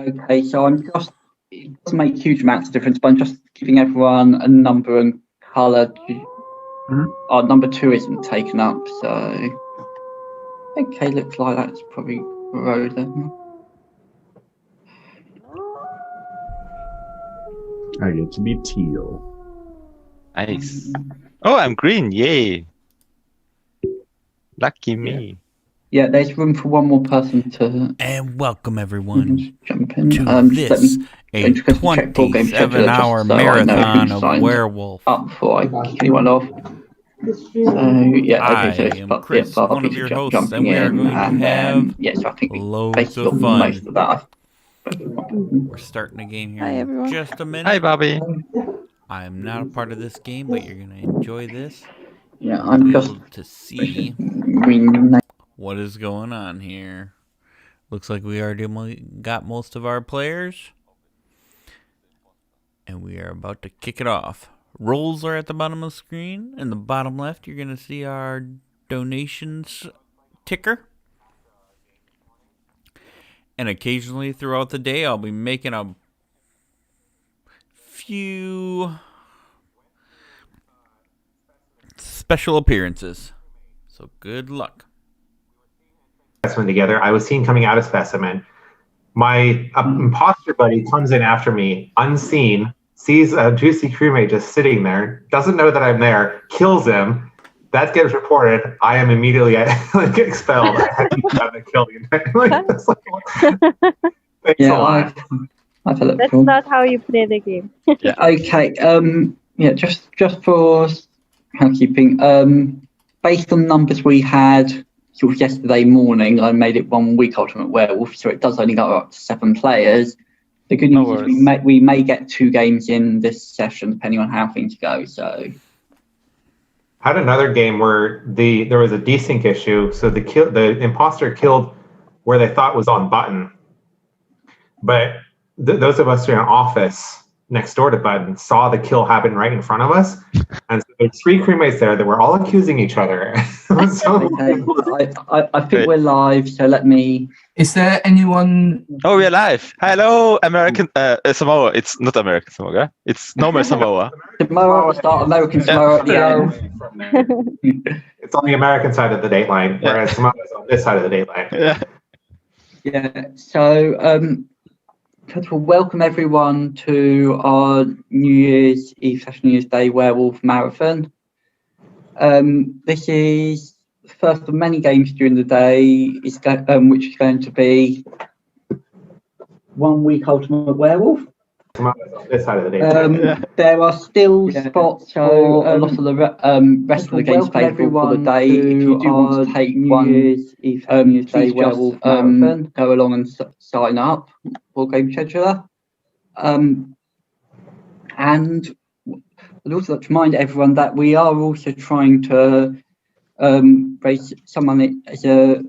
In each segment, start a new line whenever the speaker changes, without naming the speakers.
Okay, so it doesn't make huge amounts of difference, but I'm just giving everyone a number and colour. Our number 2 isn't taken up, so okay, looks like that's probably Rhoda.
I get to be teal.
Nice. Oh, I'm green. Yay. Lucky me.
Yeah, there's room for one more person to.
And welcome everyone
jump in.
to
Just
a 27-hour marathon of Werewolf.
Up before I kick anyone off. So yeah, okay, so
I am Chris, one of your hosts, and we are going to have
so I think
loads of
most
fun.
of that.
We're starting a game here in just a minute.
Hi, Bobby.
I'm not a part of this game, but you're going to enjoy this.
Yeah, I'm just
able to see what is going on here. Looks like we already got most of our players. And we are about to kick it off. Roles are at the bottom of the screen. In the bottom left, you're going to see our donations ticker. And occasionally throughout the day, I'll be making a few special appearances. So good luck.
Specimen together. I was seen coming out of specimen. My imposter buddy comes in after me, unseen, sees a juicy crewmate just sitting there, doesn't know that I'm there, kills him. That gets reported. I am immediately expelled. I had to kill the entire.
That's not how you play the game.
Yeah. Okay. Yeah. Just for housekeeping. Based on numbers we had sort of yesterday morning, I made it 1 week Ultimate Werewolf, so it does only go up to 7 players. The good news is we may get 2 games in this session, depending on how things go. So.
Had another game where there was a desync issue, so the imposter killed where they thought was on button, but those of us who are in office next door to button saw the kill happen right in front of us, and so there's 3 crewmates there that were all accusing each other.
I think we're live, so let me.
Is there anyone?
Oh, we're live. Hello, American Samoa. It's not American Samoa. Right? It's normal Samoa.
Samoa at the start, American Samoa at the end.
It's on the American side of the date line, whereas Samoa is on this side of the date line.
Yeah. So, first of all, welcome everyone to our New Year's Eve / New Year's Day Werewolf Marathon. This is the first of many games during the day, which is going to be 1 week Ultimate Werewolf.
This side of the day.
There are still spots for a lot of the rest of the games played for the day. If you do want to take one New Year's Day Werewolf Marathon, go along and sign up for Game Scheduler. And I'd also like to remind everyone that we are also trying to raise someone as a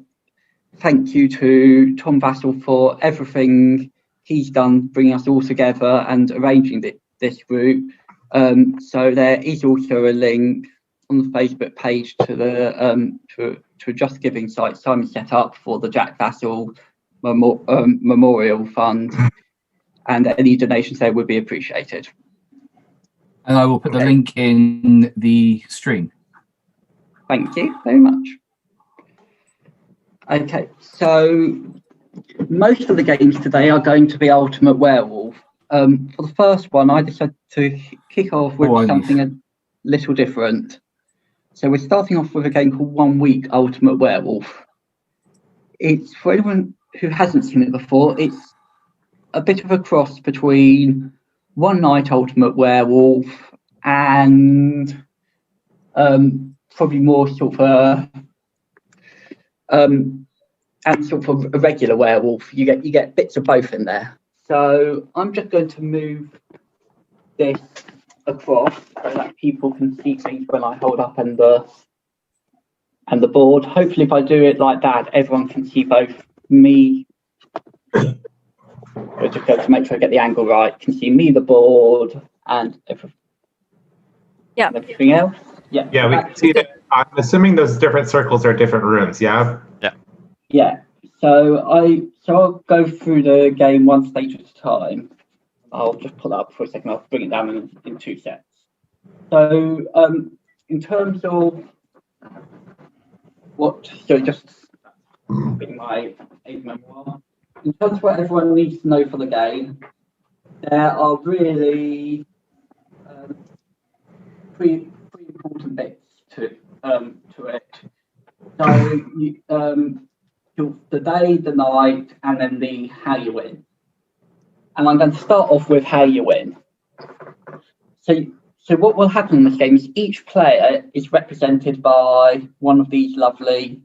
thank you to Tom Vassell for everything he's done, bringing us all together and arranging this group. So there is also a link on the Facebook page to the to a Just Giving site Simon set up for the Jack Vassell Memorial Fund, and any donations there would be appreciated.
And I will put the link in the stream.
Thank you very much. Okay, so most of the games today are going to be Ultimate Werewolf. For the first one, I decided to kick off with something a little different. So we're starting off with a game called 1 Week Ultimate Werewolf. It's, for anyone who hasn't seen it before, it's a bit of a cross between One Night Ultimate Werewolf and probably more sort of and sort of a regular werewolf. You get bits of both in there. So I'm just going to move this across so that people can see things when I hold up and the board. Hopefully, if I do it like that, everyone can see both me. I'll just go to make sure I get the angle right. Can see me, the board, and everything else. Yeah.
Yeah, we can see that. I'm assuming those different circles are different rooms. Yeah.
Yeah. I'll go through the game one stage at a time. I'll just pull that up for a second. I'll bring it down in 2 sets. So in terms of just bring my aid memoir. In terms of what everyone needs to know for the game, there are really three important bits to it. So the day, the night, and then the how you win. And I'm going to start off with how you win. So what will happen in this game is each player is represented by one of these lovely,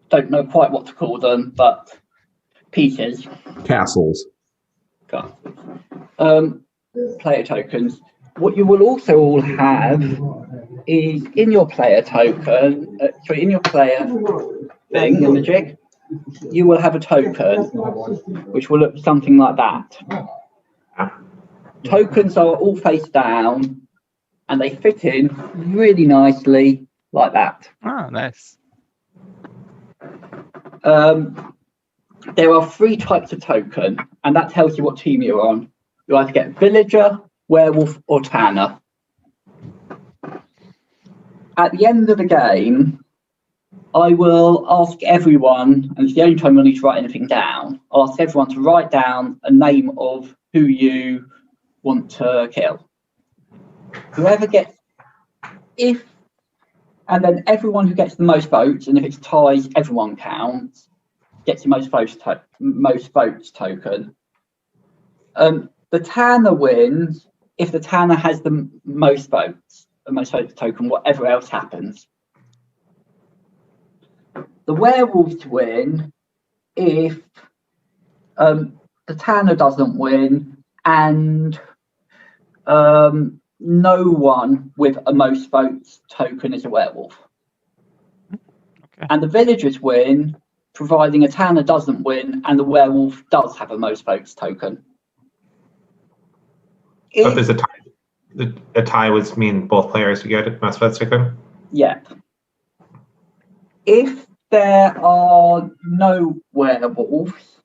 don't know quite what to call them, but pieces.
Castles.
Player tokens. What you will also all have is in your player token, in your player thing in the jig, you will have a token which will look something like that. Tokens are all face down and they fit in really nicely like that.
Ah, nice.
There are 3 types of token, and that tells you what team you're on. You either get villager, werewolf, or tanner. At the end of the game, I will ask everyone, and it's the only time you'll need to write anything down, I'll ask everyone to write down a name of who you want to kill. Whoever gets, and then everyone who gets the most votes, and if it's ties, everyone counts, gets the most votes token. The tanner wins if the tanner has the most votes token, whatever else happens. The werewolves win if the tanner doesn't win and no one with a most votes token is a werewolf. Okay. And the villagers win providing a tanner doesn't win and the werewolf does have a most votes token.
So if there's a tie would mean both players get a most votes token?
Yeah. If there are no werewolves,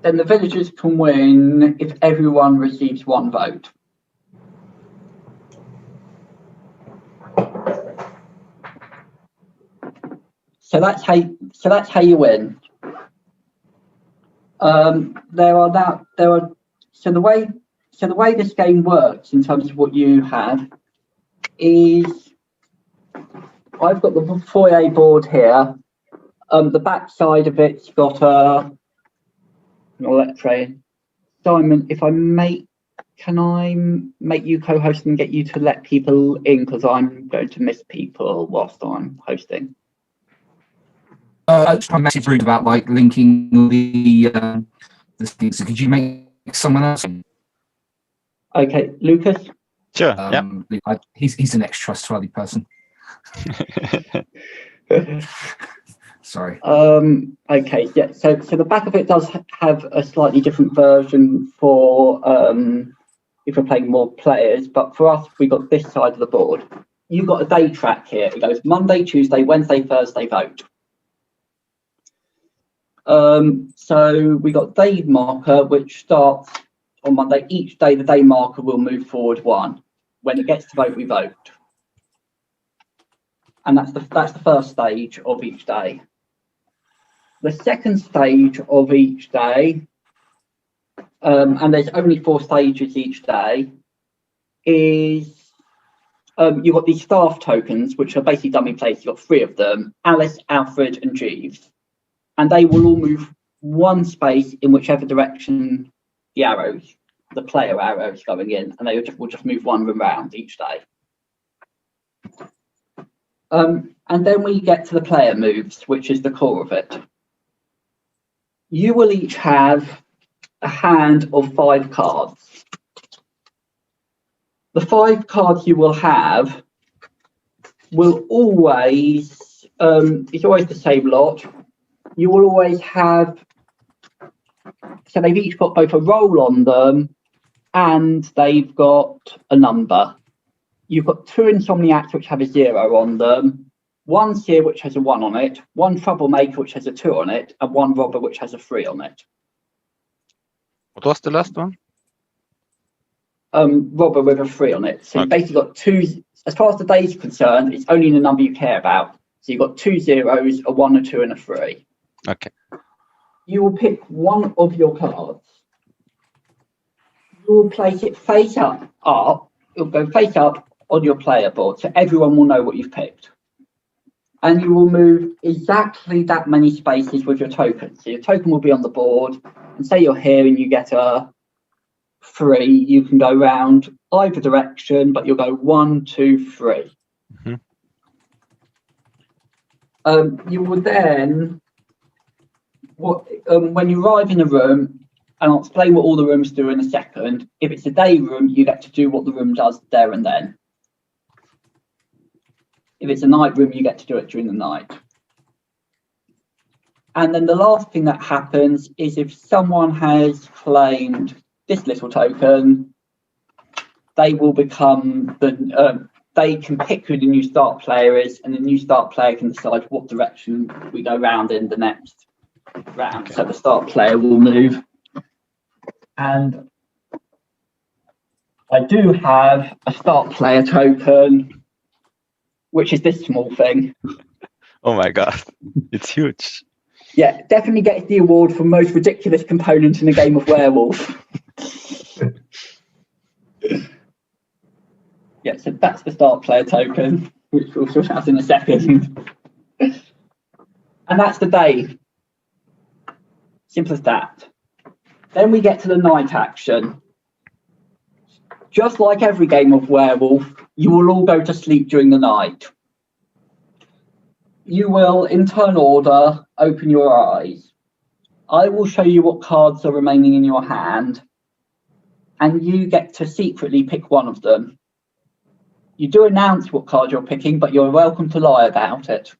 then the villagers can win if everyone receives 1 vote. So that's how you win. So the way this game works in terms of what you have is I've got the foyer board here. The back side of it's got a train. Simon, can I make you co-host and get you to let people in because I'm going to miss people whilst I'm hosting.
I message rude about like linking the things. So could you make someone else?
Okay, Lucas.
Sure.
He's an extra trustworthy person. Sorry.
Okay. Yeah. So the back of it does have a slightly different version for if we're playing more players, but for us, we got this side of the board. You've got a day track here. It goes Monday, Tuesday, Wednesday, Thursday, vote. So we got day marker, which starts on Monday. Each day, the day marker will move forward 1. When it gets to vote, we vote. And that's the first stage of each day. The second stage of each day, and there's only 4 stages each day, is you've got these staff tokens, which are basically dummy players. You've got 3 of them, Alice, Alfred, and Jeeves. And they will all move 1 space in whichever direction the player arrows going in, and they will just move 1 around each day. And then we get to the player moves, which is the core of it. You will each have a hand of 5 cards. The 5 cards you will have will always, it's always the same lot. You will always have, so they've each got both a roll on them and they've got a number. You've got 2 insomniacs which have a 0 on them, one seer which has a 1 on it, one troublemaker which has a 2 on it, and one robber which has a 3 on it.
What was the last one?
Robber with a 3 on it. So you basically got 2. As far as the day is concerned, it's only the number you care about. So you've got 2 zeros, a 1, a 2, and a 3.
Okay.
You will pick one of your cards. You will place it face up. It'll go face up on your player board, so everyone will know what you've picked. And you will move exactly that many spaces with your token. So your token will be on the board, and say you're here and you get a 3, you can go round either direction, but you'll go 1, 2, 3. You will then, when you arrive in a room, and I'll explain what all the rooms do in a second. If it's a day room, you get to do what the room does there and then. If it's a night room, you get to do it during the night. And then the last thing that happens is if someone has claimed this little token, they will become they can pick who the new start player is, and the new start player can decide what direction we go round in the next round. Okay. So the start player will move. And I do have a start player token, which is this small thing.
Oh my god, it's huge.
Yeah, definitely gets the award for most ridiculous component in a game of Werewolf. Yeah, so that's the start player token, which we'll sort out in a second. And that's the day. Simple as that. Then we get to the night action. Just like every game of Werewolf, you will all go to sleep during the night. You will, in turn order, open your eyes. I will show you what cards are remaining in your hand, and you get to secretly pick one of them. You do announce what card you're picking, but you're welcome to lie about it.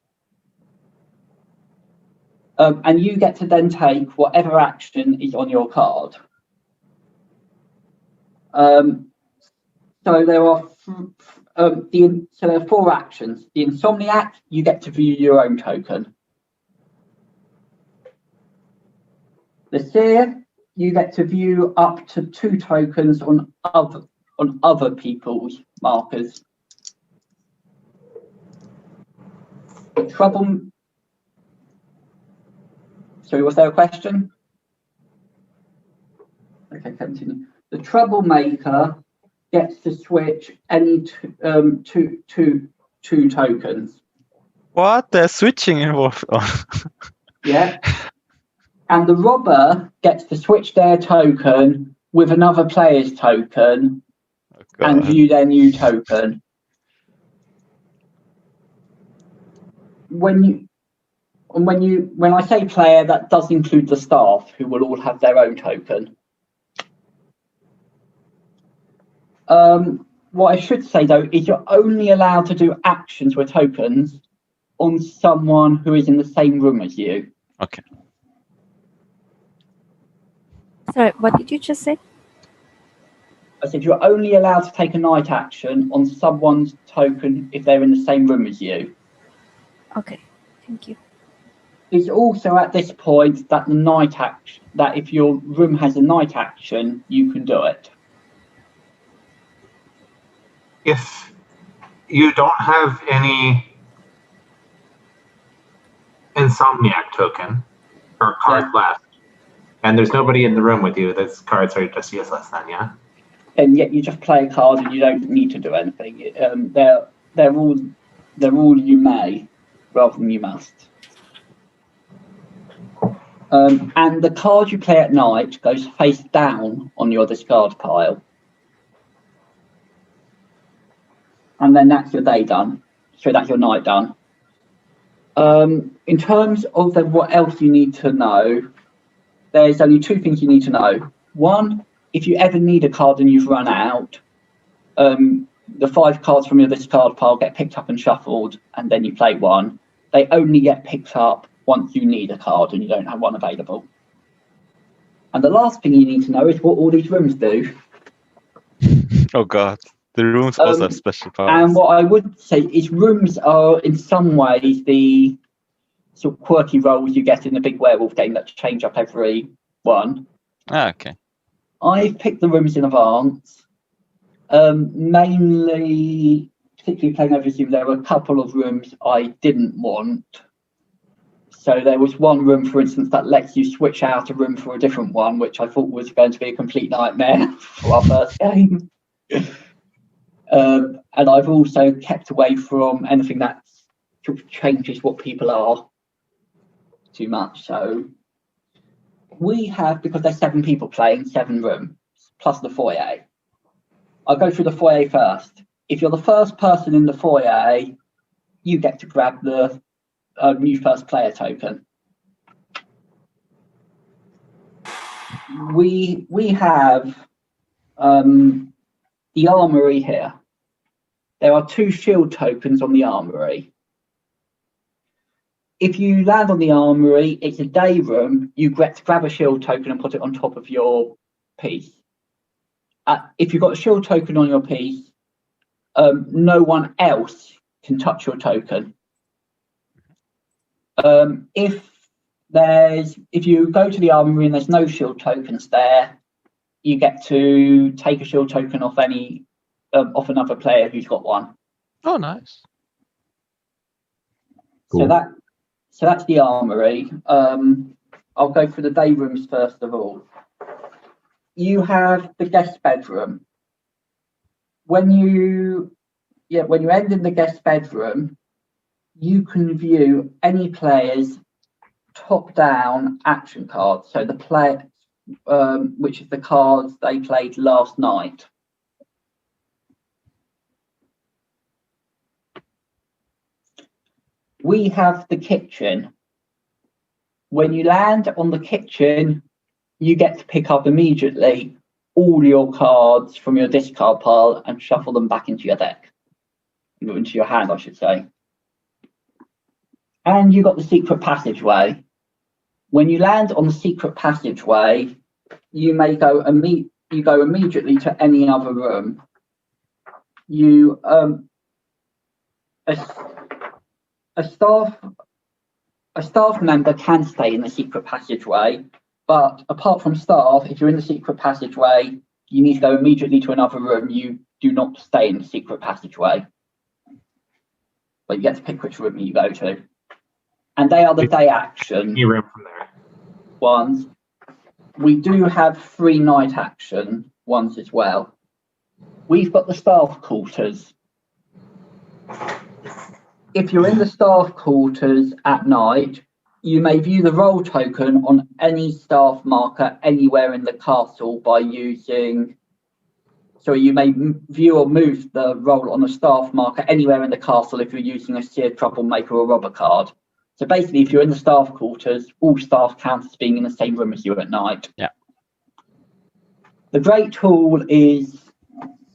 And you get to then take whatever action is on your card. So there are 4 actions. The Insomniac, you get to view your own token. The Seer, you get to view up to 2 tokens on other people's markers. The Sorry, was there a question? Okay, continue. The Troublemaker gets to switch any two tokens.
What? There's switching involved. Oh.
Yeah. And the Robber gets to switch their token with another player's token and view their new token. When I say player, that does include the staff, who will all have their own token. What I should say though is you're only allowed to do actions with tokens on someone who is in the same room as you.
Okay.
Sorry, what did you just say?
I said you're only allowed to take a night action on someone's token if they're in the same room as you.
Okay, thank you.
It's also at this point that the night action, that if your room has a night action, you can do it.
If you don't have any Insomniac token or card left, and there's nobody in the room with you, those cards are just useless then, yeah?
And yet you just play a card and you don't need to do anything. They're all you may rather than you must. And the card you play at night goes face down on your discard pile. And then that's your day done. So that's your night done. In terms of what else you need to know, there's only 2 things you need to know. One, if you ever need a card and you've run out, the 5 cards from your discard pile get picked up and shuffled, and then you play one. They only get picked up once you need a card and you don't have one available. And the last thing you need to know is what all these rooms do.
Oh god. The rooms also have special powers.
And what I would say is rooms are in some ways the sort of quirky roles you get in the big werewolf game that change up every one.
Okay.
I've picked the rooms in advance. Mainly, particularly playing over Zoom, there were a couple of rooms I didn't want. So there was one room, for instance, that lets you switch out a room for a different one, which I thought was going to be a complete nightmare for our first game. And I've also kept away from anything that sort of changes what people are too much. So we have, because there's 7 people playing, 7 rooms, plus the foyer. I'll go through the foyer first. If you're the first person in the foyer, you get to grab the new first player token. We have the armory here. There are 2 shield tokens on the armory. If you land on the armory, it's a day room. You get to grab a shield token and put it on top of your piece. If you've got a shield token on your piece, no one else can touch your token. If you go to the armory and there's no shield tokens there, you get to take a shield token off off another player who's got one.
Oh, nice.
Cool. So that's the armory. I'll go for the day rooms first of all. You have the guest bedroom. When you end in the guest bedroom, you can view any player's top-down action cards. So the player, which is the cards they played last night. We have the kitchen. When you land on the kitchen, you get to pick up immediately all your cards from your discard pile and shuffle them back into your deck. Into your hand, I should say. And you got the secret passageway. When you land on the secret passageway, you may go immediately to any other room. A staff member can stay in the secret passageway, but apart from staff, if you're in the secret passageway, you need to go immediately to another room. You do not stay in the secret passageway, but you get to pick which room you go to. And they are the day action
room from there.
Ones. We do have 3 night action ones as well. We've got the staff quarters. If you're in the staff quarters at night, you may view the roll token on any staff marker anywhere in the castle by using... So you may view or move the roll on a staff marker anywhere in the castle if you're using a seared troublemaker or robber card. So basically, if you're in the staff quarters, all staff count as being in the same room as you at night.
Yeah.
The Great Hall is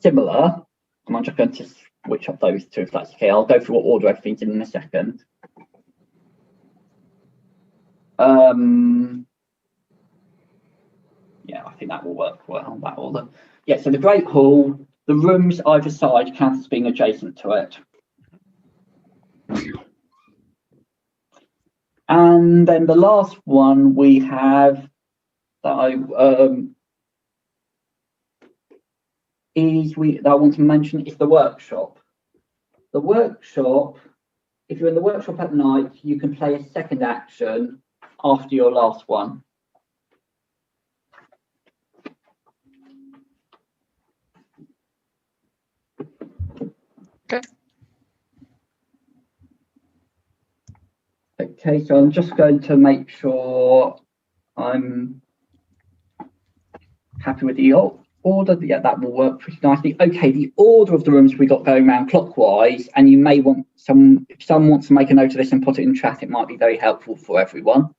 similar. I'm just going to switch up those 2 if that's okay. I'll go through what order everything's in a second. Yeah, I think that will work well, that order. Yeah, so the Great Hall, the rooms either side count as being adjacent to it. And then the last one we have that I want to mention is the workshop. The workshop, if you're in the workshop at night, you can play a second action after your last one.
Okay.
Okay, so I'm just going to make sure I'm happy with the order. Yeah, that will work pretty nicely. Okay, the order of the rooms we got going around clockwise, and you may want if someone wants to make a note of this and put it in chat, it might be very helpful for everyone.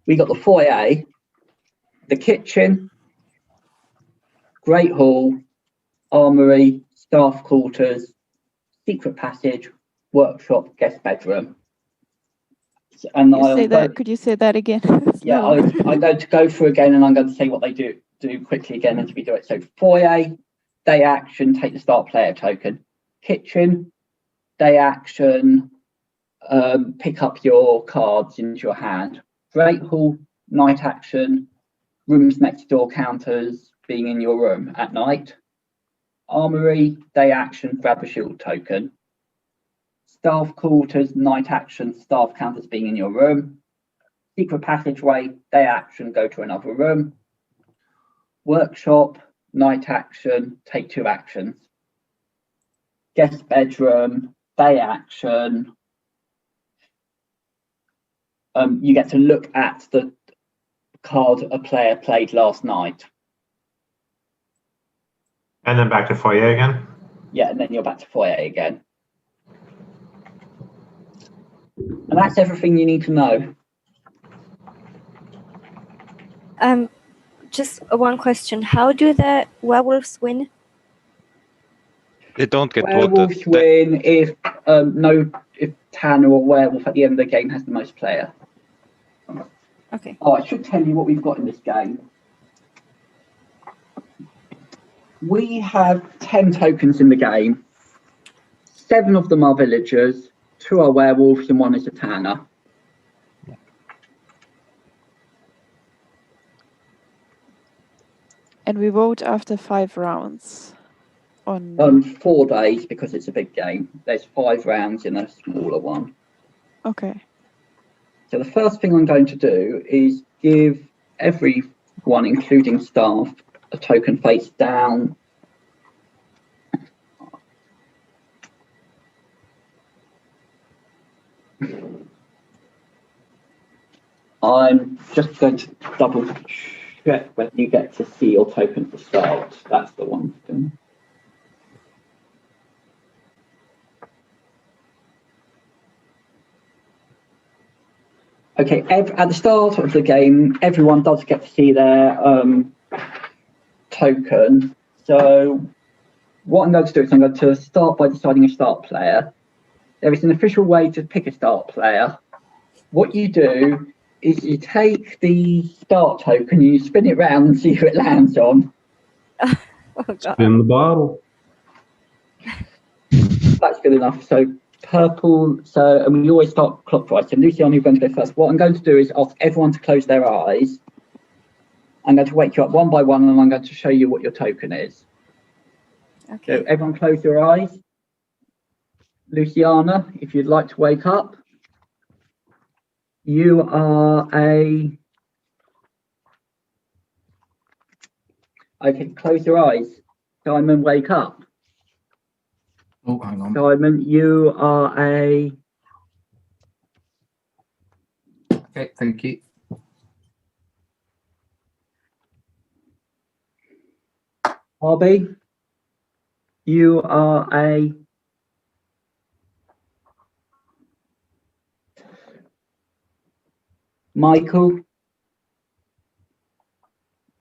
We got the foyer, the kitchen, Great Hall, armory, staff quarters, secret passage, workshop, guest bedroom. And
could you say that again?
Yeah, I'm going to go through again, and I'm going to say what they do quickly again as we do it. So foyer, day action, take the start player token. Kitchen, day action, pick up your cards into your hand. Great Hall, night action, rooms next door counters being in your room at night. Armory, day action, grab a shield token. Staff quarters, night action, staff counters being in your room. Secret passageway, day action, go to another room. Workshop, night action, take 2 actions. Guest bedroom, day action. You get to look at the card a player played last night.
And then back to foyer again?
Yeah, and then you're back to foyer again. And that's everything you need to know.
Just one question. How do the werewolves win?
They don't get
Werewolves
voted.
win if Tanner or Werewolf at the end of the game has the most player.
Okay.
Oh, I should tell you what we've got in this game. We have 10 tokens in the game. 7 of them are villagers, 2 are werewolves, and 1 is a Tanner.
And we vote after 5 rounds. On
4 days because it's a big game. There's 5 rounds in a smaller one.
okay.
So the first thing I'm going to do is give everyone, including staff, a token face down. I'm just going to double check when you get to see your token to start. That's the one thing. Okay, at the start of the game, everyone does get to see their token. So what I'm going to do is I'm going to start by deciding a start player. There is an official way to pick a start player. What you do is you take the start token, you spin it round and see who it lands on.
Oh, God.
Spin the bottle.
That's good enough. So purple, and we always start clockwise. So Luciana, you're going to go first. What I'm going to do is ask everyone to close their eyes. I'm going to wake you up one by one and I'm going to show you what your token is.
Okay.
So everyone close your eyes. Luciana, if you'd like to wake up, you are okay, close your eyes. Simon, wake up.
Oh, hang on.
Simon, you are
Okay, thank you.
Bobby, you are Michael,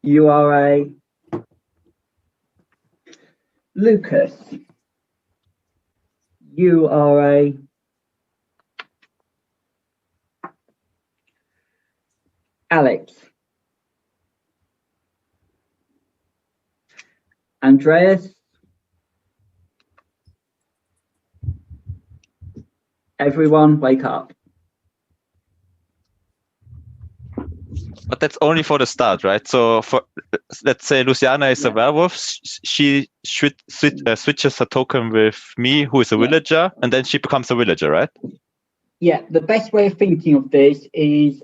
you are Lucas, you are Alex, Andreas, everyone wake up.
But that's only for the start, right? So for let's say Luciana is a werewolf, she switches her token with me, who is a villager, and then she becomes a villager, right?
Yeah, the best way of thinking of this is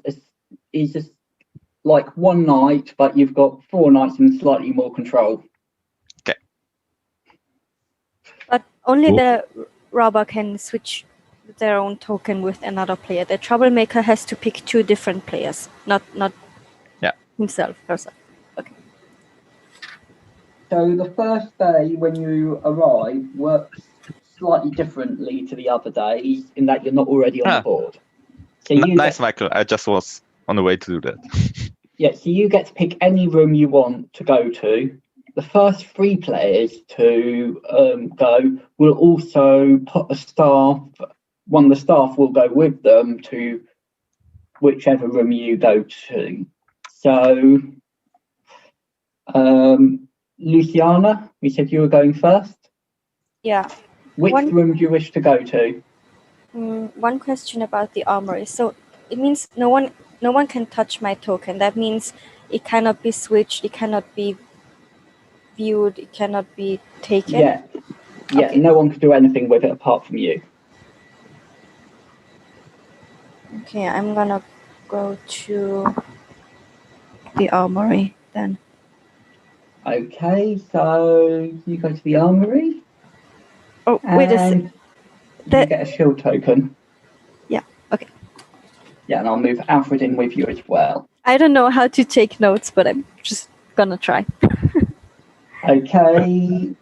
like one night, but you've got 4 nights and slightly more control.
Okay.
But only the robber can switch their own token with another player. The troublemaker has to pick 2 different players, not himself, herself. Okay.
So the first day when you arrive works slightly differently to the other days in that you're not already on the board. So
nice, Michael. I just was on the way to do that.
Yeah, so you get to pick any room you want to go to. The first 3 players to go will also put one of the staff will go with them to whichever room you go to. So Luciana, we said you were going first.
Yeah.
Which room do you wish to go to?
One question about the armory. So it means no one can touch my token. That means it cannot be switched, it cannot be viewed, it cannot be taken.
Yeah, okay. No one can do anything with it apart from you.
Okay, I'm gonna go to the armory then.
Okay, so you go to the armory.
Oh, wait a second.
You get a shield token.
Yeah, okay.
Yeah, and I'll move Alfred in with you as well.
I don't know how to take notes, but I'm just gonna try.
Okay.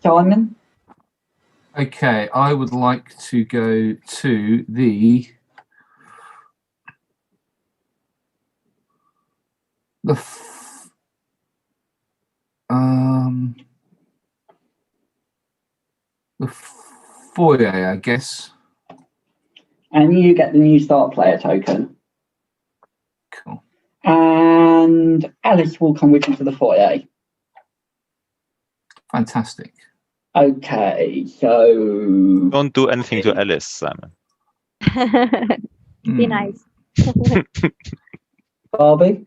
Simon?
Okay, I would like to go to the foyer, I guess.
And you get the new start player token.
Cool.
And Alice will come with you to the foyer.
Fantastic.
Okay, so...
Don't do anything to Alice, Simon.
Be nice.
Barbie?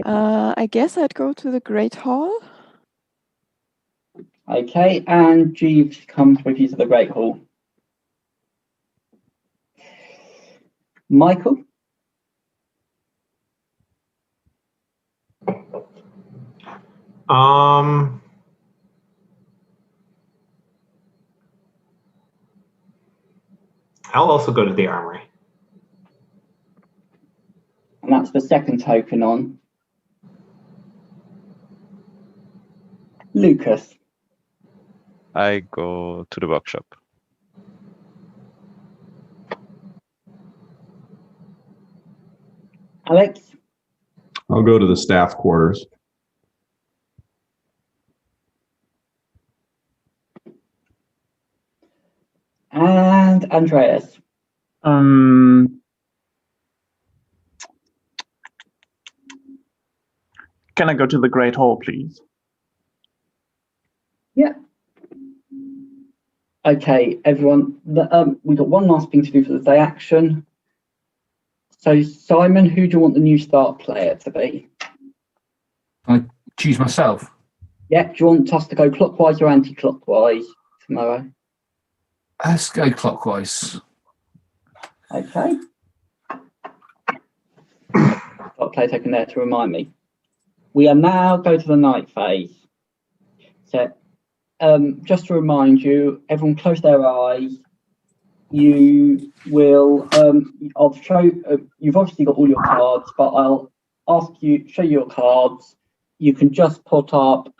I guess I'd go to the Great Hall.
Okay, and Jeeves comes with you to the Great Hall. Michael?
I'll also go to the armory.
And that's the second token on. Lucas?
I go to the workshop.
Alex?
I'll go to the staff quarters.
And Andreas?
Can I go to the Great Hall, please?
Yeah. Okay, everyone. We've got one last thing to do for the day action. So, Simon, who do you want the new start player to be?
I choose myself.
Yeah, do you want us to go clockwise or anti-clockwise tomorrow?
Let's go clockwise.
Okay. Got a play token there to remind me. We are now go to the night phase. So, just to remind you, everyone close their eyes. You will. I'll show. You've obviously got all your cards, but I'll show you your cards. You can just put up.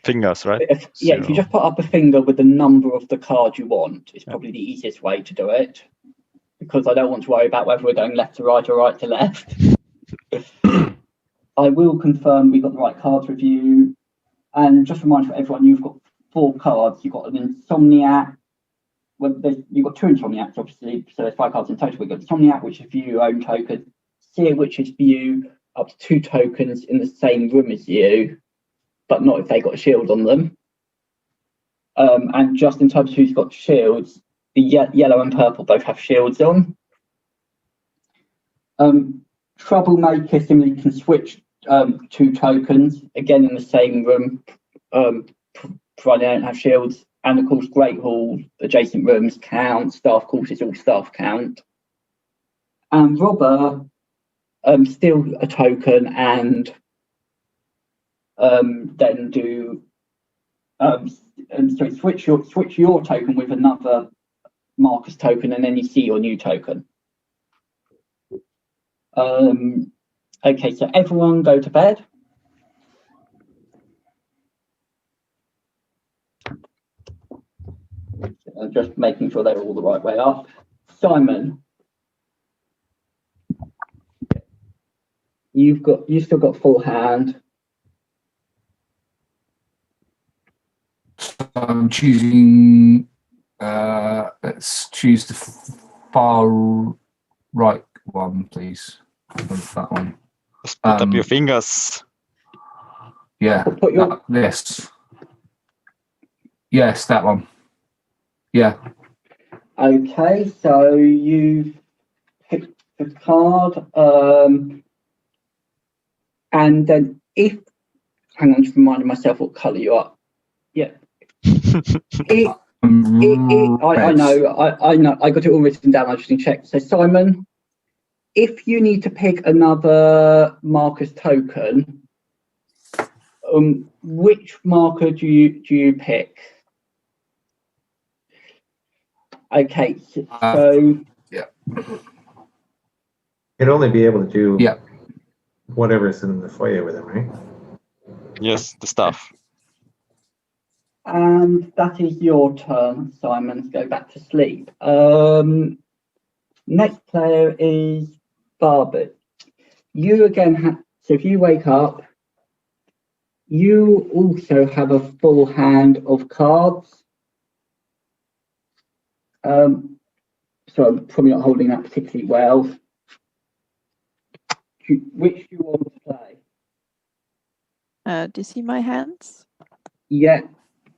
Fingers, right?
If you just put up a finger with the number of the card you want, it's probably the easiest way to do it, because I don't want to worry about whether we're going left to right or right to left. I will confirm we've got the right cards with you, and just remind for everyone, you've got 4 cards. You've got an Insomniac. Well, you've got 2 Insomniacs, obviously, so there's 5 cards in total. We've got Insomniac, which is view your own token. Seer, which is view up to 2 tokens in the same room as you, but not if they got a shield on them. And just in terms of who's got shields, the yellow and purple both have shields on. Troublemaker similarly can switch 2 tokens, again in the same room, provided they don't have shields. And of course, Great Hall, adjacent rooms count, staff quarters, all staff count. And Robber, steal a token and then do switch your token with another Marcus token, and then you see your new token. Okay, so everyone go to bed. Just making sure they're all the right way up. Simon, you've still got full hand.
So I'm choosing. Let's choose the far right one, please. That one.
Just put up your fingers.
Yeah.
Put your
This. Yes, that one. Yeah.
Okay, so you've picked the card, and then if hang on, just reminding myself what colour you are. Yeah. I know, I got it all written down. I just need to check. So Simon, if you need to pick another marker's token, which marker do you pick? Okay, so
yeah,
You'd only be able to do
yeah,
whatever's in the foyer with him, right?
Yes, the stuff.
and that is your turn, Simon, to go back to sleep. Next player is Barbara. You again have, so if you wake up, you also have a full hand of cards. So I'm probably not holding that particularly well. Which do you want to play?
Do you see my hands?
Yeah.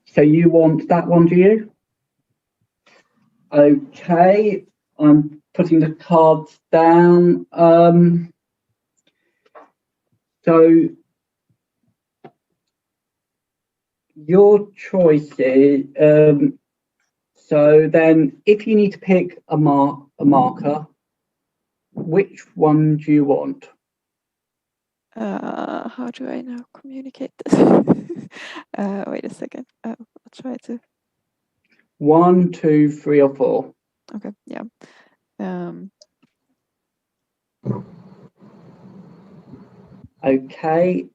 So you want that one, do you? Okay. I'm putting the cards down. So your choice is, so then if you need to pick a marker, which one do you want?
How do I now communicate this? Wait a second. I'll try to.
1, 2, 3, or 4.
Okay, yeah.
Okay.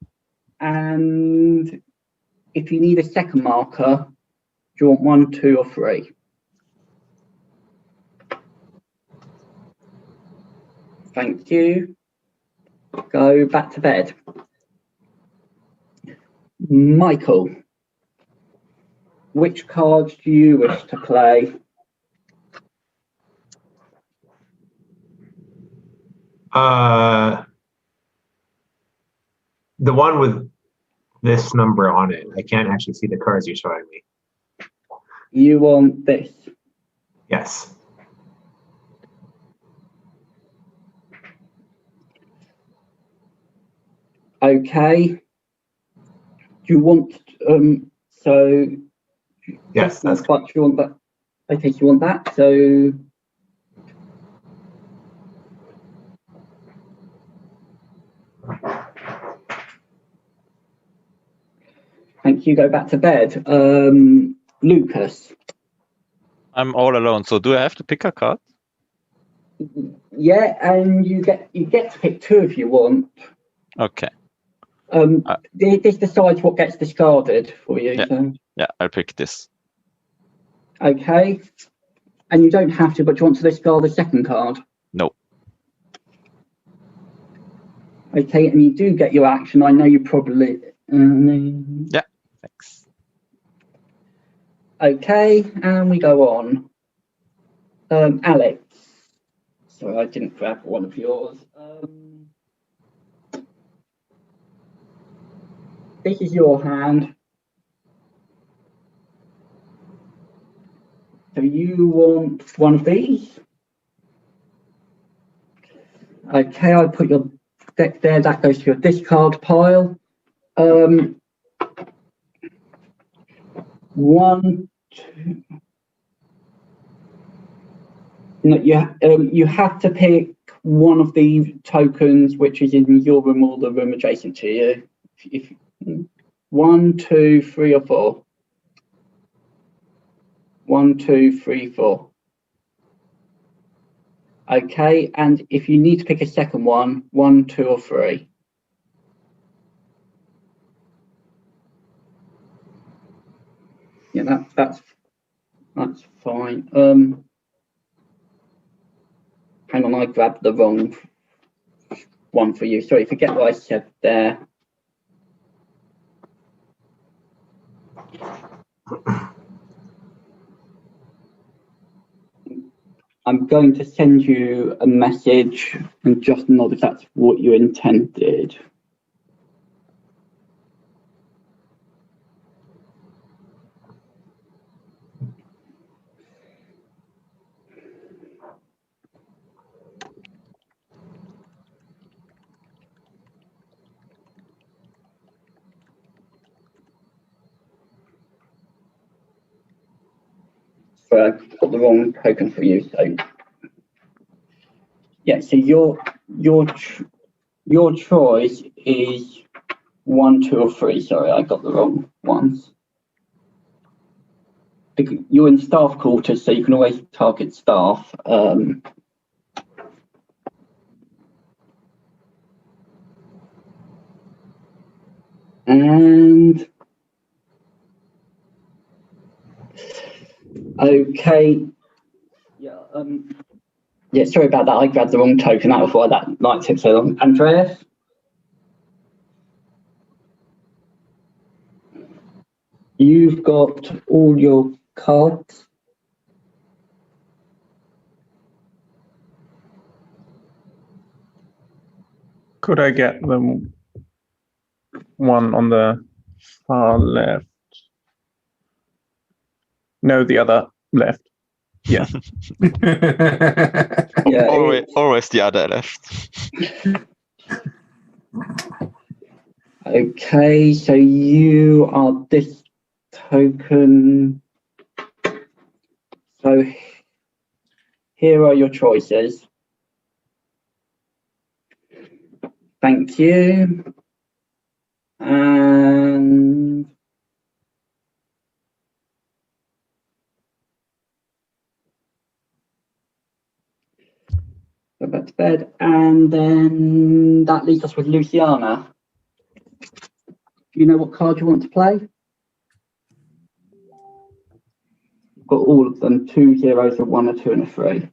And if you need a second marker, do you want 1, 2, or 3? Thank you. Go back to bed. Michael, which cards do you wish to play?
The one with this number on it. I can't actually see the cards you're showing me.
You want this?
Yes.
Okay. Do you want so?
Yes, that's
but you want that. Okay, so you want that. So thank you. Go back to bed. Lucas.
I'm all alone, so do I have to pick a card?
Yeah, and you get to pick 2 if you want.
Okay.
This decides what gets discarded for you.
Yeah.
So.
Yeah, I'll pick this.
Okay. And you don't have to, but you want to discard the second card?
No.
Okay, and you do get your action. I know you probably...
Yeah, thanks.
Okay, and we go on. Alex. Sorry, I didn't grab one of yours. This is your hand. So you want one of these? Okay, I put your deck there. That goes to your discard pile. 1, 2. No, you have to pick one of the tokens which is in your room or the room adjacent to you. If 1, 2, 3, or 4. 1, 2, 3, 4. Okay, and if you need to pick a second one, 1, 2, or 3. Yeah, that's fine. Hang on, I grabbed the wrong one for you. Sorry, forget what I said there. I'm going to send you a message and just nod if that's what you intended. So I got the wrong token for you. So yeah, so your choice is 1, 2, or 3. Sorry, I got the wrong ones. You're in staff quarters, so you can always target staff. And okay, yeah, yeah. Sorry about that. I grabbed the wrong token. That was why that night took so long. Andreas, you've got all your cards.
Could I get the one on the far left? No, the other left. Yeah.
Yeah,
always the other left.
Okay, so you are this token. So here are your choices. Thank you. And go back to bed. And then that leaves us with Luciana. Do you know what card you want to play? You've got all of them, 2 zeros, a 1, a 2, and a 3.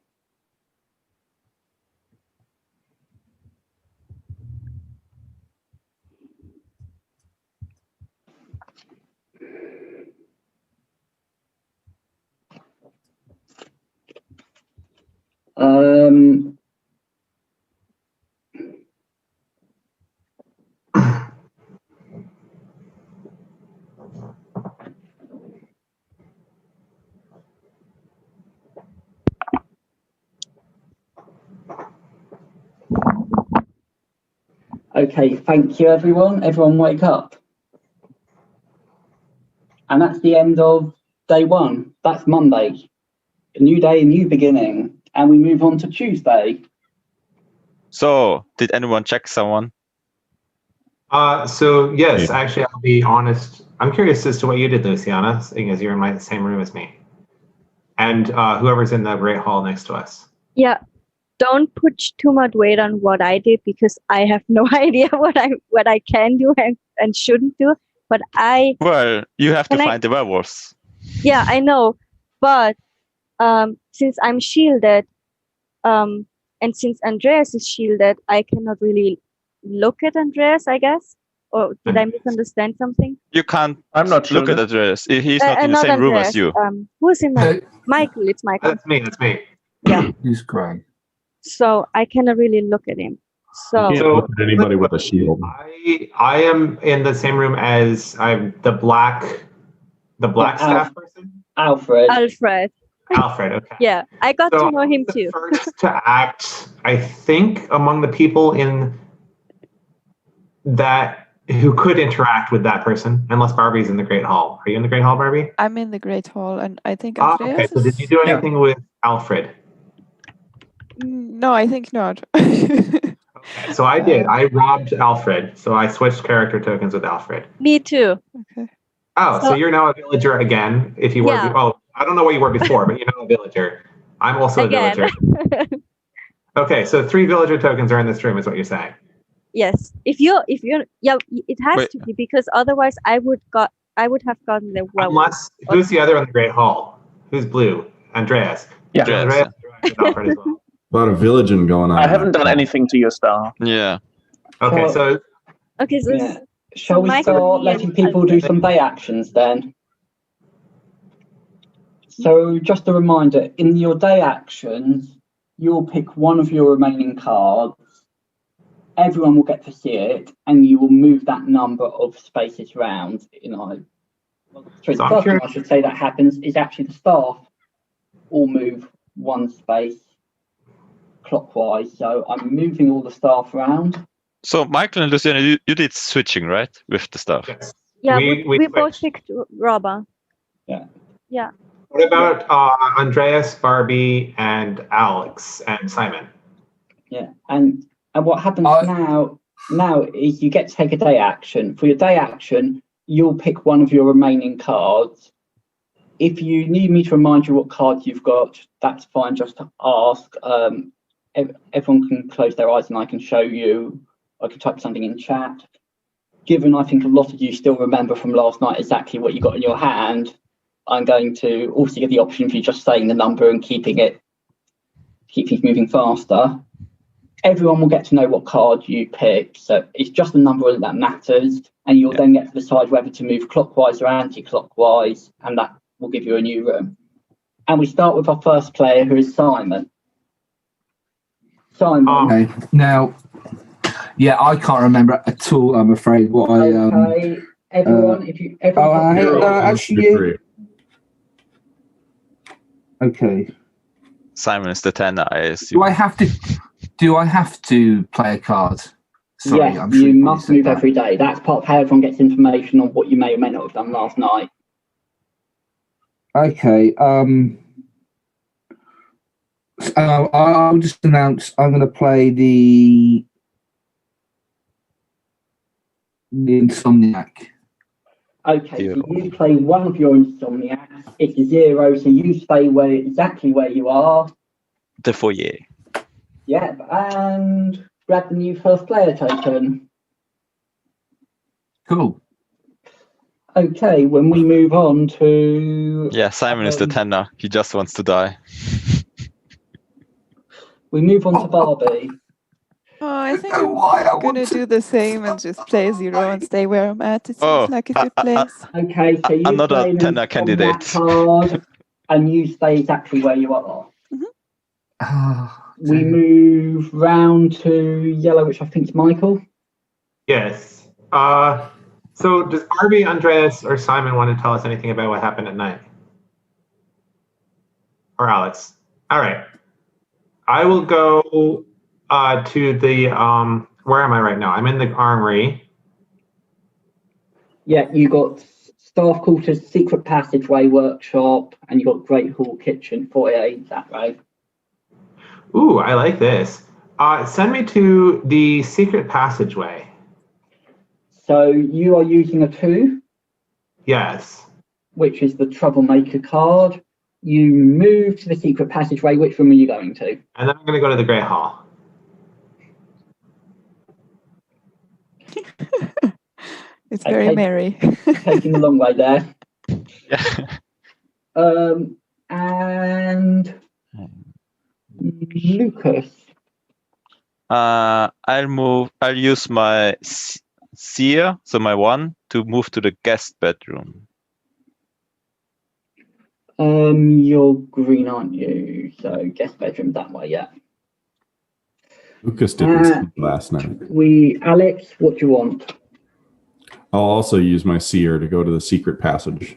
Okay, thank you, everyone. Everyone wake up. And that's the end of day 1. That's Monday. A new day, a new beginning. And we move on to Tuesday.
So, did anyone check someone?
So yes, actually, I'll be honest. I'm curious as to what you did, Luciana, seeing as you're in my same room as me, and whoever's in the Great Hall next to us.
Yeah, don't put too much weight on what I did because I have no idea what I can do and shouldn't do. But
well, you have to find the werewolves.
Yeah, I know, but since I'm shielded, and since Andreas is shielded, I cannot really look at Andreas, I guess. Or did I misunderstand something?
You can't.
I'm not
look at Andreas. He's not in the same room as you.
Who's in my Michael? It's Michael.
That's me. That's me.
Yeah.
He's great.
So I cannot really look at him. So
You can't look at anybody with a shield.
I am in the same room as the black staff person.
Alfred.
Alfred, okay.
Yeah, I got to know him too.
First to act, I think, among the people in that who could interact with that person, unless Barbie's in the Great Hall. Are you in the Great Hall, Barbie?
I'm in the Great Hall, and I think Andreas
okay, so did you do anything with Alfred?
No, I think not.
Okay, so I did. I robbed Alfred, so I switched character tokens with Alfred.
Me too.
Okay.
Oh, so you're now a villager again. If you were, I don't know what you were before, but you're now a villager. I'm also a villager. Okay, so 3 villager tokens are in this room, is what you're saying.
Yes, if you're, yeah, it has to be because otherwise I would have gotten the werewolf.
Unless who's the other in the Great Hall? Who's blue? Andreas.
Yeah,
Andreas Alfred as well.
A lot of villaging going on.
I haven't done anything to your star.
Yeah.
Okay, so
yeah. Shall we start letting people do some day actions then? So just a reminder, in your day actions, you'll pick one of your remaining cards. Everyone will get to see it, and you will move that number of spaces round. The first thing I should say that happens is actually the staff all move 1 space clockwise. So I'm moving all the staff around.
So Michael and Luciana, you did switching, right, with the stuff?
Yes.
Yeah, we both picked Robber.
Yeah.
Yeah.
What about Andreas, Barbie, and Alex and Simon?
Yeah, and what happens now is you get to take a day action. For your day action, you'll pick one of your remaining cards. If you need me to remind you what cards you've got, that's fine. Just ask. Everyone can close their eyes and I can show you. I can type something in chat. Given I think a lot of you still remember from last night exactly what you got in your hand, I'm going to also give the option for you just saying the number and keep things moving faster. Everyone will get to know what card you pick, so it's just the number that matters, and you'll then get to decide whether to move clockwise or anti-clockwise, and that will give you a new room. And we start with our first player, who is Simon. Simon.
Okay. Now, yeah, I can't remember at all. I'm afraid what
Okay, everyone, if you
actually, okay.
Simon is the 10, I assume.
Do I have to play a card? Sorry,
yes,
I'm sure
you must move every day. That's part of how everyone gets information on what you may or may not have done last night.
Okay. I'll just announce I'm going to play the Insomniac.
Okay, so you play one of your Insomniacs. It's a 0, so you stay exactly where you are.
The foyer.
Yep, and grab the new first player token.
Cool.
Okay, when we move on to...
Yeah, Simon is the 10 now. He just wants to die.
We move on to Barbie.
Oh, I think I'm gonna do the same and just play 0 and stay where I'm at. It seems like a good place.
Okay, so you
another
play an
10 candidate
card, and you stay exactly where you are.
Mm-hmm.
We move round to yellow, which I think is Michael.
Yes. So does Barbie, Andreas, or Simon want to tell us anything about what happened at night? Or Alex? All right. I will go to the, where am I right now? I'm in the armory.
Yeah, you got staff quarters, secret passageway, workshop, and you got great hall, kitchen, foyer, that way.
Ooh, I like this. Send me to the secret passageway.
So you are using a 2.
Yes.
Which is the troublemaker card. You move to the secret passageway. Which room are you going to?
And then I'm going to go to the Great Hall.
It's very merry.
Taking the long way there. And Lucas.
I'll use my seer, so my 1, to move to the guest bedroom.
You're green, aren't you? So guest bedroom that way, yeah.
Lucas didn't sleep last night.
Alex, what do you want?
I'll also use my seer to go to the secret passage.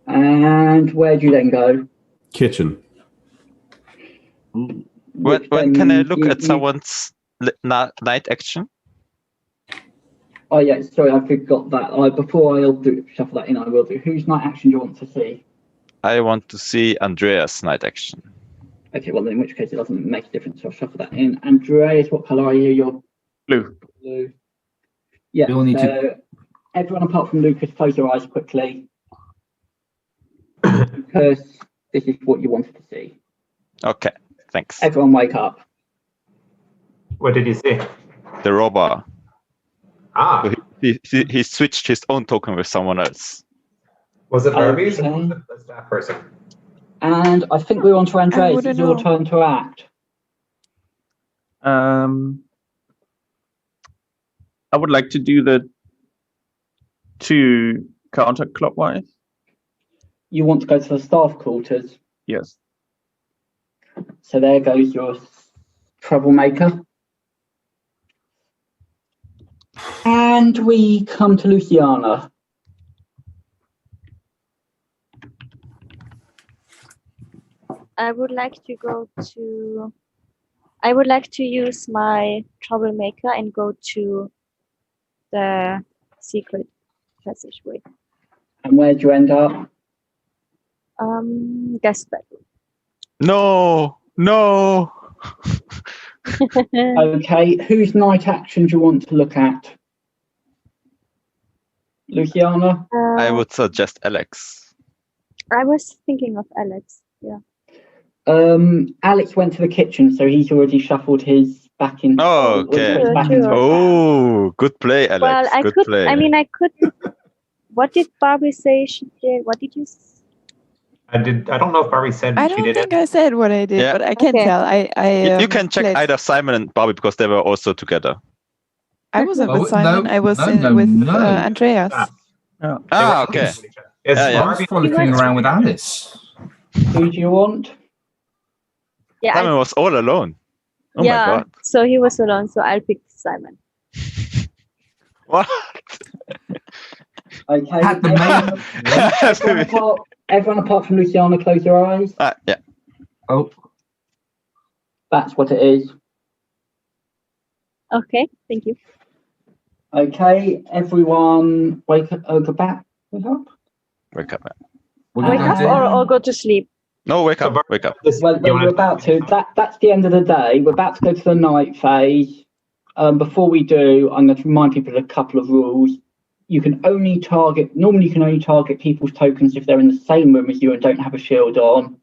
And where do you then go?
Kitchen.
When can I look at someone's night action?
Oh yeah, sorry, I forgot that. Before I'll shuffle that in, I will do. Whose night action do you want to see?
I want to see Andreas' night action.
Okay, well, in which case it doesn't make a difference. So I'll shuffle that in. Andreas, what colour are you? You're
blue.
Blue. Yeah, so everyone apart from Lucas, close your eyes quickly. Because this is what you wanted to see.
Okay, thanks.
Everyone wake up.
What did you see?
The robber.
Ah.
So he switched his own token with someone else.
Was it Barbie's or was it the staff person?
And I think we're on to Andreas. It's your turn to act.
I would like to do the 2 counterclockwise.
You want to go to the staff quarters?
Yes.
So there goes your troublemaker. And we come to Luciana.
I would like to use my troublemaker and go to the secret passageway.
And where'd you end up?
Guest bedroom.
No.
Okay, whose night action do you want to look at? Luciana?
I would suggest Alex.
I was thinking of Alex. Yeah.
Alex went to the kitchen, so he's already shuffled his back in.
Oh, okay. Oh, good play, Alex.
Well, I
good
could.
play.
I mean, I could. What did Barbie say she did? What did you?
I don't know if Barbie said
I
she
don't
did
think
it.
I said what I did,
Yeah.
but I can tell.
You can check
played-
either Simon and Barbie because they were also together.
I wasn't
Oh,
with Simon.
no,
I was
no,
with
no.
Andreas.
Okay.
Is
I was
Barbie
frolicking around with Alice.
Who do you want?
Yeah.
Simon was all alone. Oh
yeah.
my god.
So he was alone. So I'll pick Simon.
What?
Okay. Everyone apart from Luciana, close your eyes.
Yeah.
Oh.
That's what it is.
Okay. Thank you.
Okay, everyone, wake up. Wake up.
Wake up, man.
Wake up or go to sleep.
No, wake up. Wake up.
Well, we're about to. That's the end of the day. We're about to go to the night phase. Before we do, I'm going to remind people of a couple of rules. Normally you can only target people's tokens if they're in the same room as you and don't have a shield on.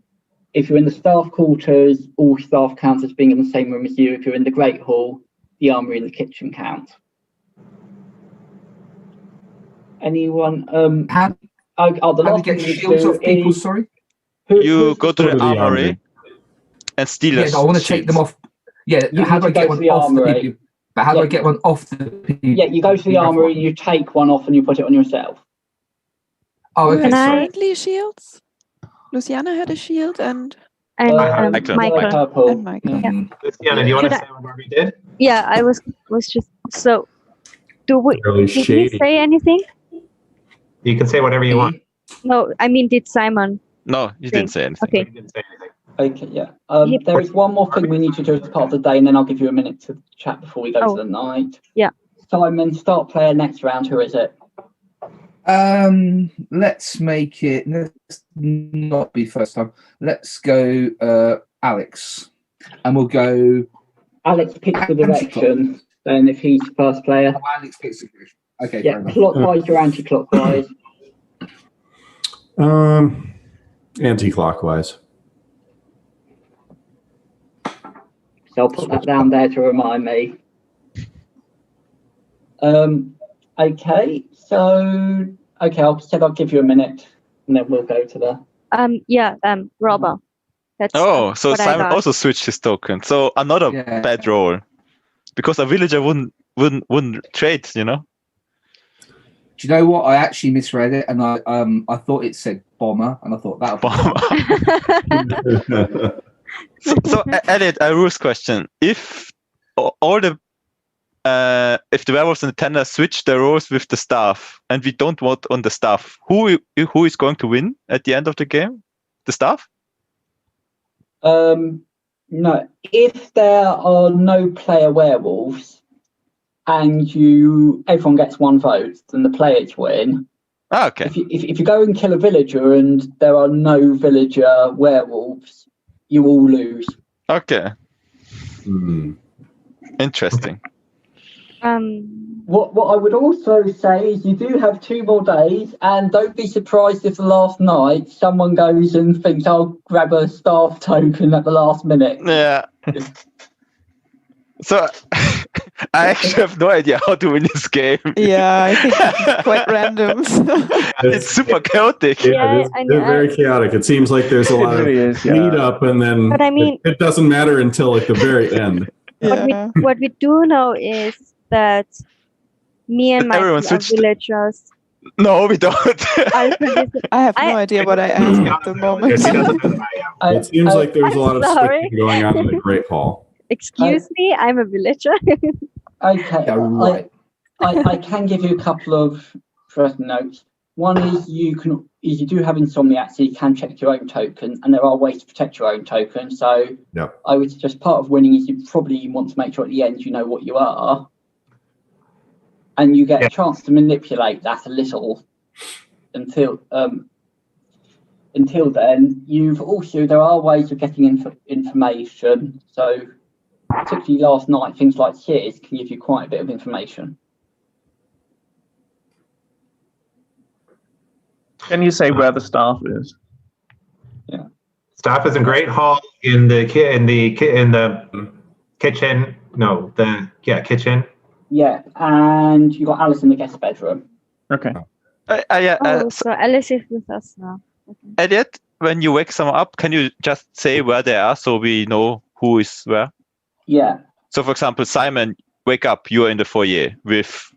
If you're in the staff quarters, all staff count as being in the same room as you. If you're in the Great Hall, the armory and the kitchen count. Anyone?
How do you get shields off people? Sorry.
You go to the armory and steal
Yes, I want to take them off. Yeah, how do I get one off the people? But how do I get one off the people?
Yeah, you go to the armory and you take one off and you put it on yourself.
Oh, okay.
Currently shields. Luciana had a shield and
Michael.
And Michael.
Yeah.
Luciana, do you want to say what Barbie did?
Yeah, I was just so. Did we
shady.
say anything?
You can say whatever you want.
No, I mean, did Simon?
No, you didn't say anything.
Okay.
He didn't say anything.
Okay, yeah. There is one more thing we need to do as part of the day, and then I'll give you a minute to chat before we go to the night.
Yeah.
Simon, start player next round. Who is it?
Let's make it. Let's not be first time. Let's go Alex, and we'll go.
Alex picks the direction. Then, if he's first player.
Oh, Alex picks the direction. Okay.
Yeah, clockwise or anti-clockwise.
Anti-clockwise.
So I'll put that down there to remind me. Okay, so I'll give you a minute, and then we'll go to the.
Robber. That's
So
what
Simon also switched his token. So another bad roll, because a villager wouldn't trade, you know.
Do you know what? I actually misread it, and I thought it said bomber, and I thought that
bomber. So Elliot, a rules question: if all the if the werewolves and the tender switch their roles with the staff, and we don't vote on the staff, who is going to win at the end of the game? The staff?
No. If there are no player werewolves, and everyone gets one vote, then the players win.
Okay.
If you go and kill a villager and there are no villager werewolves, you all lose.
Okay. Interesting.
What I would also say is you do have 2 more days, and don't be surprised if the last night someone goes and thinks I'll grab a staff token at the last minute.
Yeah. So I actually have no idea how to win this game.
Yeah, I think it's quite random.
It's super chaotic.
Yeah, they're very chaotic. It seems like there's a lot of lead up, and then
But I mean,
it doesn't matter until like the very end.
What we do know is that me and my villagers.
No, we don't.
I have no idea what I asked at the moment.
It seems like there's a lot of
sorry.
switching going on in the Great Hall.
Excuse me, I'm a villager.
Okay, I can give you a couple of first notes. One is you do have insomniac, so you can check your own token, and there are ways to protect your own token. So I would suggest part of winning is you probably want to make sure at the end you know what you are, and you get a chance to manipulate that a little until until then, there are ways of getting information. So, particularly last night, things like Cheers can give you quite a bit of information.
Can you say where the staff is?
Yeah.
Staff is in Great Hall in the kitchen. No, kitchen.
Yeah, and you got Alice in the guest bedroom.
Okay.
So Alice is with us now. Okay.
Elliot, when you wake someone up, can you just say where they are so we know who is where?
Yeah.
So, for example, Simon, wake up, you're in the foyer with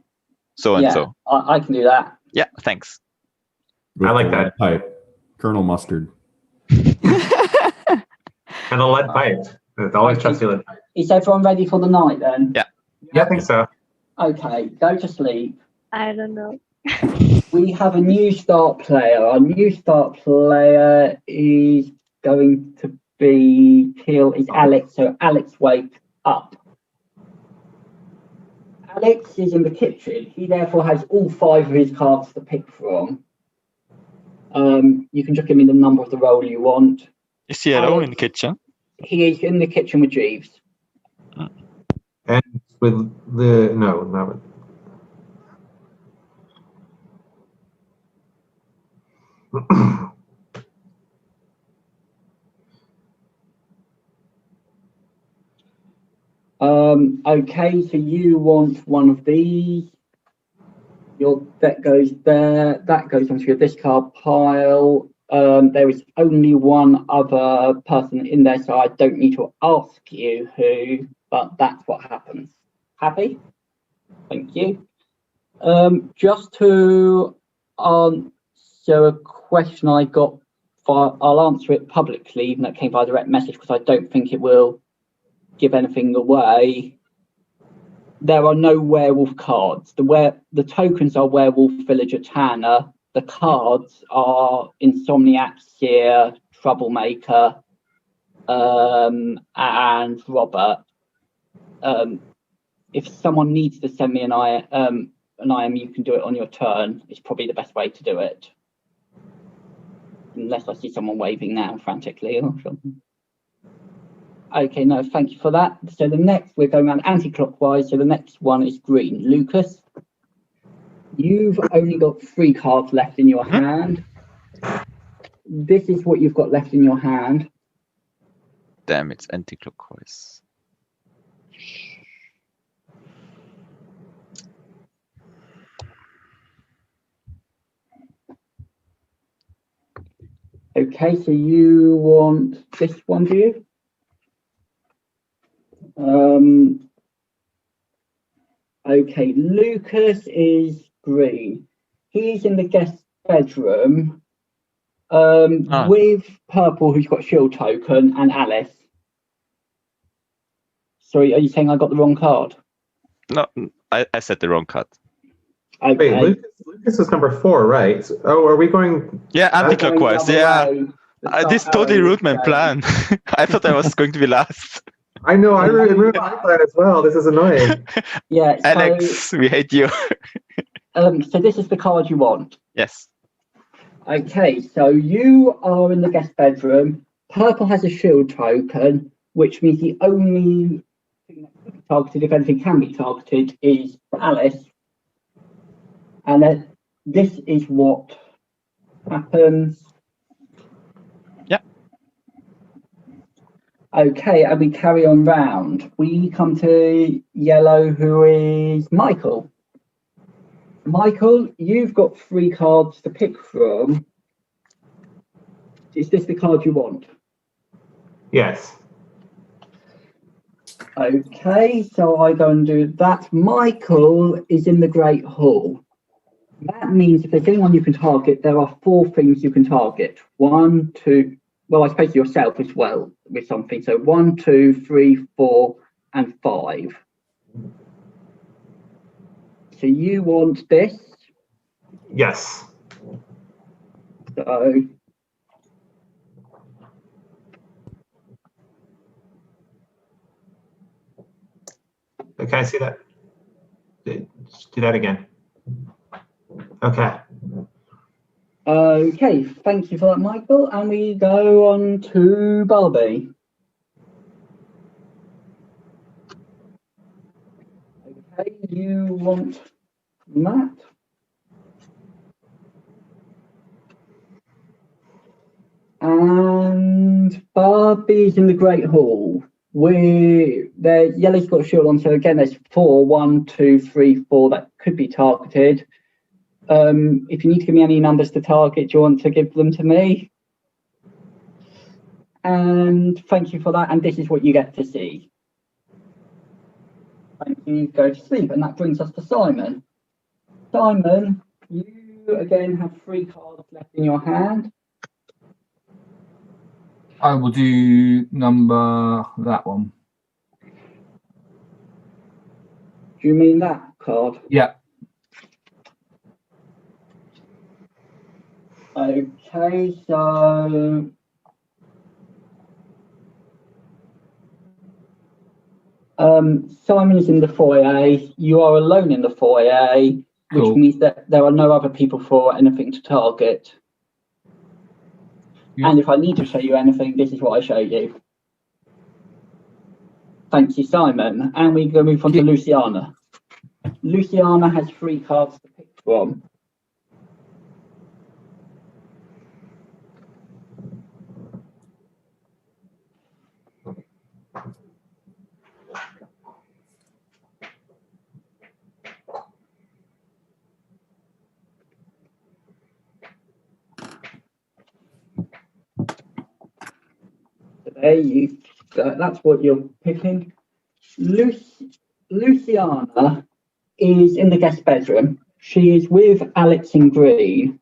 so and so.
I can do that.
Yeah, thanks.
With
I like
the
that.
lead pipe. Colonel Mustard.
And a lead pipe. It's always trusty lead pipe.
Is everyone ready for the night then?
Yeah.
Yeah, I think so.
Okay, go to sleep.
I don't know.
We have a new start player. Our new start player is going to be Alex. So Alex, wake up. Alex is in the kitchen. He therefore has all 5 of his cards to pick from. You can just give me the number of the roll you want.
Is he alone in the kitchen?
He is in the kitchen with Jeeves.
And with the no, not with.
Okay, so you want one of these. Your deck goes there. That goes onto your discard pile. There is only one other person in there, so I don't need to ask you who, but that's what happens. Happy? Thank you. Just to answer a question I got, I'll answer it publicly, even though it came by direct message, because I don't think it will give anything away. There are no werewolf cards. The tokens are Werewolf Villager Tanner. The cards are Insomniac Seer, Troublemaker, and Robert. If someone needs to send me an IM, you can do it on your turn. It's probably the best way to do it. Unless I see someone waving now frantically or something. Okay, no, thank you for that. So the next, we're going around anti-clockwise. So the next one is green. Lucas, you've only got 3 cards left in your hand. This is what you've got left in your hand.
Damn, it's anti-clockwise.
Okay, so you want this one, do you? Okay, Lucas is green. He's in the guest bedroom with purple, who's got shield token, and Alice. Sorry, are you saying I got the wrong card?
No, I said the wrong card.
Okay.
Wait, Lucas is number 4, right? Oh, are we going?
Yeah, anti-clockwise. Yeah, this totally ruined my plan. I thought I was going to be last.
I know, I ruined my plan as well. This is annoying.
Yeah, so,
Alex, we hate you.
so this is the card you want.
Yes.
Okay, so you are in the guest bedroom. Purple has a shield token, which means the only thing that can be targeted, if anything can be targeted, is Alice. And then this is what happens. Okay, and we carry on round. We come to yellow, who is Michael. Michael, you've got 3 cards to pick from. Is this the card you want?
Yes.
Okay, so I go and do that. Michael is in the Great Hall. That means if there's anyone you can target, there are 4 things you can target. 1, 2, well, I suppose yourself as well with something. So 1, 2, 3, 4, and 5. So you want this?
Yes.
So
Can I see that? Do that again. Okay.
Okay, thank you for that, Michael. And we go on to Barbie. Okay, you want Matt? And Barbie's in the Great Hall. Yellow's got a shield on, so again, there's 4, 1, 2, 3, 4 that could be targeted. If you need to give me any numbers to target, do you want to give them to me? And thank you for that. And this is what you get to see. Thank you. Go to sleep. And that brings us to Simon. Simon, you again have 3 cards left in your hand.
I will do that one.
Do you mean that card?
Yeah.
Okay, so Simon is in the foyer. You are alone in the foyer, which means that there are no other people for anything to target. And if I need to show you anything, this is what I show you. Thank you, Simon. And we're going to move on to Luciana. Luciana has 3 cards to pick from. That's what you're picking. Luciana is in the guest bedroom. She is with Alex in green.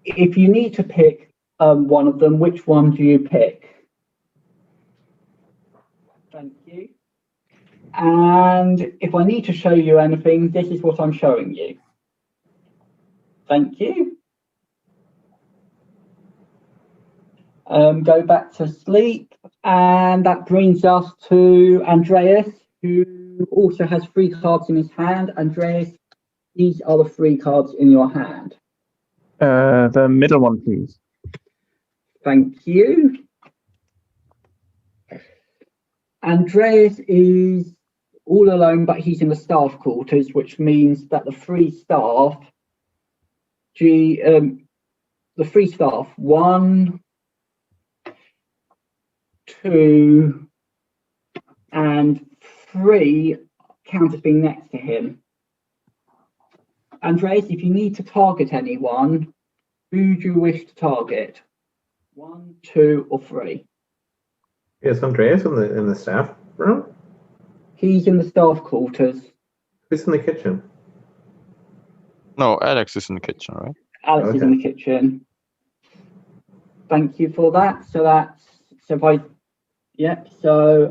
If you need to pick one of them, which one do you pick? Thank you. And if I need to show you anything, this is what I'm showing you. Thank you. Go back to sleep, and that brings us to Andreas, who also has 3 cards in his hand. Andreas, these are the 3 cards in your hand.
The middle one, please.
Thank you. Andreas is all alone, but he's in the staff quarters, which means that the 3 staff, 1, 2, and 3 count as being next to him. Andreas, if you need to target anyone, who do you wish to target? 1, 2, or 3?
Is Andreas in the staff room?
He's in the staff quarters.
Who's in the kitchen?
No, Alex is in the kitchen, right?
Alex is in the kitchen. Thank you for that. So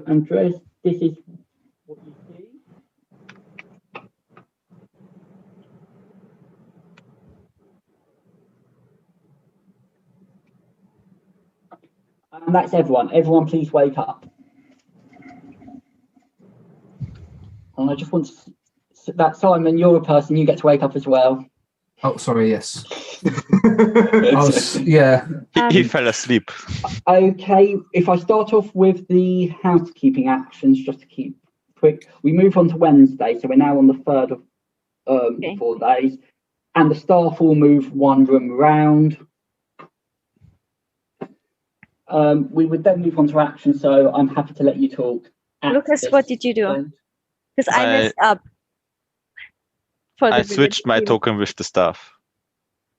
Andreas, this is what you see. And that's everyone. Everyone, please wake up. And I just want to, that Simon, you're a person, you get to wake up as well.
Oh, sorry, yes. Yeah.
He fell asleep.
Okay, if I start off with the housekeeping actions, just to keep quick, we move on to Wednesday, so we're now on the 3rd of 4 days, and the staff will move 1 room around. We would then move on to action, so I'm happy to let you talk.
Lucas, what did you do? Because I messed up.
I switched my token with the staff.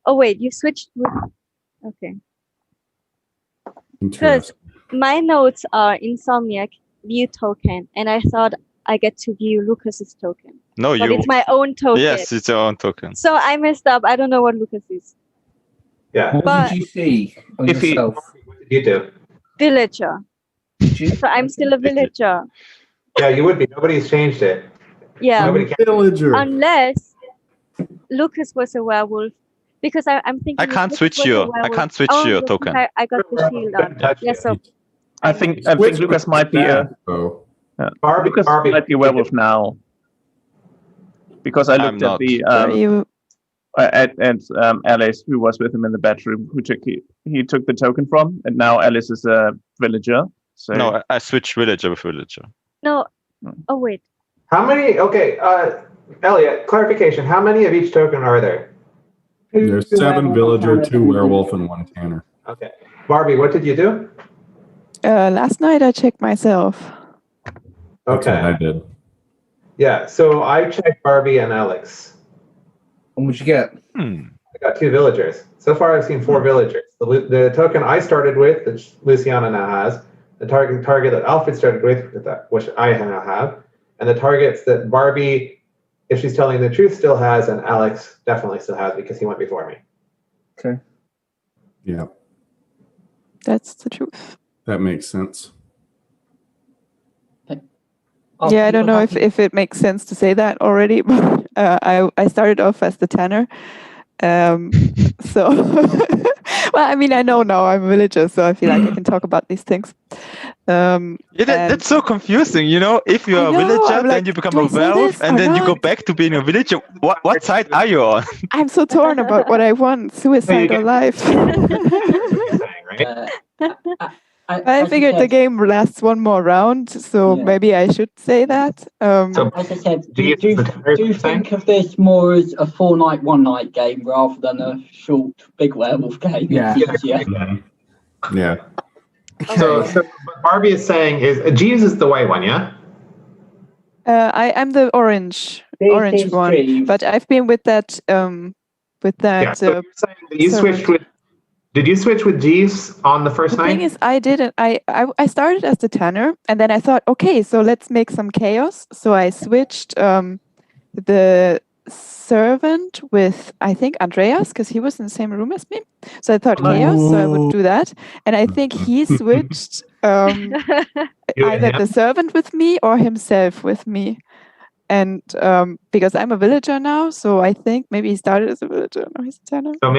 Oh wait, you switched with... Okay. Because my notes are Insomniac, view token, and I thought I get to view Lucas's token.
No,
but it's my own token.
Yes, it's your own token.
So I messed up. I don't know what Lucas is.
Yeah.
What did you see on yourself?
What did you do?
Villager. So I'm still a villager.
Yeah, you would be. Nobody's changed it.
Yeah.
Villager.
Unless Lucas was a werewolf. Because I'm thinking
I can't switch your token.
I got the shield on. Yeah, so
I think Lucas might be Lucas might be a werewolf now. Because I looked at the Alice, who was with him in the bedroom, he took the token from, and now Alice is a villager. So
no, I switched villager with villager.
No. Oh wait.
How many? Okay, Elliot. Clarification. How many of each token are there?
There's 7 villager, 2 werewolf, and 1 tanner.
Okay. Barbie, what did you do?
Last night I checked myself.
That's what I did.
Yeah. So I checked Barbie and Alex.
And what'd you get?
I got 2 villagers. So far, I've seen 4 villagers. The token I started with, which Luciana now has, the target that Alfred started with, which I now have, and the targets that Barbie, if she's telling the truth, still has, and Alex definitely still has because he went before me.
Okay.
Yeah,
That's the truth.
that makes sense.
Yeah, I don't know if it makes sense to say that already, but I started off as the tanner. So, well, I mean, I know now I'm a villager, so I feel like I can talk about these things.
That's so confusing, you know? If you're a villager, then you become a werewolf, and then you go back to being a villager. What side are you on?
I'm so torn about what I want, suicide or life. I figured the game lasts one more round, so maybe I should say that.
So, as I said, do you think of this more as a 4-night, 1-night game rather than a short, big werewolf game?
Yeah.
Yeah.
So what Barbie is saying is, Jeeves is the white one, yeah?
I'm the orange one,
Jeeves.
but I've been with that.
Yeah. So you're saying that you switched with. Did you switch with Jeeves on the first night?
The thing is, I didn't. I started as the tanner, and then I thought, okay, so let's make some chaos. So I switched the servant with, I think, Andreas, because he was in the same room as me. So I thought chaos, so I would do that. And I think he switched either the servant with me or himself with me. And because I'm a villager now, so I think maybe he started as a villager. No, he's a tanner.
So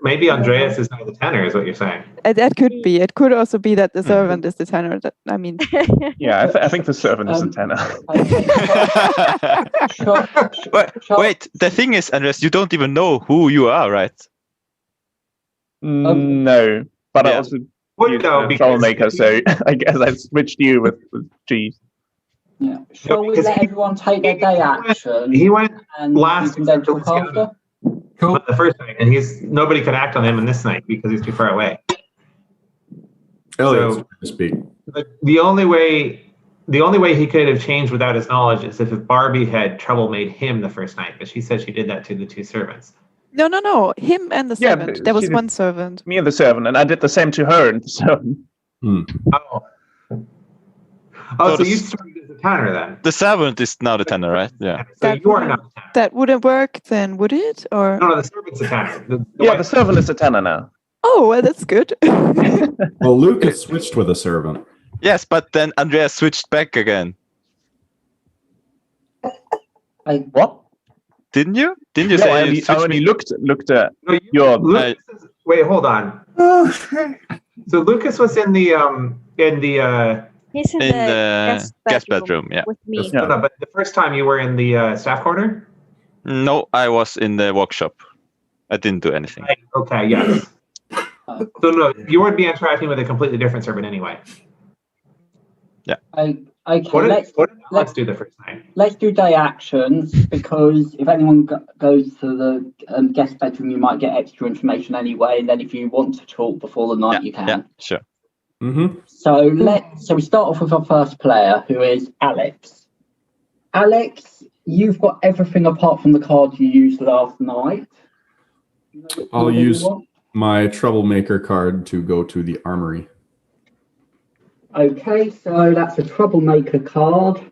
maybe Andreas is now the tanner, is what you're saying.
That could be. It could also be that the servant is the tanner. I mean,
yeah, I think the servant is the tanner.
Wait, the thing is, Andreas, you don't even know who you are, right?
No, but I also used the troublemaker, so I guess I switched you with Jeeves.
Yeah. Shall we let everyone take their day action?
He went
and
last
then talk after?
Cool. The first night, and nobody could act on him in this night because he's too far away.
Elliot's to speak.
The only way he could have changed without his knowledge is if Barbie had trouble made him the first night, but she said she did that to the 2 servants.
No. Him and the servant. There was one servant.
Me and the servant, and I did the same to her and the servant.
So you started as a tanner then?
The servant is now the tanner, right? Yeah.
So you are now a tanner.
That wouldn't work then, would it? Or
No, the servant's a tanner.
The servant is a tanner now.
Oh, well, that's good.
Well, Lucas switched with a servant.
Yes, but then Andreas switched back again.
What?
Didn't you? Didn't you
No,
say
I only looked at your.
Wait, hold on. So Lucas was in the
He's in the
guest bedroom, yeah.
with me.
No, but the first time you were in the staff quarter?
No, I was in the workshop. I didn't do anything.
Okay, yes. So no, you would be interacting with a completely different servant anyway.
Yeah.
Okay,
let's do the first night.
Let's do day actions, because if anyone goes to the guest bedroom, you might get extra information anyway, and then if you want to talk before the night, you can.
Yeah, sure.
Mm-hmm.
So we start off with our first player, who is Alex. Alex, you've got everything apart from the card you used last night.
I'll use my troublemaker card to go to the armory.
Okay, so that's a troublemaker card,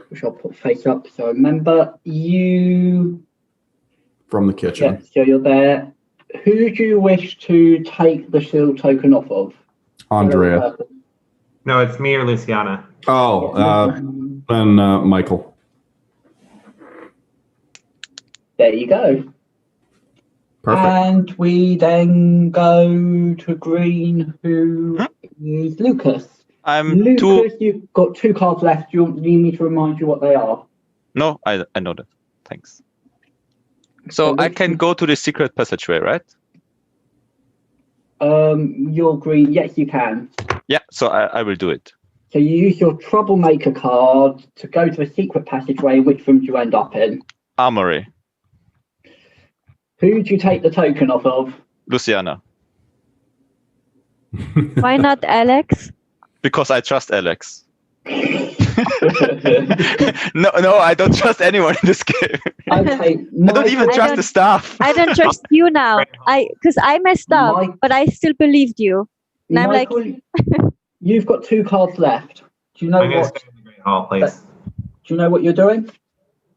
which I'll put face up so I remember. You...
From the kitchen.
Yeah, so you're there. Who do you wish to take the shield token off of?
Andrea.
No, it's me or Luciana.
And Michael.
There you go.
Perfect.
And we then go to green, who is Lucas. Lucas, you've got 2 cards left. Do you need me to remind you what they are?
No, I know that. Thanks. So I can go to the secret passageway, right?
You're green. Yes, you can.
Yeah, so I will do it.
So you use your troublemaker card to go to the secret passageway. Which room do you end up in?
Armory.
Who do you take the token off of?
Luciana.
Why not Alex?
Because I trust Alex. No, I don't trust anyone in this game.
Okay,
I don't even trust the staff.
I don't trust you now. Because I messed up, but I still believed you. And I'm like,
you've got 2 cards left. Do you know
I'm going to stay in the Great Hall, please.
Do you know what you're doing?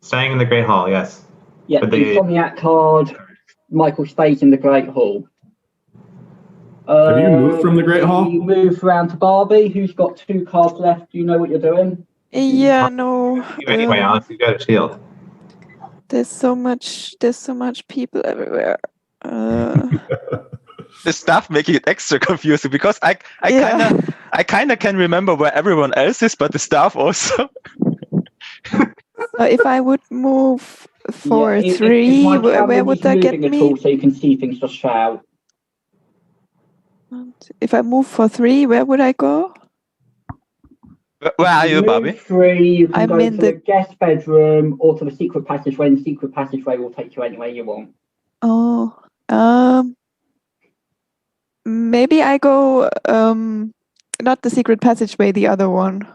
Staying in the Great Hall, yes.
Yeah,
But
the Insomniac card. Michael stays in the Great Hall.
Have you moved from the Great Hall?
You move around to Barbie, who's got 2 cards left. Do you know what you're doing?
Yeah, no.
Anyway, Alex, you got a shield.
There's so much people everywhere.
The staff making it extra confusing because I kind of can remember where everyone else is, but the staff also.
If I would move for 3, where would that get me?
So you can see things, just shout.
If I move for 3, where would I go?
Where are you, Barbie?
3, you can
I'm
go
in
to the guest bedroom or to the secret passageway, and the secret passageway will take you anywhere you want.
Oh, maybe I go, not the secret passageway, the other one.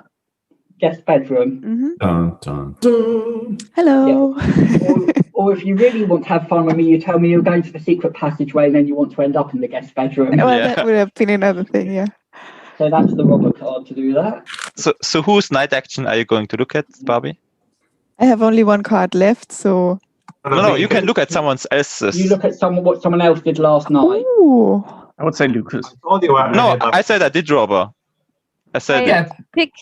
Guest bedroom.
Mm-hmm.
Dun, dun, dun.
Hello.
Yeah. or if you really want to have fun with me, you tell me you're going to the secret passageway and then you want to end up in the guest bedroom.
Well, that would have been another thing, yeah.
So that's the robber card to do that.
So whose night action are you going to look at, Barbie?
I have only 1 card left, so...
No, you can look at someone else's.
You look at what someone else did last night.
Ooh.
I would say Lucas.
I told you what
No, I said I did robber. I said
pick.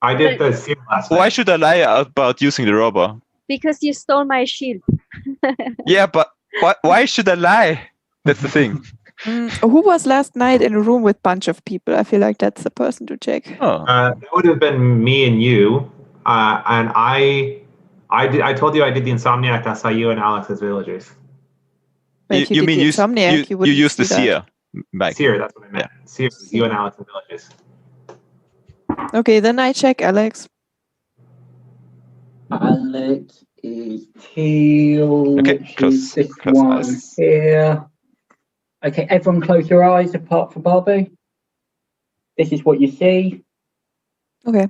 I did the seal last night.
Why should I lie about using the robber?
Because you stole my shield.
Yeah, but why should I lie? That's the thing.
Who was last night in a room with a bunch of people? I feel like that's the person to check.
Oh.
That would have been me and you. And I told you I did the Insomniac. I saw you and Alex as villagers.
But you mean Insomniac?
You used the seer.
Seer, that's what I meant. Yeah. Seer, you and Alex as villagers.
Okay, then I check Alex.
Alex is teal.
Okay,
close one
eyes.
here. Okay, everyone close your eyes apart from Barbie. This is what you see.
Okay.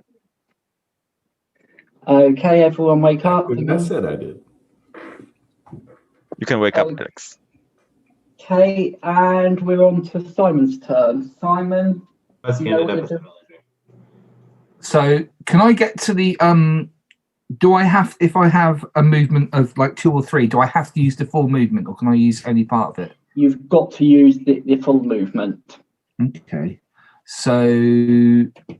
Okay, everyone wake up.
I said I did.
You can wake up, Alex.
Okay, and we're on to Simon's turn. Simon,
Let's
you
get
know
it
what
up
you're
as
doing?
a villager.
So can I get to the do I have, if I have a movement of like 2 or 3, do I have to use the full movement or can I use only part of it?
You've got to use the full movement.
Okay. So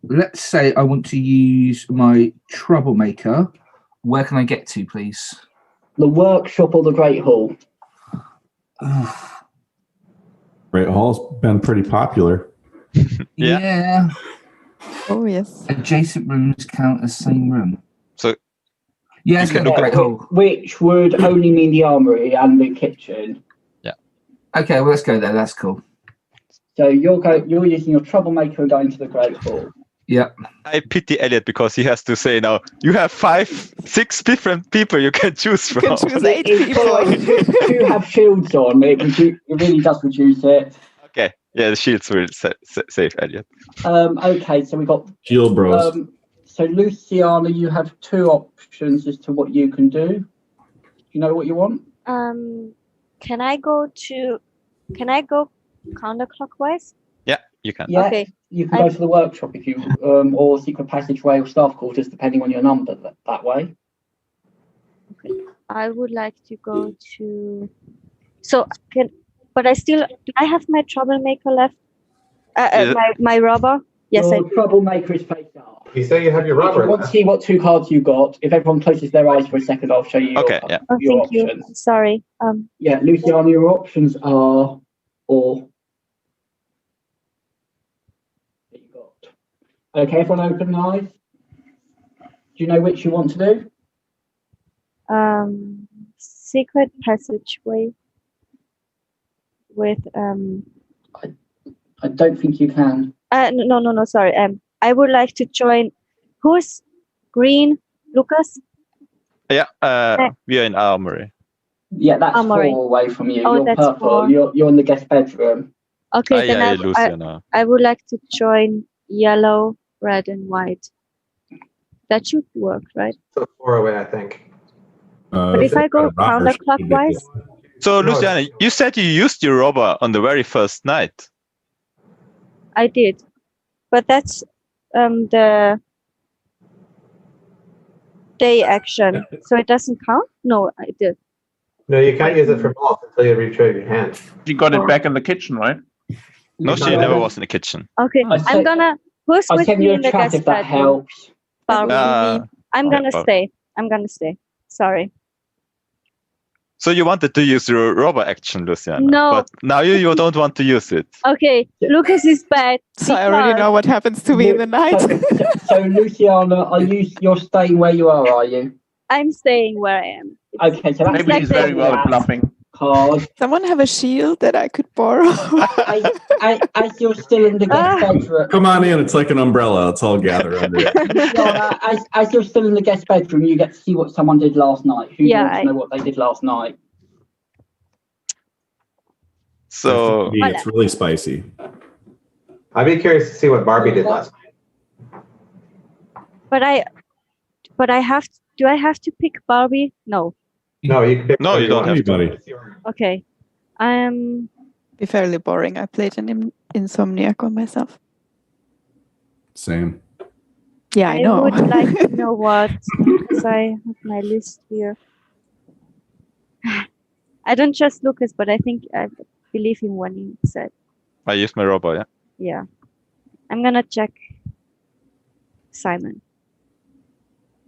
let's say I want to use my troublemaker. Where can I get to, please?
The workshop or the Great Hall?
Great Hall's been pretty popular.
Yeah.
Oh, yes.
Adjacent rooms count as same room.
So
yeah, it's got the Great Hall.
Which would only mean the armory and the kitchen.
Yeah.
Okay, well, let's go there. That's cool.
So you're using your troublemaker and going to the Great Hall.
Yep.
I pity Elliot because he has to say now you have 5, 6 different people you can choose from.
You can choose 8 people.
Two have shields on. It really does reduce it.
Okay. Yeah, the shields will save Elliot.
Okay, so we got
Shield bros.
So Luciana, you have 2 options as to what you can do. Do you know what you want?
Can I go counterclockwise?
Yeah, you can.
Yeah,
Okay.
you can go to the workshop if you or secret passageway or staff quarters, depending on your number that way.
Okay. I would like to go to. So but do I have my troublemaker left? My robber. Yes,
your troublemaker is face up.
You say you have your
If you
robber.
want to see what 2 cards you got, if everyone closes their eyes for a second, I'll show you
Okay, yeah.
Oh,
your
thank you.
options.
I'm sorry.
Yeah, Luciana, your options are or. That you got. Okay, everyone open their eyes. Do you know which you want to do?
secret passageway with
I don't think you can.
no, sorry. I would like to join. Who's green? Lucas?
Yeah, we are in armory.
Yeah, that's
Armory.
4 away from you.
Oh,
You're
that's
purple.
4.
You're in the guest bedroom.
Okay, then
Luciana.
I would like to join yellow, red, and white. That should work, right?
So 4 away, I think.
But if I go counterclockwise,
So,
No,
Luciana, you said you used your robber on the very first night.
I did. But that's the day action, so it doesn't count? No, I did.
No, you can't use it for balls until you retrigger your hand.
You got it back in the kitchen, right?
No, she never was in the kitchen.
Okay, I'm gonna. Who's
I'll
with
send
me
you a
in the
chat
guest
if that
bedroom?
helps.
Barbie. I'm gonna
Barbie.
stay. I'm gonna stay. Sorry.
So you wanted to use your robber action, Luciana.
No.
But now you don't want to use it.
Okay, Lucas is bad.
So I already know what happens to me in the night.
So Luciana, you're staying where you are you?
I'm staying where I am.
Okay, so that's
Maybe he's very well at bluffing.
Card.
Someone have a shield that I could borrow?
As you're still in the guest bedroom.
Come on in. It's like an umbrella. Let's all gather under it.
Luciana, as you're still in the guest bedroom, you get to see what someone did last night. Who wants to know what they did last night?
So
For me, it's really spicy.
I'd be curious to see what Barbie did last night.
But I have. Do I have to pick Barbie? No.
No, you can pick.
No, you don't have
Anybody.
Okay.
Be fairly boring. I played an insomniac on myself.
Same.
Yeah, I know.
I would like to know what, because I have my list here. I don't trust Lucas, but I think I believe him when he said.
I used my robber, yeah.
Yeah. I'm gonna check Simon.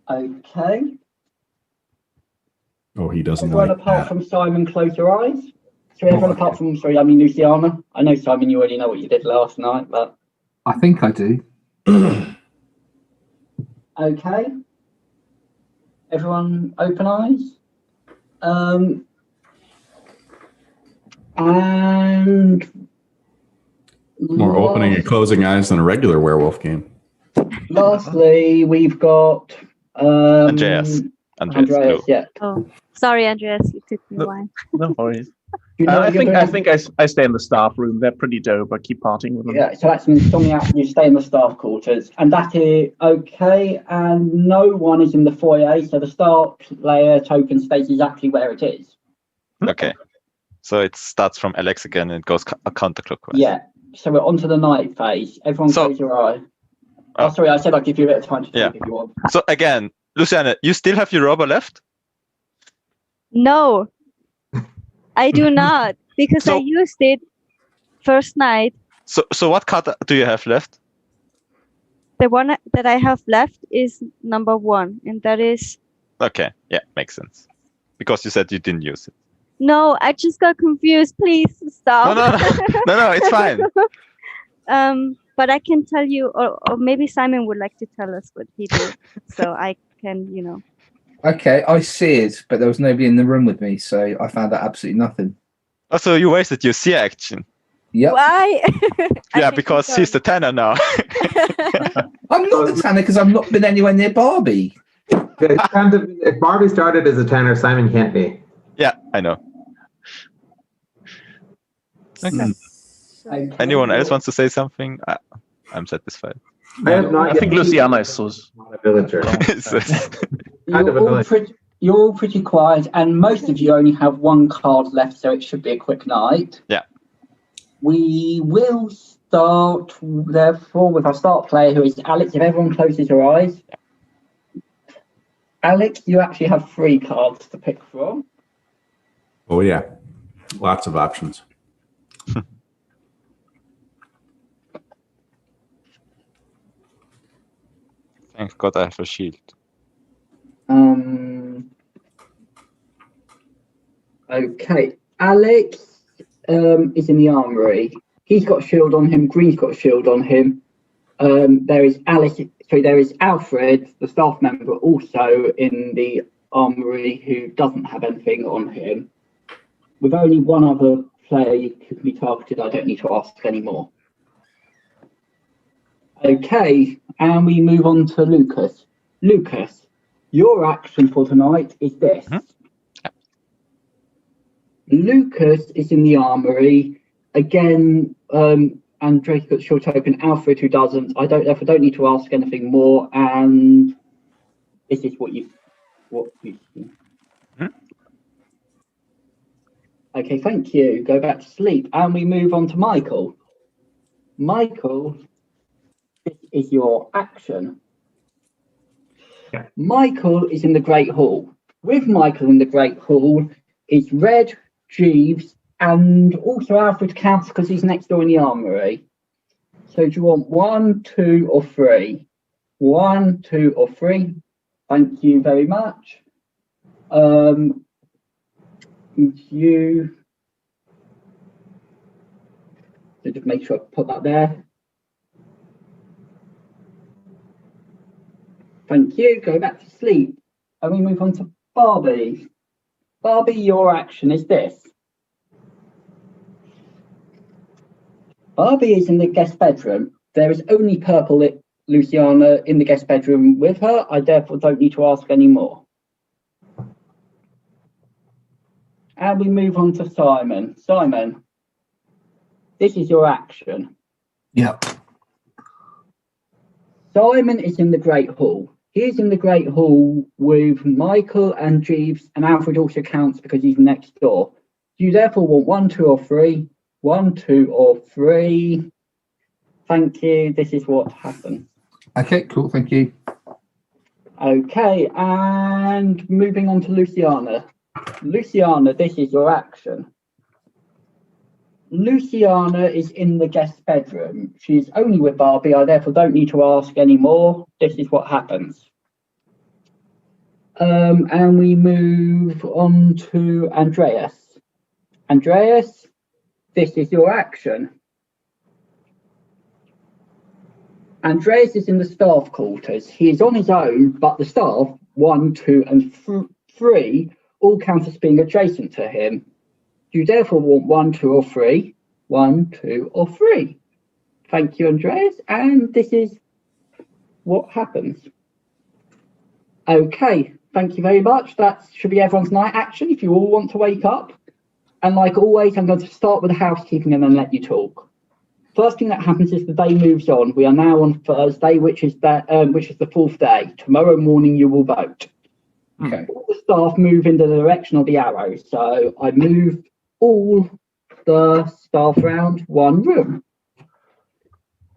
Okay.
Oh, he doesn't
Everyone
like
apart
that.
from Simon, close your eyes. So everyone apart from, Luciana. I know, Simon, you already know what you did last night, but...
I think I do.
Okay. Everyone open eyes. And...
More opening and closing eyes than a regular werewolf game.
Lastly, we've got...
Andreas,
yeah.
Oh, sorry, Andreas. It took me a while.
No worries.
You know
I
what you're
think
doing?
I stay in the staff room. They're pretty dope. I keep partying with them.
Yeah, so that's insomniac. You stay in the staff quarters, and that is okay. And no one is in the foyer, so the start player token stays exactly where it is.
Okay. So it starts from Alex again and it goes counterclockwise.
Yeah. So we're on to the night phase. Everyone close your eye. Oh, sorry, I said I'd give you a bit of time to think if you want.
So again, Luciana, you still have your robber left?
No, I do not, because I used it first night.
So what card do you have left?
The one that I have left is number 1, and that is...
Okay, yeah, makes sense. Because you said you didn't use it.
No, I just got confused. Please stop.
No, it's fine.
But I can tell you, or maybe Simon would like to tell us what he did, so I can,
Okay, I see it, but there was nobody in the room with me, so I found out absolutely nothing.
Oh, so you wasted your seer action.
Yep.
Why?
Yeah, because he's the tanner now.
I'm not the tanner because I've not been anywhere near Barbie.
If Barbie started as a tanner, Simon can't be.
Yeah, I know. Okay. Anyone else wants to say something? I'm satisfied.
I think Luciana is
not a villager.
You're all pretty quiet, and most of you only have 1 card left, so it should be a quick night.
Yeah.
We will start, therefore, with our start player, who is Alex. If everyone closes your eyes. Alex, you actually have 3 cards to pick from.
Oh, yeah. Lots of options.
Thank God I have a shield.
Okay, Alex is in the armory. He's got a shield on him. Green's got a shield on him. There is Alfred, the staff member, also in the armory who doesn't have anything on him. With only one other player you can be targeted, I don't need to ask anymore. Okay, and we move on to Lucas. Lucas, your action for tonight is this. Lucas is in the armory. Again, Andre's got short token, Alfred who doesn't. I don't need to ask anything more, and this is what you Okay, thank you. Go back to sleep. And we move on to Michael. Michael, this is your action.
Yeah.
Michael is in the Great Hall. With Michael in the Great Hall is Red, Jeeves, and also Alfred counts because he's next door in the armory. So do you want 1, 2, or 3? 1, 2, or 3? Thank you very much. You. So just make sure I put that there. Thank you. Go back to sleep. And we move on to Barbie. Barbie, your action is this. Barbie is in the guest bedroom. There is only purple Luciana in the guest bedroom with her. I therefore don't need to ask any more. And we move on to Simon. Simon, this is your action.
Yeah.
Simon is in the Great Hall. He is in the Great Hall with Michael and Jeeves, and Alfred also counts because he's next door. Do you therefore want 1, 2, or 3? 1, 2, or 3? Thank you. This is what happens.
Okay, cool. Thank you.
Okay, and moving on to Luciana. Luciana, this is your action. Luciana is in the guest bedroom. She's only with Barbie. I therefore don't need to ask any more. This is what happens. And we move on to Andreas. Andreas, this is your action. Andreas is in the staff quarters. He is on his own, but the staff, 1, 2, and 3, all count as being adjacent to him. You therefore want 1, 2, or 3. 1, 2, or 3. Thank you, Andreas. And this is what happens. Okay, thank you very much. That should be everyone's night action if you all want to wake up. And like always, I'm going to start with the housekeeping and then let you talk. First thing that happens is the day moves on. We are now on Thursday, which is the 4th day. Tomorrow morning, you will vote.
Okay.
All the staff move in the direction of the arrows. So I move all the staff around one room.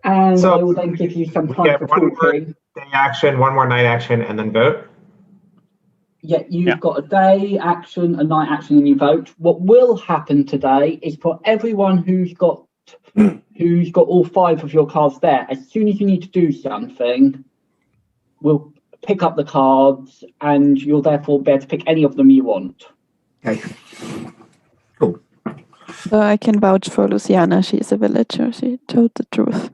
And
So
I will then give you some
we
time
get
for
one more
talking.
day action, one more night action, and then vote.
Yeah, you've got a day action, a night action, and you vote. What will happen today is for everyone who's got all 5 of your cards there, as soon as you need to do something, we'll pick up the cards and you'll therefore be able to pick any of them you want.
Okay. Cool.
So I can vouch for Luciana. She's a villager. She told the truth.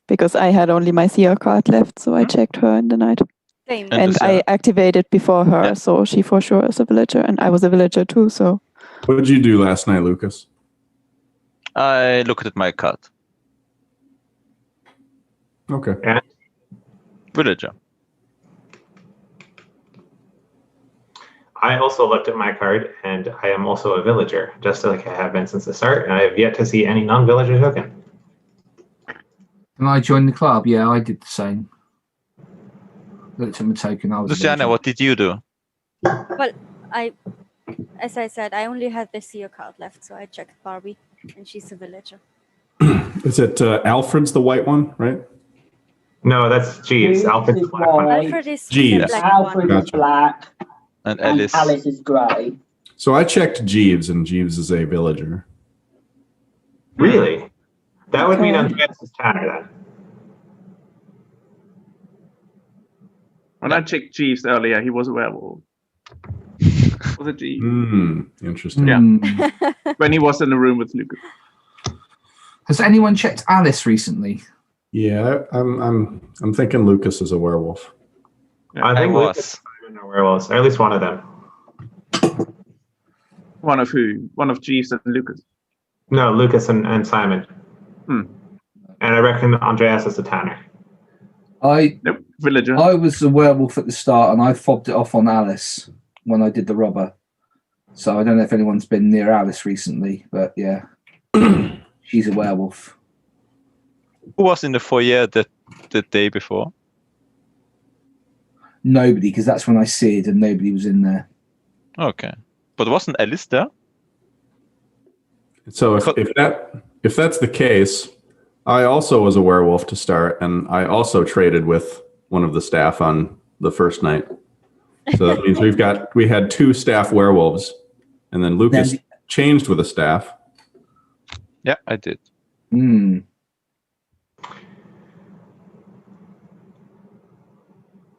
Because I had only my seer card left, so I checked her in the night.
Same.
And I activated before her, so she for sure is a villager. And I was a villager too, so.
What did you do last night, Lucas?
I looked at my card.
Okay.
And
Villager.
I also looked at my card, and I am also a villager, just like I have been since the start, and I have yet to see any non-villager token.
Can I join the club? Yeah, I did the same. Looked at my token. I was a
Luciana,
villager.
what did you do?
Well, as I said, I only had the seer card left, so I checked Barbie, and she's a villager.
Is it Alfred's the white one, right?
No, that's Jeeves. Alfred's black one.
Alfred is
Jeeves.
the black
Alfred
one.
is black
And
and
Alice.
Alice is grey.
So I checked Jeeves, and Jeeves is a villager.
Really? That would mean
Okay.
Andreas' Tanner then.
When I checked Jeeves earlier, he was a werewolf. Was it Jeeves?
Interesting.
Yeah. When he was in the room with Lucas.
Has anyone checked Alice recently?
Yeah, I'm thinking Lucas is a werewolf.
Yeah,
I
I
think
was.
Lucas men are werewolves, or at least one of them.
One of who? One of Jeeves and Lucas.
No, Lucas and Simon. And I reckon Andreas is the tanner.
Nope, villager.
I was the werewolf at the start, and I fobbed it off on Alice when I did the robber. So I don't know if anyone's been near Alice recently, but yeah, she's a werewolf.
Who was in the foyer the day before?
Nobody, because that's when I seared and nobody was in there.
Okay, but wasn't Alice there?
So if that's the case, I also was a werewolf to start, and I also traded with one of the staff on the first night. So that means we had 2 staff werewolves, and then Lucas changed with a staff.
Yeah, I did.
We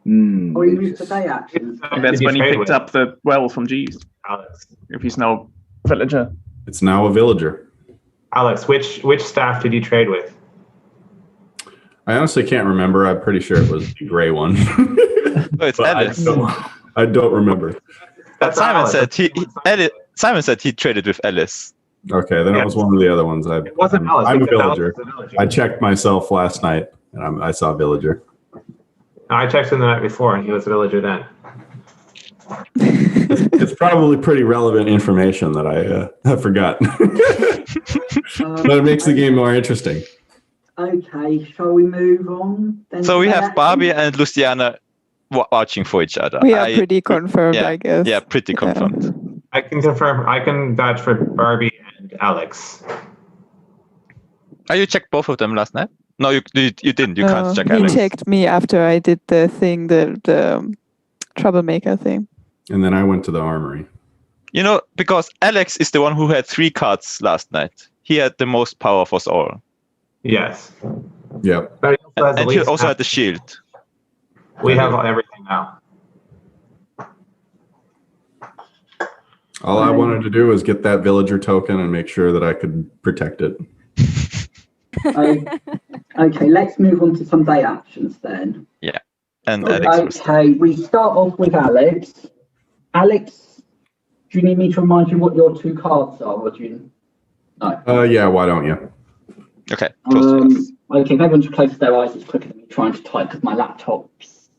moved today, actually.
That's when he picked up the werewolf from Jeeves.
Alex.
If he's now villager.
It's now a villager.
Alex, which staff did you trade with?
I honestly can't remember. I'm pretty sure it was the gray one.
Oh, it's Alice.
I don't remember.
But Simon said he traded with Alice.
Okay, then it was one of the other ones.
It wasn't Alice.
I'm a
because Alice
villager.
was a villager.
I checked myself last night, and I saw villager.
I checked him the night before, and he was a villager then.
It's probably pretty relevant information that I have forgotten. But it makes the game more interesting.
Okay, shall we move on? Then
So we have Barbie and Luciana watching for each other.
We are pretty confirmed, I guess.
Yeah, pretty confirmed.
I can confirm. I can vouch for Barbie and Alex.
Oh, you checked both of them last night? No, you didn't. You can't check
He
Alex.
checked me after I did the thing, the troublemaker thing.
And then I went to the armory.
You know, because Alex is the one who had 3 cards last night. He had the most power of us all.
Yes.
Yep.
But he also has
And he also had the shield.
We have everything now.
All I wanted to do was get that villager token and make sure that I could protect it.
Okay, let's move on to some day actions then.
Yeah. And Alex.
Okay, we start off with Alex. Alex, do you need me to remind you what your 2 cards are? Or do you? No.
Yeah, why don't you?
Okay.
Okay, if everyone just closes their eyes, it's quicker than me trying to type because my laptop's.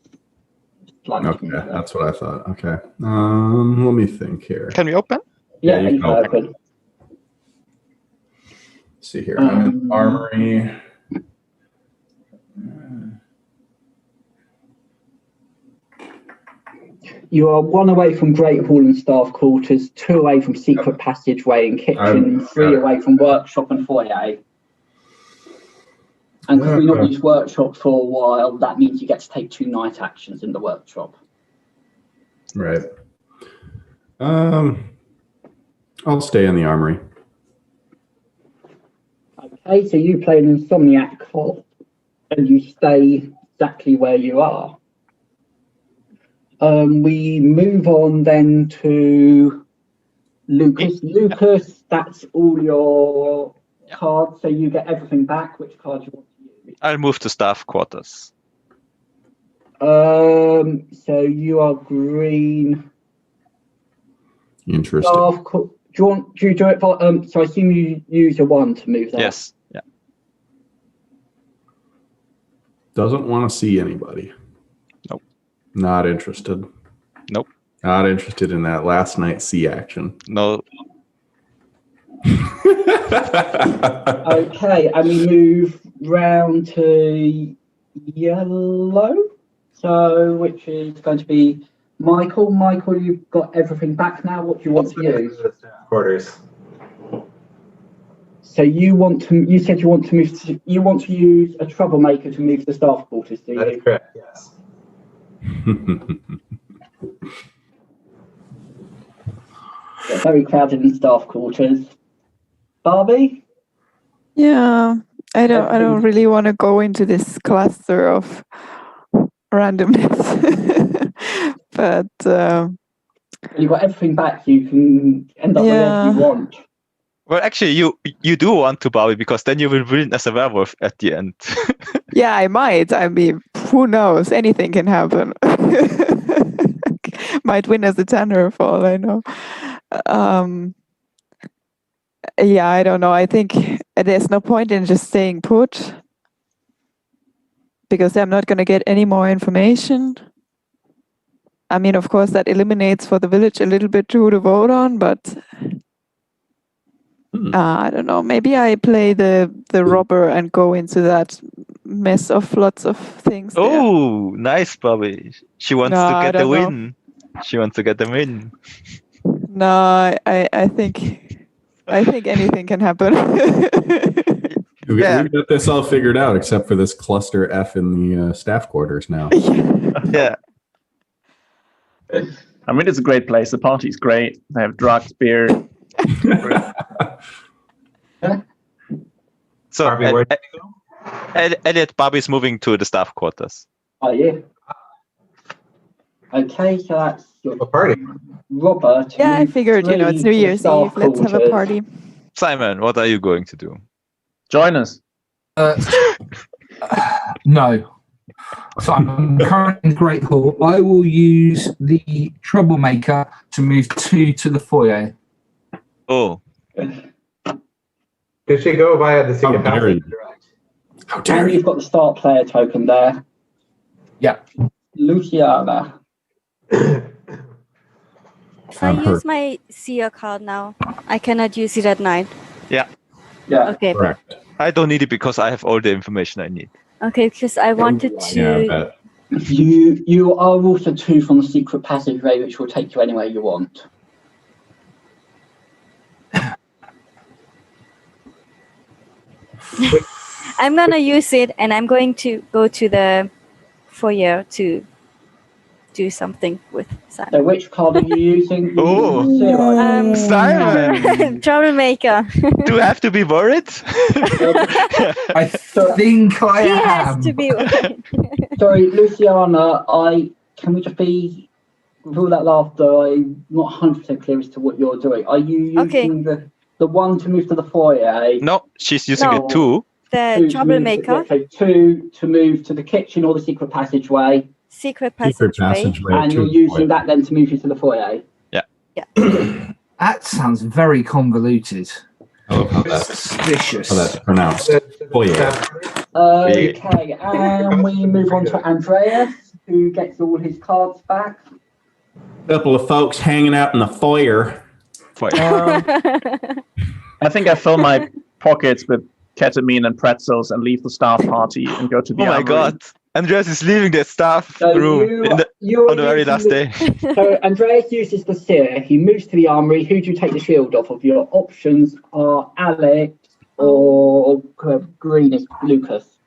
Okay, that's what I thought. Okay. Let me think here.
Can we open?
Yeah,
you
you
can
can open.
Let's see here. I'm in armory.
You are 1 away from Great Hall and Staff Quarters, 2 away from Secret Passageway and Kitchen, 3 away from Workshop and Foyer. And because we've not used Workshop for a while, that means you get to take 2 night actions in the Workshop.
Right. I'll stay in the armory.
Okay, so you play an Insomniac cop and you stay exactly where you are. We move on then to Lucas. Lucas, that's all your cards, so you get everything back. Which card you want to use?
I'll move to staff quarters.
So you are green.
Interesting.
Do you do it for? So I assume you use your 1 to move that.
Yes. Yeah.
Doesn't want to see anybody.
Nope.
Not interested.
Nope.
Not interested in that last night sea action.
No.
Okay, and we move round to yellow. So which is going to be Michael. Michael, you've got everything back now. What do you want to use?
Quarters.
So you said you want to use a troublemaker to move to the staff quarters, do you?
That is correct, yes.
Yeah, very crowded in staff quarters. Barbie?
Yeah, I don't really want to go into this cluster of randomness. But
You've got everything back. You can end up wherever you want.
Well, actually, you do want to, Barbie, because then you will win as a werewolf at the end.
yeah, I might. I mean, who knows? Anything can happen. might win as a tenor for all I know. Yeah, I don't know. I think there's no point in just staying put because I'm not going to get any more information. I mean, of course, that eliminates for the village a little bit who to vote on, but I don't know. Maybe I play the robber and go into that mess of lots of things.
Oh, nice, Bobby. She wants
No,
to
I
get the
don't know.
win. She wants to get the win.
No, I think anything can happen.
We've got this all figured out, except for this cluster F in the staff quarters now.
Yeah.
I mean, it's a great place. The party's great. They have drugs, beer.
So,
Barbie, where did you go?
Elliot, Bobby's moving to the staff quarters.
Oh, yeah. Okay, so that's your
A party.
Robert.
Yeah, I figured, it's New Year's Eve. Let's have a party.
Simon, what are you going to do?
Join us.
No. So I'm currently in the Great Hall. I will use the troublemaker to move 2 to the foyer.
Oh.
Did she go via the secret
How dare
passage?
you.
How dare
And
you?
you've got the start player token there.
Yeah.
Luciana.
If I use my seer card now, I cannot use it at night.
Yeah.
Yeah.
Okay.
Correct.
I don't need it because I have all the information I need.
Okay, because I wanted
Yeah, I
to.
bet.
You are also 2 from the secret passageway, which will take you anywhere you want.
I'm gonna use it, and I'm going to go to the foyer to do something with Simon.
So which card are you using?
Oh. Simon!
Troublemaker.
Do I have to be worried?
I think I
He
am.
has to be.
Sorry, Luciana, can we just be rule that laughter? I'm not 100% clear as to what you're doing. Are you using the 1 to move to the foyer?
No, she's using
No.
it too.
The troublemaker.
Okay, 2 to move to the kitchen or the secret passageway.
Secret
Secret
passageway.
passageway.
And you're using that then to move you to the foyer.
That sounds very convoluted.
I love how that's,
Suspicious.
pronounced. Oh, yeah.
Okay, and we move on to Andreas, who gets all his cards back.
Couple of folks hanging out in the foyer.
I think I fill my pockets with ketamine and pretzels and leave the staff party and go to the
Oh my
armory.
god. Andreas is leaving the staff room on the very last day.
So Andreas uses the seer. He moves to the armory. Who do you take the shield off of? Your options are Alex or Greenish Lucas.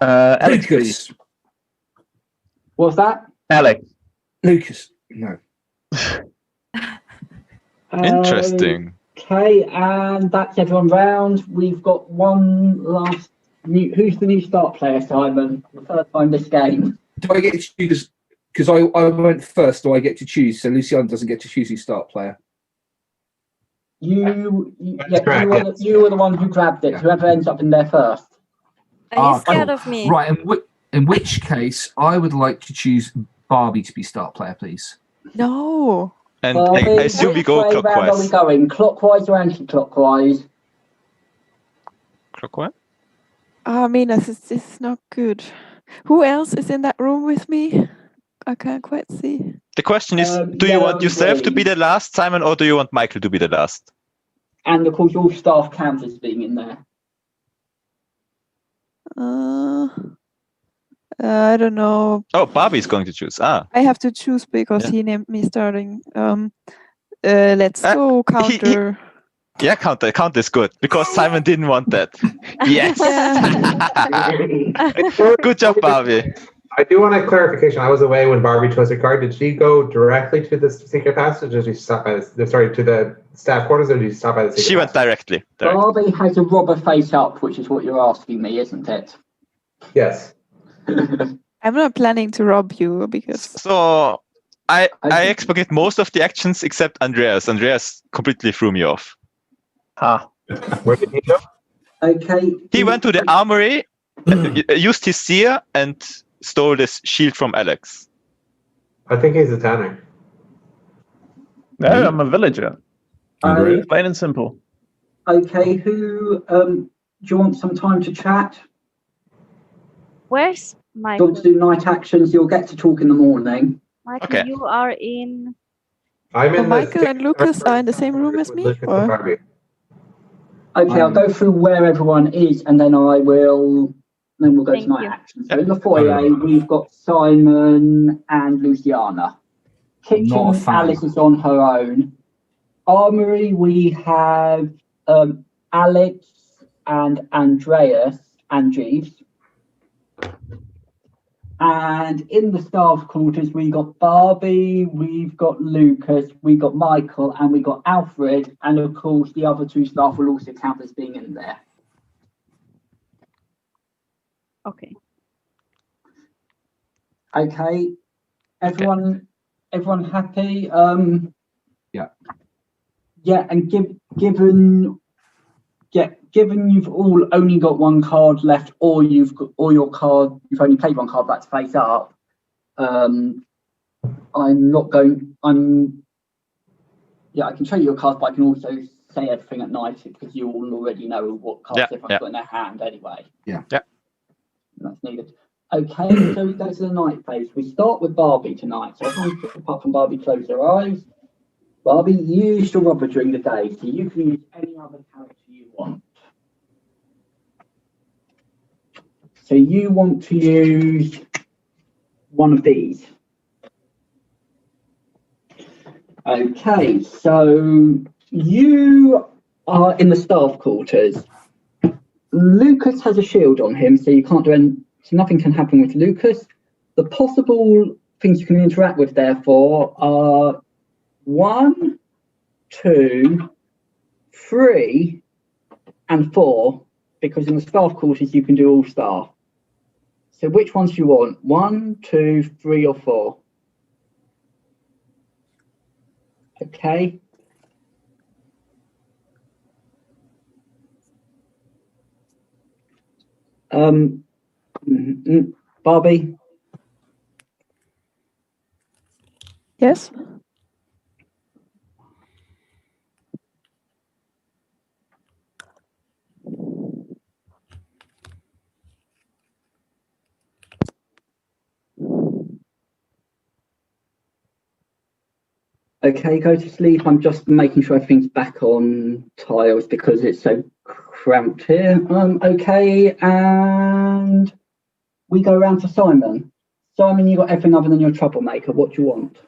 Alex.
Lucas.
What's that?
Alex.
Lucas. No.
Interesting.
Okay, and that's everyone round. We've got one last new. Who's the new start player, Simon? The first time this game.
Do I get to choose? Because I went first, do I get to choose? So Luciana doesn't get to choose his start player.
You
correct,
you were the one who grabbed it. Whoever ends up in there first.
Are you scared of me?
Right, in which case, I would like to choose Barbie to be start player, please.
No.
And I assume we go
Which way round are we
clockwise.
going? Clockwise or anti-clockwise?
Clockwise?
I mean, this is not good. Who else is in that room with me? I can't quite see.
The question is, do you want yourself to be the last, Simon, or do you want Michael to be the last?
And of course, your staff count as being in there.
I don't know.
Oh, Barbie's going to choose. Ah.
I have to choose because he named me starting. Let's go counter.
Yeah, counter. Counter is good because Simon didn't want that. Yes. Good job, Barbie.
I do want a clarification. I was away when Barbie chose her card. Did she go directly to the secret passage, or did she stop by to the staff quarters, or did she stop by the secret
She went directly.
Barbie has a robber face up, which is what you're asking me, isn't it?
Yes.
I'm not planning to rob you because.
So I execute most of the actions except Andreas. Andreas completely threw me off.
Where did he go?
Okay.
He went to the armory, used his seer, and stole this shield from Alex.
I think he's a tanner.
No, I'm a villager.
Andrea?
Plain and simple.
Okay, who do you want some time to chat?
Where's
Do you
Michael?
want to do night actions? You'll get to talk in the morning.
Michael,
Okay.
you are in.
I'm
So
in
Michael and Lucas are in the same room as
with
me,
Lucas and
or
Barbie.
Okay, I'll go through where everyone is, and then we'll go
Thank
to night
you.
actions. So in the foyer, we've got Simon and Luciana.
Not a
Kitchen,
fan.
Alice is on her own. Armory, we have Alex and Andreas and Jeeves. And in the staff quarters, we got Barbie, we've got Lucas, we've got Michael, and we've got Alfred. And of course, the other two staff will also count as being in there.
Okay.
Okay, everyone happy?
Yeah.
Yeah, and given you've all only got one card left, or you've only played one card that's face up. I can show you your cards, but I can also say everything at night because you all already know what cards everyone's got in their hand anyway.
Yeah.
That's needed. Okay, so we go to the night phase. We start with Barbie tonight. So everyone, apart from Barbie, close their eyes. Barbie, use your rubber during the day, so you can use any other character you want. So you want to use one of these. Okay, so you are in the staff quarters. Lucas has a shield on him, so you can't do any, so nothing can happen with Lucas. The possible things you can interact with, therefore, are 1, 2, 3, and 4, because in the staff quarters you can do all staff. So which ones do you want? 1, 2, 3, or 4? Okay. Barbie?
yes?
Okay, go to sleep. I'm just making sure everything's back on tiles because it's so cramped here. Okay, and we go around to Simon. Simon, you got everything other than your troublemaker. What do you want?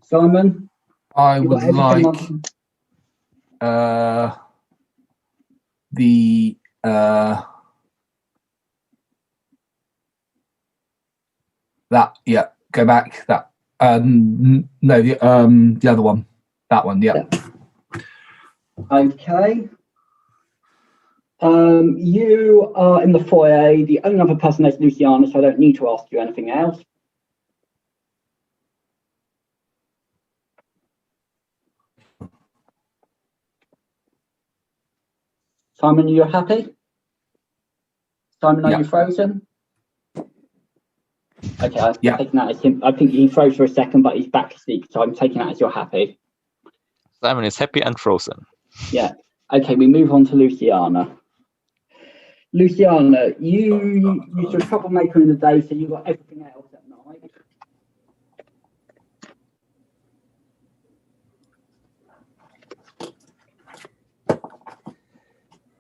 Simon?
I
You
would
got everything
like go back that no the other one, that one, yeah.
Okay. You are in the foyer. The only other person is Luciana, so I don't need to ask you anything else. Simon, you're happy? Simon, are you frozen? Okay, I'm taking that as him. I think he froze for a second, but he's back asleep, so I'm taking that as you're happy.
Simon is happy and frozen.
Yeah. Okay, we move on to Luciana. Luciana, you use your troublemaker in the day, so you've got everything else at night.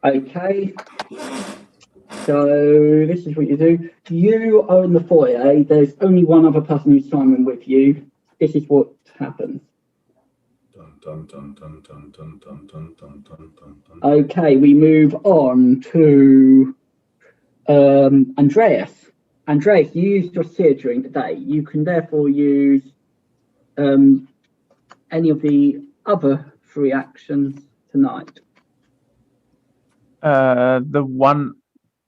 Okay. So this is what you do. You are in the foyer. There's only one other person who's Simon with you. This is what happens. Okay, we move on to Andreas. Andreas, you used your seer during the day. You can therefore use any of the other 3 actions tonight.
The one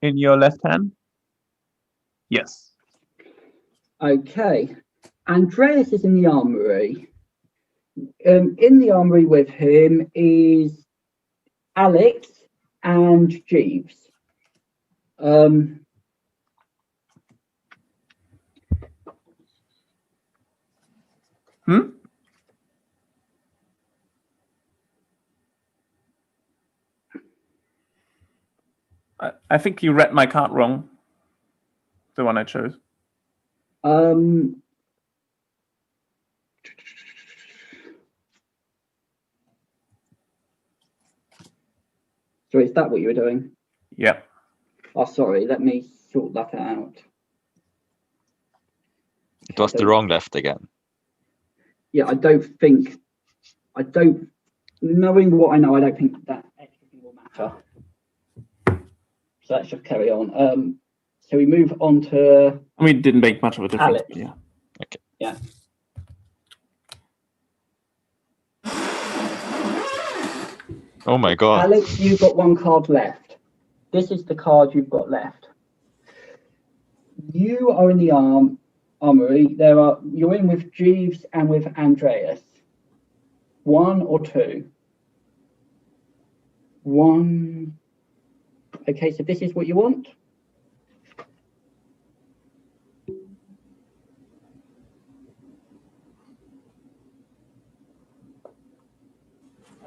in your left hand? Yes.
Okay. Andreas is in the armory. In the armory with him is Alex and Jeeves.
I think you read my card wrong. The one I chose.
So is that what you were doing?
Yeah.
Oh, sorry. Let me sort that out.
It was the wrong left again.
Yeah, knowing what I know, I don't think that extra thing will matter. So let's just carry on. So we move on to...
I mean, it didn't make much of a difference.
Alex.
Yeah.
Okay.
Yeah.
Oh my god.
Alex, you've got one card left. This is the card you've got left. You are in the armory. You're in with Jeeves and with Andreas. 1 or 2? 1. Okay, so this is what you want.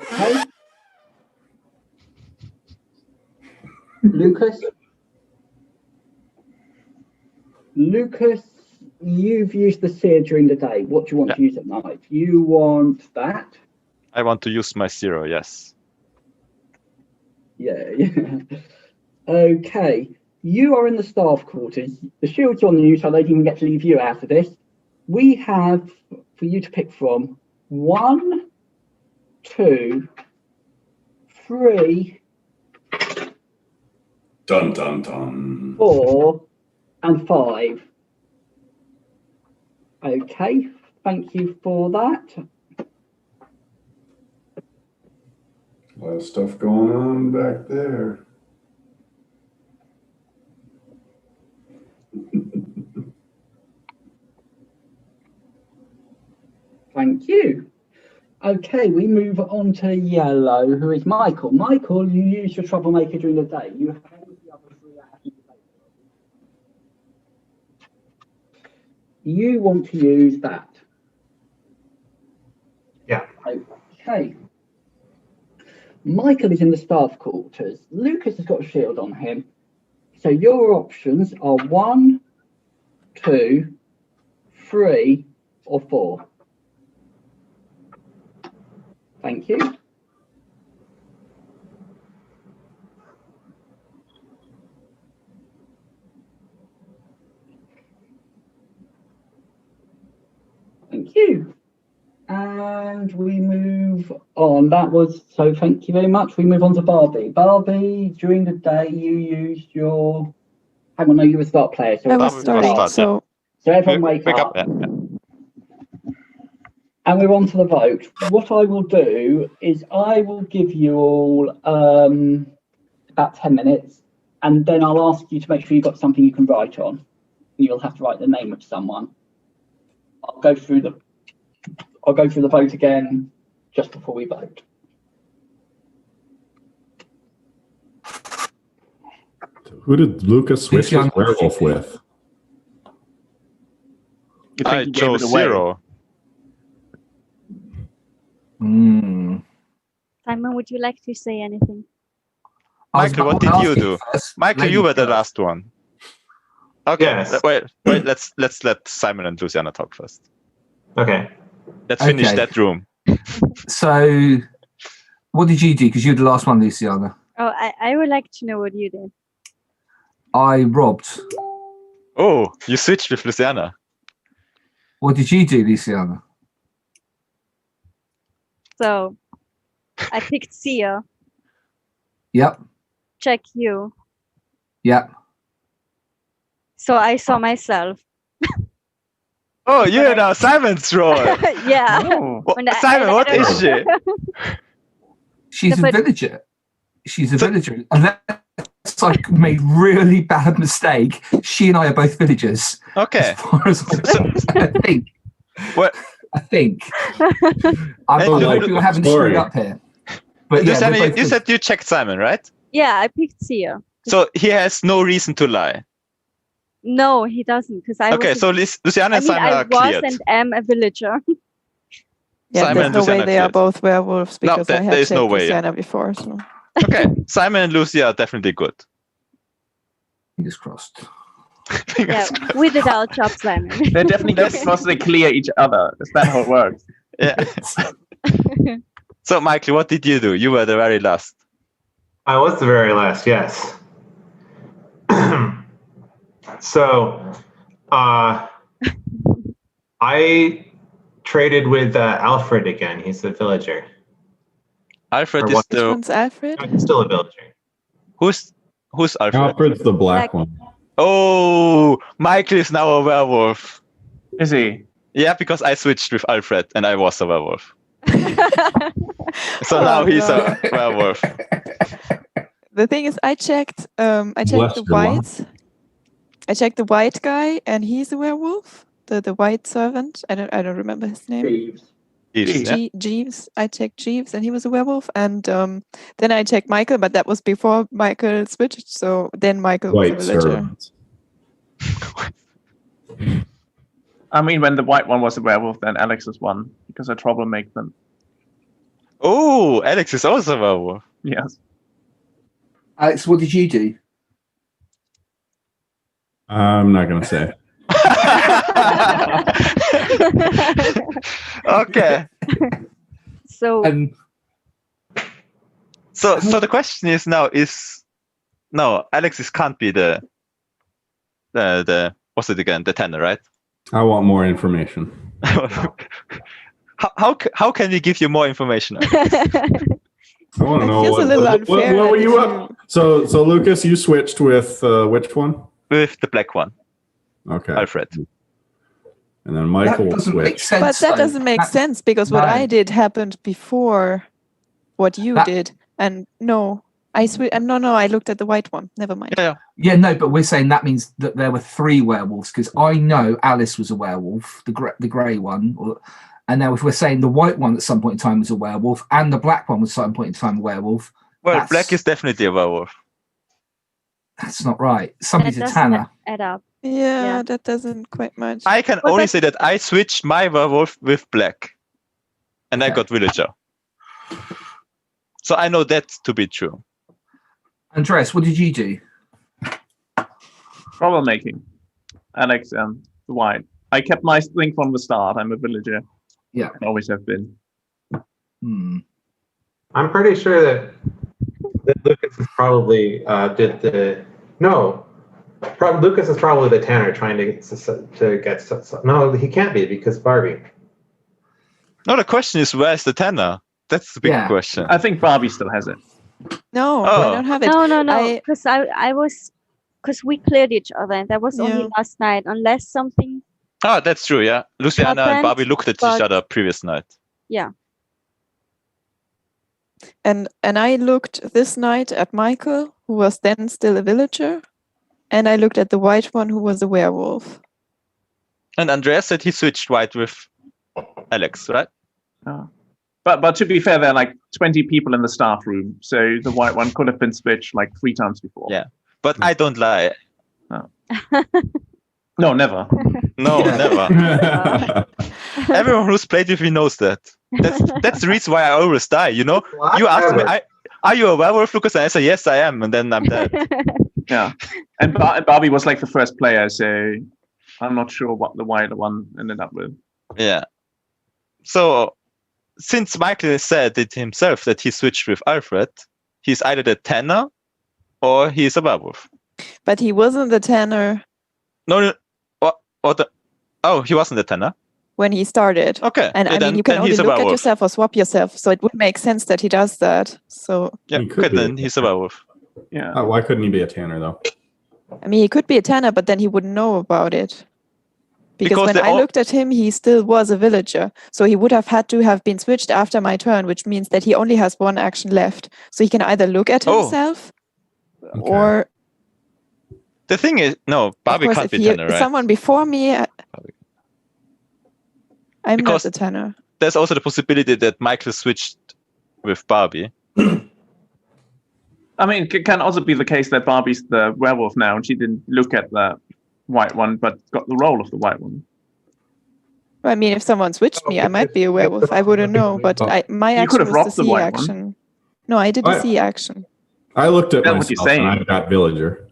Okay. Lucas, you've used the seer during the day. What do you want to use at night? You want that?
I want to use my 0, yes.
Yeah. Okay. You are in the staff quarters. The shield's on you, so they didn't get to leave you out of this. We have for you to pick from 1, 2, 3.
Dun dun dun.
4 and 5. Okay, thank you for that.
A lot of stuff going on back there.
Thank you. Okay, we move on to yellow, who is Michael. Michael, you use your troublemaker during the day. You have all the other 3 actions available. You want to use that.
Yeah.
Okay. Michael is in the staff quarters. Lucas has got a shield on him. So your options are 1, 2, 3, or 4. Thank you. Thank you. And we move on. That was, so thank you very much. We move on to Barbie. Barbie, during the day you used your, hang on, no, you were start player. So
I was starting, so
everyone wake up.
Yeah.
And we're on to the vote. What I will do is I will give you all about 10 minutes, and then I'll ask you to make sure you've got something you can write on. You'll have to write the name of someone. I'll go through the vote again just before we vote.
Who did Lucas switch his werewolf with?
I chose 0.
Simon, would you like to say anything?
Michael, what did you do? Michael, you were the last one. Okay,
Yes.
wait. Let's let Simon and Luciana talk first.
Okay.
Let's finish that room.
So, what did you do? Because you were the last one, Luciana.
Oh, I would like to know what you did.
I robbed.
Oh, you switched with Luciana.
What did you do, Luciana?
So, I picked Sia.
Yep.
Check you.
Yep.
So I saw myself.
Oh, you're now Simon's role.
Yeah.
Oh.
Simon, what is she?
She's a villager. She's a villager. Unless I made really bad mistake, she and I are both villagers.
Okay.
As far as I think.
What?
I think. I'm hoping I haven't screwed up here. But yeah,
Luciana, you said you checked Simon, right?
Yeah, I picked Sia.
So he has no reason to lie.
No, he doesn't. Because I
Okay, so Luciana and Simon are
I was
cleared.
and am a villager.
Yeah,
Simon
there's
and
no way
Luciana
they are
cleared.
both werewolves
No,
because I
there
had
is
checked
no way.
Luciana before. So.
Okay, Simon and Lucia are definitely good.
Fingers crossed.
Yeah, we did our job, Simon.
They're definitely good because they clear each other. Is that how it works?
Yeah. So, Michael, what did you do? You were the very last.
I was the very last, yes. So, I traded with Alfred again. He's the villager.
Alfred
Or
is
what-
Which
the
one's Alfred?
He's still a villager.
who's Alfred?
Alfred's the black one.
Oh, Michael is now a werewolf.
Is he?
Yeah, because I switched with Alfred and I was a werewolf. So
Oh,
now he's
no.
a werewolf.
The thing is, I checked the
Lester
whites. I checked the white guy, and he's a werewolf. The white servant. I don't remember his name.
Jeeves.
Yeah.
Jeeves. I checked Jeeves, and he was a werewolf. And then I checked Michael, but that was before Michael switched. So then Michael was a
White
villager.
servants.
I mean, when the white one was a werewolf, then Alex is one because I troublemaker them.
Oh, Alex is also a werewolf.
Yes.
Alex, what did you do?
I'm not going to say.
Okay.
So
So the question is now no, Alex can't be the what's it again? The tenor, right?
I want more information.
How can we give you more information?
I want to
It
know
feels a little unfair
what were
if
you up? So Lucas, you switched with which one?
With the black one,
Okay.
Alfred.
And then Michael
That doesn't make
switched.
sense.
But that
though.
doesn't make
That-
sense because what
no.
I did happened before what you
That-
did. And no, I looked at the white one. Never mind.
Yeah.
Yeah, no, but we're saying that means that there were 3 werewolves because I know Alice was a werewolf, the grey one, and now if we're saying the white one at some point in time was a werewolf and the black one was at some point in time a werewolf,
Well,
That's-
black is definitely a werewolf.
that's not right.
that
Somebody's a
doesn't
tanner.
add up.
Yeah,
Yeah.
that doesn't quite match.
I can
Well,
only
that-
say that I switched my werewolf with black, and I
Okay.
got villager. So I know that to be true.
Andreas, what did you do?
Troublemaking. Alex the white. I kept my thing from the start. I'm a villager.
Yeah.
I always have been.
Hmm.
I'm pretty sure that Lucas is probably Lucas is probably the tanner trying to get no, he can't be because Barbie.
No, the question is where's the tenor? That's the big
Yeah.
question.
I think Barbie still has it.
No,
Oh.
I don't have it.
No,
I-
because because we cleared each other, and that was only
Yeah.
last night. Unless something,
Oh, that's true, yeah. Luciana and
Happened,
Barbie looked at each
but-
other previous night.
And I looked this night at Michael, who was then still a villager, and I looked at the white one, who was a werewolf.
And Andreas said he switched white with Alex, right?
But to be fair, there are like 20 people in the staff room, so the white one could have been switched like 3 times before.
Yeah. But I don't lie.
No, never.
No, never. Everyone who's played with me knows that. That's the reason why I always die, you know? You ask me, are you a werewolf, Lucas? And I say, yes, I am. And then I'm dead.
Yeah. And Barbie was like the first player, so I'm not sure what the white one ended up with.
Yeah. So, since Michael said it himself that he switched with Alfred, he's either the tanner or he's a werewolf.
But he wasn't the tanner
No. Oh, he wasn't the tanner?
when he started.
Okay.
And I mean, you can only
he's a
look at
werewolf.
yourself or swap yourself, so it would make sense that he does that. So,
Yeah,
He could
okay,
be.
then he's a werewolf.
Yeah.
Why couldn't he be a tanner though?
I mean, he could be a tanner, but then he wouldn't know about it. Because when
they
I
all-
looked at him, he still was a villager. So he would have had to have been switched after my turn, which means that he only has 1 action left. So he can either look at
Oh.
himself
Okay.
or,
The thing is, no,
of
Barbie
course,
can't
if
be tanner, right?
someone before me, I'm
Because-
not a tanner.
There's also the possibility that Michael switched with Barbie.
I mean, it can also be the case that Barbie's the werewolf now and she didn't look at the white one, but got the role of the white one.
I mean, if someone switched me, I might be a werewolf. I wouldn't know, but my
You could
action
have
was the
robbed the
C
white one.
action. No, I did the C action.
I looked at
That's what you're
myself and I
saying.
got villager.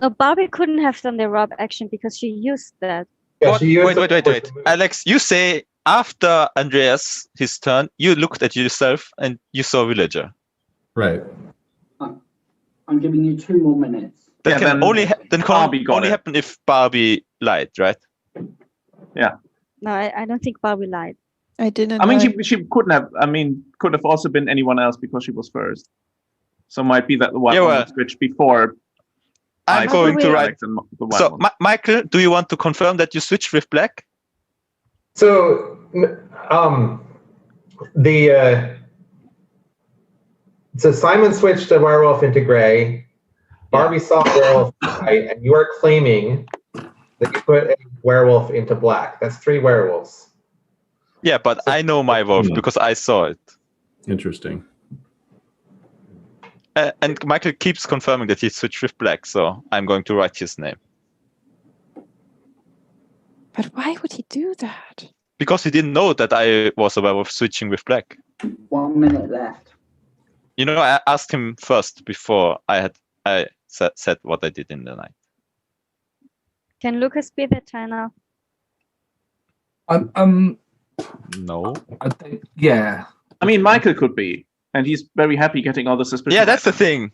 No, Barbie couldn't have done the rob action because she used that.
Yeah,
What?
she used
Wait. Alex, you say after Andreas, his turn, you looked at yourself and you saw villager.
Right.
I'm giving you 2 more minutes.
That
Yeah,
can
then
only
Barbie got it.
happen if Barbie lied, right?
No, I don't think Barbie lied.
I didn't.
I mean,
lie.
she couldn't have. I mean, could have also been anyone else because she was first. So it might be that the white one was switched before.
I'm going to write.
The white
So,
one.
Michael, do you want to confirm that you switched with black?
So, so Simon switched a werewolf into gray. Barbie saw a werewolf into white, and you are claiming that you put a werewolf into black. That's 3 werewolves.
Yeah, but I know my wolf because I saw it.
Interesting.
And Michael keeps confirming that he switched with black, so I'm going to write his name.
But why would he do that?
Because he didn't know that I was a werewolf switching with black.
1 minute left.
You know, I asked him first before I said what I did in the night.
Can Lucas be the Tanner?
No.
I think, yeah.
I mean, Michael could be, and he's very happy getting all the suspicion.
Yeah, that's the thing.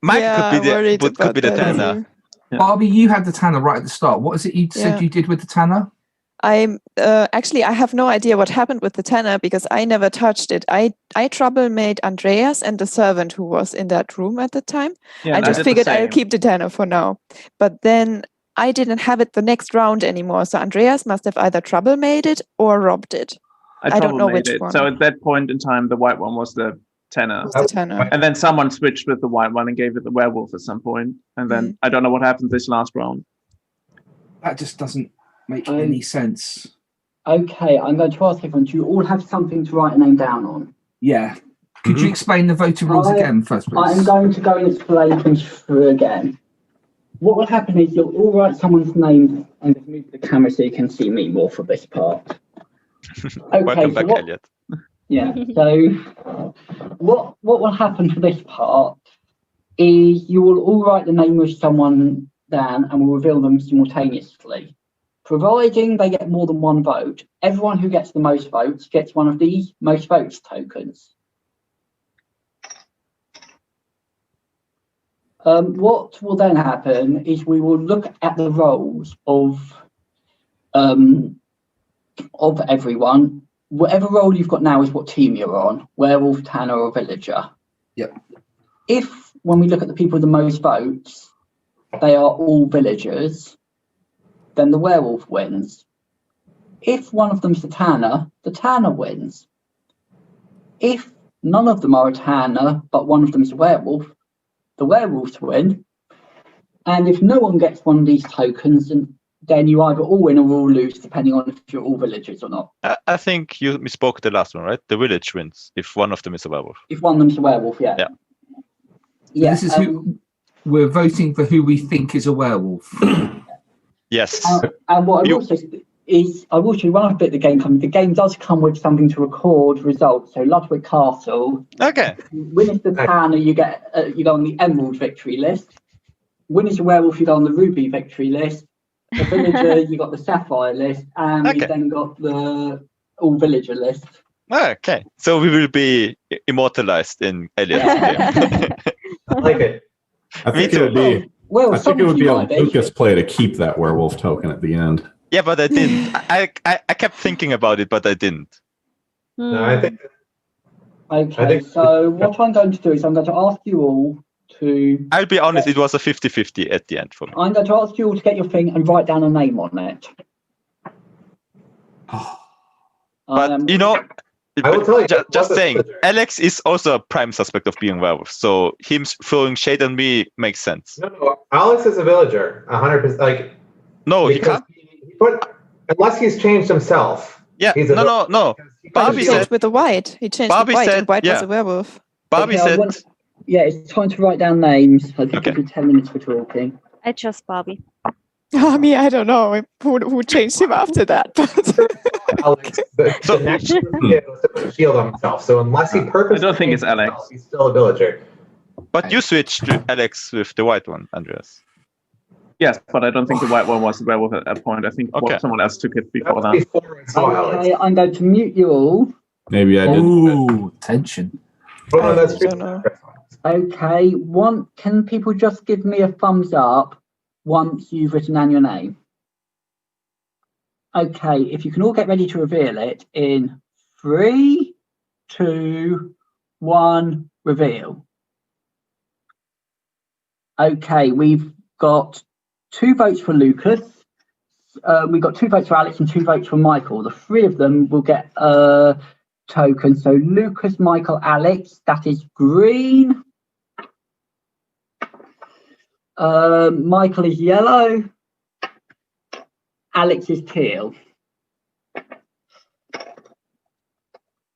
Michael could be the Tanner.
Yeah.
Barbie, you had the Tanner right at the start. What is it you said you did with the Tanner?
I'm actually, I have no idea what happened with the Tanner because I never touched it. I trouble made Andreas and the servant who was in that room at the time.
Yeah,
I
and
just
did the
figured I'll
same.
keep the Tanner for now. But then I didn't have it the next round anymore. So Andreas must have either trouble made it or robbed it. I don't know which one.
So at that point in time, the white one was the Tanner.
Was the Tanner.
And then someone switched with the white one and gave it the werewolf at some point. And then I don't know what happened this last round.
That just doesn't make any sense.
Okay, I'm going to ask everyone, do you all have something to write a name down on?
Yeah. Could you explain the voting rules again first, please?
I'm going to go and explain things through again. What will happen is you'll all write someone's name and just move the camera so you can see me more for this part. Okay,
Welcome back, Elliot.
Yeah, so what will happen for this part is you will all write the name of someone down and we'll reveal them simultaneously. Providing they get more than 1 vote, everyone who gets the most votes gets one of these most votes tokens. What will then happen is we will look at the roles of everyone. Whatever role you've got now is what team you're on, werewolf, Tanner, or villager.
Yep.
If, when we look at the people with the most votes, they are all villagers, then the werewolf wins. If one of them's the Tanner wins. If none of them are a Tanner, but one of them is a werewolf, the werewolves win. And if no one gets one of these tokens, then you either all win or all lose, depending on if you're all villagers or not.
I think you misspoke the last one, right? The village wins if one of them is a werewolf.
If one of them's a werewolf, yeah.
Yeah.
Yeah.
This is who we're voting for, who we think is a werewolf.
Yes.
And what I will say is, I will show you one other bit of the game coming. The game does come with something to record results. So Ludwig Castle.
Okay.
Win is the Tanner, you go on the Emerald victory list. Win is a werewolf, you go on the Ruby victory list. The villager, you got the Sapphire list, and we then got the all villager list.
Okay, so we will be immortalized in Elliot's game.
I like it.
I think it would be.
Well,
I think it would be a Lucas play to keep that werewolf token at the end.
Yeah, but I didn't. I kept thinking about it, but I didn't.
No, I think.
Okay, so what I'm going to do is I'm going to ask you all to...
I'll be honest, it was a 50-50 at the end for me.
I'm going to ask you all to get your thing and write down a name on it.
But, you know,
I will tell you,
just saying, Alex is also a prime suspect of being a werewolf, so him throwing shade on me makes sense.
No, Alex is a villager, 100%. Like,
no, he can't.
Unless he's changed himself.
Yeah, no.
Barbie said with the white. He changed
Barbie
the white,
said,
and white was a werewolf.
Barbie said...
Yeah, it's time to write down names. I'll give you 10 minutes for talking.
I trust Barbie.
I mean, I don't know who changed him after that. But
Alex, the next thing he did was to put a shield on himself. So unless he purposely,
I don't think it's
changed
Alex.
himself, he's still a villager.
But you switched to Alex with the white one, Andreas.
Yes, but I don't think the white one was the werewolf at that point. I think someone else took it before
That
that.
was before I saw Alex.
Okay, I'm going to mute you all.
Maybe I did.
Ooh, tension.
Oh, no, that's
I
true.
don't know.
Okay, can people just give me a thumbs up once you've written down your name? Okay, if you can all get ready to reveal it in 3, 2, 1, reveal. Okay, we've got 2 votes for Lucas. We've got 2 votes for Alex and 2 votes for Michael. The 3 of them will get a token. So Lucas, Michael, Alex, that is green. Michael is yellow. Alex is teal.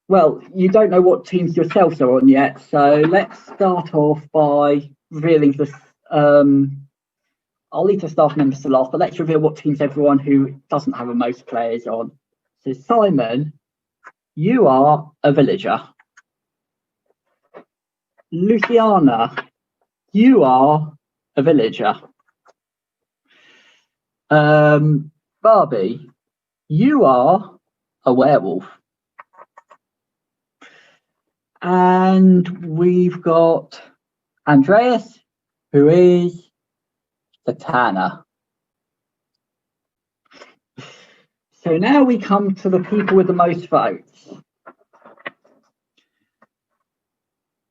Well, you don't know what teams yourselves are on yet, so let's start off by revealing the. I'll leave the staff members to last, but let's reveal what teams everyone who doesn't have a most players on. So Simon, you are a villager. Luciana, you are a villager. Barbie, you are a werewolf. And we've got Andreas, who is the tanner. So now we come to the people with the most votes.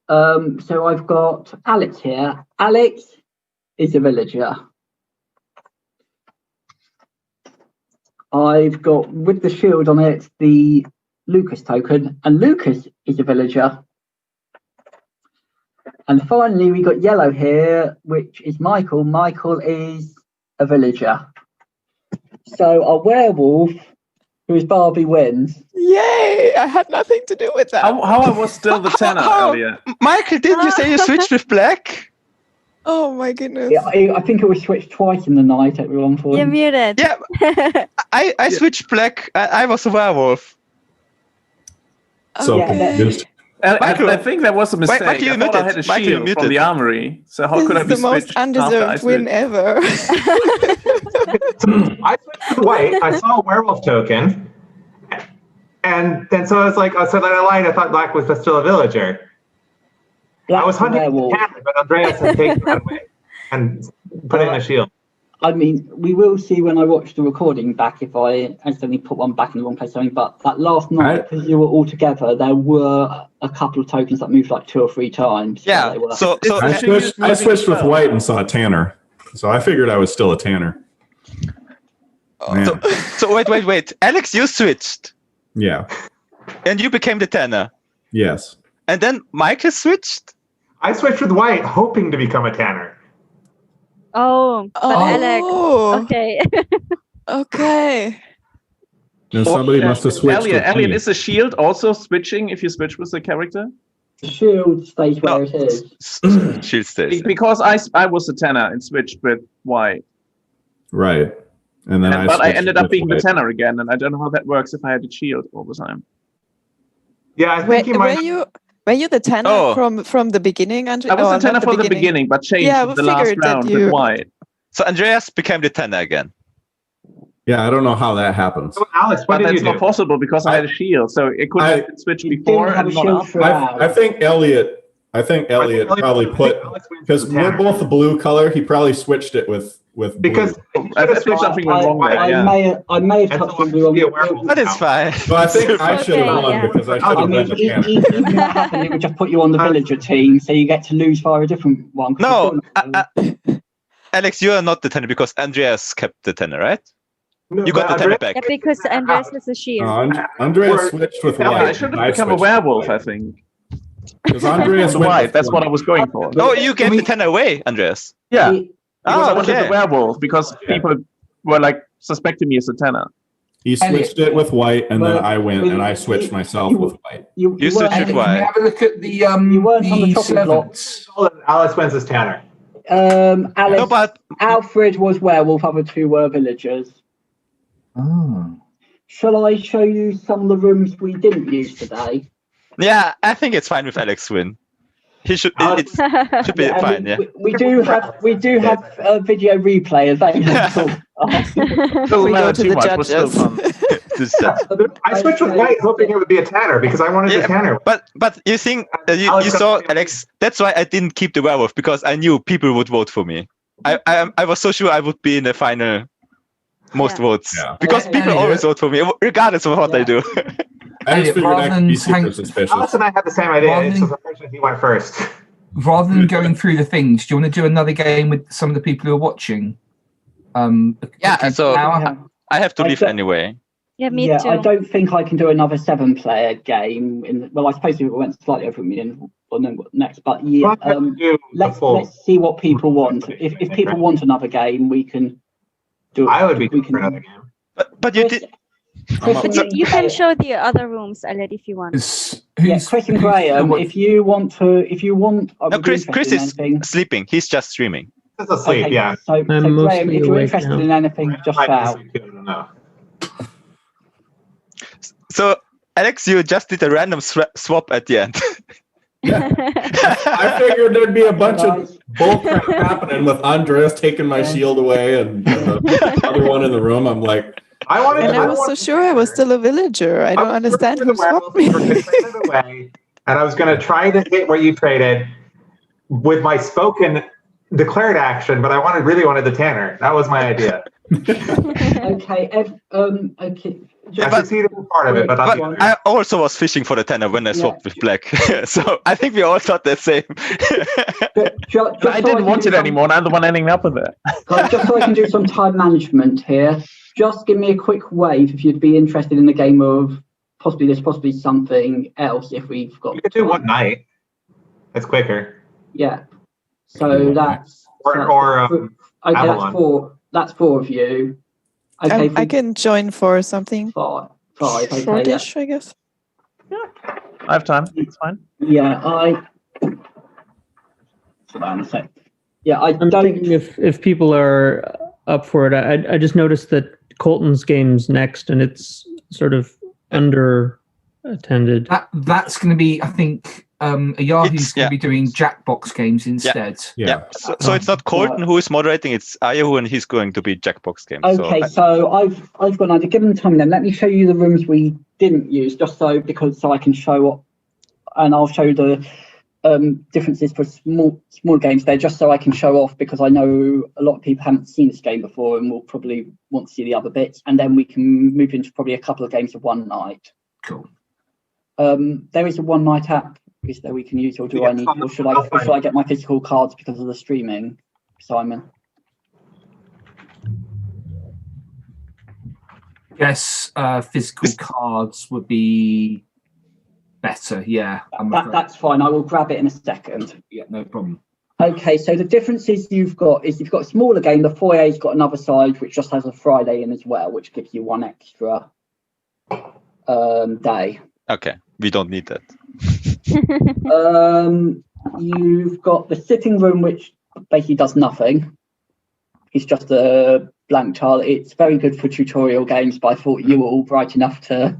So I've got Alex here. Alex is a villager. I've got, with the shield on it, the Lucas token, and Lucas is a villager. And finally, we got yellow here, which is Michael. Michael is a villager. So our werewolf, who is Barbie, wins.
Yay! I had nothing to do with that.
How I was still the tanner earlier.
Michael, didn't you say you switched with black?
Oh my goodness.
Yeah, I think it was switched twice in the night at one point.
You're muted.
Yeah, I switched black. I was a werewolf.
So
Yeah,
just
I think that was a mistake.
Michael, you
I thought I had a
muted. Michael, you
shield from
muted.
the armory. So how
This
could I
is
be
the most
switched after I
undeserved win
switched?
ever.
I switched to white. I saw a werewolf token, and then so I was like, so then I lied. I thought black was still a villager.
Black
I was hunting the
werewolf.
tanner, but Andreas had taken that away and put it in a shield.
I mean, we will see when I watch the recording back if I accidentally put one back in the wrong place or something. But that last night, because you were all together, there were a couple of tokens that moved like 2 or 3 times.
Yeah.
They were-
So
I switched with white and saw a tanner. So I figured I was still a tanner. Man.
so wait. Alex, you switched,
Yeah.
and you became the tanner.
Yes.
And then Michael switched.
I switched with white, hoping to become a tanner.
Oh, but Alex.
Oh,
Okay.
okay.
And somebody must have switched with
Elliot,
me.
is the shield also switching if you switch with the character?
The shield stays where
No.
it is.
Shield stays.
Because I was the tanner and switched with white.
Right. And then
But I
switched
ended up
with
being the
white.
tanner again, and I don't know how that works if I had a shield all the time.
Yeah, I think you might.
Were you the tanner
Oh.
from the beginning, Andre?
I was
Oh,
the tanner
not
from the beginning, but changed
Yeah,
at
we
the last
figured that
round
you-
with white.
So Andreas became the tanner again.
Yeah, I don't know how that happens.
So Alex, what
But
did
that's
you
not
do?
possible because I had a shield, so it couldn't have been switched
You
before
didn't have
and
a
not
shield
after.
throughout.
I think Elliot probably put, because we're both the blue color, he probably switched it with blue.
Because
I think something went wrong there, yeah.
I may have
And
touched
so
on the
be a
wrong.
werewolf.
But it's fine.
So I think I should have
Okay,
won
yeah.
because I should
I
have
mean,
been the tanner.
even if that happened, it would just put you on the villager team, so you get to lose via a different one. 'cause
No,
you're still-
Alex, you are not the tanner because Andreas kept the tanner, right?
No,
You got
but
the tanner
Andreas-
back.
Yeah, because Andreas has a shield.
Andreas switched with
Yeah,
white.
I should
and
have become a
switched with
werewolf,
white.
I think.
Because Andreas
The
went
white,
with
that's what I
white.
was going for.
No, you gave the tanner away, Andreas.
Yeah,
He-
because I wanted
okay.
the werewolf, because people were like suspecting me as a tanner.
He switched it with white, and then
Well,
I went and I
well,
switched myself
you-
with white.
You
weren't-
switched
And
with
can we
white.
have a look at the
You weren't on the chopping block.
servants?
Alex wins as tanner.
Alice,
No, but
Alfred was werewolf, other two were villagers.
Oh.
Shall I show you some of the rooms we didn't use today?
yeah, I think it's fine with Alex win. He should. It should be fine. Yeah.
We do have a video replay available.
We go to the judges.
I switched with white, hoping it would be a Tanner because I wanted a Tanner.
But you think you saw Alex? That's why I didn't keep the werewolf because I knew people would vote for me. I was so sure I would be in the final most votes because people always vote for me regardless of what I do.
I just figured I could be super suspicious.
Alice and I had the same idea. It's just unfortunate he went first.
Rather than going through the things, do you want to do another game with some of the people who are watching?
So I have to leave anyway.
Yeah, me too.
I don't think I can do another 7-player game. I suppose we went slightly over a million on next, but let's see what people want. If people want another game, we can do.
I would be good for another game.
But you did.
But you can show the other rooms, Aled, if you want.
Chris and Graham, if you want.
No, Chris is sleeping. He's just streaming.
He's asleep. Yeah.
So Graham, if you're interested in anything, just shout.
So, Alex, you just did a random swap at the end.
I figured there'd be a bunch of bullcrap happening with Andreas taking my shield away and the other one in the room. I'm like,
I was so sure I was still a villager. I don't understand who swapped me.
And I was going to try to hit where you traded with my spoken declared action, but I really wanted the Tanner. That was my idea.
Okay.
I succeeded in part of it, but
I also was fishing for the Tanner when I swapped with Black. So I think we all thought the same.
I didn't want it anymore, and I'm the one ending up with it.
Just so I can do some time management here, just give me a quick wave if you'd be interested in the game of possibly something else if we've got.
You could do one night. That's quicker.
Yeah. So that's
Avalon.
That's four of you. Okay,
I can join for something.
Five.
Shortish, I guess.
Yeah. I have time. It's fine.
Yeah, hold on a sec. Yeah,
I'm thinking if people are up for it. I just noticed that Colton's game's next, and it's sort of under attended.
That's going to be, I think, Yahoo's going to be doing Jackbox games instead.
Yeah. So it's not Colton who is moderating; it's Ayahu, and he's going to be Jackbox games.
Okay, so I've got an idea. Given the time, then let me show you the rooms we didn't use, just so I can show up, and I'll show the differences for small games there, just so I can show off, because I know a lot of people haven't seen this game before and will probably want to see the other bits, and then we can move into probably a couple of games of one night.
Cool.
There is a one night app is there we can use, or should I get my physical cards because of the streaming, Simon?
Yes, physical cards would be better. Yeah,
that's fine. I will grab it in a second.
Yeah, no problem.
Okay, so the differences you've got a smaller game. The foyer's got another side which just has a Friday in as well, which gives you one extra day.
Okay, we don't need that.
You've got the sitting room, which basically does nothing. It's just a blank tile. It's very good for tutorial games, but I thought you were all bright enough to.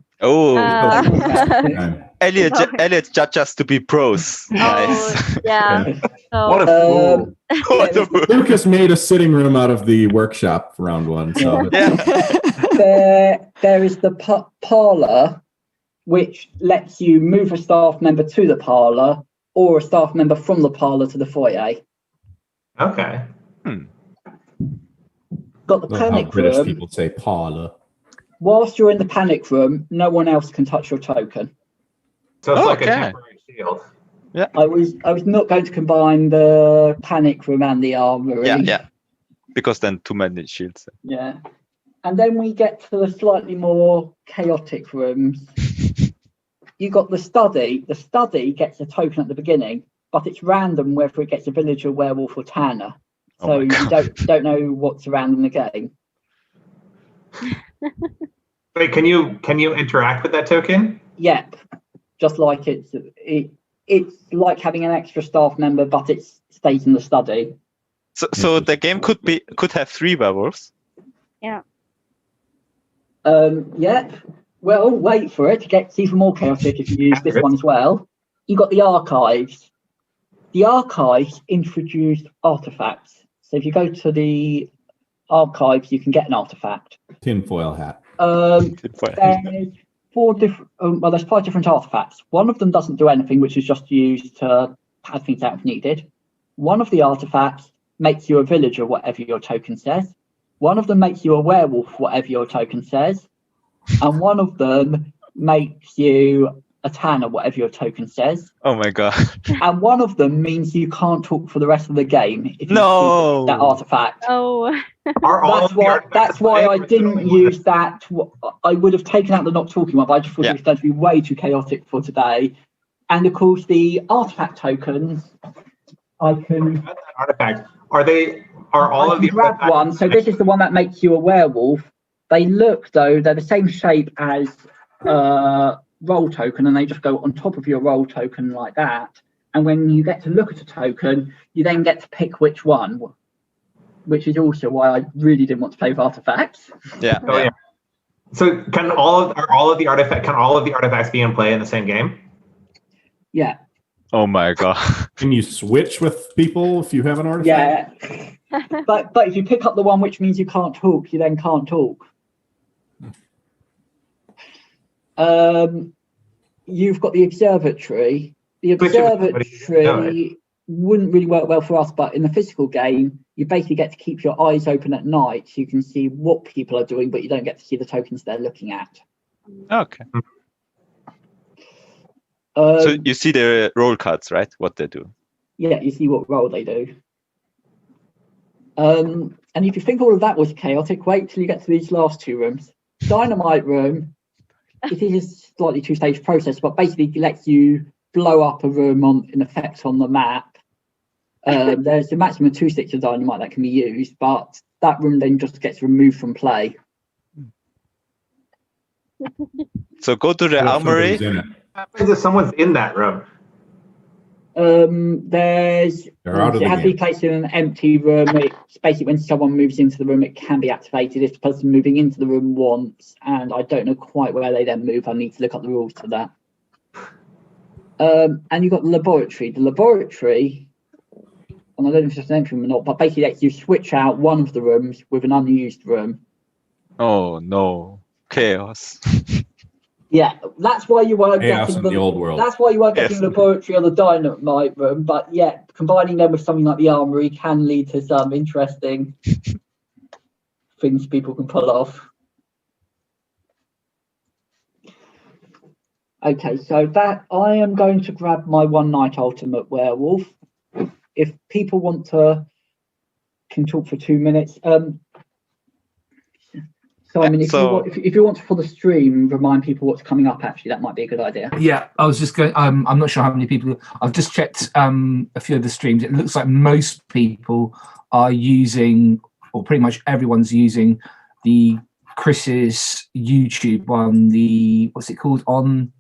Elliot judged us to be pros. Nice.
Yeah.
What a fool.
Lucas made a sitting room out of the workshop round one. So
there is the parlor, which lets you move a staff member to the parlor or a staff member from the parlor to the foyer.
Okay.
Got the panic
British
room.
People say parlor.
Whilst you're in the panic room, no one else can touch your token.
So it's like a temporary shield.
Yeah.
I was not going to combine the panic room and the armory.
Yeah. Because then too many shields.
Yeah. And then we get to the slightly more chaotic rooms. You got the study. The study gets a token at the beginning, but it's random whether it gets a villager, werewolf, or tanner. So you don't know what's around in the game.
Wait, can you interact with that token?
Yep. Just like it's like having an extra staff member, but it stays in the study.
So the game could have 3 werewolves.
Yeah.
Yeah. Well, wait for it. It gets even more chaotic if you use this one as well. You got the archives. The archives introduced artifacts. So if you go to the archives, you can get an artifact.
Tinfoil hat.
There's 4 different. There's 5 different artifacts. One of them doesn't do anything, which is just used to pad things out if needed. One of the artifacts makes you a villager, whatever your token says. One of them makes you a werewolf, whatever your token says. And one of them makes you a tanner, whatever your token says.
Oh my god.
And one of them means you can't talk for the rest of the game if you
No.
that artifact.
Oh.
That's why I didn't use that. I would have taken out the not talking one, but I just thought it was going to be way too chaotic for today. And of course, the artifact tokens, I can
artifact. Are all of the
grab one? So this is the one that makes you a werewolf. They look though; they're the same shape as roll token, and they just go on top of your roll token like that. And when you get to look at a token, you then get to pick which one, which is also why I really didn't want to play with artifacts.
Yeah.
Oh yeah. So can all of the artifacts be in play in the same game?
Yeah.
Oh my god.
Can you switch with people if you have an artifact?
Yeah. but if you pick up the one which means you can't talk, you then can't talk. You've got the observatory. The observatory wouldn't really work well for us, but in the physical game, you basically get to keep your eyes open at night so you can see what people are doing, but you don't get to see the tokens they're looking at.
Okay. So you see the roll cards, right? What they do.
Yeah, you see what role they do. And if you think all of that was chaotic, wait till you get to these last 2 rooms. Dynamite room, it is a slightly 2-stage process, but basically it lets you blow up a room in effect on the map. There's a maximum of 2 sticks of dynamite that can be used, but that room then just gets removed from play.
So go to the armory.
What happens if someone's in that room?
It has to be placed in an empty room. It's basically when someone moves into the room, it can be activated if the person moving into the room wants, and I don't know quite where they then move. I need to look up the rules for that. And you've got the laboratory. The laboratory, and I don't know if it's just an entry room or not, but basically lets you switch out one of the rooms with an unused room.
Oh no, chaos.
Yeah, that's why you weren't
Chaos
getting
in the old world.
That's why you weren't getting the laboratory or the dynamite room. But yeah, combining them with something like the armory can lead to some interesting things people can pull off. Okay, so that I am going to grab my one night ultimate werewolf. If people want to, can talk for 2 minutes. Simon, if you want to, for the stream, remind people what's coming up, actually, that might be a good idea.
Yeah, I was just going, I'm not sure how many people, I've just checked a few of the streams. It looks like most people are using, or pretty much everyone's using, the Chris's YouTube on the, what's it called, on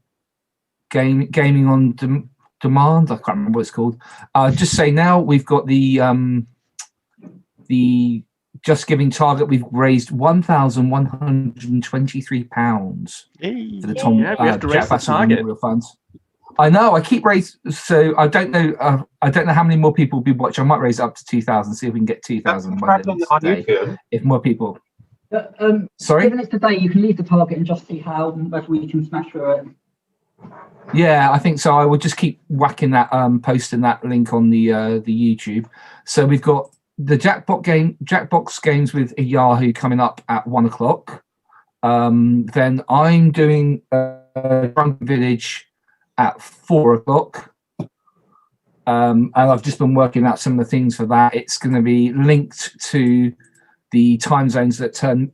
gaming on demand? I can't remember what it's called. Just say now we've got the Just Giving target. We've raised £1,123 for the Tom
we have to raise the target.
Memorial Funds. I know. I keep raising. So I don't know. I don't know how many more people will be watching. I might raise it up to 2,000. See if we can get 2,000 on YouTube. If more people. Sorry.
Given it's today, you can leave the target and just see whether we can smash through it.
Yeah, I think so. I will just keep whacking that, posting that link on the YouTube. So we've got the Jackbox games with Yahoo coming up at 1 o'clock. Then I'm doing Drunken Village at 4 o'clock. And I've just been working out some of the things for that. It's going to be linked to the time zones that turn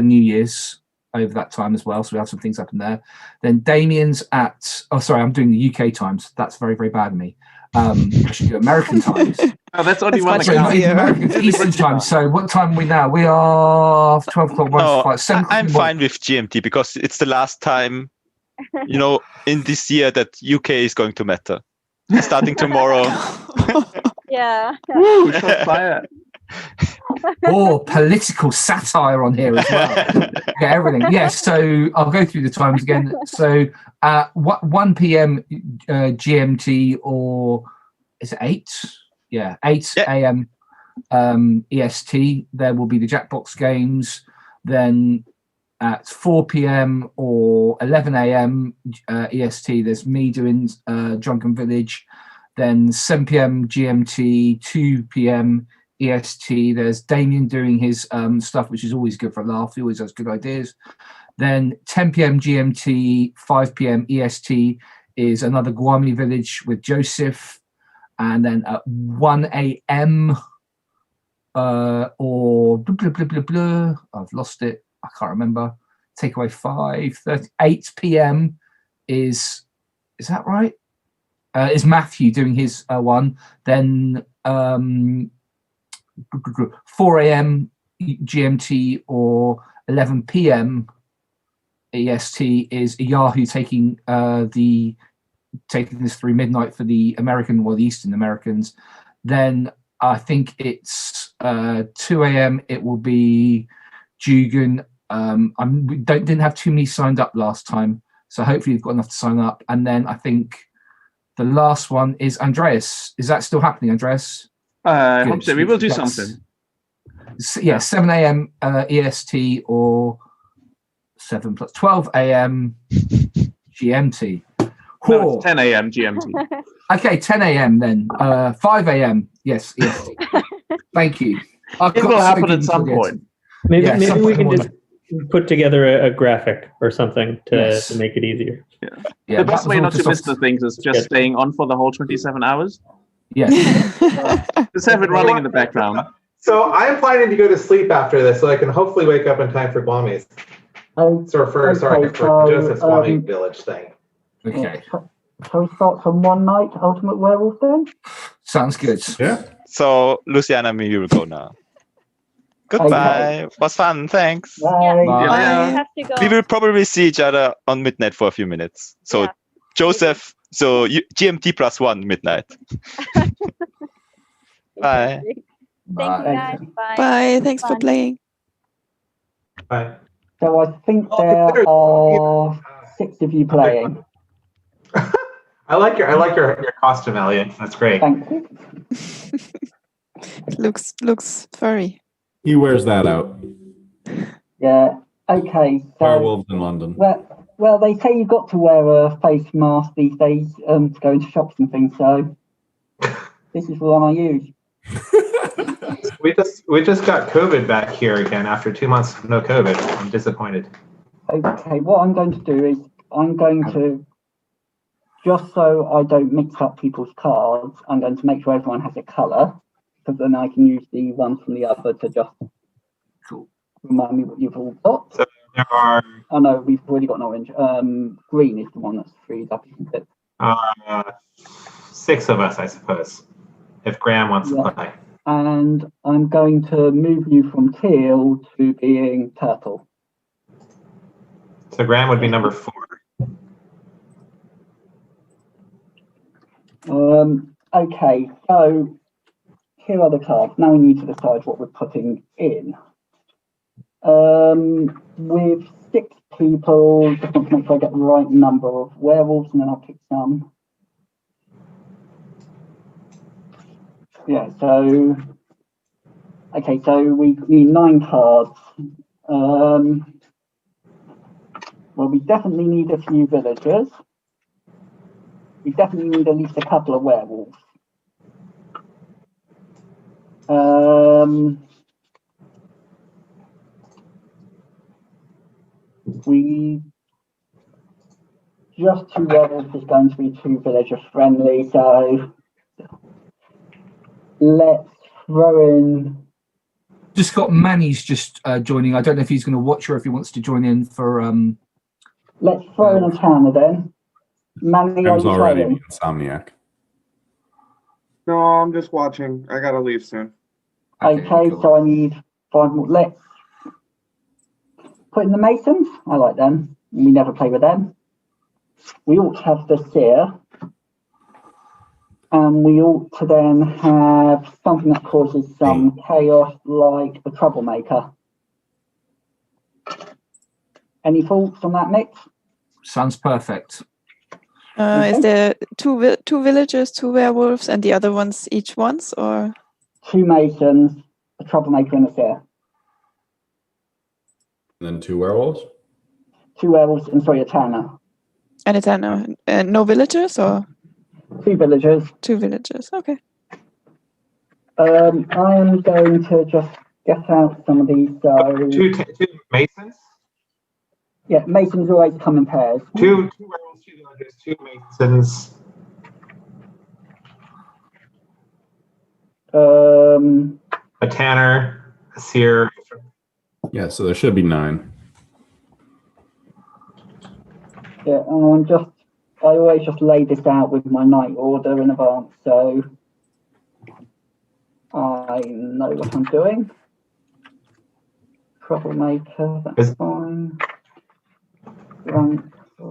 New Year's over that time as well. So we have some things up in there. Then Damien's at, I'm doing the UK times. That's very, very bad of me. I should do American times.
Oh, that's only one
American Eastern time. So what time are we now? We are 12 o'clock.
No, I'm fine with GMT because it's the last time, in this year that UK is going to matter. Starting tomorrow.
Yeah.
Woo, shots fired.
Or political satire on here as well. Yeah, everything. Yeah, so I'll go through the times again. So 1 p.m. GMT, or is it 8? Yeah, 8 a.m. EST, there will be the Jackbox games. Then at 4 p.m. or 11 a.m. EST, there's me doing Drunken Village. Then 7 p.m. GMT, 2 p.m. EST, there's Damien doing his stuff, which is always good for a laugh. He always has good ideas. Then 10 p.m. GMT, 5 p.m. EST is another Guamini Village with Joseph. And then at 1 a.m. or blah, blah, blah, blah, blah, I've lost it. I can't remember. Takeaway 5, 8 p.m. is that right? Is Matthew doing his one. Then 4 a.m. GMT or 11 p.m. EST is Yahoo taking this through midnight for the American or the Eastern Americans. Then I think it's 2 a.m. It will be Jugan. We didn't have too many signed up last time, so hopefully you've got enough to sign up. And then I think the last one is Andreas. Is that still happening, Andreas?
I hope so. We will do something.
Yeah, 7 a.m. EST or 7 plus 12 a.m. GMT.
No, it's 10 a.m. GMT.
Okay, 10 a.m. then. 5 a.m. Yes, EST. Thank you.
It will happen at some point.
Maybe we can
point.
just put together a graphic or something to make it easier.
Yeah, the best way not to miss the things is just staying on for the whole 27 hours.
Yes.
Just have it running in the background.
So I'm planning to go to sleep after this, so I can hopefully wake up in time for Guami's. For Joseph's Guami Village thing.
Okay.
Shall we start from one night Ultimate Werewolf then?
Sounds good.
Yeah.
So Luciana, me, you will go now. Goodbye. Was fun. Thanks.
Bye.
I have to go.
We will probably see each other on midnight for a few minutes. So Joseph, so GMT +1 midnight. Bye.
Thank you guys. Bye.
Bye. Thanks for playing.
Bye.
So I think there are 6 of you playing.
I like your costume, Elliot. That's great.
Thank you.
looks furry.
He wears that out.
Yeah. Okay. So,
Werewolves in London.
Well, they say you've got to wear a face mask these days to go into shops and things. So this is the one I use.
We just got COVID back here again after 2 months of no COVID. I'm disappointed.
Okay. What I'm going to do is I'm going to, just so I don't mix up people's cards, I'm going to make sure everyone has a colour, because then I can use the one from the other to just remind me what you've all got.
So there are...
Oh no, we've already got an orange. Green is the one that's freed up, isn't it?
6 of us, I suppose, if Graham wants to play.
And I'm going to move you from teal to being purple.
So Graham would be number 4.
Okay, so here are the cards. Now we need to decide what we're putting in. With 6 people, just want to make sure I get the right number of werewolves, and then I'll pick some. Yeah, so okay, so we need 9 cards. Well, we definitely need a few villagers. We definitely need at least a couple of werewolves. We just 2 werewolves is going to be 2 villager friendly, so let's throw in.
Just got Manny's just joining. I don't know if he's going to watch or if he wants to join in for.
Let's throw in a Tanner then. Manny,
I was
are you
already
playing?
the insomniac.
No, I'm just watching. I gotta leave soon.
Okay, cool. So I need 5 more. Let's put in the Masons. I like them. We never play with them. We ought to have the Seer. And we ought to then have something that causes some chaos, like a troublemaker. Any thoughts on that, Nick?
Sounds perfect.
Is there two villagers, two werewolves, and the other ones each once, or?
2 masons, a troublemaker, and a seer.
And then 2 werewolves?
2 werewolves, and sorry, a tanner.
And a tanner. No villagers, or?
2 villagers.
2 villagers, okay.
I am going to just get out some of these. So
2 masons?
Yeah, masons always come in pairs.
2 werewolves, 2 villagers, 2 masons. A tanner, a seer.
Yeah, so there should be 9.
Yeah, and I always just lay this out with my night order in advance, so I know what I'm doing. Troublemaker, that's fine.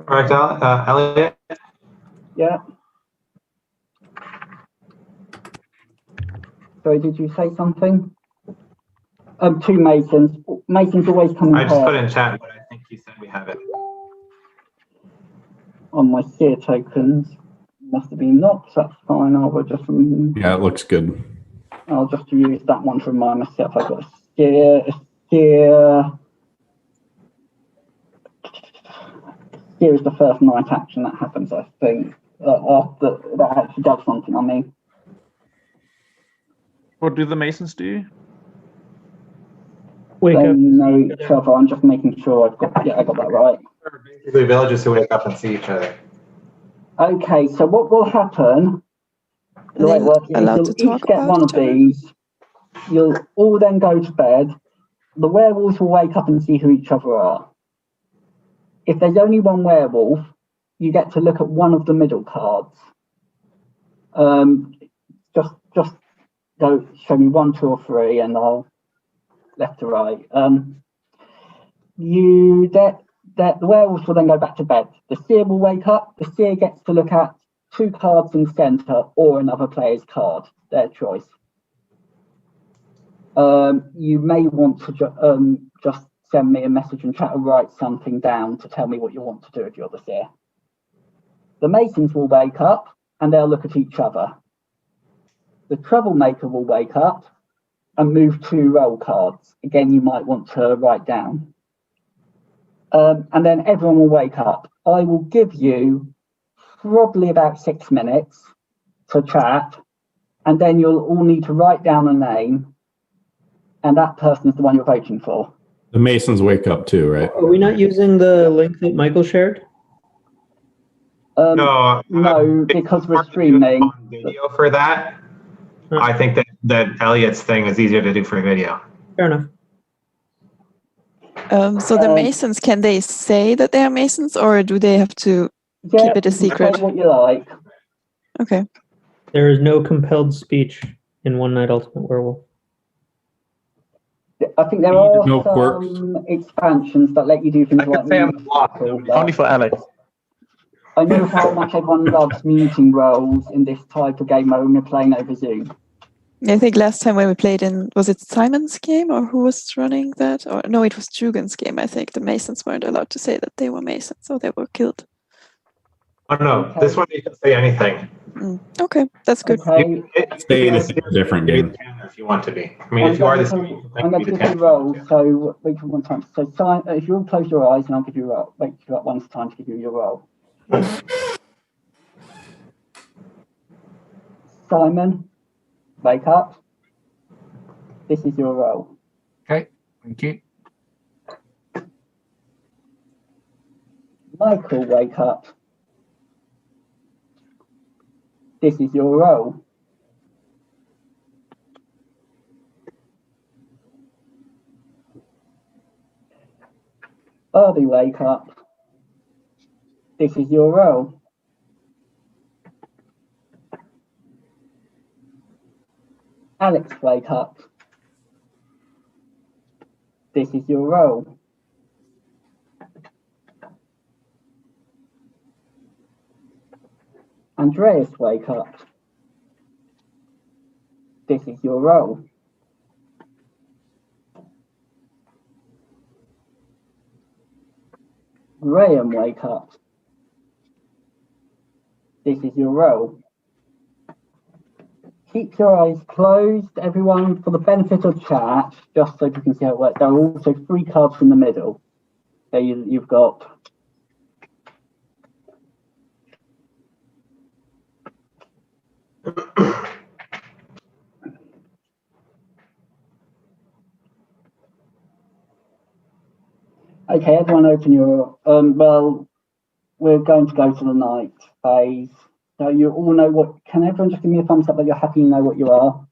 Correct, Elliot?
Yeah. Sorry, did you say something? 2 masons. Masons always come in
I just
pairs.
put in chat what I think you said we have it.
On my seer tokens. Must have been knocked, that's fine. I will just
Yeah, it looks good.
I'll just use that one to remind myself I've got a seer. Seer is the first night action that happens, I think. After that actually does something, I mean.
What do the masons do?
Wake
They
up.
know each other. I'm just making sure I got that right.
Basically, villagers who wake up and see each other.
Okay, so what will happen? The way it works is you'll each get one of these. You'll all then go to bed. The werewolves will wake up and see who each other are. If there's only one werewolf, you get to look at one of the middle cards. Just go show me 1, 2, or 3, and I'll left to right. The werewolves will then go back to bed. The seer will wake up. The seer gets to look at 2 cards in the center or another player's card, their choice. You may want to just send me a message in chat or write something down to tell me what you want to do if you're the seer. The masons will wake up and they'll look at each other. The troublemaker will wake up and move 2 roll cards. Again, you might want to write down. And then everyone will wake up. I will give you probably about 6 minutes to chat, and then you'll all need to write down a name, and that person is the one you're voting for.
The masons wake up too, right?
Are we not using the link that Michael shared?
No,
because we're streaming.
Video for that. I think that Elliot's thing is easier to do for video.
Fair enough.
So the masons, can they say that they are masons, or do they have to keep it a secret?
Say what you like.
Okay.
There is no compelled speech in One Night Ultimate Werewolf.
I think there are
No
some
quirks.
expansions that let you do things like
Only for Alex.
I know how much everyone loves muting roles in this type of game when we're playing over Zoom.
I think last time when we played was it Simon's game, or who was running that? Or no, it was Jugen's game. I think the masons weren't allowed to say that they were masons, so they were killed.
Oh no, this one you can say anything.
Okay, that's good.
Okay.
Stay in a different game.
If you want to be. I mean, if you are this,
I'm going to give you rolls, so wait for one time. So if you all close your eyes, and I'll give you a roll. Wait for that one time to give you your roll. Simon, wake up. This is your roll.
Okay, thank you.
Michael, wake up. This is your roll. Barbie, wake up. This is your roll. Alex, wake up. This is your roll. Andreas, wake up. is your roll. Graham, wake up. This is your roll. Keep your eyes closed, everyone, for the benefit of chat, just so you can see how it works. There are also 3 cards in the middle. There you've got okay, everyone open your well, we're going to go to the night phase. So you all know what, can everyone just give me a thumbs up that you're happy you know what you are?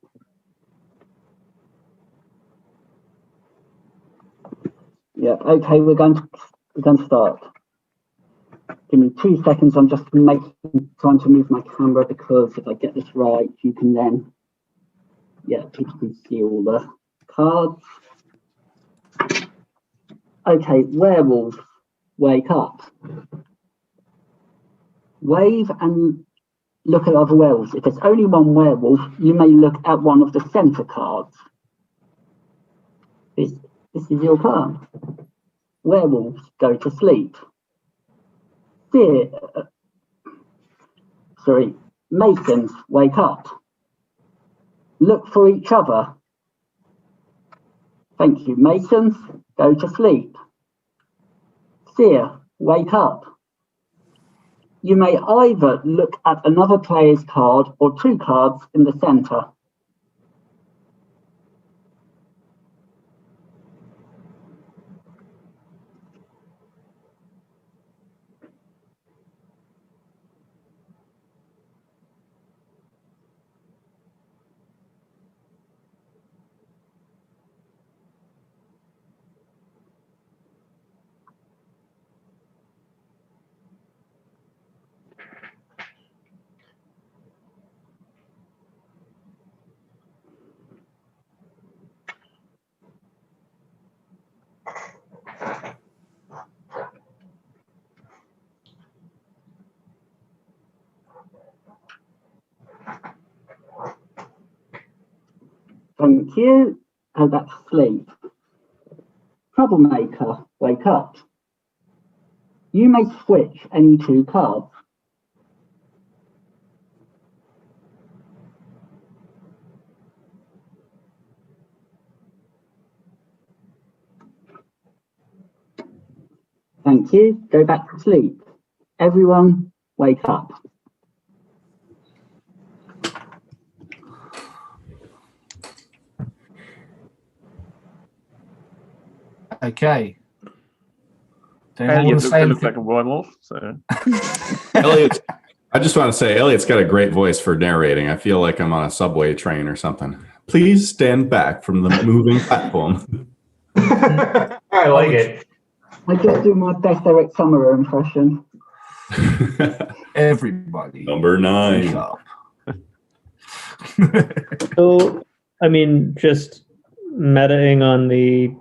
Yeah, okay, we're going to start. Give me 2 seconds, I'm just trying to move my camera because if I get this right, you can then, yeah, people can see all the cards. Okay, werewolf, wake up. Wave and look at other werewolves. If there's only one werewolf, you may look at one of the center cards. This is your card. Werewolves go to sleep. Masons wake up. Look for each other. Thank you. Masons go to sleep. Seer, wake up. You may either look at another player's card or 2 cards in the center. Thank you. And that's sleep. Troublemaker, wake up. You may switch any 2 cards. Thank you. Go back to sleep. Everyone, wake up.
Okay.
Elliot looks like a werewolf. So.
Elliot, I just want to say, Elliot's got a great voice for narrating. I feel like I'm on a subway train or something. Please stand back from the moving platform.
I like it.
I just do my best Eric Summerer impression.
Everybody.
Number 9.
So, I mean, just metaing on the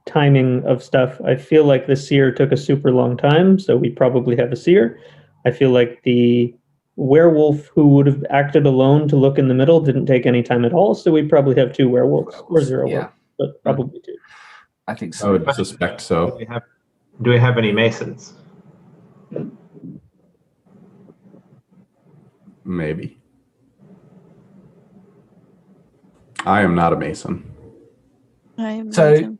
timing of stuff, I feel like the seer took a super long time, so we probably have a seer. I feel like the werewolf who would have acted alone to look in the middle didn't take any time at all, so we probably have 2 werewolves or 0 werewolves, but probably 2.
I think so.
I would suspect so.
Do we have any Masons?
Maybe. I am not a Mason.
So,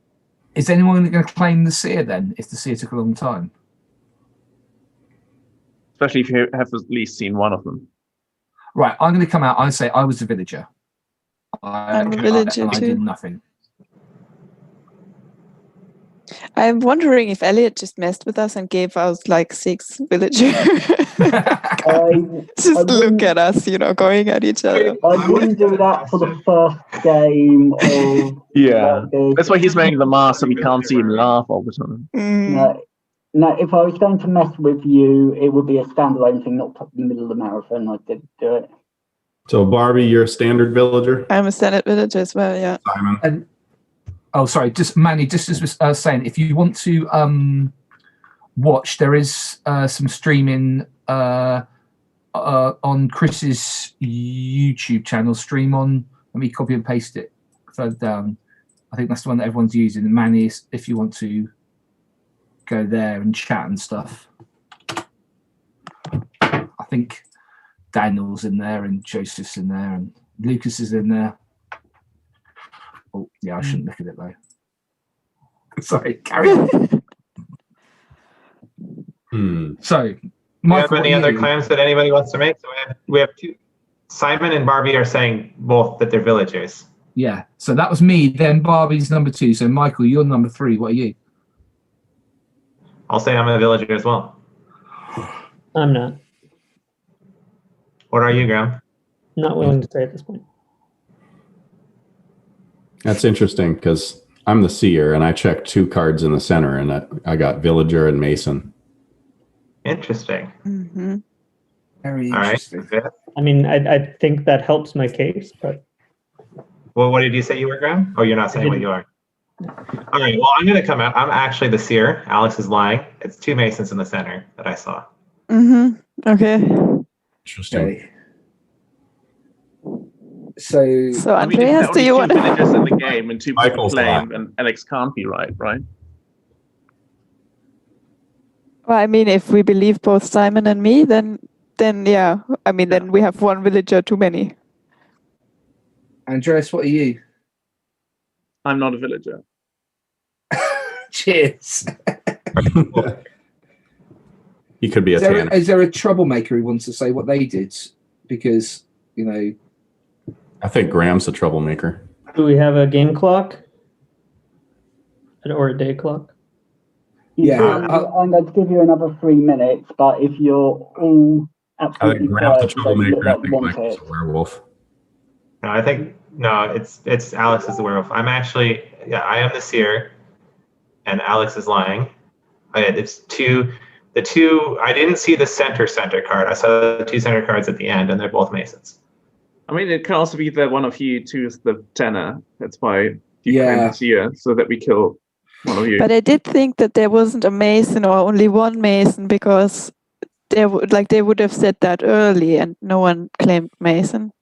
is anyone going to claim the seer then, if the seer took a long time?
Especially if you have at least seen one of them.
Right, I'm going to come out and say I was a villager.
I'm a villager
I
too.
did nothing.
I'm wondering if Elliot just messed with us and gave us like 6 villagers. Just look at us, going at each other.
I wouldn't do that for the first game of...
Yeah, that's why he's wearing the mask, so we can't see him laugh all the time.
No, if I was going to mess with you, it would be a standalone thing, not in the middle of the marathon. I didn't do it.
So, Barbie, you're a standard villager?
I'm a standard villager as well, yeah.
Simon?
And, sorry, just Manny, just as I was saying, if you want to watch, there is some streaming on Chris's YouTube channel, stream on Let me copy and paste it further down. I think that's the one that everyone's using. And Manny, if you want to go there and chat and stuff. I think Daniel's in there and Joseph's in there and Lucas is in there. Oh, yeah, I shouldn't look at it though. Sorry, carry on. So,
do you have any other claims that anybody wants to make? So we have two. Simon and Barbie are saying both that they're villagers.
Yeah, so that was me. Then Barbie's number 2. So Michael, you're number 3. What are you?
I'll say I'm a villager as well.
I'm not.
What are you, Graham?
Not willing to say at this point.
That's interesting because I'm the seer and I checked 2 cards in the center and I got villager and mason.
Interesting.
Mm-hmm.
Very
All
interesting.
right.
I mean, I think that helps my case, but.
Well, what did you say you were, Graham? Oh, you're not saying what you are. All right. Well, I'm going to come out. I'm actually the seer. Alex is lying. It's 2 masons in the center that I saw.
Mm-hmm. Okay.
Interesting.
Okay. So
Andreas, do you want
to? Villagers in the game and 2 people
Michael's
playing, and Alex can't be right?
Well, I mean, if we believe both Simon and me, then yeah. I mean, then we have 1 villager too many.
Andreas, what are you?
I'm not a villager.
Cheers.
He could be a tan.
Is there a troublemaker who wants to say what they did? Because,
I think Graham's a troublemaker.
Do we have a game clock? Or a day clock?
Yeah.
I'm going to give you another 3 minutes, but if you're all absolutely
I think Graham's the
quiet, you
troublemaker. I
don't
think
want
Michael's
it.
a werewolf.
No, it's Alex is the werewolf. I am the seer, and Alex is lying. It's the 2. I didn't see the center card. I saw the 2 center cards at the end, and they're both masons.
I mean, it can also be that one of you choose the tenor. That's why you claim the seer, so that we kill one of you.
But I did think that there wasn't a mason or only 1 mason because they would have said that early, and no one claimed mason.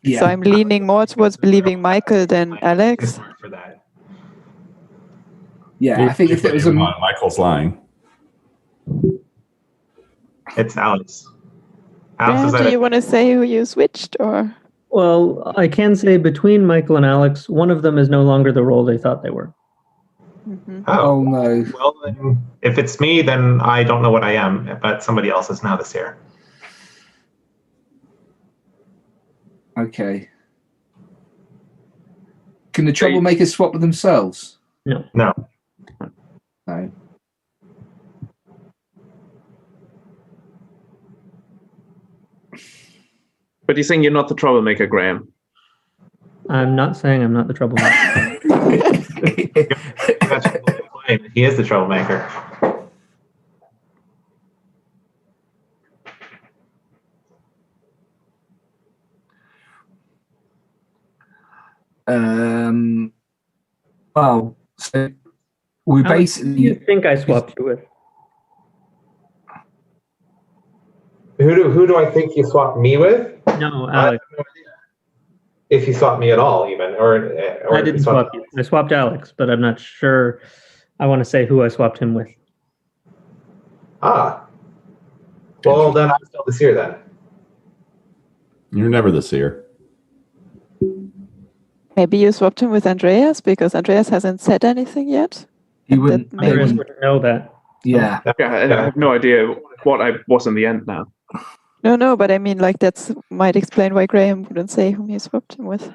Yeah.
So I'm leaning more towards believing Michael than Alex.
For that.
Yeah, I think if it was
Michael's lying.
It's Alex.
Do you want to say who you switched, or?
Well, I can say between Michael and Alex, one of them is no longer the role they thought they were.
Mm-hmm.
Oh no.
Well, then, if it's me, then I don't know what I am, but somebody else is now the seer.
Okay. Can the troublemakers swap with themselves?
No.
No.
No.
But you're saying you're not the troublemaker, Graham?
I'm not saying I'm not the troublemaker.
He is the troublemaker.
Well, so we basically.
Who do you think I swapped you with?
Who do I think you swapped me with?
No, Alex.
If you swapped me at all, even, or
I didn't swap you. I swapped Alex, but I'm not sure. I want to say who I swapped him with.
Ah. Well, then I'm still the seer then.
You're never the seer.
Maybe you swapped him with Andreas because Andreas hasn't said anything yet.
He wouldn't.
Andreas wouldn't know that.
Yeah.
Yeah, I have no idea what I was in the end now.
No, but I mean, that's might explain why Graham wouldn't say whom he swapped him with.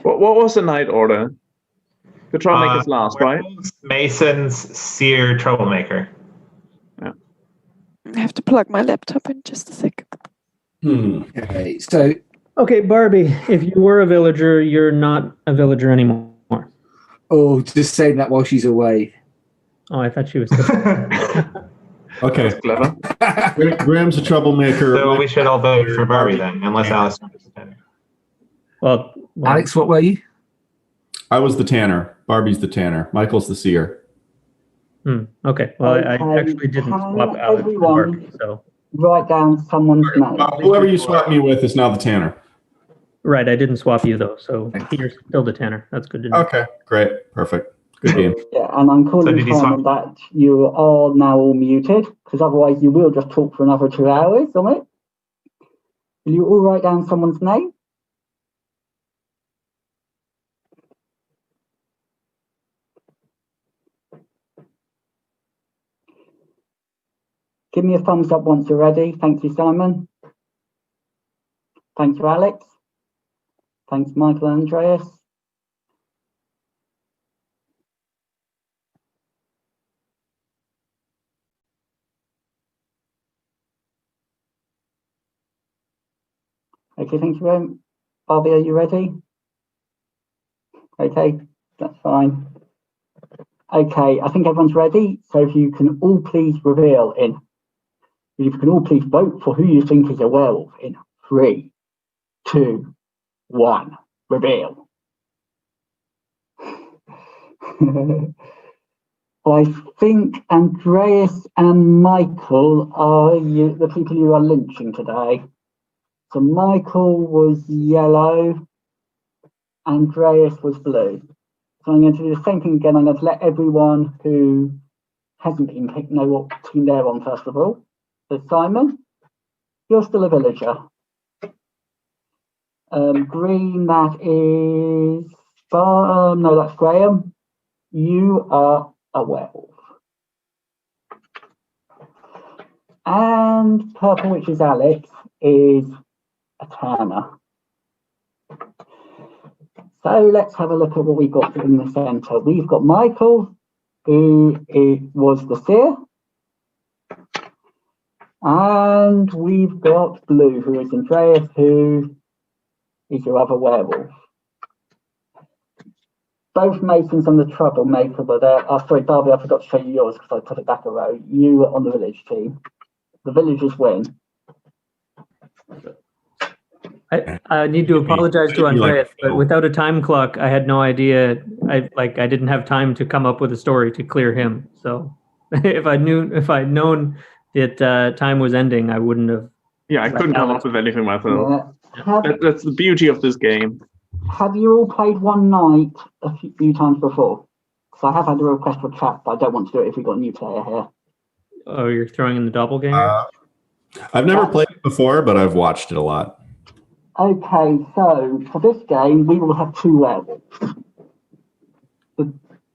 What was the night order? The troublemakers last, right?
Masons, seer, troublemaker.
Yeah.
I have to plug my laptop in just a sec.
Okay, so.
Okay, Barbie, if you were a villager, you're not a villager anymore.
Oh, just saying that while she's away.
Oh, I thought she was.
Okay.
That's clever.
Graham's a troublemaker.
So we should all vote for Barbie then, unless Alice wants to stand.
Well,
Alex, what were you?
I was the tanner. Barbie's the tanner. Michael's the seer.
Okay. Well, I actually didn't swap Alex for Barbie, so.
Write down someone's name.
Whoever you swap me with is now the tanner.
Right, I didn't swap you though, so you're still the Tanner. That's good to know.
Okay, great, perfect, good game.
Yeah, and I'm calling
did you
Simon that you are now all muted, because otherwise you will just talk for another 2 hours on it. Will you all write down someone's name? Give me a thumbs up once you're ready. Thank you, Simon. Thank you, Alex. Thanks, Michael and Andreas. Okay, thank you very much. Barbie, are you ready? Okay, that's fine. Okay, I think everyone's ready. So if you can all please reveal if you can all please vote for who you think is a werewolf in 3, 2, 1, reveal. I think Andreas and Michael are the people you are lynching today. So Michael was yellow, Andreas was blue. So I'm going to do the same thing again. I'm going to let everyone who hasn't been picked know what team they're on first of all. So Simon, you're still a villager. Green, that is no, that's Graham. You are a werewolf. And purple, which is Alex, is a tanner. So let's have a look at what we've got in the centre. We've got Michael, who was the seer. And we've got Blue, who is Andreas, who is your other werewolf. Both Masons and the troublemaker were there. Oh, sorry, Barbie, I forgot to show you yours because I put it back a row. You were on the village team. The villagers win.
I need to apologize to Andreas, but without a time clock, I had no idea. I didn't have time to come up with a story to clear him. So if I'd known that time was ending, I wouldn't have.
Yeah, I couldn't come up with anything myself.
Yeah.
That's the beauty of this game.
Have you all played One Night a few times before? Because I have had a request for chat, but I don't want to do it if we've got a new player here.
Oh, you're throwing in the doppelganger?
I've never played it before, but I've watched it a lot.
Okay, so for this game, we will have 2 werewolves.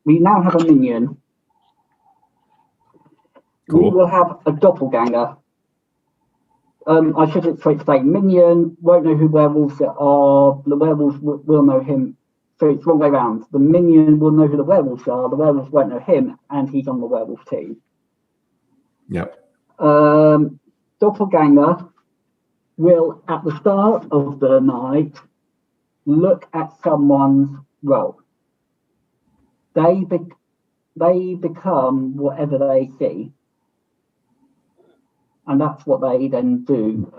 We now have a minion.
Cool.
We will have a doppelganger. I should explain. Minion won't know who werewolves are. The werewolves will know him. So it's the wrong way around. The minion will know who the werewolves are. The werewolves won't know him, and he's on the werewolf team.
Yep.
Doppelganger will, at the start of the night, look at someone's role. They become whatever they see. And that's what they then do.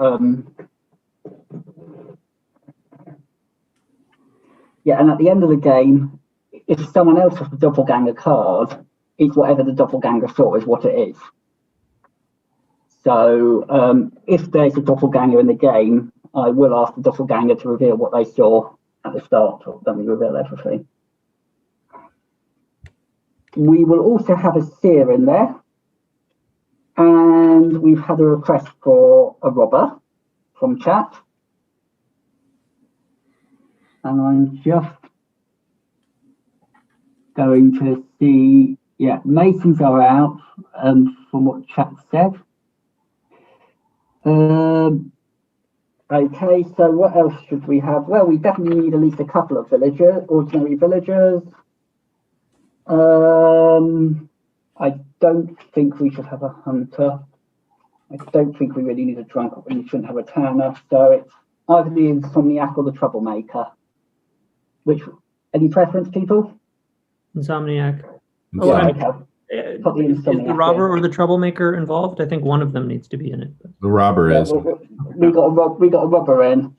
Yeah, and at the end of the game, if someone else has the doppelganger card, it's whatever the doppelganger saw is what it is. So if there's a doppelganger in the game, I will ask the doppelganger to reveal what they saw at the start, then we reveal everything. We will also have a seer in there. And we've had a request for a robber from chat. And I'm just going to see, yeah, Masons are out from what chat said. Okay, so what else should we have? Well, we definitely need at least a couple of villagers, ordinary villagers. I don't think we should have a hunter. I don't think we really need a drunkard. We shouldn't have a tanner. So it's either the insomniac or the troublemaker. Any preference, people?
Insomniac.
Oh, yeah,
okay. Is the robber or the troublemaker involved? I think one of them needs to be in it.
The robber is.
We got a robber in.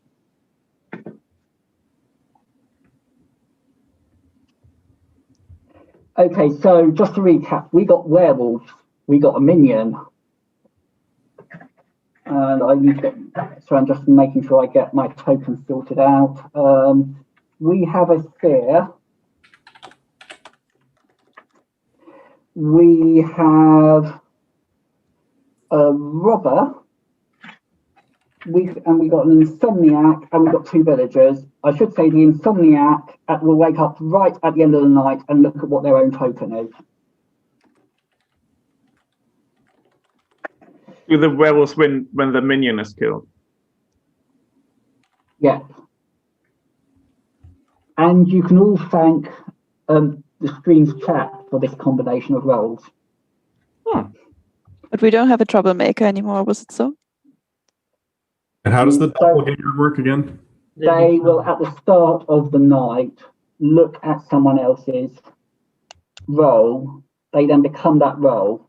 Okay, so just to recap, we got werewolves, we got a minion, And so I'm just making sure I get my tokens sorted out. We have a sphere. We have a robber. We got an insomniac, and we've got 2 villagers. I should say the insomniac will wake up right at the end of the night and look at what their own token is.
Do the werewolves win when the minion is killed?
Yeah. And you can all thank the stream's chat for this combination of roles.
But we don't have a troublemaker anymore, was it so?
And how does the doppelganger work again?
They will, at the start of the night, look at someone else's role. They then become that role.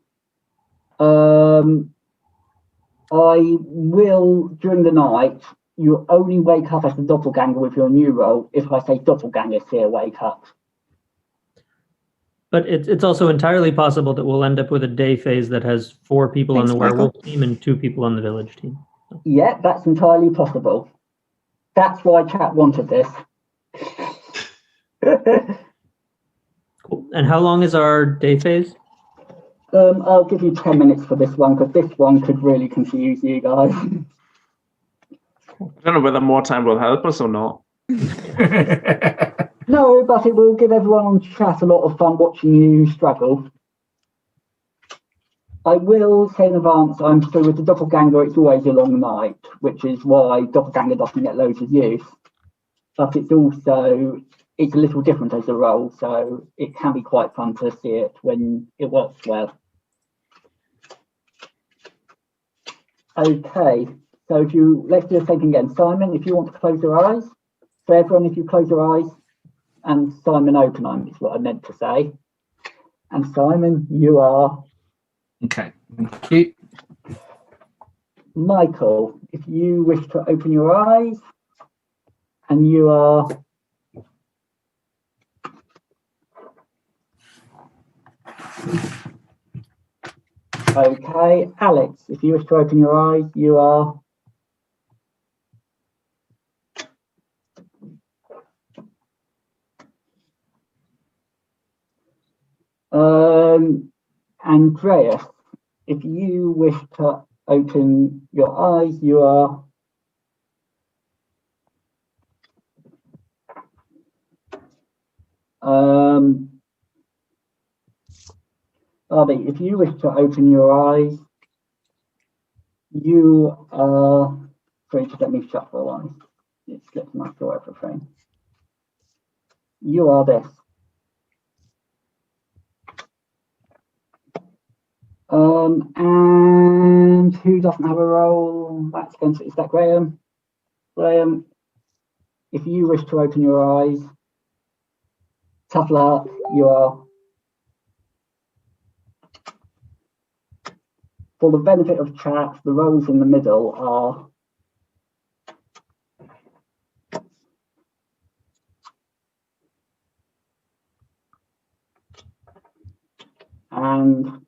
I will, during the night, you only wake up as the doppelganger with your new role if I say doppelganger here, wake up.
But it's also entirely possible that we'll end up with a day phase that has 4 people on the werewolf team and 2 people on the village team.
Yeah, that's entirely possible. That's why chat wanted this.
Cool. And how long is our day phase?
I'll give you 10 minutes for this one, because this one could really confuse you guys.
I don't know whether more time will help us or not.
No, but it will give everyone on chat a lot of fun watching you struggle. I will say in advance, I'm still with the doppelganger, it's always a long night, which is why doppelganger doesn't get loads of use. But it's also, it's a little different as a role, so it can be quite fun to see it when it works well. Okay, so let's do the same thing again. Simon, if you want to close your eyes. So everyone, if you close your eyes, and Simon open them is what I meant to say. And Simon, you are.
Okay, thank you.
Michael, if you wish to open your eyes, and you are. Okay, Alex, if you wish to open your eyes, you are. Andreas, if you wish to open your eyes, you are. Bobby, if you wish to open your eyes, you are. Sorry, just let me shuffle on. It slips my throat everything. You are this. And who doesn't have a role? That's going to, is that Graham? Graham, if you wish to open your eyes, tough luck, you are. For the benefit of chat, the roles in the middle are and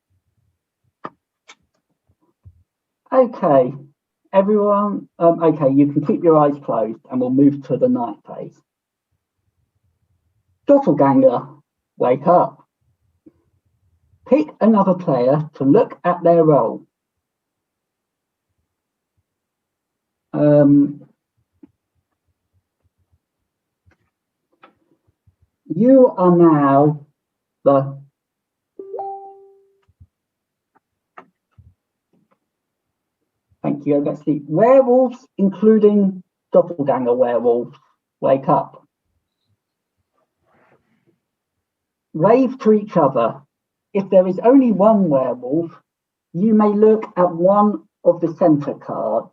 okay, everyone, okay, you can keep your eyes closed and we'll move to the night phase. Doppelganger, wake up. Pick another player to look at their role. You are now the thank you, let's see. Werewolves, including doppelganger werewolves, wake up. Wave to each other. If there is only one werewolf, you may look at one of the center cards.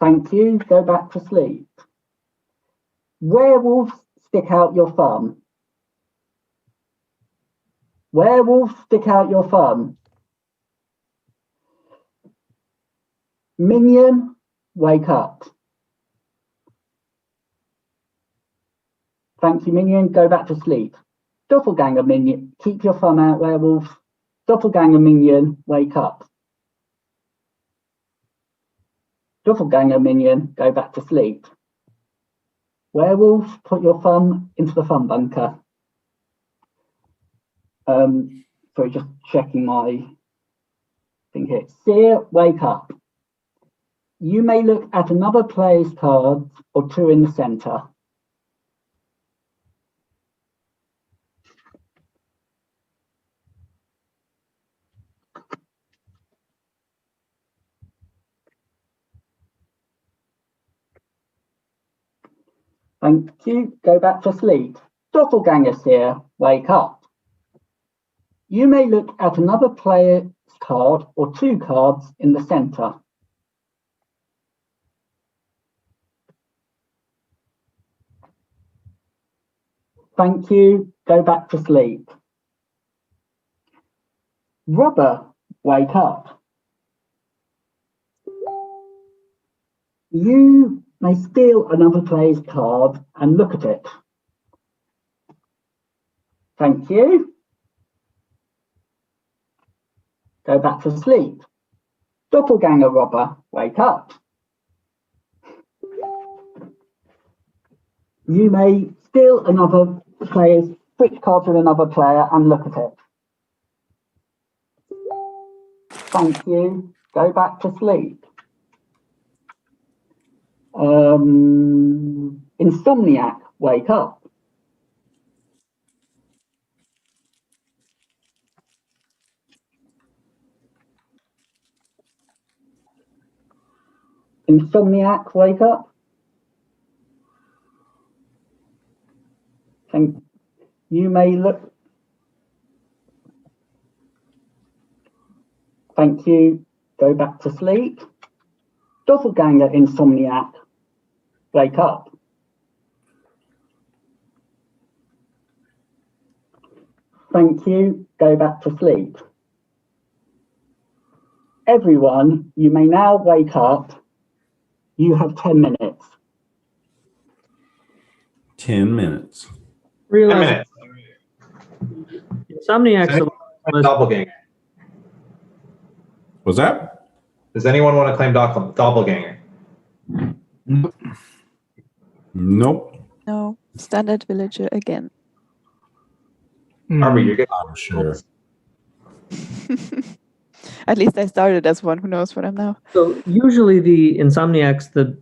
Thank you, go back to sleep. Werewolves, stick out your thumb. Werewolves, stick out your thumb. Minion, wake up. Thank you, Minion, go back to sleep. Doppelganger minion, keep your thumb out, werewolf. Doppelganger minion, wake up. Doppelganger minion, go back to sleep. Werewolf, put your thumb into the thumb bunker. Sorry, just checking my thing here. Seer, wake up. You may look at another player's cards or two in the center. Thank you. Go back to sleep. Doppelganger Seer, wake up. You may look at another player's card or two cards in the center. Thank you. Go back to sleep. Rubber, wake up. You may steal another player's card and look at it. Thank you. Go back to sleep. Doppelganger robber, wake up. You may steal another player's, switch cards with another player and look at it. Thank you. Go back to sleep. Insomniac, wake up. Insomniac, wake up. Thank you. May look. Thank you. Go back to sleep. Doppelganger Insomniac, wake up. Thank you. Go back to sleep. Everyone, you may now wake up. You have 10 minutes.
10 minutes.
10
Realize
minutes.
Insomniac's
Doppelganger.
Was that?
Does anyone want to claim doppelganger?
Nope.
No, standard villager again.
Harvey, you're good.
I'm sure.
At least I started as one. Who knows what I'm now?
So usually the Insomniac's the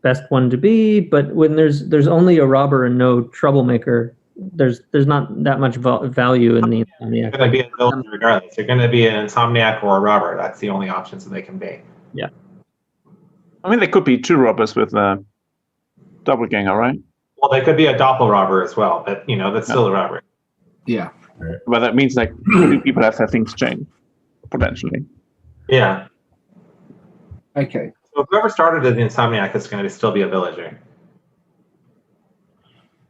best one to be, but when there's only a robber and no troublemaker, there's not that much value in the Insomniac.
You're going to be a villain regardless. You're going to be an insomniac or a robber. That's the only options that they can be.
Yeah.
I mean, there could be two robbers with a doppelganger, right?
Well, they could be a doppel robber as well, but that's still a robber.
Yeah.
But that means two people have their things chained, potentially.
Yeah.
Okay.
So whoever started as the insomniac is going to still be a villager.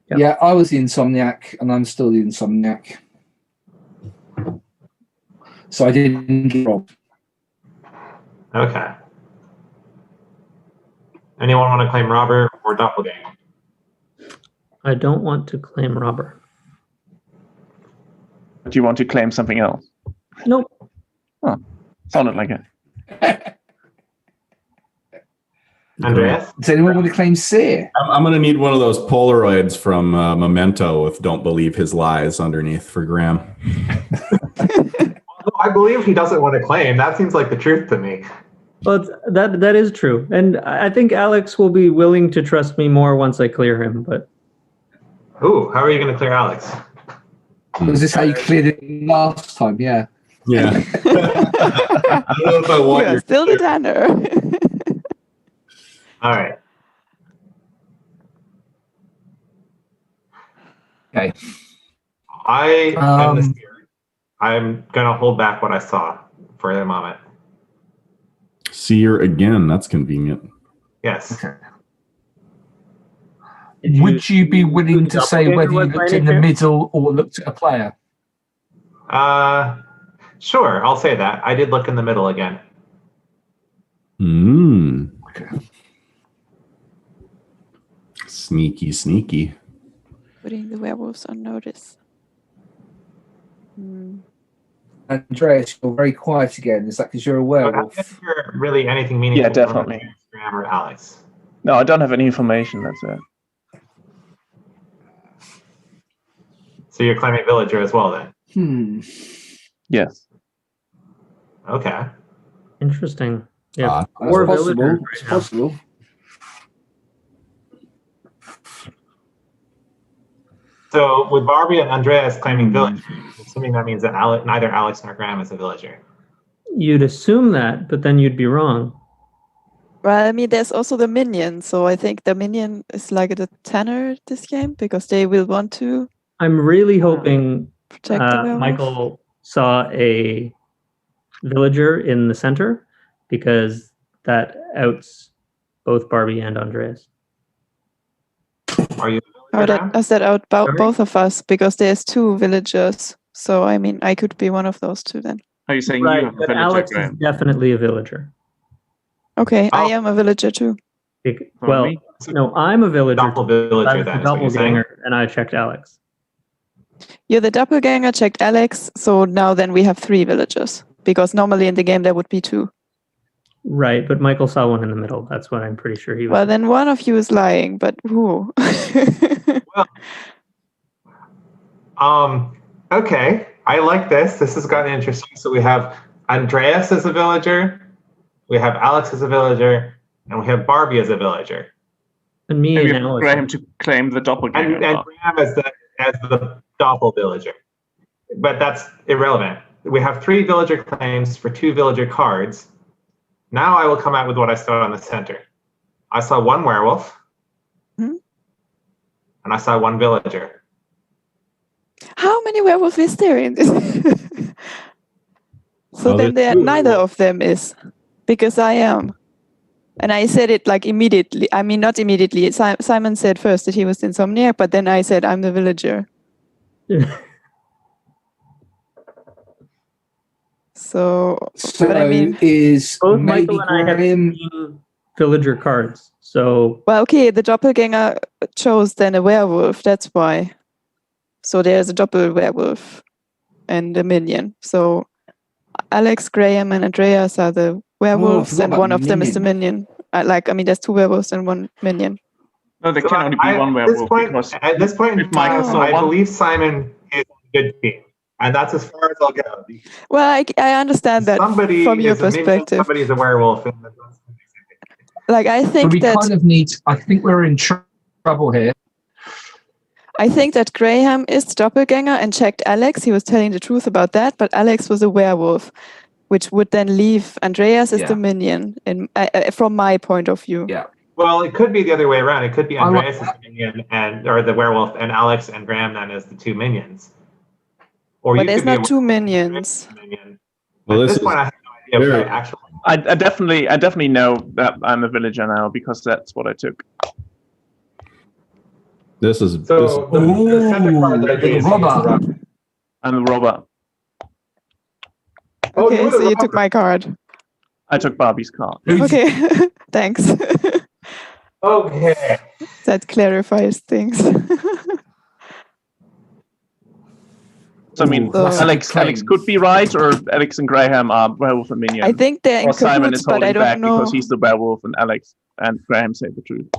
Yep.
Yeah, I was the Insomniac, and I'm still the Insomniac. So I didn't get robbed.
Okay. Anyone want to claim robber or doppelganger?
I don't want to claim robber.
Do you want to claim something else?
Nope.
Oh, sounded like it.
Andreas?
Does anyone want to claim Seer?
I'm going to need one of those Polaroids from Memento with "Don't Believe His Lies" underneath for Graham.
I believe he doesn't want to claim. That seems like the truth to me.
Well, that is true, and I think Alex will be willing to trust me more once I clear him. But
Ooh, how are you going to clear Alex?
Was this how you cleared it last time? Yeah.
Yeah. I don't know if I want
You're
your
still the tanner.
All right.
Okay.
I am the spirit. I'm going to hold back what I saw for the moment.
Seer again. That's convenient.
Yes.
Okay. Would you be willing to say whether you looked in the middle or looked at a player?
Sure, I'll say that. I did look in the middle again.
Okay.
Sneaky, sneaky.
Putting the werewolves on notice.
Andreas, you're very quiet again. Is that because you're a werewolf?
I don't hear really anything meaningful.
Yeah, definitely.
From Graham or Alex.
No, I don't have any information. That's it.
So you're claiming villager as well, then?
Yes.
Okay.
Interesting. Yeah.
Or possible. It's possible.
So with Barbie and Andreas claiming villager, assuming that means that neither Alex nor Graham is a villager.
You'd assume that, but then you'd be wrong.
Well, I mean, there's also the minion, so I think the minion is like the tenor this game because they will want to.
I'm really hoping
protect the werewolf.
Michael saw a villager in the center because that outs both Barbie and Andreas.
Are you?
Does that out both of us because there's 2 villagers? So I mean, I could be one of those 2 then.
Are you saying
Right,
you have a
but
villager,
Alex
Graham?
is definitely a villager.
Okay, I am a villager too.
Well, no, I'm a villager.
Villager
I'm
then,
the
is what you're saying?
doppelganger, and I checked Alex.
You're the doppelganger, checked Alex, so now then we have 3 villagers because normally in the game there would be 2.
Right, but Michael saw one in the middle. That's what I'm pretty sure he was.
Well, then one of you is lying, but who?
Okay. I like this. This has gotten interesting. So we have Andreas as a villager, we have Alex as a villager, and we have Barbie as a villager.
And me
Maybe
and Alex.
Graham to claim the doppelganger.
And Graham as the doppel villager. But that's irrelevant. We have 3 villager claims for 2 villager cards. Now I will come out with what I saw in the center. I saw 1 werewolf, and I saw 1 villager.
How many werewolves is there in this? So then neither of them is, because I am. And I said it like immediately. I mean, not immediately. Simon said first that he was insomniac, but then I said I'm the villager. So but I mean,
is
both
maybe
Michael and I have
Graham
seen villager cards. So
well, okay, the doppelganger chose then a werewolf. That's why. So there's a doppel werewolf and a minion. So Alex, Graham, and Andreas are the werewolves, and one of them is the minion. I mean, there's 2 werewolves and 1 minion.
No, there can only be one werewolf. Because
At this point in time,
saw
I
one-
believe Simon is a good team. And that's as far as I'll go.
Well, I understand that
Somebody
from your
is a minion,
perspective.
somebody's a werewolf.
Like I
But
think
we
that
kind of need. I think we're in trouble here.
I think that Graham is the doppelganger and checked Alex. He was telling the truth about that, but Alex was a werewolf, which would then leave Andreas as the minion. From my point of view.
Yeah.
Well, it could be the other way around. It could be Andreas as the minion or the werewolf, and Alex and Graham then as the 2 minions. Or
But
you
there's
could be
not 2 minions.
Well, at this point, I have no idea what actually.
I definitely know that I'm a villager now because that's what I took.
This is
So the center card that I did is
robber.
I'm the robber.
Okay, so you took my card.
I took Barbie's card.
Okay, thanks.
Okay.
That clarifies things.
So I mean,
So-
Alex could be right, or Alex and Graham are werewolf and minion.
I think they're in
or Simon
cahoots,
is
but
holding
I don't
back
know.
because he's the werewolf, and Alex and Graham say the truth.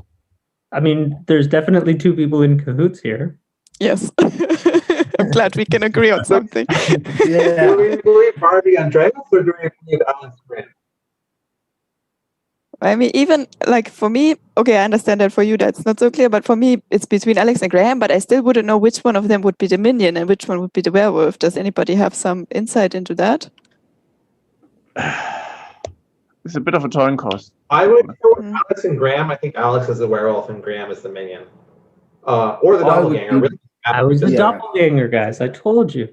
I mean, there's definitely 2 people in cahoots here.
Yes. I'm glad we can agree on something.
Yeah. Do we believe Barbie Andreas or do we believe Alex Graham?
I mean, even like for me, okay, I understand that for you that's not so clear, but for me, it's between Alex and Graham, but I still wouldn't know which one of them would be the minion and which one would be the werewolf. Does anybody have some insight into that?
It's a bit of a coin cost.
I would go with Alex and Graham. I think Alex is the werewolf and Graham is the minion. Or the doppelganger. Really.
I was the doppelganger, guys. I told you.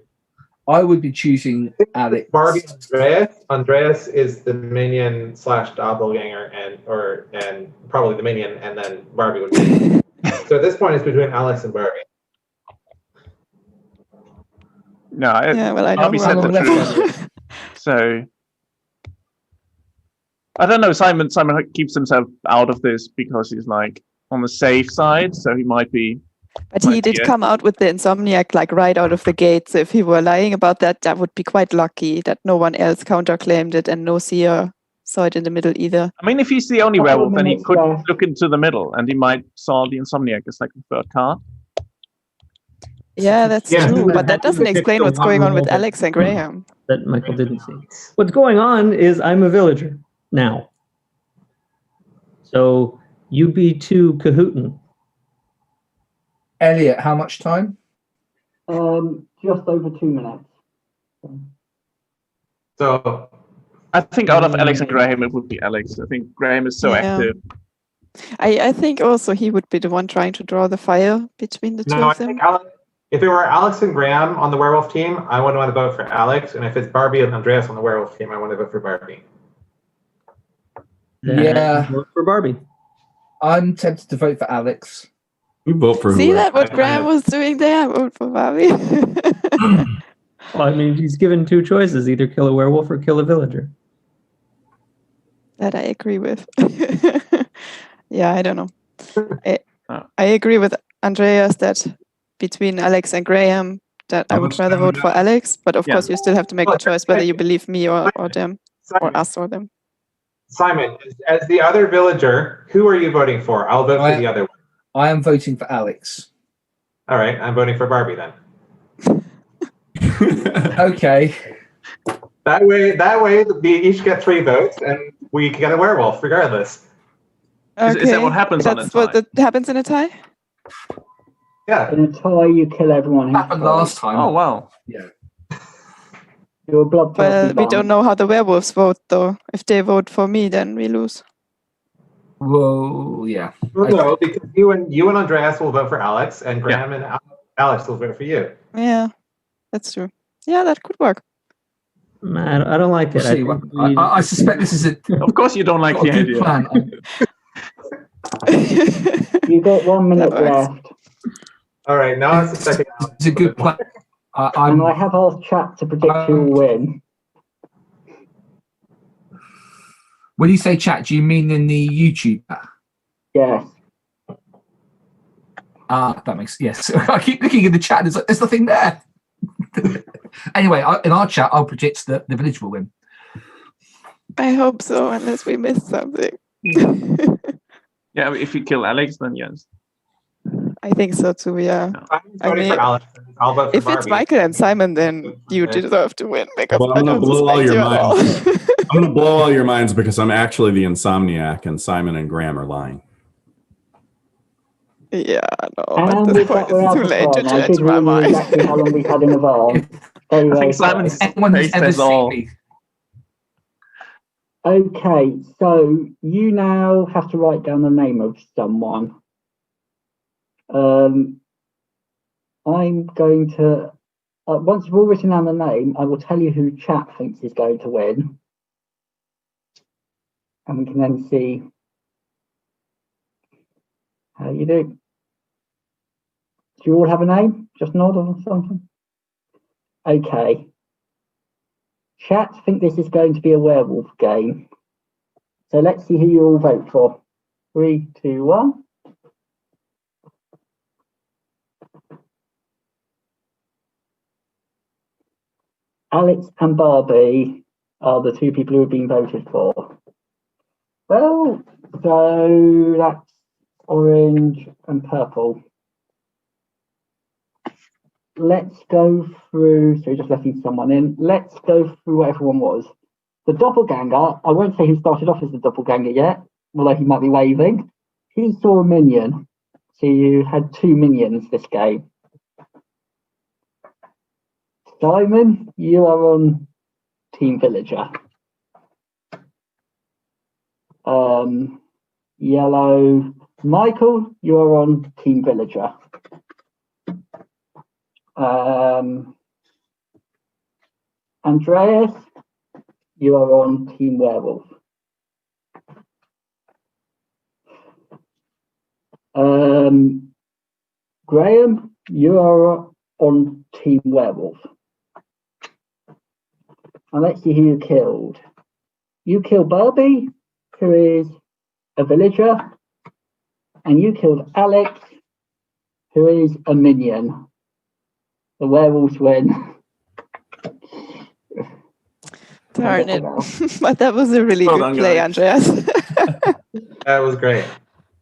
I would be choosing Alex.
Barbie Andreas. Andreas is the minion / doppelganger and probably the minion, and then Barbie would be. So at this point, it's between Alex and Barbie.
No,
I know
Barbie said the truth. So I don't know. Simon keeps himself out of this because he's like on the safe side, so he might be
But he did come out with the insomniac like right out of the gate. So if he were lying about that, that would be quite lucky that no one else counterclaimed it and no seer saw it in the middle either.
I mean, if he's the only werewolf, then he could look into the middle, and he might saw the insomniac as like a third card.
Yeah, that's true. But that doesn't explain what's going on with Alex and Graham.
That Michael didn't see. What's going on is I'm a villager now. So you be too cahootin.
Elliot, how much time?
Just over 2 minutes.
So
I think out of Alex and Graham, it would be Alex. I think Graham is so active.
I think also he would be the one trying to draw the fire between the two
I
of them.
think if it were Alex and Graham on the werewolf team, I would want to vote for Alex. And if it's Barbie and Andreas on the werewolf team, I want to vote for Barbie.
Yeah.
Vote for Barbie.
I'm tempted to vote for Alex.
We vote for
See that what Graham was doing there? Vote for Barbie.
Well, I mean, he's given two choices: either kill a werewolf or kill a villager.
That I agree with. Yeah, I don't know. I agree with Andreas that between Alex and Graham, that I would rather vote for Alex. But of course, you still have to make the choice whether you believe me or them, or us or them.
Simon, as the other villager, who are you voting for? I'll vote for the other one.
I am voting for Alex.
All right, I'm voting for Barbie then.
Okay.
That way, we each get 3 votes, and we get a werewolf regardless.
Okay.
Is that what happens on a
That's
tie?
what that happens in a tie?
Yeah.
In a tie, you kill everyone.
Happened last time.
Oh, wow.
Yeah.
You're a blood
Well, we don't know how the werewolves vote, though. If they vote for me, then we lose.
Whoa, yeah.
Well, no, because you and Andreas will vote for Alex, and Graham and Alex will vote for you.
Yeah, that's true. Yeah, that could work.
I don't like it.
I suspect this is a.
Of course, you don't like the
good
idea.
plan.
You got 1 minute left.
All right, now it's the second.
It's a good plan.
And I have asked chat to predict who will win.
When you say chat, do you mean in the YouTube app?
Yes.
That makes yes. I keep looking at the chat. There's nothing there. Anyway, in our chat, I'll predict that the village will win.
I hope so, unless we miss something.
Yeah, if you kill Alex, then yes.
I think so too. Yeah.
I'm voting for Alex. I'll vote for
If it's
Barbie.
Michael and Simon, then you deserve to win because
Well,
I
I'm gonna
don't
blow all
suspect
your
you at all.
minds. I'm gonna blow all your minds because I'm actually the insomniac, and Simon and Graham are lying.
Yeah, no.
And
At this
with
point,
that, we're
it's
out
too
of
late to
time. I
change
did
my
read
mind.
exactly how long we've had in advance. Very,
I
very
think Simon's
sorry.
Anyone who's
face
ever
says all.
seen me.
Okay, so you now have to write down the name of someone. I'm going to, once you've all written down the name, I will tell you who chat thinks is going to win. And we can then see how you do. Do you all have a name? Just nod or something? Okay. Chat think this is going to be a werewolf game. So let's see who you all vote for. 3, 2, 1. Alex and Barbie are the 2 people who have been voted for. Well, so that's orange and purple. Let's go through, so just letting someone in. Let's go through what everyone was. The doppelganger, I won't say who started off as the doppelganger yet, although he might be waving. He saw a minion. So you had 2 minions this game. Simon, you are on Team Villager. Yellow. Michael, you are on Team Villager. Andreas, you are on Team Werewolf. Graham, you are on Team Werewolf. And let's see who you killed. You killed Barbie, who is a villager, and you killed Alex, Who is a minion? The werewolves win.
Darn it. But that was a really good play, Andreas.
That was great.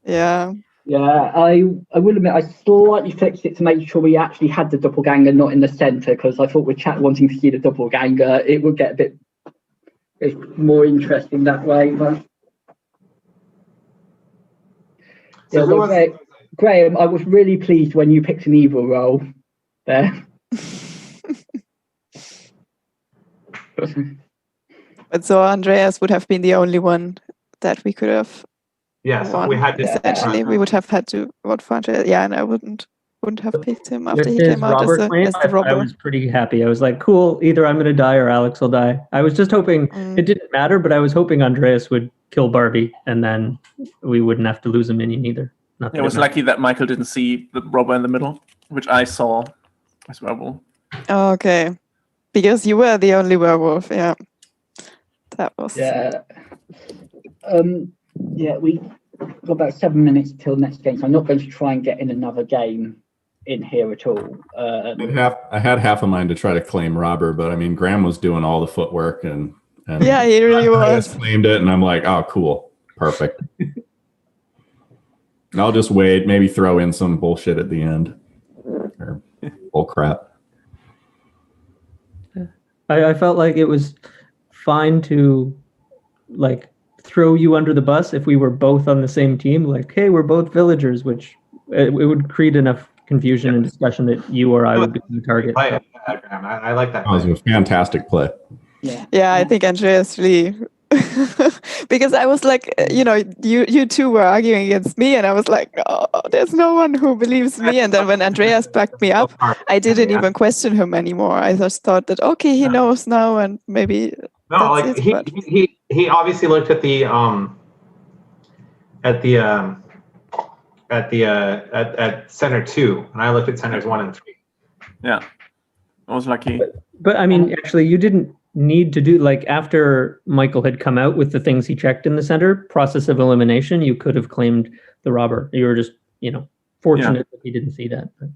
Yeah.
Yeah, I will admit I slightly fixed it to make sure we actually had the doppelganger not in the centre, because I thought with chat wanting to see the doppelganger, it would get a bit more interesting that way. But
So
yeah, Graham, I was really pleased when you picked an evil role there.
But so Andreas would have been the only one that we could have.
Yeah, so we had to
essentially we would have had to vote for Andreas. Yeah, and I wouldn't have picked him after
With
he
his
came out
robber
as
claim,
the robber.
I was pretty happy. I was like, cool, either I'm going to die or Alex will die. I was just hoping it didn't matter, but I was hoping Andreas would kill Barbie, and then we wouldn't have to lose a minion either. Not that
It was lucky that Michael didn't see the robber in the middle, which I saw as well.
Oh, okay, because you were the only werewolf. Yeah, that was.
Yeah. Yeah, we got about 7 minutes till next game, so I'm not going to try and get in another game in here at all.
I had half of mine to try to claim robber, but I mean, Graham was doing all the footwork, and
yeah, he really was.
Claimed it, and I'm like, oh, cool, perfect. I'll just wait, maybe throw in some bullshit at the end, or bull crap.
I felt like it was fine to like throw you under the bus if we were both on the same team. Like, hey, we're both villagers, which it would create enough confusion and discussion that you or I would become the target.
I like that.
That was a fantastic play.
Yeah, I think Andreas really. Because I was like, you two were arguing against me, and I was like, oh, there's no one who believes me. And then when Andreas backed me up, I didn't even question him anymore. I just thought that okay, he knows now, and maybe
no, like he obviously looked at the at center 2, and I looked at centers 1 and 3.
Yeah, I was lucky.
But I mean, actually, you didn't need to do like after Michael had come out with the things he checked in the center process of elimination. You could have claimed the robber. You were just fortunate that he didn't see that. But.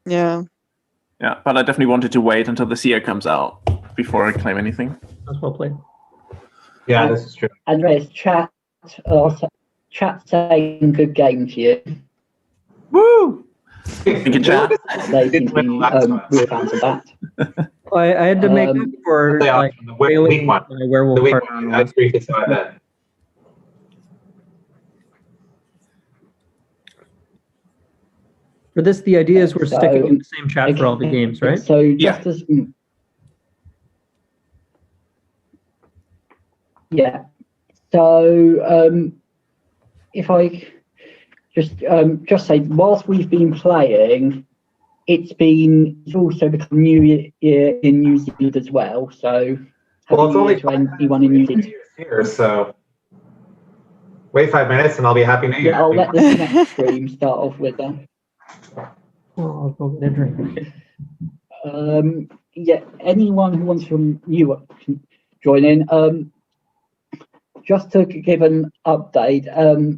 Yeah.
Yeah, but I definitely wanted to wait until the seer comes out before I claim anything.
That's well played.
Yeah, this is true.
Andreas, chat saying good game to you.
Woo! Thank you, chat.
They seem to be real fans of that.
I had to make up for like
the weak one.
My werewolf
the weak
part.
one. I agree with that.
For this, the idea is we're sticking in the same chat for all the games, right?
So just as So if I just say, whilst we've been playing, it's also become New Year in New Zealand as well. So
well, it's only
to anyone in New Zealand
here, so wait 5 minutes and I'll be happy New Year.
Yeah, I'll let the next stream start off with that.
Oh, I'll go get a drink.
Yeah, anyone who wants to can join in. Just to give an update,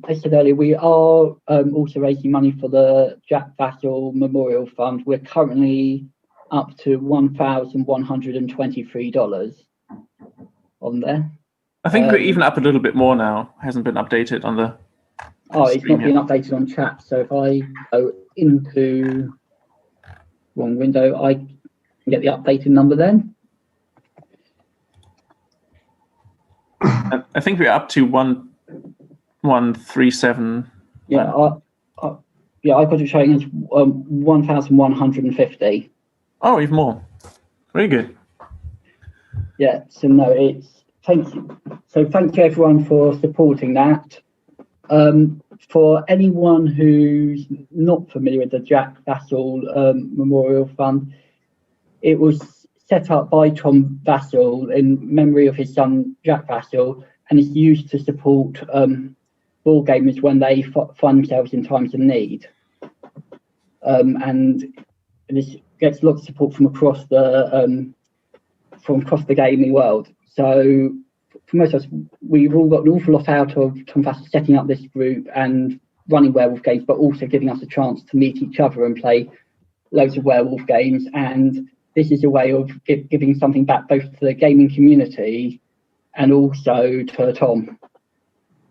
I said earlier, we are also raising money for the Jack Vassell Memorial Fund. We're currently up to $1,123 on there.
I think we're even up a little bit more now. Hasn't been updated on the.
Oh, it's not been updated on chat. So if I go into wrong window, I can get the updated number then.
I think we're up to 1,137.
Yeah, I got it showing as 1,150.
Oh, even more. Very good.
Yeah. So no, thank you. So thank you everyone for supporting that. For anyone who's not familiar with the Jack Vassell Memorial Fund, it was set up by Tom Vassell in memory of his son Jack Vassell, and is used to support ball gamers when they find themselves in times of need. And this gets a lot of support from across the gaming world. So for most of us, we've all got an awful lot out of Tom Vassell setting up this group and running werewolf games, but also giving us a chance to meet each other and play loads of werewolf games. And this is a way of giving something back both to the gaming community and also to Tom.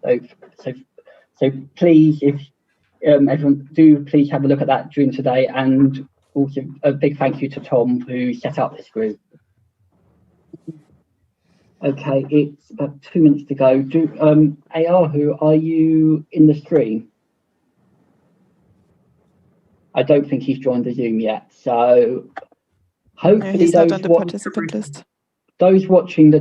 So please, if everyone do please have a look at that during today, and also a big thank you to Tom who set up this group. Okay, it's about 2 minutes to go. Ayahu, are you in the stream? I don't think he's joined the Zoom yet. So hopefully
he's not on the participant list.
Those watching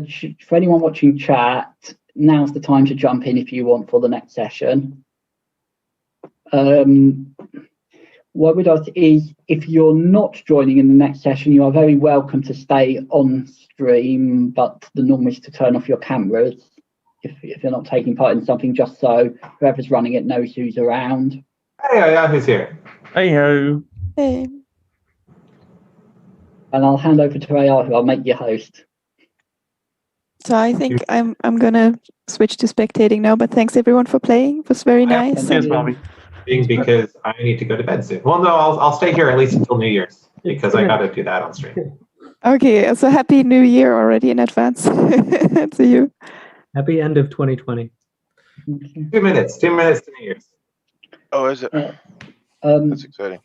for anyone watching chat, now's the time to jump in if you want for the next session. What we'd ask is, if you're not joining in the next session, you are very welcome to stay on stream, but the norm is to turn off your cameras if you're not taking part in something, just so whoever's running it knows who's around.
Hey, who's here?
Hey ho.
Hey.
And I'll hand over to Ayahu. I'll make you host.
So I think I'm gonna switch to spectating now, but thanks everyone for playing. It was very nice.
Yes, Bobby.
Because I need to go to bed soon. Well, no, I'll stay here at least until New Year's because I got to do that on stream.
Okay, so happy New Year already in advance to you.
Happy end of 2020.
2 minutes. 2 minutes to New Year's.
Oh, is it? That's exciting.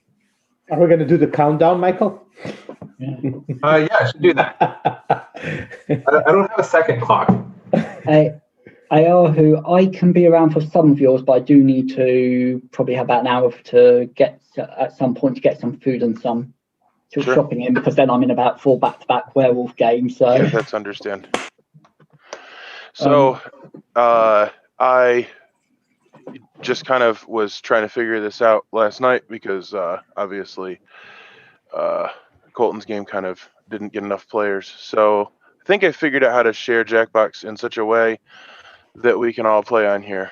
Are we going to do the countdown, Michael?
Yeah, I should do that. I don't have a second clock.
Ayahu, I can be around for some of yours, but I do need to probably have about an hour to get at some point to get some food and some shopping in, because then I'm in about 4 back-to-back werewolf games. So
yeah, that's understand. So I just kind of was trying to figure this out last night because obviously Colton's game kind of didn't get enough players. So I think I figured out how to share Jackbox in such a way that we can all play on here.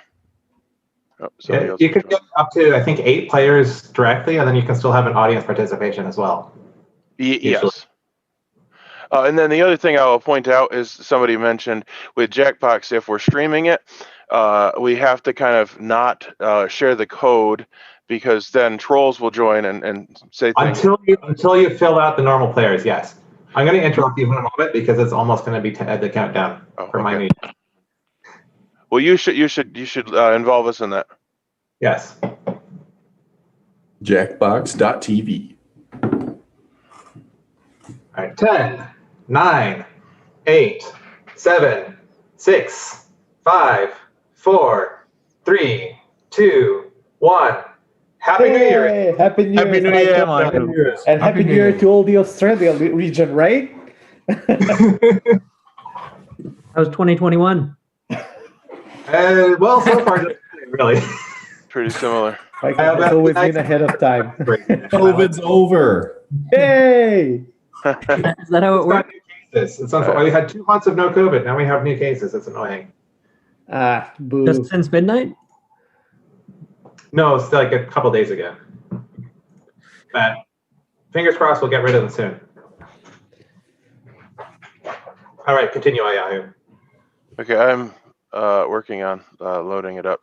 Oh,
yeah, you could get up to, I think, 8 players directly, and then you can still have an audience participation as well.
Yes. And then the other thing I will point out is somebody mentioned with Jackbox, if we're streaming it, we have to kind of not share the code, because then trolls will join and say things.
Until you fill out the normal players, yes. I'm going to interrupt you for a moment because it's almost going to be the countdown for my meeting.
Well, you should involve us in that.
Yes.
Jackbox.tv.
All right, 10, 9, 8, 7, 6, 5, 4, 3, 2, 1. Happy New Year!
Happy New Year!
Happy New Year, Michael.
And Happy New Year to all the Australia region, right?
That was 2021.
Well, so far, really.
Pretty similar.
Michael has always been ahead of time.
COVID's over.
Yay!
Is that how it works?
It's unfortunate. We had 2 months of no COVID. Now we have new cases. It's annoying.
Boo.
Just since midnight?
No, it's like a couple days ago. But fingers crossed, we'll get rid of them soon. All right, continue, Ayahu.
Okay, I'm working on loading it up,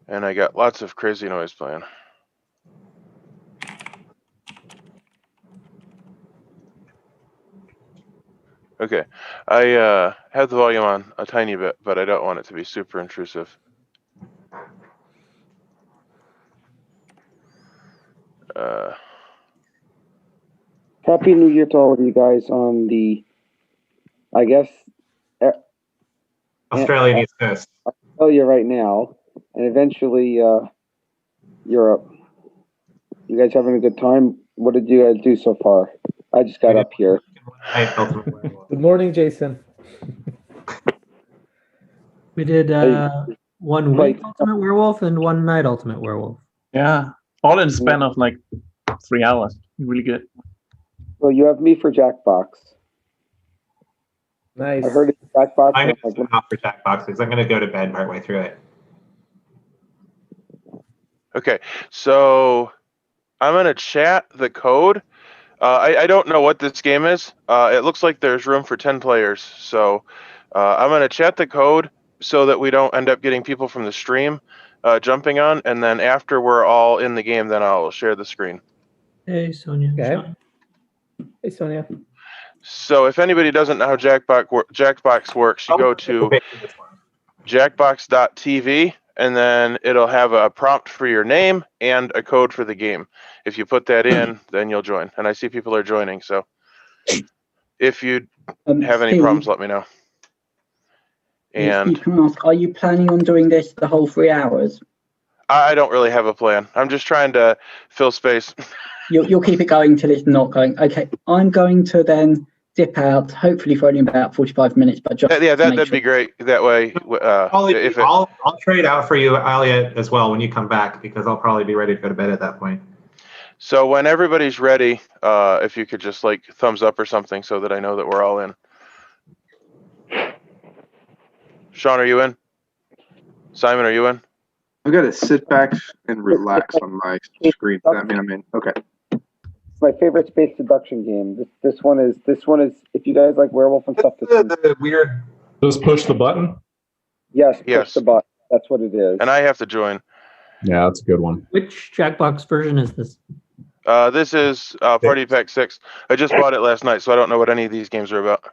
and I got lots of crazy noise playing. Okay, I have the volume on a tiny bit, but I don't want it to be super intrusive.
Happy New Year to all of you guys on the, I guess,
Australian East Coast.
I'll tell you right now, and eventually Europe. You guys having a good time? What did you guys do so far? I just got up here.
Good morning, Jason.
We did 1 week Ultimate Werewolf and 1 night Ultimate Werewolf.
Yeah, all in the span of like 3 hours. Really good.
So you have me for Jackbox.
Nice.
I heard it's Jackbox.
I'm going to opt for Jackbox because I'm going to go to bed partway through it.
Okay, so I'm going to chat the code. I don't know what this game is. It looks like there's room for 10 players. So I'm going to chat the code so that we don't end up getting people from the stream. jumping on, and then after we're all in the game, then I'll share the screen.
Hey, Sonia.
Okay. Hey, Sonia.
So if anybody doesn't know how Jackbox works, you go to jackbox.tv, and then it'll have a prompt for your name and a code for the game. If you put that in, then you'll join. And I see people are joining, so if you have any problems, let me know. And
Steve, can I ask, are you planning on doing this the whole 3 hours?
I don't really have a plan. I'm just trying to fill space.
You'll keep it going till it's not going. Okay, I'm going to then dip out, hopefully for only about 45 minutes, but just
that'd be great. That way,
I'll trade out for you, Elliot, as well when you come back, because I'll probably be ready to go to bed at that point.
So when everybody's ready, if you could just like thumbs up or something so that I know that we're all in. Sean, are you in? Simon, are you in?
I gotta sit back and relax on my screen. I mean, I'm in. Okay.
It's my favorite space deduction game. This one is. If you guys like werewolf and stuff,
the weird.
Just push the button.
Yes. Push the button. That's what it is.
And I have to join.
Yeah, that's a good one.
Which Jackbox version is this?
This is Party Pack 6. I just bought it last night, so I don't know what any of these games are about.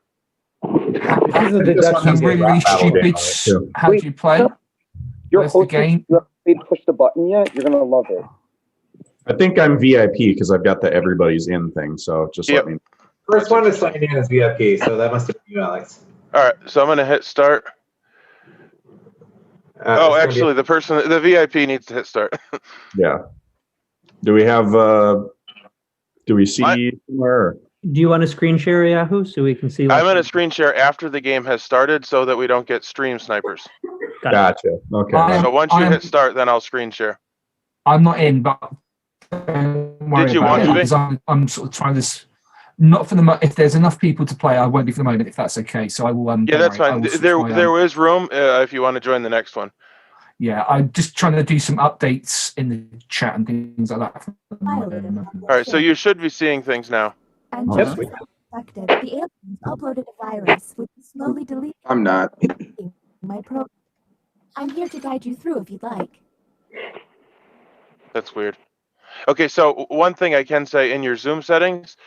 This is a deduction game.
Really stupid. How do you play?
Your host, game. You haven't pushed the button yet. You're gonna love it.
I think I'm VIP because I've got the everybody's in thing. So just let me.
First one to sign in is VIP, so that must have been you, Alex.
All right, so I'm gonna hit start. Actually, the VIP needs to hit start.
Yeah. Do we have? Do we see somewhere?
Do you want to screen share Yahoo so we can see?
I'm going to screen share after the game has started so that we don't get stream snipers.
Gotcha. Okay.
So once you hit start, then I'll screen share.
I'm not in, but don't worry
Did you
about
want
it,
to be?
because I'm sort of trying this. Not for the if there's enough people to play, I won't be for the moment if that's okay. So I will.
Yeah, that's fine. There is room if you want to join the next one.
Yeah, I'm just trying to do some updates in the chat and things like that.
All right, so you should be seeing things now.
And just as expected, the aliens uploaded a virus which is slowly deleting
I'm not.
my program. I'm here to guide you through if you'd like.
That's weird. Okay, so one thing I can say in your Zoom settings,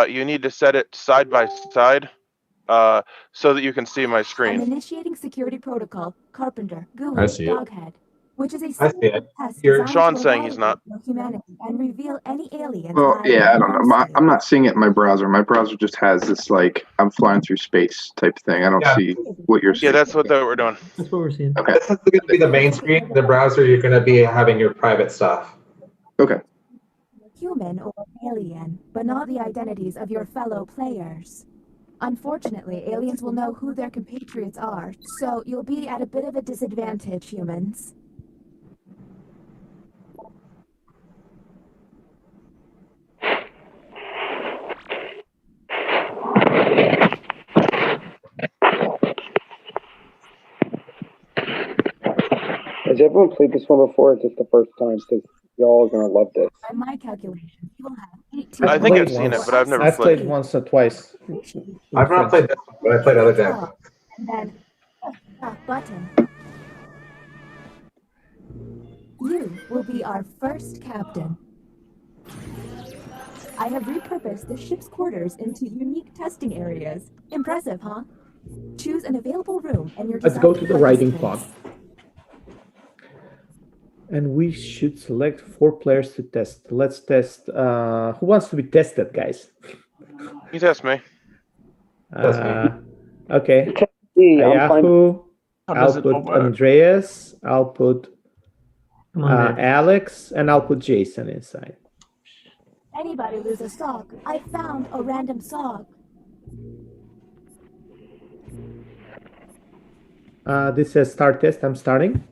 you need to set it side by side so that you can see my
I'm
screen.
initiating security protocol, Carpenter, Guru,
I see it.
Doghead, which is a
I see it.
test
You're
designed
Sean
to
saying he's not.
evaluate humanity and reveal any aliens.
Well, yeah, I don't know. I'm not seeing it in my browser. My browser just has this like I'm flying through space type thing. I don't see what you're seeing.
Yeah, that's what we're doing.
That's what we're seeing.
Okay.
This is going to be the main screen. The browser, you're going to be having your private stuff.
Okay.
Human or alien, but not the identities of your fellow players. Unfortunately, aliens will know who their compatriots are, so you'll be at a bit of a disadvantage, humans.
Has everyone played this one before? Or is this the first time? Because y'all are gonna love this.
By my calculations, you will have 18.
I think I've seen it, but I've never
I've
played.
played once or twice.
I've not played this one, but I played other decks.
And then push that button. You will be our first captain. I have repurposed the ship's quarters into unique testing areas. Impressive, huh? Choose an available room and your
Let's go to the writing
participants.
pod. And we should select 4 players to test. Let's test. Who wants to be tested, guys?
You test me.
Okay.
I'm
Yahoo.
How
I'll
does it
put
all work?
Andreas. I'll put
Come on, man.
Alex, and I'll put Jason inside.
Anybody lose a sock? I found a random sock.
This says start test. I'm starting.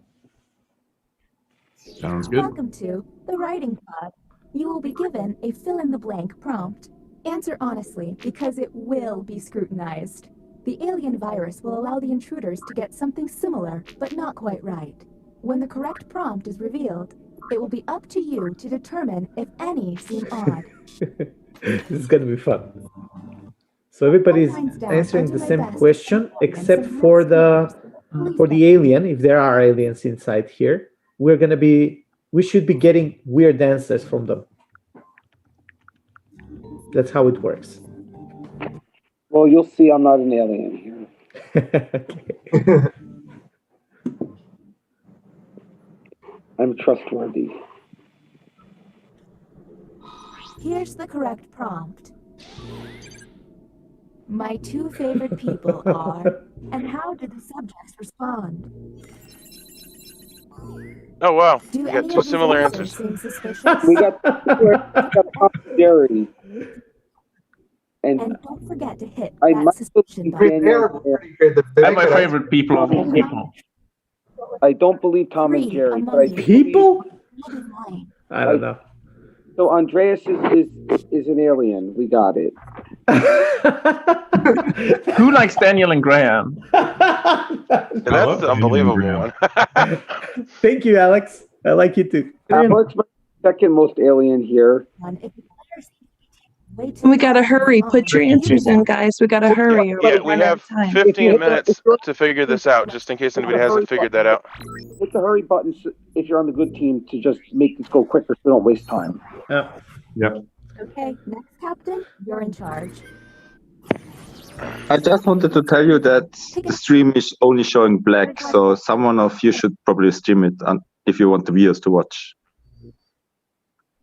Sounds good.
Welcome to the writing pod. You will be given a fill-in-the-blank prompt. Answer honestly, because it will be scrutinized. The alien virus will allow the intruders to get something similar, but not quite right. When the correct prompt is revealed, it will be up to you to determine if any seem odd.
This is gonna be fun. So everybody's answering the same question, except for the alien. If there are aliens inside here, we should be getting weird answers from them. That's how it works.
Well, you'll see I'm not an alien here. I'm trustworthy.
Here's the correct prompt. My two favorite people are, and how did the subjects respond?
Oh wow,
Do
we
any
got two
of these
similar
answers
answers.
seem suspicious?
We got Tom and Jerry. And
don't forget to hit
I
that
might
suspicion
believe
button.
And my favorite people of all people.
I don't believe Tom and Jerry, but I do
People? I don't know.
So Andreas is an alien. We got it.
Who likes Daniel and Graham?
That's the unbelievable one.
Thank you, Alex. I like you too.
Alex, my second most alien here.
We gotta hurry. Put your answers in, guys. We gotta hurry.
Yeah, we have 15 minutes to figure this out, just in case anybody hasn't figured that out.
Hit the hurry button if you're on the good team to just make this go quicker so we don't waste time.
Yep.
Okay, next captain, you're in charge.
I just wanted to tell you that the stream is only showing black, so someone of you should probably stream it if you want the viewers to watch.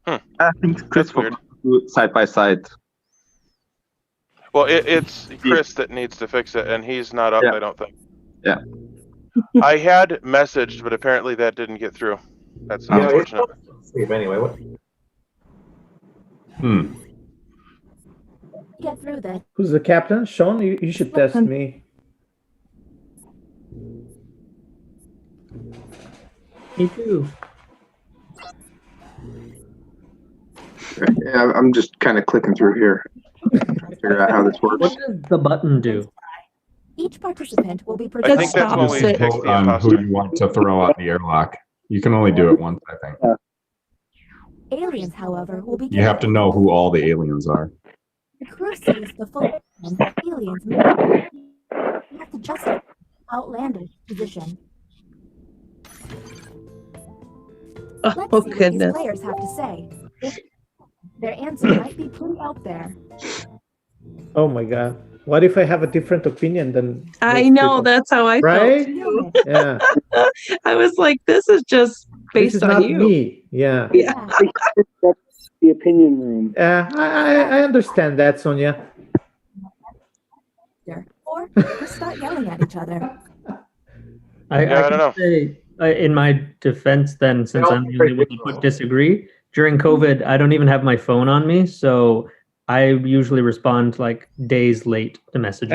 I think Chris will do side by side.
Well, it's Chris that needs to fix it, and he's not up, I don't think.
Yeah.
I had messaged, but apparently that didn't get through. That's unfortunate.
Anyway, what?
Get through that.
Who's the captain? Sean, you should test me.
Me too.
Yeah, I'm just kind of clicking through here. Figure out how this works.
What does the button do?
Each participant will be
I
projected.
think that's when we pick the
On
imposter.
who you want to throw out the airlock. You can only do it once, I think.
Aliens, however, will be
You have to know who all the aliens are.
The crew sees the full aliens. You have to justify outlandish position. Let's see what these players have to say. Their answer might be pretty out there.
Oh my god. What if I have a different opinion than
I know, that's how I
right?
felt.
Yeah.
I was like, this is just
This
based
is
on
not
you.
me. Yeah.
The opinion room.
I understand that, Sonia.
Or just start yelling at each other.
I
don't know.
Say, in my defense, then, since I'm the only one that would disagree, during COVID, I don't even have my phone on me, so I usually respond like days late to messages.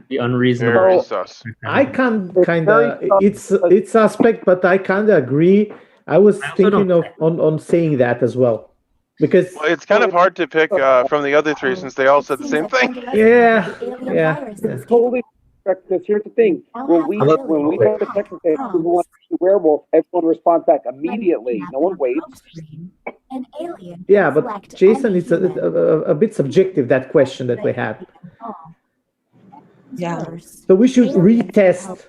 Be unreasonable.
Very sus.
I can kind of it's suspect, but I kind of agree. I was thinking of on saying that as well, because
Well, it's kind of hard to pick from the other three since they all said the same thing.
yeah.
Totally correct. Because here's the thing: when we have a text and say who wants to be werewolf, everyone responds back immediately. No one waits.
An alien.
Yeah, but Jason, it's a bit subjective, that question that we had.
Yeah.
So we should retest.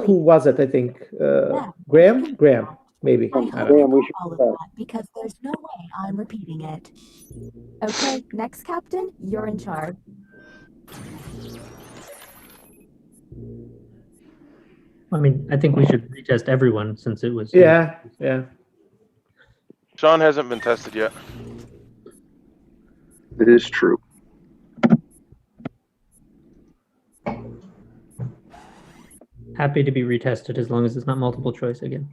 Who was it? I think Graham. Graham, maybe. I don't know.
Graham, we should
All of that because there's no way I'm repeating it. Okay, next captain, you're in charge.
I mean, I think we should retest everyone since it was.
Yeah.
Sean hasn't been tested yet.
It is true.
Happy to be retested as long as it's not multiple choice again.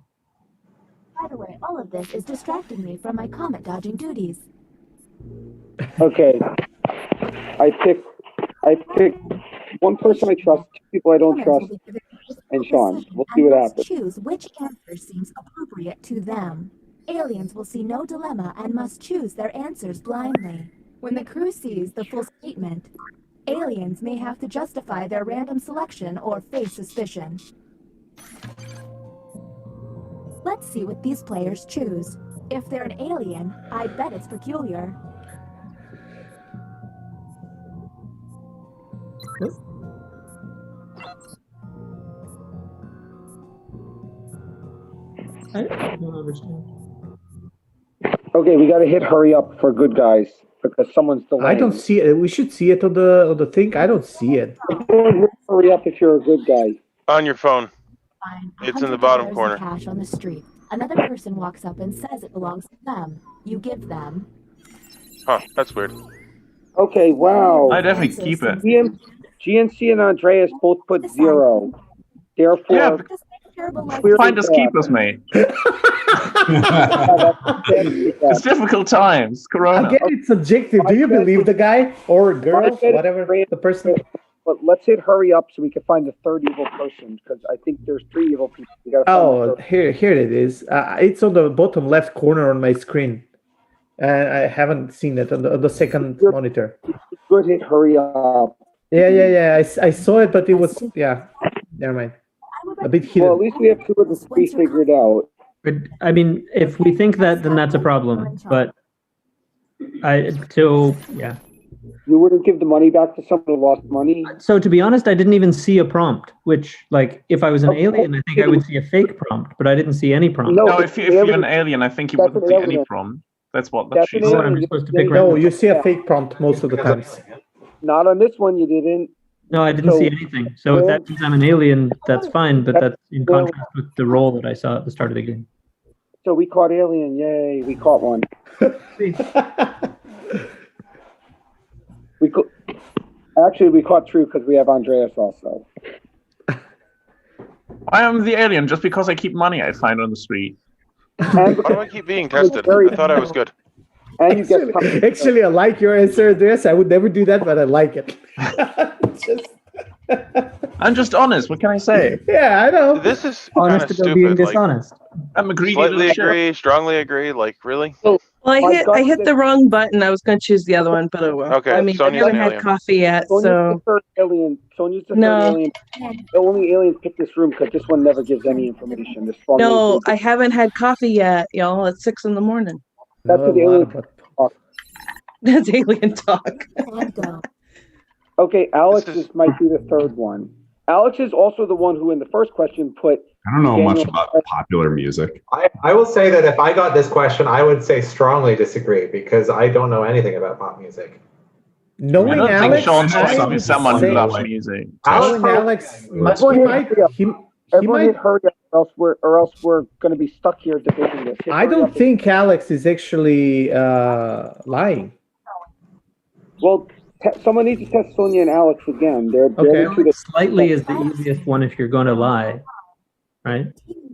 By the way, all of this is distracting me from my comet dodging duties.
Okay. I pick one person I trust, two people I don't trust, and Sean. We'll see what happens.
Choose which answer seems appropriate to them. Aliens will see no dilemma and must choose their answers blindly. When the crew sees the full statement, aliens may have to justify their random selection or face suspicion. Let's see what these players choose. If they're an alien, I bet it's peculiar.
I don't understand.
Okay, we got to hit hurry up for good guys because someone's delaying.
I don't see it. We should see it on the thing. I don't see it.
Hurry up if you're a good guy.
On your phone.
Find
It's in the bottom
$100
corner.
in cash on the street. Another person walks up and says it belongs to them. You give them.
Huh, that's weird.
Okay, wow.
I definitely keep it.
GNC and Andreas both put 0. Therefore,
Yeah, find us keepers, mate. It's difficult times. Corona.
Again, it's subjective. Do you believe the guy or girl, whatever the person?
But let's hit hurry up so we can find the third evil person because I think there's 3 evil people. We gotta find the third.
Here it is. It's on the bottom left corner on my screen. I haven't seen it on the second monitor.
Good hit hurry up.
Yeah. I saw it, but it was Never mind. A bit hidden.
Well, at least we have 2 of the 3 figured out.
But I mean, if we think that, then that's a problem. But yeah.
You wouldn't give the money back to someone who lost money?
So to be honest, I didn't even see a prompt. Which, like, if I was an alien, I think I would see a fake prompt, but I didn't see any prompt.
No, if you're an alien, I think you wouldn't see any prompt. That's what she said.
I'm supposed to pick
No,
random.
you see a fake prompt most of the times.
Not on this one, you didn't.
No, I didn't see anything. So if that means I'm an alien, that's fine, but that's in contrast with the role that I saw at the start of the game.
So we caught alien. Yay, we caught one. Actually, we caught true because we have Andreas also.
I am the alien just because I keep money I find on the street.
Why do I keep being tested? I thought I was good.
And you get
Actually, I like your answer, Andreas. I would never do that, but I like it.
I'm just honest. What can I say?
Yeah, I know.
This is
honest
kind of
about being
stupid.
dishonest.
I'm a greedy
Slightly
little shit.
agree, strongly agree. Like, really?
Well, I hit the wrong button. I was going to choose the other one, but oh well.
Okay,
I mean, I
Sonia's
haven't
an
had
alien.
coffee yet,
Sonia's
so.
the third alien. Sonia's the
No.
third alien. The only aliens pick this room because this one never gives any information. This one
No, I haven't had coffee yet, y'all. It's 6 in the morning.
That's what the alien talk.
That's alien talk.
Okay, Alex might be the third one. Alex is also the one who, in the first question, put.
I don't know much about popular music.
I will say that if I got this question, I would say strongly disagree because I don't know anything about pop music.
Knowing
I don't
Alex,
think Sean's
I
also
would
someone
say-
who loves music.
Knowing Alex,
Everyone hit hurry up, or else we're going to be stuck here debating this. Hit
I
hurry
don't
up.
think Alex is actually lying.
Well, someone needs to test Sonia and Alex again. They're
Okay.
the two that-
Slightly is the easiest one if you're going to lie, right?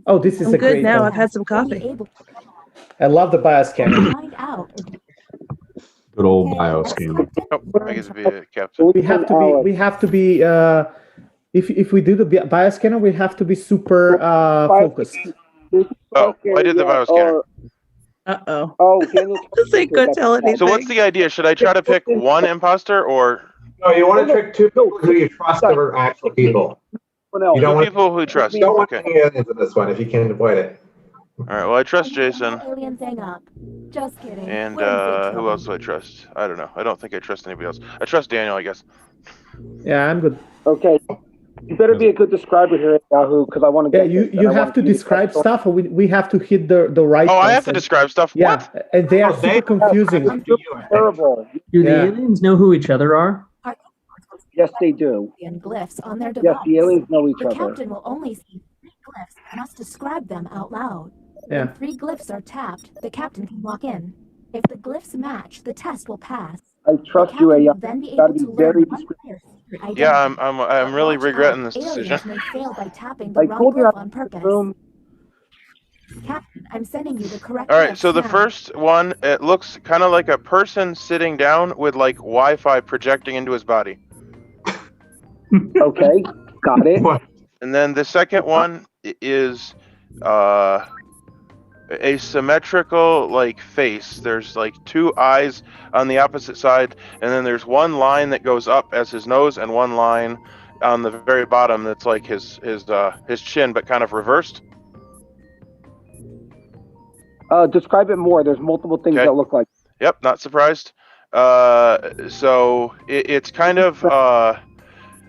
Oh, this is
I'm
a
good
great
now.
one.
I've had some coffee.
I love the bias scanner.
Good old bio scanner.
Oh, I get to be a captain.
We have to be if we do the bias scanner, we have to be super focused.
Oh, I did the bioscanner.
Uh-oh.
Oh,
this ain't gonna tell anything.
So what's the idea? Should I try to pick one imposter or
No, you want to trick 2 people who you trust over actual people. You don't
two
want
people who trust?
You don't want
Okay.
any aliens in this one if you can avoid it.
All right. Well, I trust Jason.
Alien thing up. Just kidding.
And
What is it,
who else do I trust? I don't know. I don't think I trust anybody else. I trust Daniel, I guess.
Yeah, I'm good.
Okay. You better be a good describer here at Yahoo because I want to
Yeah,
get
you
this, and
you
I
have
want
to
you
describe
test
stuff, or we have to hit the right.
Oh, I have to
person.
describe stuff?
Yeah, and they are super confusing.
Terrible.
Do the
Yeah.
aliens know who each other are?
Yes, they do.
And glyphs on their
Yes,
device.
the aliens know each
The
other.
captain will only see 3 glyphs and must describe them out loud.
Yeah.
When 3 glyphs are tapped, the captain can walk in. If the glyphs match, the test will pass.
I trust you,
captain
Yahoo.
will then be
Gotta
able
be
to
very
learn one player's secret identity.
Yeah, I'm really regretting this decision.
Aliens may fail by tapping the
I
wrong
told you
glyph
not
on
to
purpose.
room.
Captain, I'm sending you the correct
All right,
glyphs
so the
now.
first one, it looks kind of like a person sitting down with like Wi-Fi projecting into his body.
Okay, got it.
And then the second one is a symmetrical like face. There's like 2 eyes on the opposite side, and then there's one line that goes up as his nose, and one line on the very bottom that's like his chin, but kind of reversed.
Describe it more. There's multiple things
Okay.
that look like.
Yep, not surprised. So it's kind of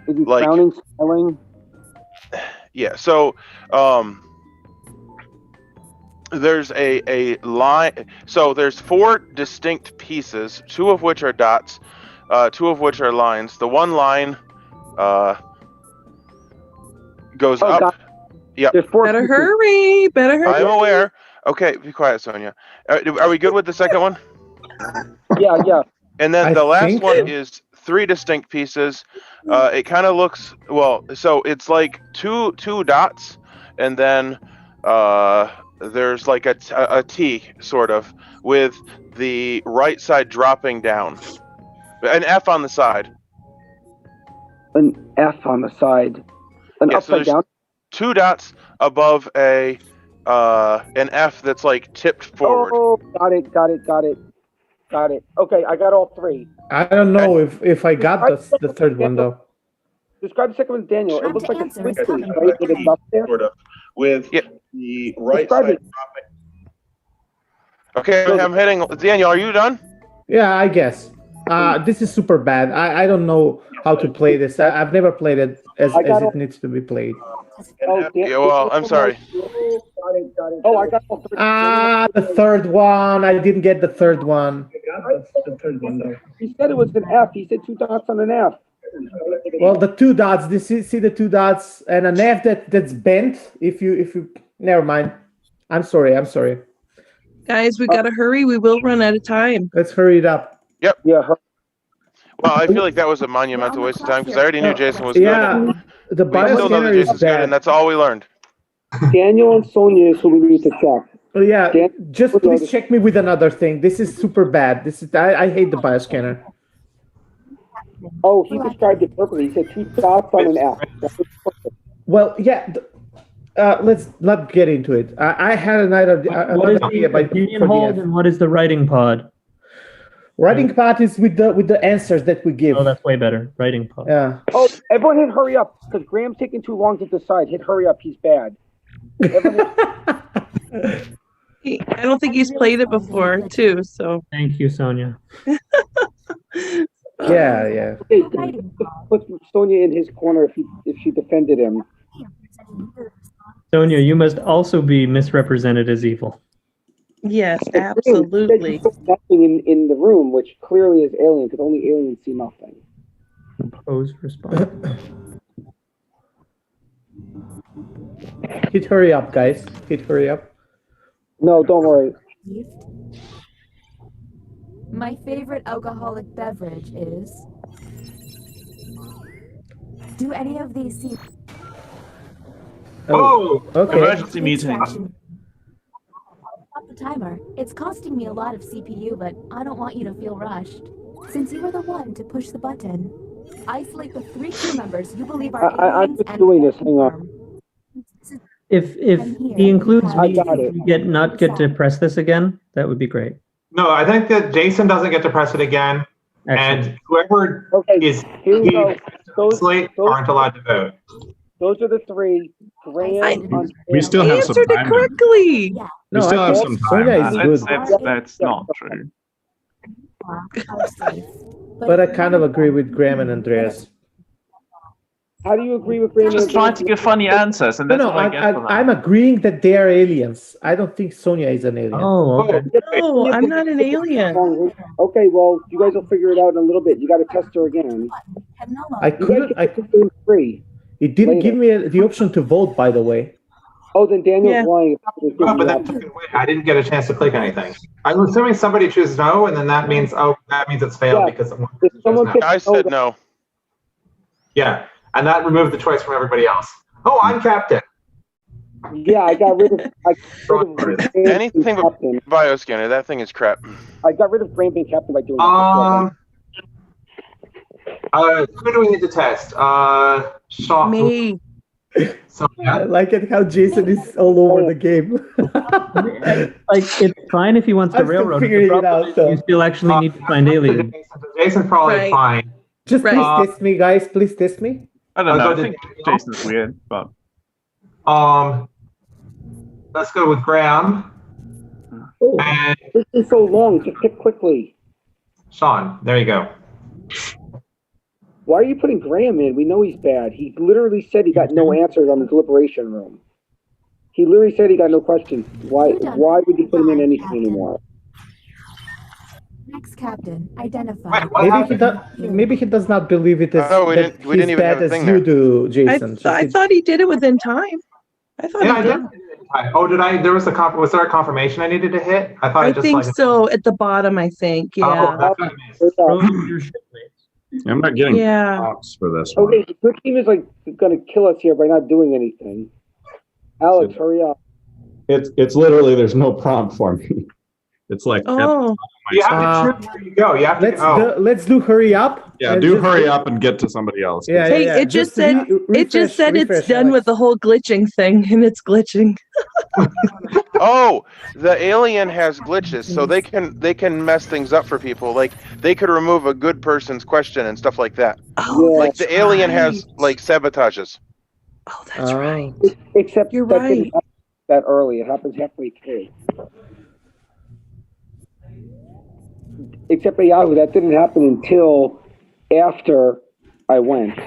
Is he
like
frowning, smiling?
yeah. So there's a line. So there's 4 distinct pieces, 2 of which are dots, 2 of which are lines. The one line goes up.
God.
Yep.
Better hurry. Better hurry.
I'm aware. Okay, be quiet, Sonia. Are we good with the second one?
Yeah.
And then the last
think
one
so.
is 3 distinct pieces. It kind of looks, well, so it's like two dots, and then there's like a T sort of with the right side dropping down, an F on the side.
An F on the side. An upside down.
2 dots above an F that's like tipped forward.
Oh, got it. Okay, I got all 3.
I don't know if I got the third one though.
Describe the second one, Daniel. It looks like a switch, right? With a
T,
dot there.
sort of, with the right
Describe
side
it.
dropping. Okay, I'm hitting. Daniel, are you done?
Yeah, I guess. This is super bad. I don't know how to play this. I've never played it as it needs to be played.
Yeah, well, I'm sorry.
Got it. Oh, I got all 3.
The third one. I didn't get the third one.
The third one though. He said it was an F. He said 2 dots on an F.
Well, the 2 dots. See the 2 dots and an F that's bent. If you never mind. I'm sorry.
Guys, we gotta hurry. We will run out of time.
Let's hurry it up.
Yep.
Yeah.
Well, I feel like that was a monumental waste of time because I already knew Jason was good.
Yeah, the
We still know that
bioscanner is
Jason's good, and
bad.
that's all we learned.
Daniel and Sonia is who we need to check.
Oh, yeah, just please check me with another thing. This is super bad. I hate the bioscanner.
Oh, he described it perfectly. He said 2 dots on an F. That was perfect.
Well, yeah. Let's not get into it. I had an idea.
What is the union hold and what is the writing pod?
Writing pod is with the answers that we give.
Oh, that's way better. Writing pod.
Yeah.
Oh, everyone hit hurry up because Graham's taking too long to decide. Hit hurry up. He's bad.
I don't think he's played it before, too. So
Thank you, Sonia.
Yeah.
Okay, put Sonia in his corner if she defended him.
Sonia, you must also be misrepresented as evil.
yes, absolutely.
He put nothing in the room, which clearly is alien because only aliens see nothing.
Oppose response.
Hit hurry up, guys. Hit hurry up.
No, don't worry.
My favorite alcoholic beverage is. Do any of these seem?
Oh,
okay.
Emergency meeting.
Stop the timer. It's costing me a lot of CPU, but I don't want you to feel rushed. Since you were the one to push the button, isolate the 3 crew members you believe are
I'm
aliens
just
and
doing this. Hang on.
If he includes me, we not get to press this again, that would be great.
No, I think that Jason doesn't get to press it again, and whoever is
Here we go. Those
aren't allowed to vote.
Those are the 3. Graham.
We still have some
answered it
time.
correctly.
We still have some time.
That's not true.
But I kind of agree with Graham and Andreas.
How do you agree with Graham?
Just trying to give funny answers, and that's what I get for that.
I'm agreeing that they are aliens. I don't think Sonia is an alien.
Oh, okay.
No, I'm not an alien.
Okay, well, you guys will figure it out in a little bit. You got to test her again.
I couldn't. It didn't give me the option to vote, by the way.
Oh, then Daniel's lying.
Oh, but that took it away. I didn't get a chance to click anything. I'm assuming somebody chooses no, and then that means it's failed because someone no.
I said no.
Yeah, and that removed the choice from everybody else. Oh, I'm captain.
Yeah, I got rid of
Anything but bioscanner. That thing is crap.
I got rid of Graham being captain by doing
who do we need to test? Sean.
Me.
I like it how Jason is all over the game.
Like, it's fine if he wants to railroad.
Figuring it out, though.
You still actually need to find aliens.
Jason's probably fine.
Just please test me, guys. Please test me.
I don't know. I think Jason's weird, but
let's go with Graham. And
this is so long. Just pick quickly.
Sean, there you go.
Why are you putting Graham in? We know he's bad. He literally said he got no answers on the deliberation room. He literally said he got no questions. Why would you put him in anything anymore?
Next captain, identify.
Maybe he does not believe it is
we
that
didn't
he's
even have
bad
a
as
thing
you
there.
do, Jason.
I thought he did it within time. I thought
Yeah,
he
I
did.
did. Oh, did I? There was was there a confirmation I needed to hit? I thought
I
just
think
like.
so. At the bottom, I think. Yeah.
Oh, that's what I missed.
I'm not getting
Yeah.
prompts for this one.
Okay, your team is like going to kill us here by not doing anything. Alex, hurry up.
It's literally there's no prompt for me. It's like
You have to choose where you go. You have to.
Let's do hurry up.
Yeah, do hurry up and get to somebody else.
Hey, it just said it's done with the whole glitching thing, and it's glitching.
Oh, the alien has glitches, so they can mess things up for people. Like they could remove a good person's question and stuff like that.
Oh,
like the alien has like sabotages.
Oh, that's right.
Except
you're
that
right.
didn't happen that early. It happens halfway through. Except for Yahoo, that didn't happen until after I went.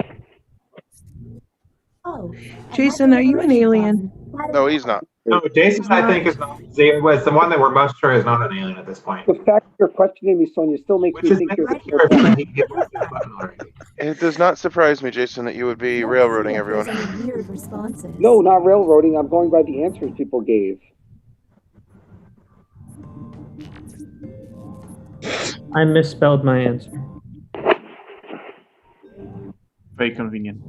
Oh,
Jason, are you an alien?
No, he's not.
No, Jason, I think is not. Was the one that we're most sure is not an alien at this point.
The fact you're questioning me, Sonia, still makes me think you're.
It does not surprise me, Jason, that you would be railroading everyone.
Weird responses.
No, not railroading. I'm going by the answers people gave.
I misspelled my answer.
Very convenient.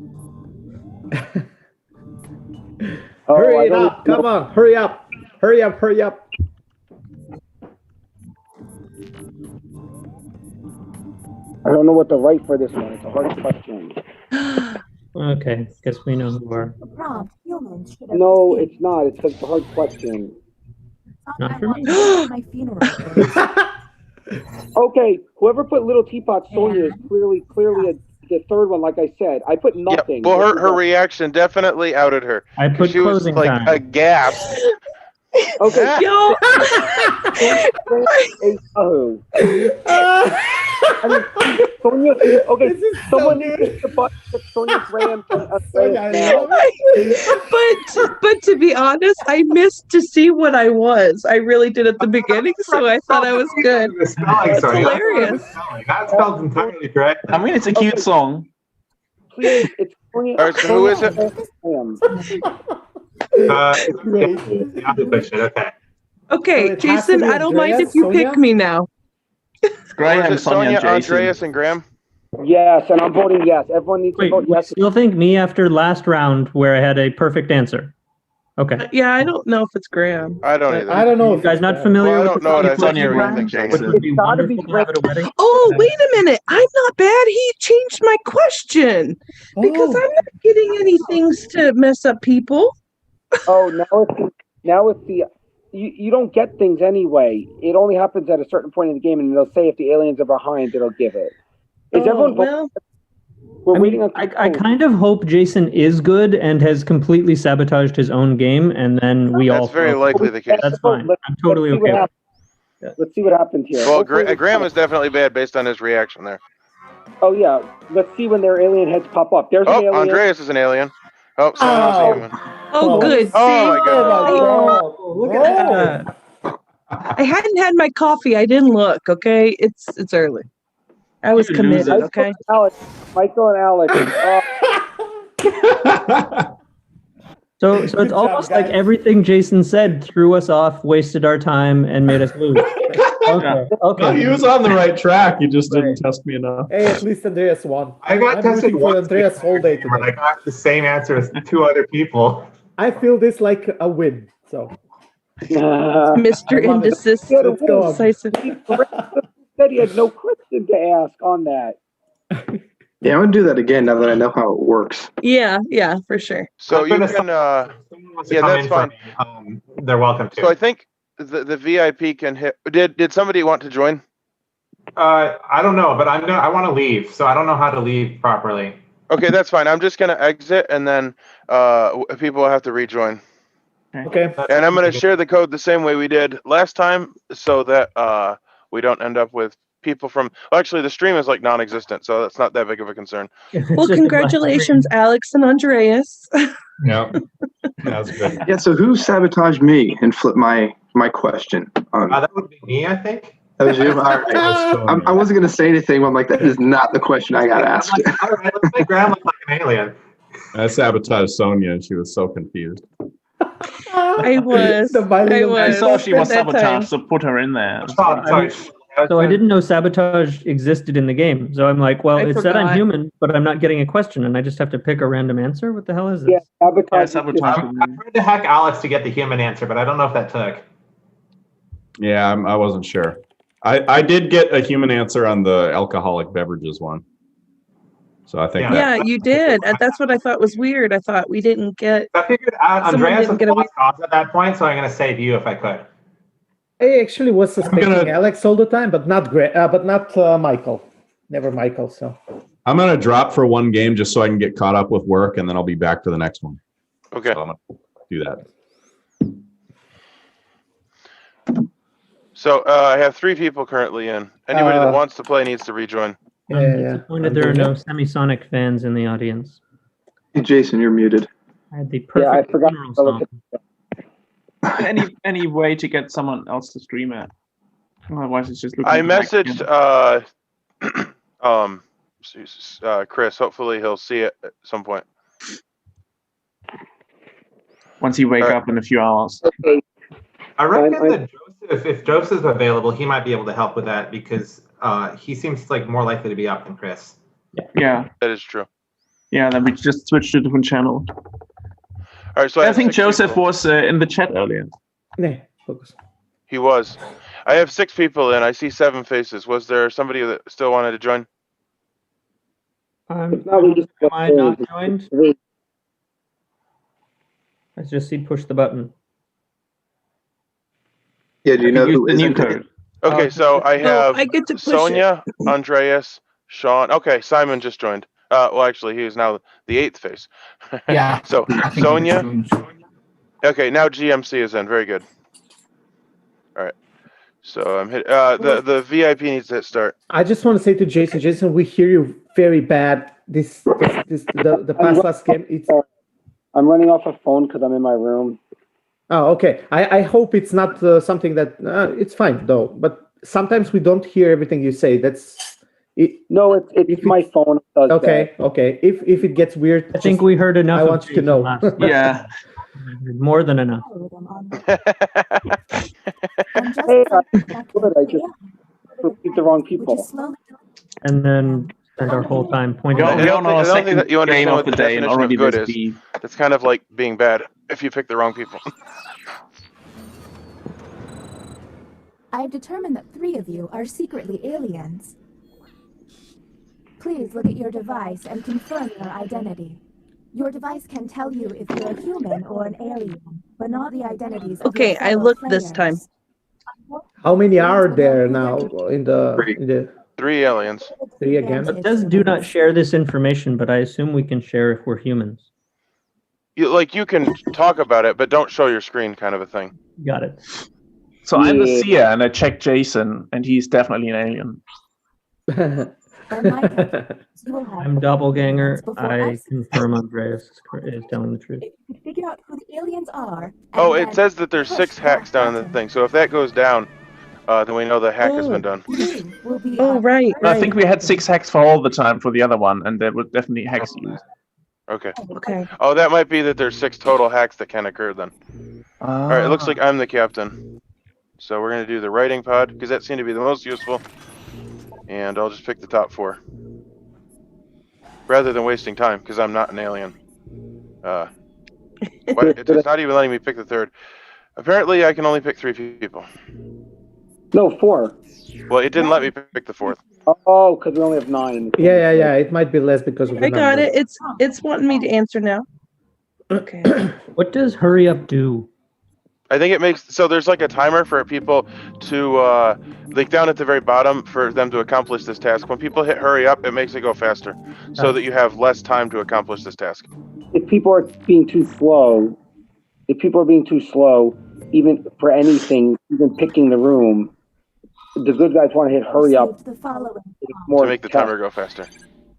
Hurry it up! Come on, hurry up! Hurry up! Hurry up!
I don't know what to write for this one. It's a hard question.
Okay, guess we know who are.
Prompt, humans should have
No, it's not. It's a hard question.
Not for me.
my funeral.
Okay, whoever put Little Teapot Sonia is clearly the third one. Like I said, I put nothing.
Well, her reaction definitely outed her.
I put
she was
closing
like
time.
aghast.
Okay.
Yo.
I mean, Sonia. Okay, someone needs to hit the button that Sonia's ran.
But to be honest, I missed to see what I was. I really did at the beginning, so I thought I was good. That's hilarious.
That spells entirely correct.
I mean, it's a cute song.
Please, it's Sonia.
All right, so who is it?
Okay, Jason, I don't mind if you pick me now.
Graham,
Sonia,
Jason. Andreas, and Graham.
Yes, and I'm voting yes. Everyone needs to vote yes.
Still think me after last round where I had a perfect answer. Okay.
Yeah, I don't know if it's Graham.
I don't either.
I don't know.
You guys not familiar
Well, I
with
don't know what I thought
Sonia
you were
round?
thinking, Jason.
Would be wonderful to have at a wedding.
Oh, wait a minute. I'm not bad. He changed my question because I'm not getting any things to mess up people.
Oh, now it's the you don't get things anyway. It only happens at a certain point in the game, and they'll say if the aliens are behind, it'll give it. Is everyone voting? We're waiting on.
I kind of hope Jason is good and has completely sabotaged his own game, and then we all.
That's very likely the case.
That's fine. I'm totally
Let's see
okay.
what Let's see what happens here.
Well,
Hopefully-
Graham is definitely bad based on his reaction there.
Oh yeah, let's see when their alien heads pop up. There's an alien.
Andreas is an alien. Oh, someone else a human.
Oh, good.
Oh my god.
Oh, look at that. I hadn't had my coffee. I didn't look. Okay, it's early. I was committed. Okay.
Michael and Alex.
So it's almost like everything Jason said threw us off, wasted our time, and made us lose. Okay.
No, he was on the right track. You just didn't test me enough.
Hey, at least Andreas won.
I got
I'm
tested
rooting for
once
Andreas whole day today.
I got the same answer as two other people.
I feel this like a win. So,
Mr. Indecisive.
Let's go on.
Said he had no question to ask on that.
Yeah, I'm gonna do that again now that I know how it works.
Yeah, for sure.
So you can, yeah, that's fine.
They're welcome to.
So I think the VIP can hit. Did somebody want to join?
I don't know, but I want to leave, so I don't know how to leave properly.
Okay, that's fine. I'm just gonna exit, and then people will have to rejoin.
Okay.
And I'm gonna share the code the same way we did last time, so that we don't end up with people from. Well, actually, the stream is like non-existent, so that's not that big of a concern.
Well, congratulations, Alex and Andreas.
Yeah, that's good.
Yeah. So who sabotaged me and flipped my question?
That would be me, I think.
That was you. All right. I wasn't going to say anything. But I'm like, that is not the question I got asked.
All right, let's make Graham look like an alien.
I sabotaged Sonia, and she was so confused.
I was.
I saw she was
at that time.
sabotaged, so put her in there.
So I didn't know sabotage existed in the game. So I'm like, well,
I
it said I'm
forgot.
human, but I'm not getting a question, and I just have to pick a random answer. What the hell is this?
Yeah, sabotage.
I tried to hack Alex to get the human answer, but I don't know if that took.
Yeah, I wasn't sure. I did get a human answer on the alcoholic beverages one. So I think
Yeah, you did. That's what I thought was weird. I thought we didn't get.
I figured Andreas was lost cause at that point, so I'm going to save you if I could.
I actually was suspecting Alex all the time, but not Michael. Never Michael. So
I'm gonna drop for one game just so I can get caught up with work, and then I'll be back for the next one.
Okay.
So I'm gonna do that.
So I have 3 people currently in. Anybody that wants to play needs to rejoin.
I'm disappointed there are no Semisonic fans in the audience.
Hey, Jason, you're muted.
I had the perfect funeral song.
Any way to get someone else to stream it? Otherwise, it's just looking.
I messaged Chris. Hopefully, he'll see it at some point.
Once you wake up in a few hours.
I reckon that Joseph, if Joseph's available, he might be able to help with that because he seems like more likely to be up than Chris.
Yeah,
that is true.
Yeah, then we just switched to a different channel.
All right, so
I think Joseph was in the chat earlier.
Yeah, focus.
He was. I have 6 people in. I see 7 faces. Was there somebody that still wanted to join?
Am I not joined? I just see push the button.
Yeah, do you know who
the new
isn't?
code?
Okay, so I have
I get to push
Sonia, Andreas, Sean. Okay, Simon just joined. Well, actually, he is now the 8th face.
Yeah.
So Sonia. Okay, now GMC is in. Very good. All right. So I'm hit. The VIP needs to hit start.
I just want to say to Jason, we hear you very bad. The past last game.
I'm running off a phone because I'm in my room.
Oh, okay. I hope it's not something that it's fine though. But sometimes we don't hear everything you say. That's it.
No, it's my phone. Does
okay,
that.
okay. If it gets weird,
I think we heard enough.
I want you to know.
Yeah,
more than enough.
Hey, I just repeat the wrong people.
And then spend our whole time pointing.
I don't think that you understand
game
what
of the
the
day, and
definition
already
of good
there's
is.
beef.
It's kind of like being bad if you pick the wrong people.
I've determined that 3 of you are secretly aliens. Please look at your device and confirm your identity. Your device can tell you if you're a human or an alien, but not the identities of
Okay,
your
I
fellow
looked this
players.
time.
How many are there now in the
3 aliens.
3 again?
It says do not share this information, but I assume we can share if we're humans.
You can talk about it, but don't show your screen, kind of a thing.
Got it.
So I'm the seer, and I checked Jason, and he's definitely an alien.
I'm doppelganger. I confirm Andreas is telling the truth.
If you could figure out who the aliens are.
Oh, it says that there's 6 hacks down in the thing. So if that goes down, then we know the hack has been done.
Oh, right.
I think we had 6 hacks for all the time for the other one, and there were definitely hacks used.
Okay.
Okay.
Oh, that might be that there's 6 total hacks that can occur then. All right, it looks like I'm the captain. So we're going to do the writing pod, because that seemed to be the most useful. And I'll just pick the top 4. Rather than wasting time, because I'm not an alien. It's not even letting me pick the 3rd. Apparently, I can only pick 3 people.
No, 4.
Well, it didn't let me pick the 4th.
Oh, because we only have 9.
Yeah. It might be less because of the
I got
numbers.
it. It's wanting me to answer now. Okay.
What does hurry up do?
I think it makes so there's like a timer for people to like down at the very bottom for them to accomplish this task. When people hit hurry up, it makes it go faster, so that you have less time to accomplish this task.
If people are being too slow, even for anything, even picking the room, the good guys want to hit hurry up
The following
To make the timer go faster.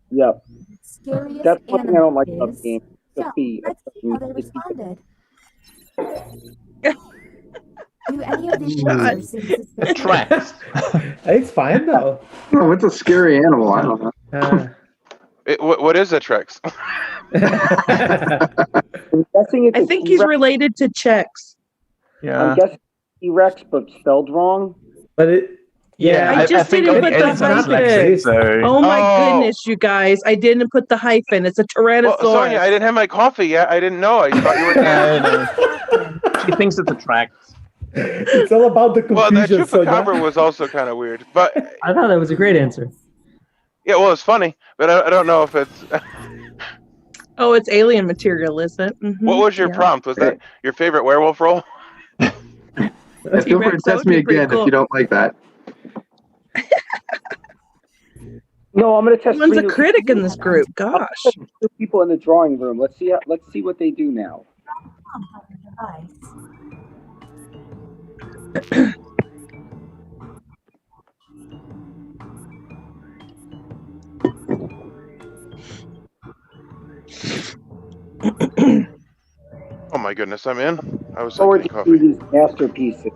Yep.
scariest
That's one thing I don't like about
animal
the game.
So, let's see how they responded. Do any of these answers seem suspicious?
Tracks.
It's fine though.
Oh, it's a scary animal. I don't know.
What is a Trex?
I'm guessing it's
I think he's related to checks.
I'm guessing T-Rex, but spelled wrong.
But it.
Yeah, I just didn't put the hyphen. Oh my goodness, you guys! I didn't put the hyphen. It's a Tyrannosaurus.
Well, Sonia, I didn't have my coffee yet. I didn't know. I thought you were there.
She thinks it's a track.
It's all about the
Well, that
confusion.
chupacabra was also kind of weird, but
I thought that was a great answer.
yeah, well, it's funny, but I don't know if it's.
Oh, it's alien material, isn't it? Mm-hmm.
What was your prompt? Was that your favorite werewolf role?
Feel free to test me again if you don't like that.
No, I'm going to test.
One's a critic in this group. Gosh,
2 people in the drawing room. Let's see what they do now.
Oh my goodness, I'm in. I was
Forward
getting
to
coffee.
these masterpieces.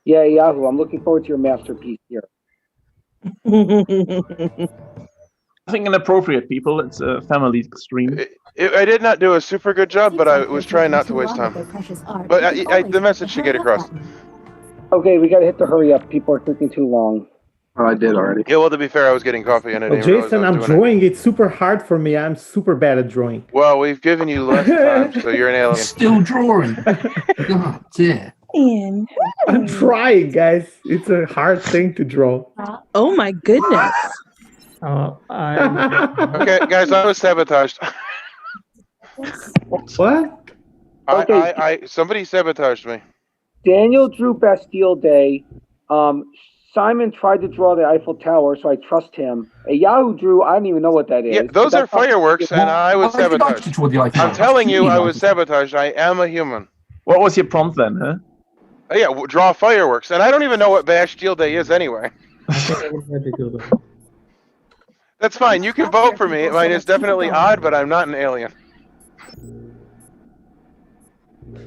Yeah, Yahoo. I'm looking forward to your masterpiece here.
Nothing inappropriate, people. It's a family stream.
I did not do a super good job, but I was trying not to waste time. But the message should get across.
Okay, we got to hit the hurry up. People are taking too long.
Oh, I did already.
Yeah, well, to be fair, I was getting coffee and I didn't realize
Jason,
I
I'm
was doing
drawing. It's super hard for me. I'm super bad at drawing.
it. Well, we've given you less time, so you're an alien.
Still drawing. God, yeah.
I'm trying, guys. It's a hard thing to draw.
Oh my goodness.
Okay, guys, I was sabotaged.
What?
Somebody sabotaged me.
Daniel drew Bastille Day. Simon tried to draw the Eiffel Tower, so I trust him. Yahoo drew, I don't even know what that is.
Yeah, those are fireworks, and I was sabotaged. I'm telling you, I was sabotaged. I am a human.
What was your prompt then, huh?
Yeah, draw fireworks, and I don't even know what Bastille Day is anyway. That's fine. You can vote for me. Mine is definitely odd, but I'm not an alien.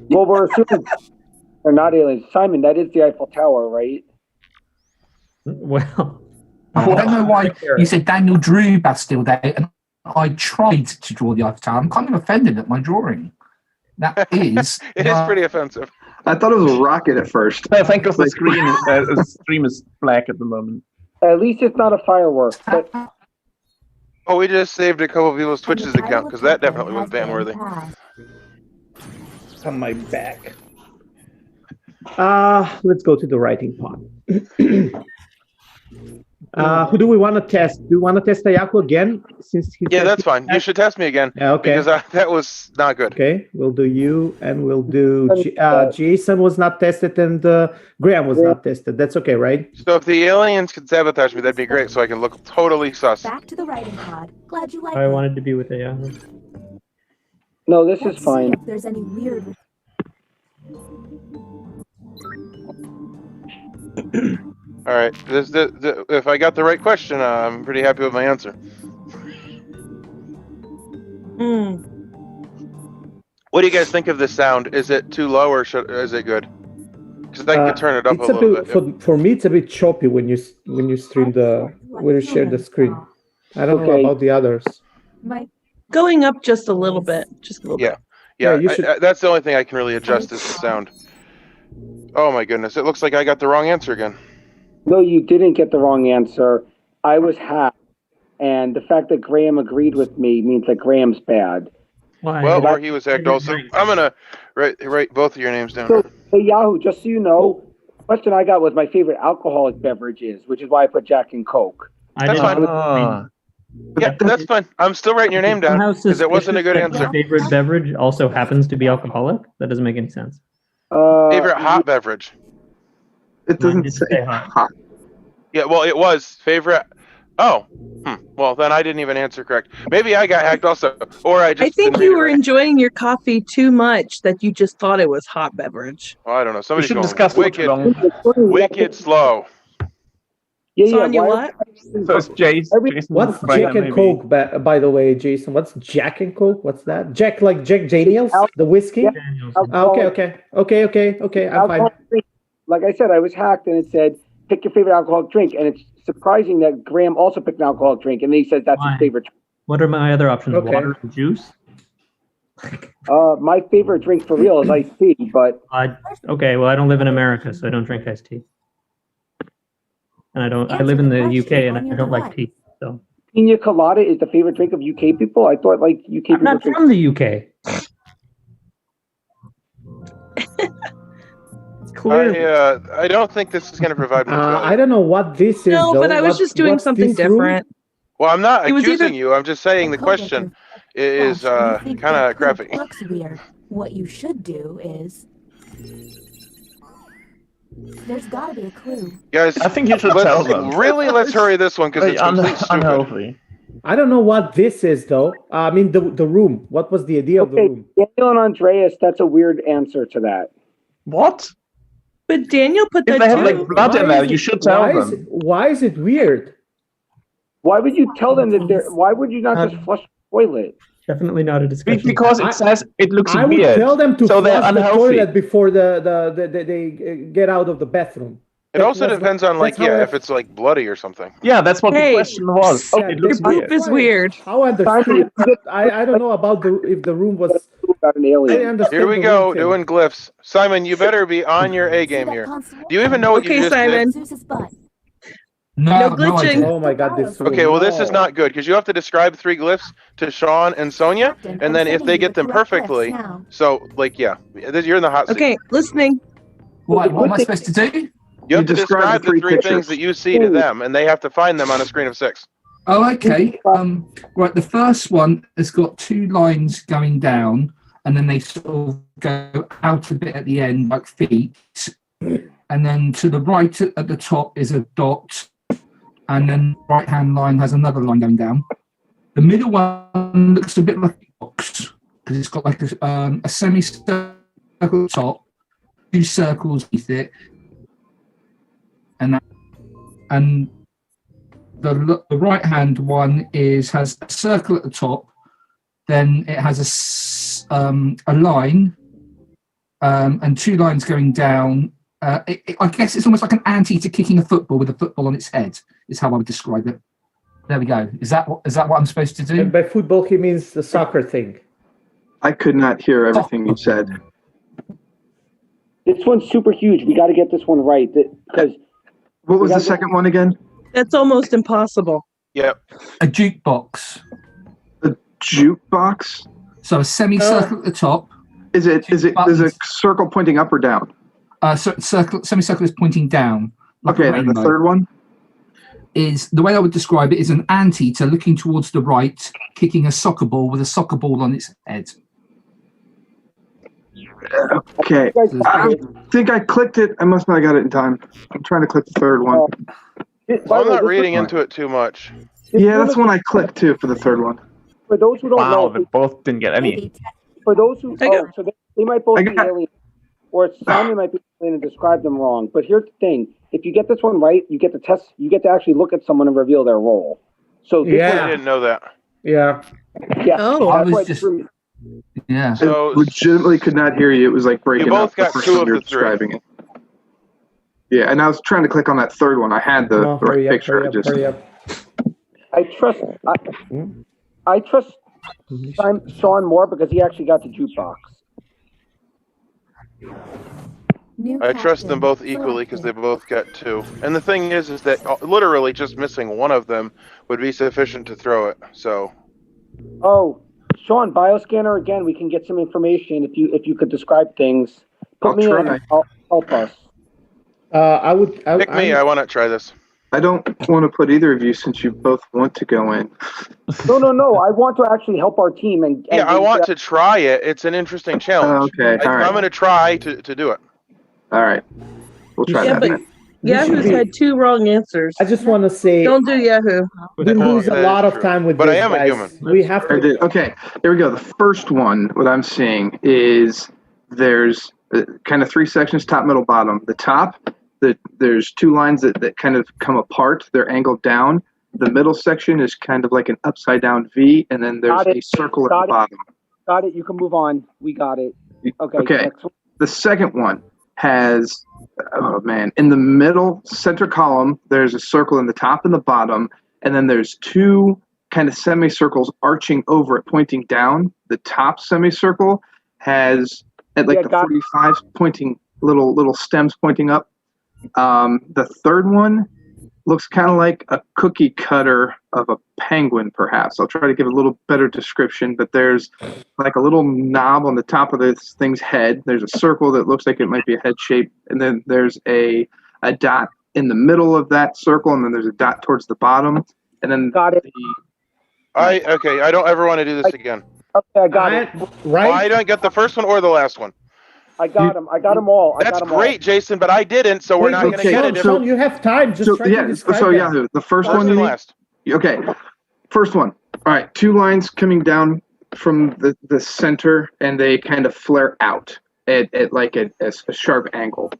Well, we're assuming they're not aliens. Simon, that is the Eiffel Tower, right?
Well,
I don't know why you said Daniel drew Bastille Day, and I tried to draw the Eiffel Tower. I'm kind of offended at my drawing. That is.
It is pretty offensive.
I thought it was a rocket at first.
I think the stream is black at the moment.
At least it's not a firework. But
Oh, we just saved a couple of people's Twitch's account because that definitely was ban-worthy.
On my back. Let's go to the writing part. Who do we want to test? Do you want to test Ayako again?
Yeah, that's fine. You should test me again.
Yeah, okay.
Because that was not good.
Okay, we'll do you, and we'll do Jason was not tested, and Graham was not tested. That's okay, right?
So if the aliens could sabotage me, that'd be great, so I can look totally sus.
Back to the writing pod. Glad you like
I
it.
wanted to be with Yahoo.
no, this
Let's
is
see
fine.
if there's any weird.
All right. If I got the right question, I'm pretty happy with my answer. What do you guys think of this sound? Is it too low or is it good? Because I could turn it up a little bit.
For me, it's a bit choppy when you stream when you share the screen. I don't know about the others.
Going up just a little bit. Just a little bit.
Yeah,
you should...
that's the only thing I can really adjust is the sound. Oh my goodness, it looks like I got the wrong answer again.
No, you didn't get the wrong answer. I was hacked. And the fact that Graham agreed with me means that Graham's bad.
Well, or he was hacked also. I'm going to write both of your names down.
So, hey, Yahoo, just so you know, the question I got was my favorite alcoholic beverage is, which is why I put Jack and Coke.
That's fine. Yeah, that's fine. I'm still writing your name down because it wasn't a good answer.
My favorite beverage also happens to be alcoholic? That doesn't make any sense.
Favorite hot beverage?
It doesn't say hot.
Yeah, well, it was favorite. Oh, well, then I didn't even answer correct. Maybe I got hacked also, or I just.
I think you were enjoying your coffee too much that you just thought it was hot beverage.
Oh, I don't know. Somebody's
should
going
discuss
wicked slow.
Sonia, what?
So it's Jason.
What's Jack and Coke, by the way, Jason? What's Jack and Coke? What's that? Jack, like Jack Daniels, the whiskey? Okay. I'm fine.
Like I said, I was hacked and it said, pick your favorite alcoholic drink. And it's surprising that Graham also picked an alcoholic drink. And he says that's his favorite drink.
What are my other options? Water and juice?
My favorite drink for real is iced tea, but...
Okay, well, I don't live in America, so I don't drink iced tea. And I live in the UK and I don't like tea. So
Pina colada is the favorite drink of UK people? I thought like UK people...
I'm not from the UK.
I don't think this is going to provide much value.
I don't know what this is.
No, but I was just doing something different.
Well, I'm not
It was
accusing you. I'm just saying the question is kind of crappy.
Looks weird. What you should do is... There's gotta be a clue.
Guys,
I think you should tell them.
Really, let's hurry this one because it's completely
unhealthy.
I don't know what this is, though. I mean, the room. What was the idea of the room?
Daniel and Andreas, that's a weird answer to that.
What?
But Daniel put that
if they have like blood in there, you should tell them.
Why is it weird?
Why would you tell them that they're... Why would you not just flush the toilet?
Definitely not a discussion.
Because it says it looks
I
weird.
would tell them to
so they're
flush the
unhealthy.
toilet before they get out of the bathroom.
It also depends on like if it's like bloody or something.
Yeah, that's what the question was.
Okay,
It looks
Your
weird.
poop is weird.
How understood? I don't know about if the room was
about an alien.
Here we go, doing glyphs. Simon, you better be on your A game here. Do you even know what you just
Simon.
did?
No glitching.
Oh my god, this room.
Okay, well this is not good because you have to describe 3 glyphs to Sean and Sonia, and then if they get them perfectly, so like you're in the hot seat.
Okay, listening.
What am I supposed to do?
You have to describe the 3 things that you see to them, and they have to find them on a screen of 6.
Oh, okay. Right, the first one has got 2 lines going down, and then they sort of go out a bit at the end, like feet. And then to the right at the top is a dot, and then the right-hand line has another line going down. The middle one looks a bit like a box, because it's got like a semicircle at the top, 2 circles beneath it, and the right hand one has a circle at the top, then it has a line and 2 lines going down. I guess it's almost like an ante to kicking a football with a football on its head is how I would describe it. There we go. Is that what I'm supposed to do?
And by football he means the soccer thing.
I could not hear everything you said.
This one's super huge. We got to get this one right. Because
what was the second one again?
That's almost impossible.
Yep.
A jukebox.
A jukebox?
So a semicircle at the top.
Is it there's a circle pointing up or down?
Semicircle is pointing down. Like
okay, and the third one?
Is the way I would describe it is an ante to looking towards the right, kicking a soccer ball with a soccer ball on its head.
Okay, I think I clicked it. I must not have got it in time. I'm trying to click the third one.
I'm not reading into it too much.
Yeah, that's one I clicked too for the third one.
For those who don't know,
they both didn't get any.
For those who so they might both be alien, or Simon might be alien and describe them wrong. But here's the thing: if you get this one right, you get to test. You get to actually look at someone and reveal their role. So this
I didn't know that.
Yeah.
Yeah.
Oh,
I was just. Yeah.
So
I legitimately could not hear you. It was like breaking
you both
up
got
the first
2
time
of
you
the
were
3.
describing it. Yeah, and I was trying to click on that third one. I had the right picture.
Hurry up.
I trust Sean more because he actually got the jukebox.
I trust them both equally because they both got 2. And the thing is that literally just missing one of them would be sufficient to throw it. So.
Oh, Sean, bioscanner again. We can get some information if you could describe things. Put me in. I'll help us.
I would.
Pick me. I want to try this.
I don't want to put either of you since you both want to go in.
No. I want to actually help our team and
yeah, I want to try it. It's an interesting challenge.
Okay, all right.
I'm going to try to do it.
All right, we'll try that. Then.
Yahoo's had 2 wrong answers.
I just want to say,
don't do Yahoo.
We lose a lot of time with this,
I am
guys.
a human.
We have to.
Okay, here we go. The first one, what I'm seeing is there's kind of 3 sections: top, middle, bottom. The top there's two lines that kind of come apart. They're angled down. The middle section is kind of like an upside down V, and then there's a circle at the bottom.
Got it. You can move on. We got it. Okay.
Okay. The second one has, oh man, in the middle center column, there's a circle in the top and the bottom, and then there's two kind of semicircles arching over it, pointing down. The top semicircle has at like the 45 pointing little stems pointing up. The third one looks kind of like a cookie cutter of a penguin, perhaps. I'll try to give a little better description, but there's like a little knob on the top of this thing's head. There's a circle that looks like it might be a head shape, and then there's a dot in the middle of that circle, and then there's a dot towards the bottom, and then
I don't ever want to do this again.
Okay, I got it.
Right? I don't get the first one or the last one.
I got them. I got them all.
That's great, Jason, but I didn't, so we're not going to get it.
Sean, you have time. Just try to describe
so
it.
Yahoo, the first one you
last.
Okay, first one. All right, two lines coming down from the center, and they kind of flare out at like a sharp angle,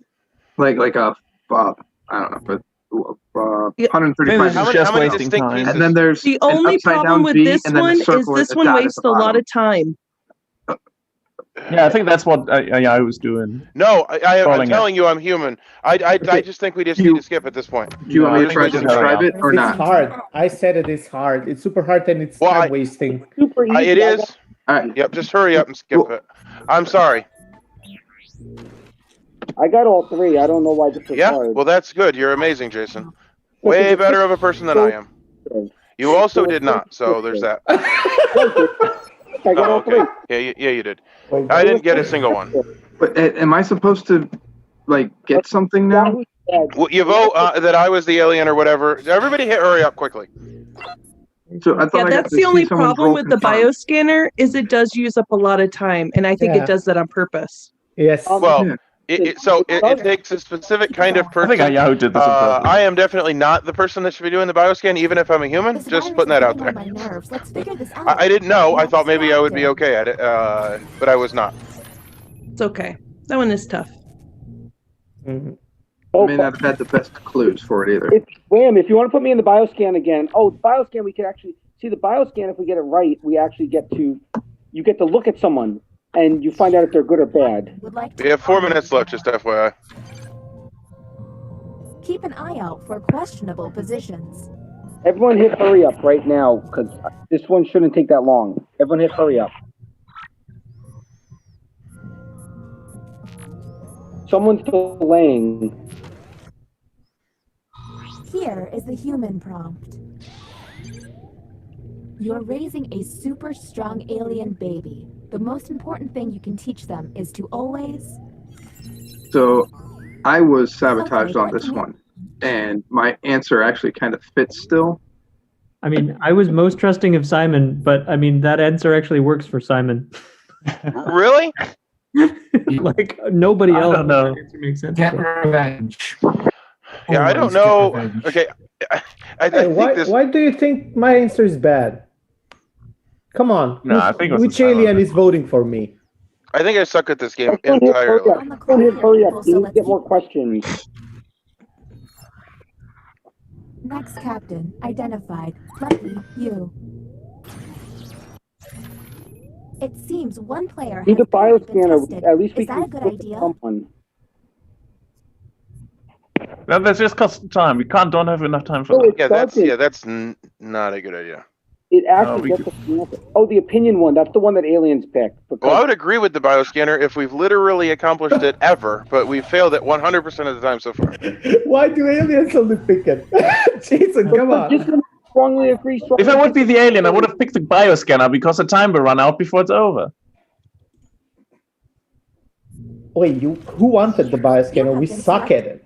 like a I don't know, but 135.
How many wasting time.
And then there's
the only problem with this one is this one wastes a lot of time.
Yeah, I think that's what I was doing.
No, I'm telling you, I'm human. I just think we just need to skip at this point.
Do you want me to try to describe it or not?
It's hard. I said it is hard. It's super hard and it's time wasting.
Super easy.
It is. All right. Yep. Just hurry up and skip it. I'm sorry.
I got all three. I don't know why this is hard.
Well, that's good. You're amazing, Jason. Way better of a person than I am. You also did not, so there's that.
I got all three.
Yeah, you did. I didn't get a single one.
But am I supposed to like get something now?
Well, you vote that I was the alien or whatever. Everybody hurry up quickly.
So I thought
that's the only problem with the bioscanner is it does use up a lot of time, and I think it does that on purpose.
Yes.
Well, it takes a specific kind of person.
I think Yahoo did this.
I am definitely not the person that should be doing the bioscan, even if I'm a human. Just putting that out there. I didn't know. I thought maybe I would be okay at it, but I was not.
It's okay. That one is tough.
I may not have had the best clues for it either.
Wham, if you want to put me in the bioscan again. Oh, the bioscan, we can actually see the bioscan. If we get it right, we actually you get to look at someone and you find out if they're good or bad.
We have 4 minutes left, just FYI.
Keep an eye out for questionable positions.
Everyone hit hurry up right now, because this one shouldn't take that long. Everyone hit hurry up. Someone's delaying.
Here is the human prompt. You're raising a super strong alien baby. The most important thing you can teach them is to always...
So I was sabotaged on this one, and my answer actually kind of fits still.
I mean, I was most trusting of Simon, but I mean, that answer actually works for Simon.
Really?
Like, nobody else.
I don't know.
Answer makes sense.
Get revenge.
Yeah, I don't know. Okay, I think
why do you think my answer is bad? Come on.
No, I think it was
which alien is voting for me?
I think I suck at this game entirely.
Hurry up. You get more questions.
Next captain identified. Lucky you. It seems one player
Need a bioscanner.
tested.
At least we
Is that
can
a good
flip
idea?
someone.
That's just cost time. We don't have enough time for that.
That's not a good idea.
It actually gets the opinion one. That's the one that aliens picked.
Well, I would agree with the bioscanner if we've literally accomplished it ever, but we failed it 100% of the time so far.
Why do aliens only pick it? Jason, come on.
Strongly agree.
If I would be the alien, I would have picked the bioscanner because the time will run out before it's over.
Wait, who wanted the bioscanner? We suck at it.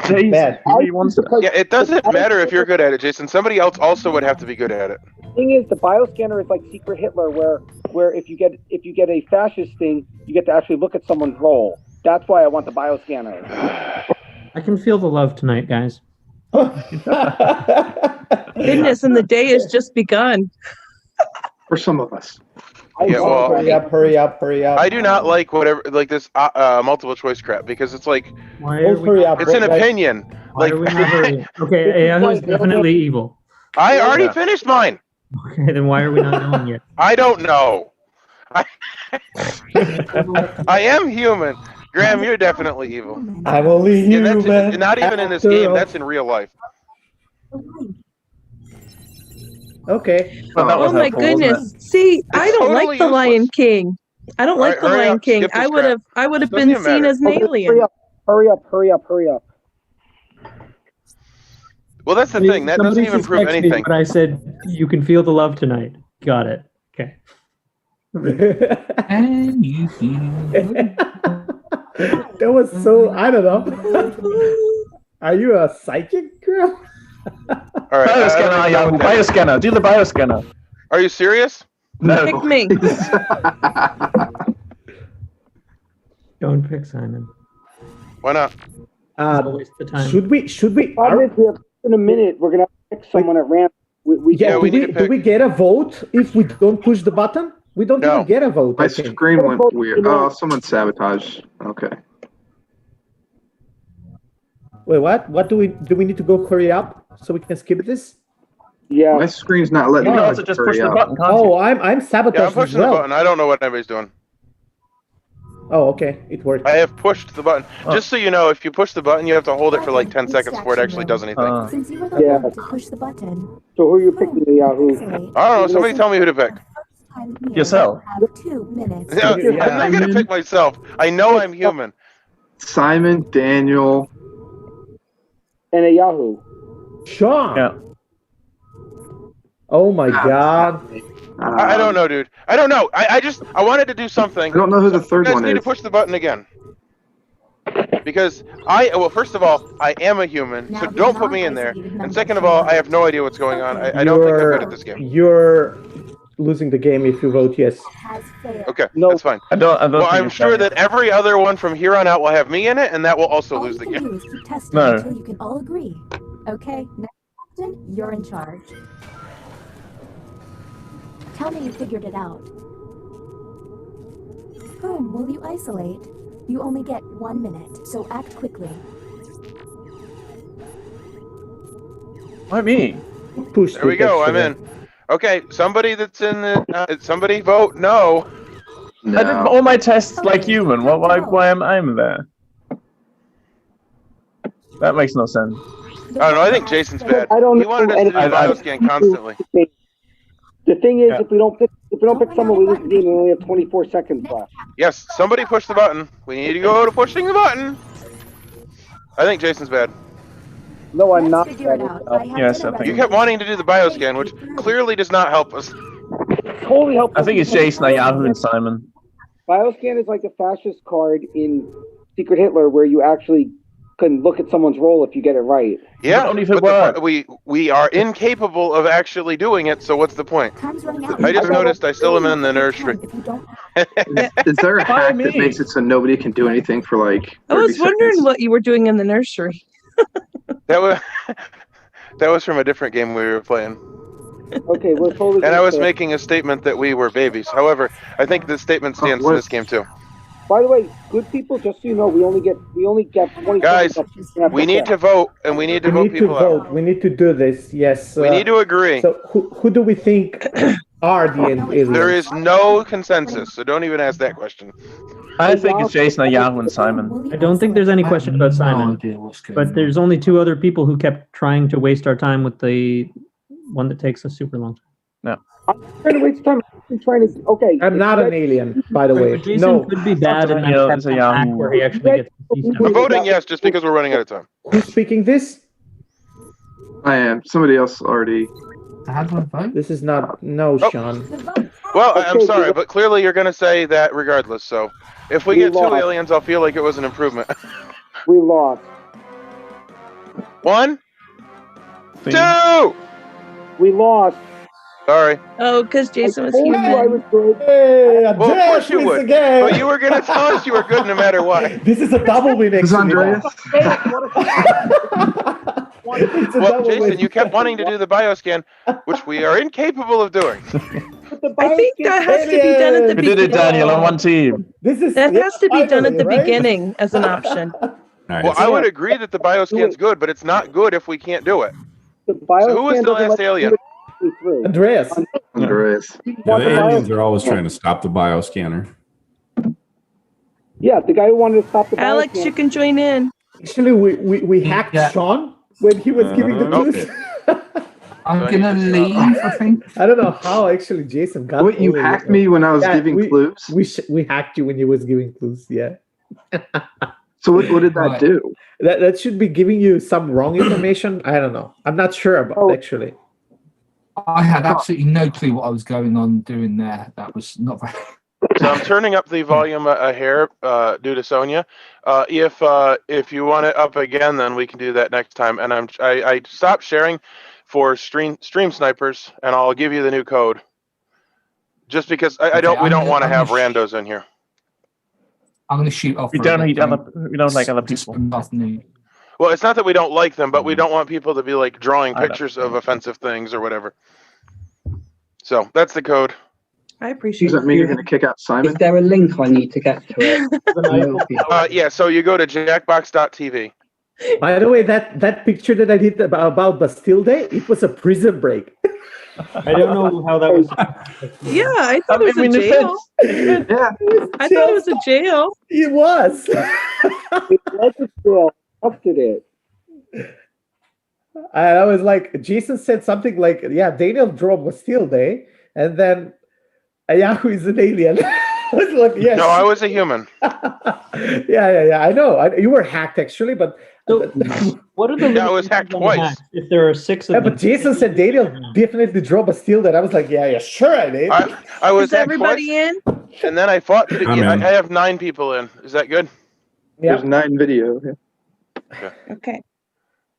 Jason,
bad.
Yeah, it doesn't matter if you're good at it, Jason. Somebody else also would have to be good at it.
The thing is, the bioscanner is like Secret Hitler, where if you get a fascist thing, you get to actually look at someone's role. That's why I want the bioscanner.
I can feel the love tonight, guys.
Goodness, and the day has just begun.
For some of us.
Yeah, well,
hurry up.
I do not like whatever this multiple choice crap because it's like
hurry up.
It's an opinion.
Why are we not hurrying? Okay, Yahoo's definitely evil.
I already finished mine.
Okay, then why are we not going yet?
I don't know. I am human. Graham, you're definitely evil.
I'm only human.
That's not even in this game. That's in real life.
Okay.
Oh my goodness! See, I don't like the Lion King. I don't like the Lion King. I would have been seen as an alien.
Hurry up.
Well, that's the thing. That doesn't even prove anything.
But I said you can feel the love tonight. Got it. Okay.
And you feel.
That was so. I don't know. Are you a psychic, girl?
All right,
bioscanner. Do the bioscanner.
Are you serious?
No.
Pick me.
Don't pick Simon.
Why not?
Waste the time.
Should we?
In a minute, we're gonna pick someone at random.
Do we get a vote if we don't push the button? We don't even get a vote.
My screen went weird. Oh, someone sabotaged. Okay.
Wait, what? What do we need to go hurry up so we can skip this?
Yeah.
My screen's not letting
You
me
can also just push the button, can't you?
Oh, I'm sabotaged
Yeah, I'm pushing
as well.
the button. I don't know what anybody's doing.
Oh, okay, it worked.
I have pushed the button. Just so you know, if you push the button, you have to hold it for like 10 seconds before it actually does anything.
Since you were the one to push the button,
So who are you picking, Yahoo?
I don't know. Somebody tell me who to pick.
Yourself.
have 2 minutes.
Yeah, I'm not gonna pick myself. I know I'm human.
Simon, Daniel,
and a Yahoo.
Sean.
Yeah.
Oh my God.
I don't know, dude. I don't know. I wanted to do something.
I don't know who the third
You guys
one
need to
is.
push the button again. Because well, first of all, I am a human, so don't put me in there. And second of all, I have no idea what's going on. I don't think I'm good at this game.
You're losing the game if you vote yes.
Okay, that's fine.
I don't
Well,
think
I'm
it's
sure
done
that every other one from here on out will have me in it, and that will also lose the game.
No.
Until you can all agree. Okay, next question, you're in charge. Tell me you figured it out. Whom will you isolate? You only get 1 minute, so act quickly.
Why me?
Push.
There we go. I'm in. Okay, somebody that's in the. Somebody vote no.
I did all my tests like human. Why am I there? That makes no sense.
I don't know. I think Jason's bad.
I don't
He wanted us to do the bioscan constantly.
The thing is, if we don't pick someone, we lose the game. We only have 24 seconds left.
Yes, somebody push the button. We need to go to pushing the button. I think Jason's bad.
No, I'm not.
Yes, I
You
think.
kept wanting to do the bioscan, which clearly does not help us.
Totally helpful.
I think it's Jason, Yahoo, and Simon.
Bioscan is like a fascist card in Secret Hitler, where you actually can look at someone's role if you get it right.
Yeah,
only if it
but we are incapable of actually doing it. So what's the point? I just noticed I still am in the nursery.
Is there a hack that makes it so nobody can do anything for like 30
I was wondering
seconds?
what you were doing in the nursery.
That was from a different game we were playing.
Okay, we're totally.
And I was making a statement that we were babies. However, I think the statement stands in this game too.
By the way, good people, just so you know, we only get 20
Guys,
seconds.
we need to vote, and we need to vote people out.
We need to do this. Yes.
We need to agree.
So who do we think are the aliens?
There is no consensus, so don't even ask that question.
I think it's Jason, Yahoo, and Simon.
I don't think there's any question about Simon. But there's only 2 other people who kept trying to waste our time with the one that takes a super long time.
No.
I'm trying to waste time. I'm trying to. Okay.
I'm not an alien, by the way.
Jason
No.
could be bad and then
it's a Yahoo.
where he actually gets
I'm voting yes, just because we're running out of time.
Who's speaking this?
I am. Somebody else already.
This is not. No,
Oh.
Sean.
Well, I'm sorry, but clearly you're going to say that regardless. So if we get 2 aliens, I'll feel like it was an improvement.
We lost.
1, 2.
We lost.
Sorry.
Oh, because Jason was
I
human.
was good.
Hey,
Well, of course you would.
again.
But you were going to tell us you were good no matter what.
This is a double win.
Is Andreas?
It's a
Well,
double
Jason,
win.
you kept wanting to do the bioscan, which we are incapable of doing.
I think that has to be done at the
We
beginning.
did it, Daniel, on one team.
That has to be done at the beginning as an option.
Well, I would agree that the bioscan's good, but it's not good if we can't do it.
The
So who was the last alien?
Andreas.
Andreas.
Yeah, the aliens are always trying to stop the bioscanner.
Yeah, the guy who wanted to stop the
Alex,
bioscan.
you can join in.
Actually, we hacked Sean when he was giving the clues.
I'm gonna leave, I think.
I don't know how actually Jason got.
Wait, you hacked me when I was giving clues?
We hacked you when you was giving clues. Yeah.
So what did that do?
That should be giving you some wrong information. I don't know. I'm not sure about actually.
I had absolutely no clue what I was going on doing there. That was not very.
So I'm turning up the volume a hair due to Sonia. If you want it up again, then we can do that next time. And I stopped sharing for stream snipers, and I'll give you the new code. Just because we don't want to have randos in here.
I'm going to shoot off.
We don't like other people.
Well, it's not that we don't like them, but we don't want people to be like drawing pictures of offensive things or whatever. So that's the code.
I appreciate it.
Does that mean you're going to kick out Simon?
Is there a link I need to get to it?
Yeah, so you go to jackbox.tv.
By the way, that picture that I did about Bastille Day, it was a prison break.
I don't know how that was.
Yeah, I thought it was a jail.
Yeah.
I thought it was a jail.
It was.
It was a jail. After it.
I was like, Jason said something like, yeah, Daniel drove Bastille Day, and then Yahoo is an alien. I was like, yes.
No, I was a human.
Yeah. I know. You were hacked actually, but
what are the?
Yeah, I was hacked twice.
If there are 6 of them.
But Jason said Daniel definitely drove Bastille Day. I was like, yeah, sure I did.
I was
Is everybody
twice,
in?
and then I fought.
I'm in.
I have 9 people in. Is that good?
Yeah.
There's 9 video. Yeah.
Okay.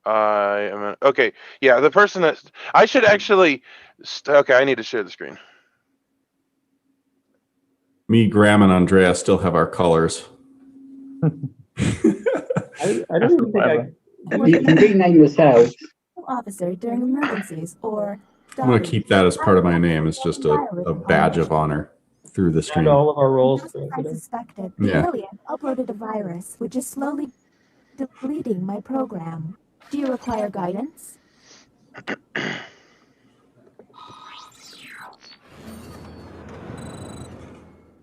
I am in. Okay. Yeah, the person that I should actually. Okay, I need to share the screen.
Me, Graham, and Andrea still have our colors.
I don't think
You can rename yourselves.
Officer during emergencies or.
I'm going to keep that as part of my name. It's just a badge of honor through the screen.
all of our roles.
I suspected the
Yeah.
alien uploaded a virus which is slowly deleting my program. Do you require guidance?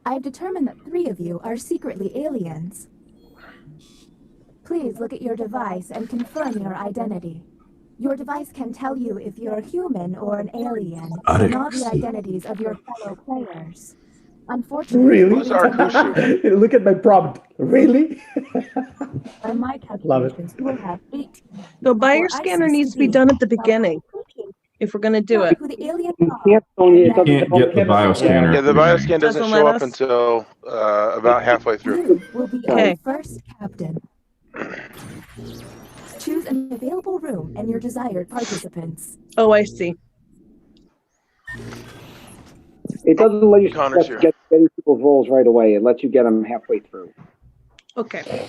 I've determined that 3 of you are secretly aliens. Please look at your device and confirm your identity. Your device can tell you if you're human or an alien, and all the identities of your fellow players. Unfortunately,
Really? Look at my prompt. Really?
by my calculations, you will have 18.
The buyer scanner needs to be done at the beginning if we're going to do it.
Who the alien
You can't, Sonia, it doesn't-
Can't get the bioscanner.
Yeah, the bioscan doesn't
Doesn't
show
let
up
us?
until about halfway through.
You will be
Okay.
our first captain. Choose an available room and your desired participants.
Oh, I see.
It doesn't let you
Connor's here.
get people's roles right away. It lets you get them halfway through.
Okay.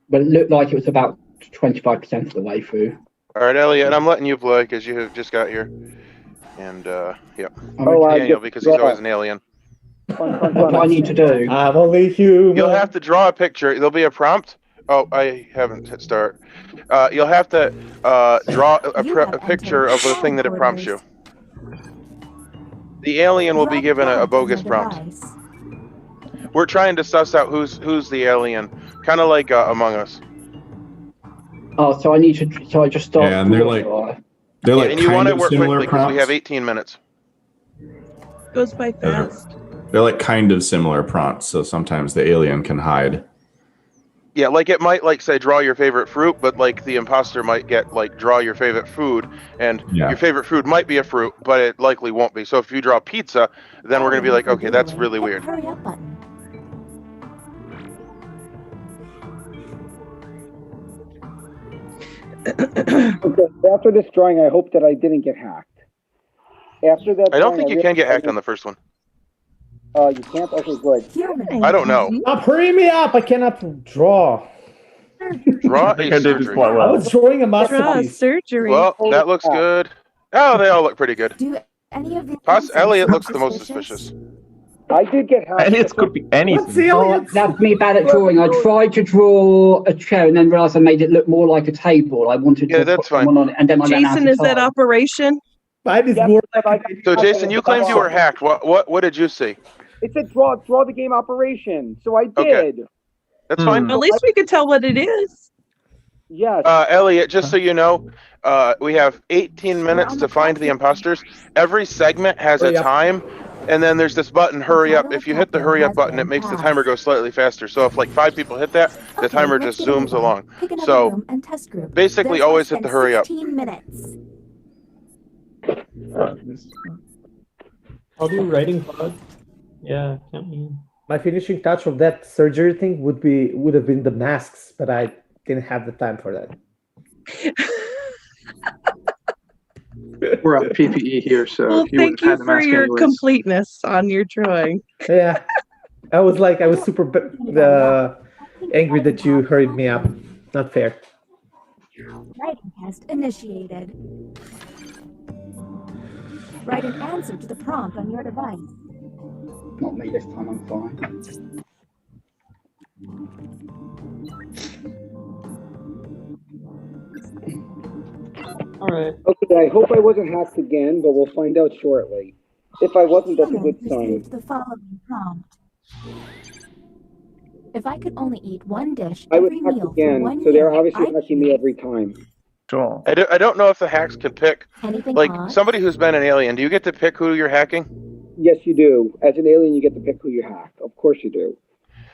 But it looked like it was about 25% of the way through.
All right, Elliot, I'm letting you play because you have just got here. And, yep.
Oh,
Daniel, because he's always an alien.
What do I need to do?
I'm only human.
You'll have to draw a picture. There'll be a prompt. Oh, I haven't hit start. You'll have to draw a picture of the thing that it prompts you. The alien will be given a bogus prompt. We're trying to suss out who's the alien, kind of like Among Us.
Oh, so I need to. So I just start.
Yeah, and they're like
And you want
kind
to
of
work
similar
quickly because we
prompts.
have 18 minutes.
Goes by fast.
They're like kind of similar prompts, so sometimes the alien can hide.
Yeah, like it might like say draw your favorite fruit, but like the imposter might get like draw your favorite food, and your favorite food might be a fruit, but it likely won't be. So if you draw pizza, then we're gonna be like, okay, that's really weird.
Hurry up button.
Okay, after this drawing, I hope that I didn't get hacked. After that,
I don't think you can get hacked on the first one.
You can't. Okay, good.
I don't know.
Hurry me up! I cannot draw.
Draw
think
a
I did this
surgery.
quite
I
well.
was drawing a
Draw a
masterpiece.
surgery.
Well, that looks good. Oh, they all look pretty good.
Do Any of the
Elliot looks the most suspicious.
I did get hacked.
Elliot could be anything.
Oh, that's me bad at drawing. I tried to draw a chair and then realised I made it look more like a table. I wanted to put someone on it, and then I ran out
Jason,
of
is that
time.
operation?
Mine is more like
So Jason, you claimed you were hacked. What did you see?
It said draw the game operation, so I did.
Okay. That's fine.
At least we could tell what it is.
Yes.
Elliot, just so you know, we have 18 minutes to find the imposters. Every segment has a time, and then there's this button, hurry up. If you hit the hurry up button, it makes the timer go slightly faster. So if like 5 people hit that, the timer just zooms along. So basically always hit the hurry up.
15 minutes.
I'll do writing pod. Yeah, can't you?
My finishing touch of that surgery thing would have been the masks, but I didn't have the time for that.
We're on PPE here, so
Well,
you
thank
would've had
you
the
for
mask
your
anyways.
completeness on your drawing.
Yeah, I was super angry that you hurried me up. Not fair.
Writing test initiated. Write an answer to the prompt on your device.
Not me this time, I'm fine.
All right.
Okay, I hope I wasn't hacked again, but we'll find out shortly. If I wasn't, that's a good sign.
Received the following prompt. If I could only eat one dish
I was
every
hacked
meal for
again,
1
so they're
year,
obviously
I'd
hacking me every time.
Sure.
I don't know if the hacks can pick.
Anything
Like
odd?
somebody who's been an alien, do you get to pick who you're hacking?
Yes, you do. As an alien, you get to pick who you hack. Of course you do.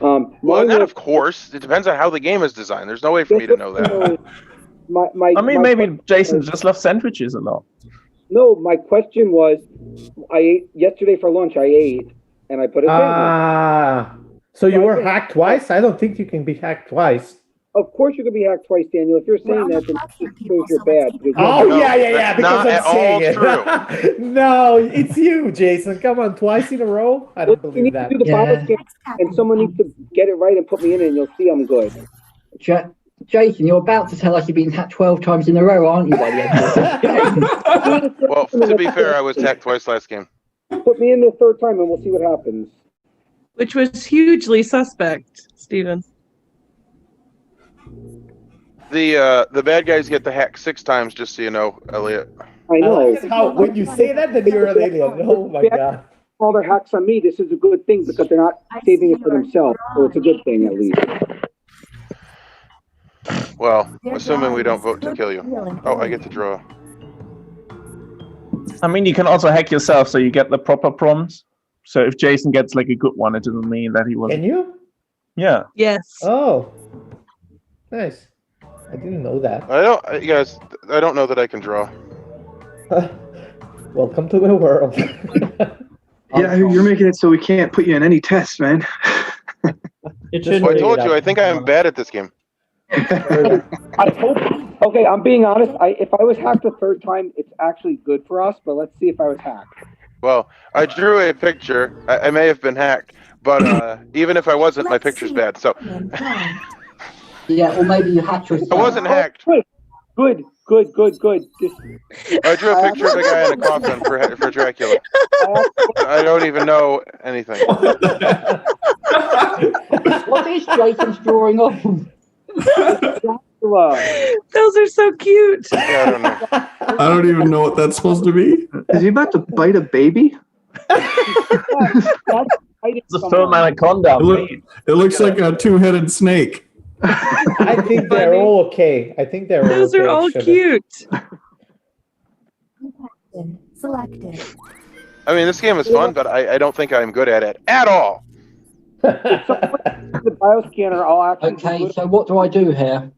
Well,
mine
not
was-
of course. It depends on how the game is designed. There's no way for me to know that.
I mean, maybe Jason just loves sandwiches a lot.
No, my question was, I ate yesterday for lunch. I ate, and I put a sandwich.
So you were hacked twice? I don't think you can be hacked twice.
Of course you could be hacked twice, Daniel. If you're saying that, then it just shows you're bad. because
Oh,
you're-
yeah, because I'm saying it. No, it's you, Jason. Come on, twice in a row? I don't
You
believe
need
that.
to do the bio scan, and someone needs to get it right and put me in it, and you'll see I'm good.
Jason, you're about to tell us you've been hacked 12 times in a row, aren't you, by the end of this game?
Well, to be fair, I was hacked twice last game.
Put me in the third time, and we'll see what happens.
Which was hugely suspect, Stephen.
The bad guys get the hack 6 times, just so you know, Elliot.
I know.
like how when you say that, then you're an alien. Oh my god.
All their hacks on me, this is a good thing because they're not saving it for themselves. So it's a good thing, at least.
Well, assuming we don't vote to kill you. Oh, I get to draw.
I mean, you can also hack yourself so you get the proper prompts. So if Jason gets like a good one, it doesn't mean that he was.
Can you?
Yeah.
Yes.
Oh, nice. I didn't know that.
I don't know that I can draw.
Welcome to the world.
Yeah, you're making it so we can't put you in any tests, man.
Well, I told you, I think I am bad at this game.
I hope. Okay, I'm being honest. If I was hacked a third time, it's actually good for us. But let's see if I was hacked.
Well, I drew a picture. I may have been hacked, but even if I wasn't, my picture's bad. So.
Yeah, or maybe you hacked yourself.
I wasn't hacked.
Good.
I drew a picture of a guy in a coffin for Dracula. I don't even know anything.
What is Jason's drawing of?
Those are so cute.
Yeah, I don't know.
I don't even know what that's supposed to be.
Is he about to bite a baby?
It's a film anaconda.
It looks like a 2-headed snake.
I think they're all okay.
Those are all cute.
Selected.
I mean, this game is fun, but I don't think I'm good at it at all.
The bioscanner, I'll actually.
Okay, so what do I do here?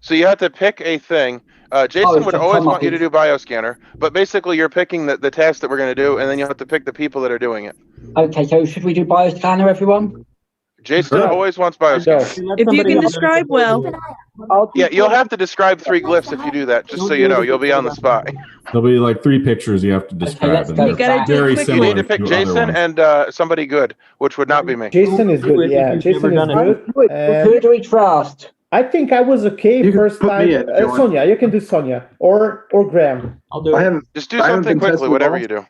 So you have to pick a thing. Jason
it's
would
a
always
come
want
up
you to
with-
do bioscanner, but basically you're picking the task that we're going to do, and then you have to pick the people that are doing it.
Okay, so should we do bioscanner, everyone?
Jason always wants bioscanner.
If you can describe well.
Yeah, you'll have to describe 3 glyphs if you do that, just so you know. You'll be on the spot.
There'll be like 3 pictures you have to describe. And
You gotta do it
very
quickly.
You
similar
need to pick
other
Jason
ones.
and somebody good, which would not be me.
Jason is good. Yeah, Jason is good.
Who do we trust?
I think I was okay first time. Sonia, you can do Sonia or Graham.
I'll do it.
Just do something quickly, whatever you do.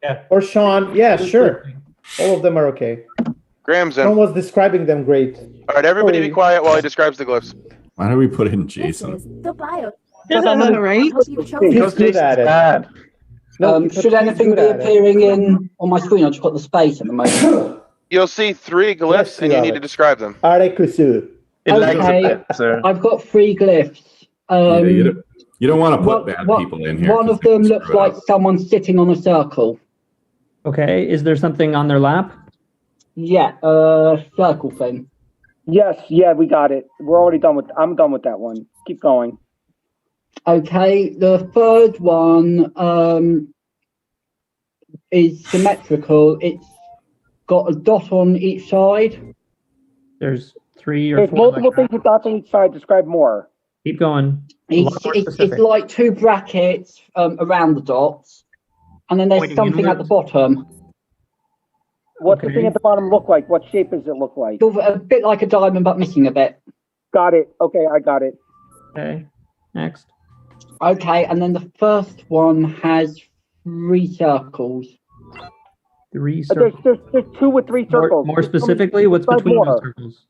Yeah. Or Sean. Yeah, sure. All of them are okay.
Graham's in.
Sean was describing them great.
All right, everybody be quiet while he describes the glyphs.
Why do we put in Jason?
The bio.
Right?
He's good at it. No,
should anything be appearing on my screen? I just got the space at the moment.
You'll see 3 glyphs, and you need to describe them.
Arekusu.
Okay, I've got 3 glyphs.
You don't want to put bad people in here.
One of them looks like someone sitting on a circle.
Okay, is there something on their lap?
Yeah, circle thing.
Yes, yeah, we got it. We're already done with. I'm done with that one. Keep going.
Okay, the third one is symmetrical. It's got a dot on each side.
There's 3 or
There's
4.
multiple things with dots on each side. Describe more.
Keep going.
It's like 2 brackets around the dots, and then there's
Pointing
something
inwards?
at the bottom.
What's the thing at the bottom look like? What shape does it look like?
A bit like a diamond, but missing a bit.
Got it. Okay, I got it.
Okay, next.
Okay, and then the first one has 3 circles.
3 circles.
There's 2 with 3 circles.
More specifically, what's
Describe
between
more.
those circles?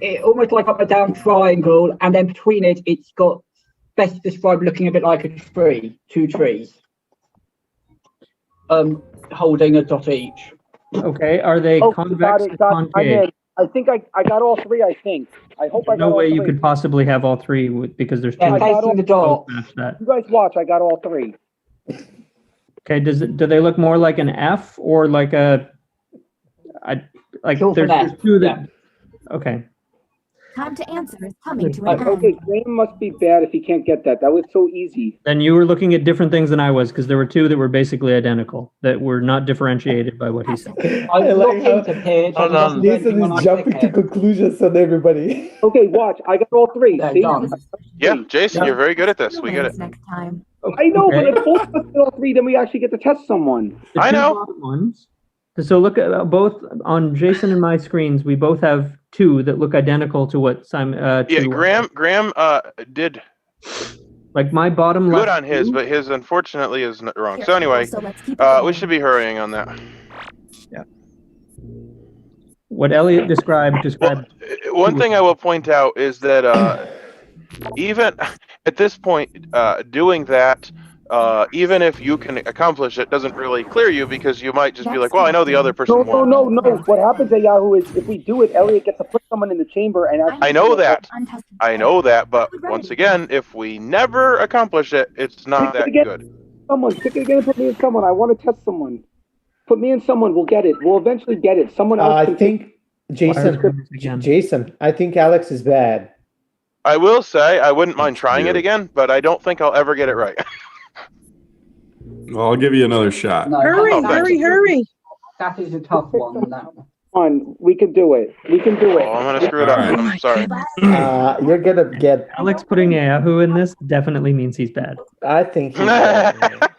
It almost like up a down triangle, and then between it, it's got best described looking a bit like a tree, 2 trees. Holding a dot each.
Okay, are they convex or concave?
I think I got all 3. I think. I hope I got
No
all
way
3.
you could possibly have all 3 because there's 2.
I got all
the dot.
You guys watch. I got all 3.
Okay, do they look more like an F or like a? There's 2 that. Okay.
Time to answer is coming to an end.
Okay, Graham must be bad if he can't get that. That was so easy.
Then you were looking at different things than I was because there were 2 that were basically identical that were not differentiated by what he said.
I like how Nathan is jumping to conclusions on everybody. Okay, watch. I got all 3. See?
Yeah, Jason, you're very good at this. We get it.
Next time.
I know, but if both of us get all 3, then we actually get to test someone.
The 2 bottom ones. So look at both on Jason and my screens. We both have 2 that look identical to what Simon.
Yeah, Graham did
like my bottom
good
left
on his,
2?
but his unfortunately is wrong. So anyway, we should be hurrying on that.
Yeah. What Elliot described.
One thing I will point out is that even at this point, doing that, even if you can accomplish it, doesn't really clear you because you might just be like, well, I know the other person won.
No. What happens at Yahoo is if we do it, Elliot gets to put someone in the chamber and actually.
I know that, but once again, if we never accomplish it, it's not that good.
Someone, pick it again and put me in someone. I want to test someone. Put me in someone. We'll get it. We'll eventually get it. Someone else.
I think Jason. I think Alex is bad.
I will say I wouldn't mind trying it again, but I don't think I'll ever get it right.
Well, I'll give you another shot.
Hurry.
That is a tough one. That
one. We can do it. We can do it.
Oh, I'm gonna screw it up. I'm sorry.
You're gonna get
Alex putting a Yahoo in this definitely means he's bad.
I think he's bad.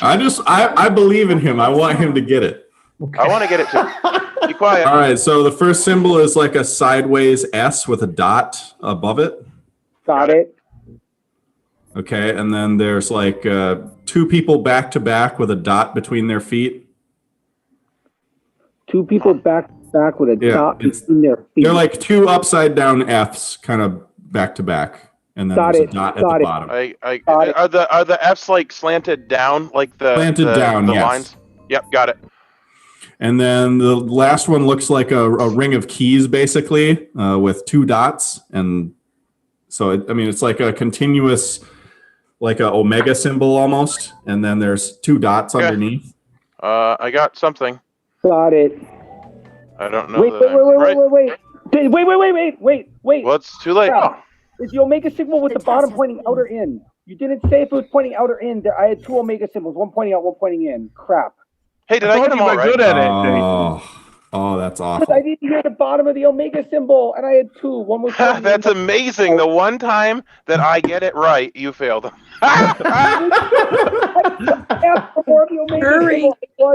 I believe in him. I want him to get it.
Okay.
I want to get it too. Be quiet.
All right. So the first symbol is like a sideways S with a dot above it.
Got it.
Okay, and then there's like 2 people back to back with a dot between their feet.
2 people back with a dot between their feet.
They're like 2 upside down Fs, kind of back to back, and then there's a dot at the bottom.
Are the Fs like slanted down, like the
yes.
lines? Yep, got it.
And then the last one looks like a ring of keys, basically, with 2 dots, and so it's like a continuous. Like a omega symbol almost, and then there's 2 dots underneath.
I got something.
Got it.
I don't know.
Wait.
Well, it's too late.
Is the omega symbol with the bottom pointing out or in? You didn't say if it was pointing out or in. I had 2 omega symbols, one pointing out, one pointing in. Crap.
Hey, did I get them all right?
Good at it. Oh, that's
I
awful.
didn't hear the bottom of the Omega symbol, and I had 2. One was
That's amazing. The one time that I get it right, you failed.
Hurry!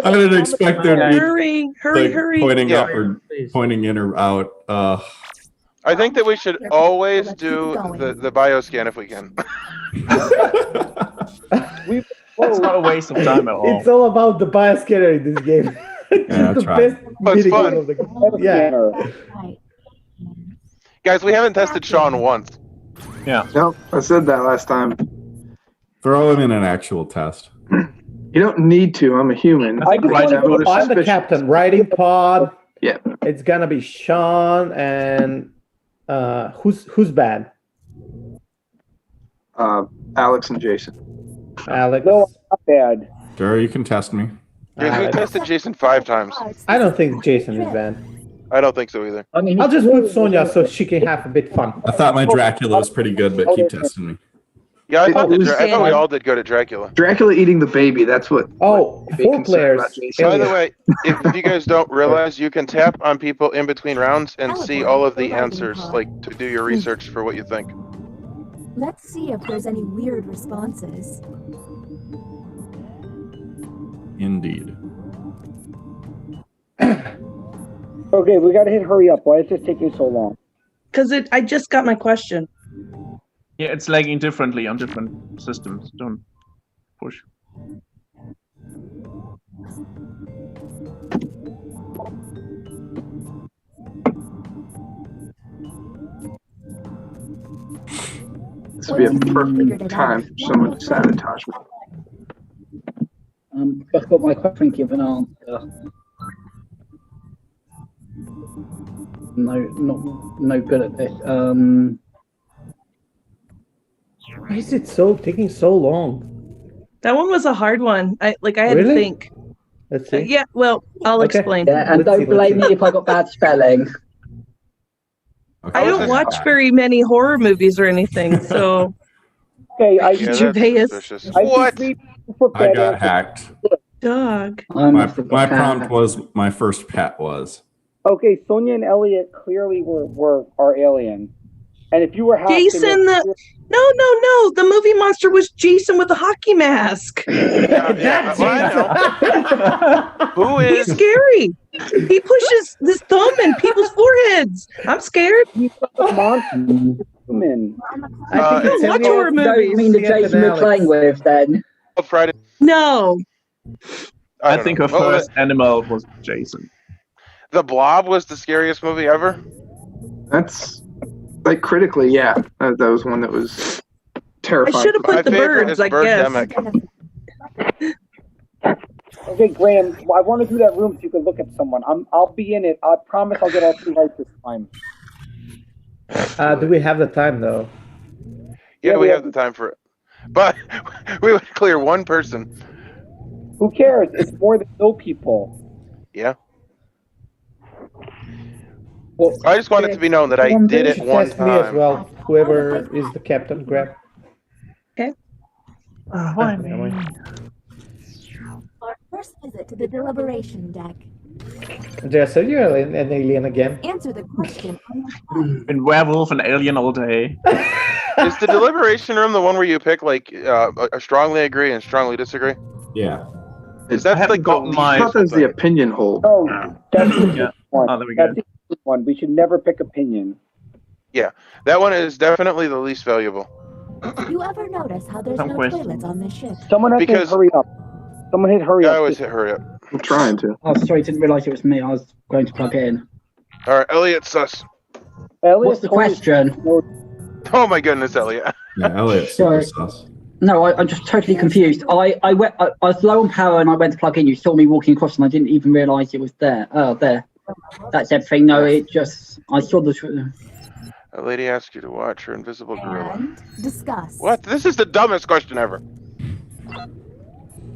I didn't expect there to be
Hurry!
pointing up or pointing in or out.
I think that we should always do the bioscan if we can.
That's not a waste of time at all.
It's all about the bioscanner in this game.
Yeah,
the
that's right.
best
But it's
video
fun.
of the yeah.
Guys, we haven't tested Sean once.
Yeah.
Nope, I said that last time.
Throw him in an actual test.
You don't need to. I'm a human.
I'm the captain. Riding pod.
Yeah.
It's gonna be Sean and who's bad?
Alex and Jason.
Alex.
No, not bad.
Sure, you can test me.
Yeah, we tested Jason 5 times.
I don't think Jason is bad.
I don't think so either.
I mean,
I'll just put Sonia so she can have a bit fun.
I thought my Dracula was pretty good, but keep testing me.
Yeah, I thought we all did good at Dracula.
Dracula eating the baby. That's what.
Oh, 4 players.
By the way, if you guys don't realize, you can tap on people in between rounds and see all of the answers, like to do your research for what you think.
Let's see if there's any weird responses.
Indeed.
Okay, we gotta hit hurry up. Why is this taking so long?
Because I just got my question.
Yeah, it's lagging differently on different systems. Don't push.
This would be a perfect time for someone to sabotage me.
I've got my question given answer. No good at this.
Why is it taking so long?
That one was a hard one. I had
Really?
to think.
Let's see.
Yeah, well, I'll explain.
Yeah, and don't blame me if I got bad spelling.
I don't watch very many horror movies or anything, so.
Okay,
Gervais.
What?
I got hacked.
Dog.
My prompt was my first pet was.
Okay, Sonia and Elliot clearly were our alien. And if you were hacked,
Jason, no. The movie monster was Jason with a hockey mask.
Who is?
He's scary. He pushes his thumb in people's foreheads. I'm scared.
Human.
I don't watch horror movies.
You mean the Jason we're playing with then?
Friday.
No.
I think her first animal was Jason.
The Blob was the scariest movie ever.
That's like critically, yeah. That was one that was terrifying.
I should have put the birds, I guess.
Okay, Graham, I want to do that room so you can look at someone. I'll be in it. I promise I'll get all 3 right this time.
Do we have the time though?
Yeah, we have the time for it. But we would clear one person.
Who cares? It's more than no people.
Yeah. Well, I just want it to be known that I did it one
Test me as
time.
well. Whoever is the captain, grab.
Okay.
Our first visit to the deliberation deck.
Andrea, so you're an alien again.
Answer the question.
Been werewolf and alien all day.
Is the deliberation room the one where you pick like strongly agree and strongly disagree?
Yeah.
Is that like
I thought that was the opinion hole.
Oh, that's the one.
Oh, there we go.
That's the one. We should never pick opinion.
Yeah, that one is definitely the least valuable.
You ever notice how there's no toilets on this ship?
Someone has to
Because-
hurry up. Someone hit hurry
I
up.
always hit hurry up.
I'm trying to.
Oh, sorry, didn't realise it was me. I was going to plug in.
All right, Elliot sus.
What's the question?
Oh my goodness, Elliot.
Yeah, Elliot's
Sorry.
super sus.
No, I'm just totally confused. I was low on power and I went to plug in. You saw me walking across and I didn't even realise it was there. Oh, there. That's everything. No, I saw the.
A lady asked you to watch her invisible gorilla.
And discuss.
What? This is the dumbest question ever.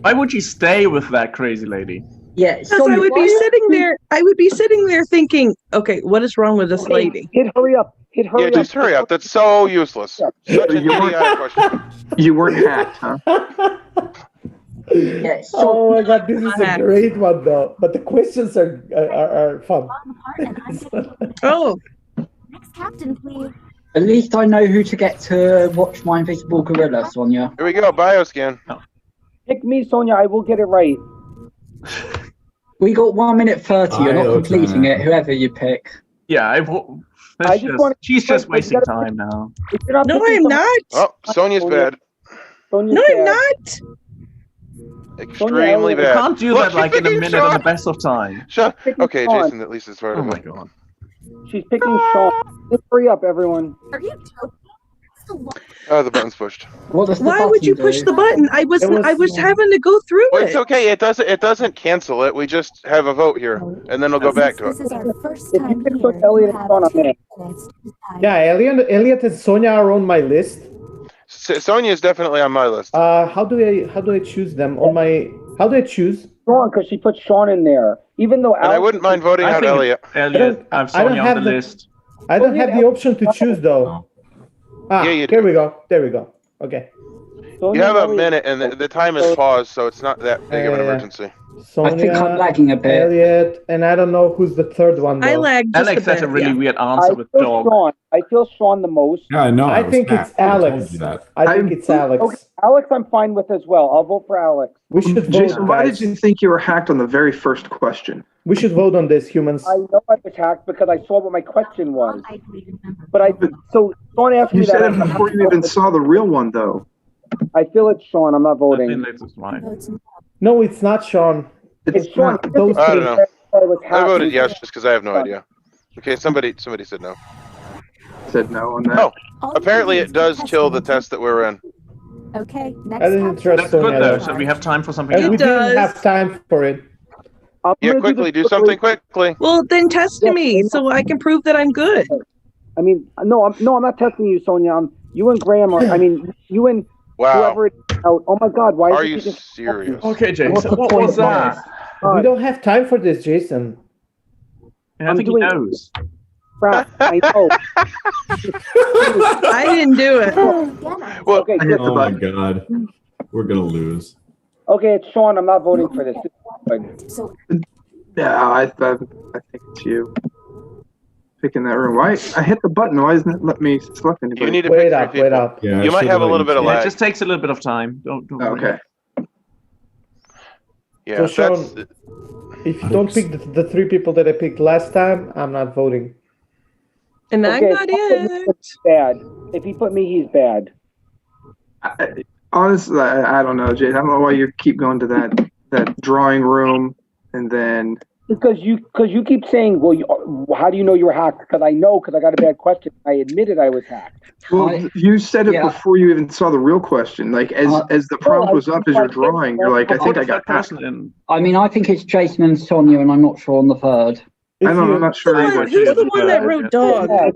Why would you stay with that crazy lady?
Yeah,
Because I would be sitting there. I would be sitting there thinking, okay, what is wrong with this lady?
Hit hurry up. Hit hurry
Yeah,
up.
just hurry up. That's so useless. Such an idiotic question.
You weren't hacked, huh?
Yeah,
Oh my god, this is a great one though. But the questions are fun.
Oh.
Next captain, please.
At least I know who to get to watch my invisible gorilla, Sonia.
Here we go, bioscan.
Pick me, Sonia. I will get it right.
We got 1 minute 30. You're not completing it, whoever you pick.
Yeah, she's just wasting time now.
No, I'm not.
Oh, Sonia's bad.
Sonia's
No, I'm
bad.
not.
Extremely bad.
You can't do that like in a minute on the best of time.
Shut. Okay,
Sean.
Jason, at least it's part of it.
God.
She's picking Sean. Just hurry up, everyone.
Are you joking?
Oh, the button's pushed.
Why would you push the button? I was having to go through
Well,
it.
it's okay. It doesn't cancel it. We just have a vote here, and then we'll go back to it.
This is our first
If
time
you can
here.
put Elliot
You have
on a
2
minute.
minutes to decide.
Yeah, Elliot and Sonia are on my list.
Sonia is definitely on my list.
How do I choose them on my? How do I choose?
Sean, because she put Sean in there. Even though
And I wouldn't mind voting out Elliot.
Elliot, I have Sonia on the list.
I don't have the option to choose though.
Yeah, you do.
Here we go. There we go. Okay.
You have a minute, and the time is paused, so it's not that big of an emergency.
Sonia,
I think I'm lagging a bit.
Elliot, and I don't know who's the third one. Though.
I lagged just
Alex
a
has
bit.
a really weird answer
I
with
feel
dog.
Sean. I feel Sean the most.
Yeah, I know.
I think it's Alex. I think it's Alex.
Okay, Alex, I'm fine with as well. I'll vote for Alex.
We should vote.
Jason, why
guys.
did you think you were hacked on the very first question?
We should vote on this, humans.
I know I was hacked because I saw what my question was. But so Sean asked
You
me
said
that.
it before you even saw the real one, though.
I feel it's Sean. I'm not voting.
No, it's not Sean.
It's Sean.
Those
I
three.
don't know.
I was
I
hacked.
voted yes, just because I have no idea. Okay, somebody said no.
Said no on that.
Oh, apparently it does kill the test that we're in.
Okay, next
I didn't trust
That's good
Sonia.
though,
though.
so we have time for something
And we
else.
didn't have time for it.
Yeah, quickly, do something quickly.
Well, then test me so I can prove that I'm good.
I mean, no, I'm not testing you, Sonia. You and Graham are. I mean, you and
Wow.
whoever. Oh my God! Why?
Are
is
you
it just-
serious?
Okay, Jason,
What's the
what
point
was
of
that?
We don't have time for this, Jason.
Yeah, I think he knows.
Crap! I know.
I didn't do it.
Well,
Okay,
I hit the
Oh my
button.
god. We're gonna lose.
okay, it's Sean. I'm not voting for this. This is good.
Yeah, I think it's you. Picking that room. Why? I hit the button. Why isn't it let me select anybody?
You need to
Wait
pick
up,
three
wait
people.
up.
Yeah, I
You might
should've
have a
let
little bit of
you
Yeah,
lag.
it just takes a little bit of time. Don't
Okay.
Yeah,
So,
that's
Sean, if you don't pick the 3 people that I picked last time, I'm not voting.
And I'm
Okay,
not
if he put me,
it.
it's bad. If he put me, he's bad.
Honestly, I don't know, Jay. I don't know why you keep going to that drawing room and then.
Because you keep saying, well, how do you know you were hacked? Because I know, because I got a bad question. I admitted I was hacked.
Well, you said it
yeah.
before you even saw the real question. Like as the prompt was up as you're drawing, you're like, I think I got hacked.
I mean, I think it's Jason and Sonia, and I'm not sure on the third.
I don't know. I'm not sure either.
Who's the one that wrote dog?
Bad.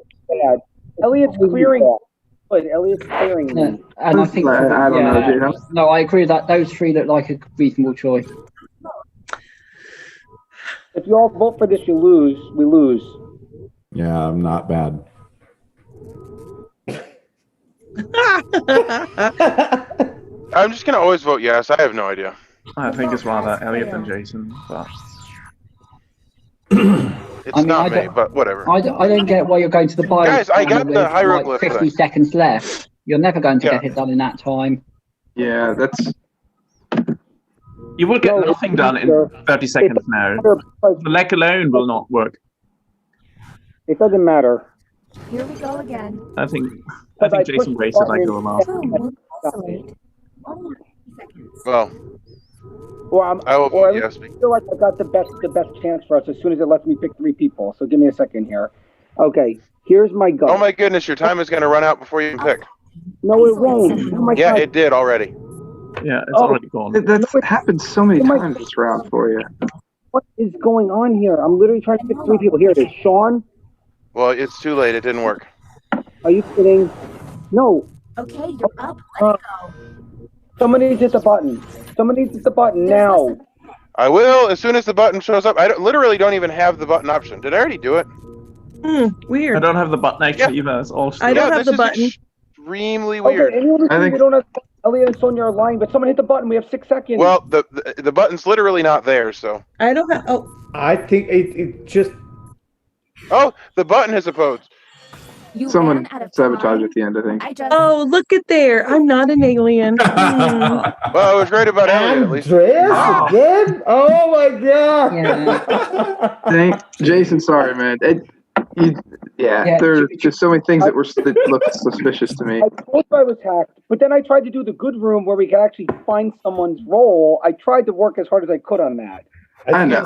Elliot's clearing. But Elliot's clearing me.
And I think,
I don't know,
yeah,
Jay.
no, I agree that those 3 look like a reasonable choice.
If you all vote for this, you lose. We lose.
Yeah, I'm not bad.
I'm just gonna always vote yes. I have no idea.
I think it's rather Elliot than Jason, but
It's
I mean,
not
I
me,
don't-
but whatever.
I don't get why you're going to the bio.
Guys, I got
with,
the
like,
hieroglyph
50
thing.
seconds left. You're never going to
Yeah.
get it done in that time.
Yeah, that's.
you will get
No,
nothing
it's-
done in 30 seconds now. The leg alone will not work.
It doesn't matter.
Here we go again.
I think
But I
Jason
pushed
wasted
the
like a
button
little
Boom will isolate. Only 30 seconds.
Well,
Or
I will
or
vote
at
yes.
least I feel like I got the best chance for us as soon as it lets me pick 3 people. So give me a second here. Okay, here's my gut.
Oh my goodness, your time is gonna run out before you can pick.
No, it won't. Oh my
Yeah,
God.
it did already.
Yeah, it's
Oh.
already gone.
That's happened so many
Oh my-
times this round for you.
What is going on here? I'm literally trying to pick 3 people. Here it is. Sean,
Well, it's too late. It didn't work.
are you kidding? No.
Okay, you're up. Let's go.
Somebody hit the button. Somebody hit the button now.
I will as soon as the button shows up. Literally don't even have the button option. Did I already do it?
I
Weird.
don't have the button actually either. It's all
I don't have
this
the
is
button.
extremely weird.
Okay, anyone
I think-
we don't have Elliot and Sonia are lying, but someone hit the button. We have 6 seconds.
Well, the button's literally not there, so.
I don't have. Oh,
I think it just.
Oh, the button has opposed.
Someone sabotaged at the end, I think.
oh, look at there. I'm not an alien. Hmm.
Well, it was right about Elliot, at least.
Andreas again? Oh my god!
Jason, sorry, man. There's just so many things that looked suspicious to me.
I told you I was hacked, but then I tried to do the good room where we could actually find someone's role. I tried to work as hard as I could on that.
I know,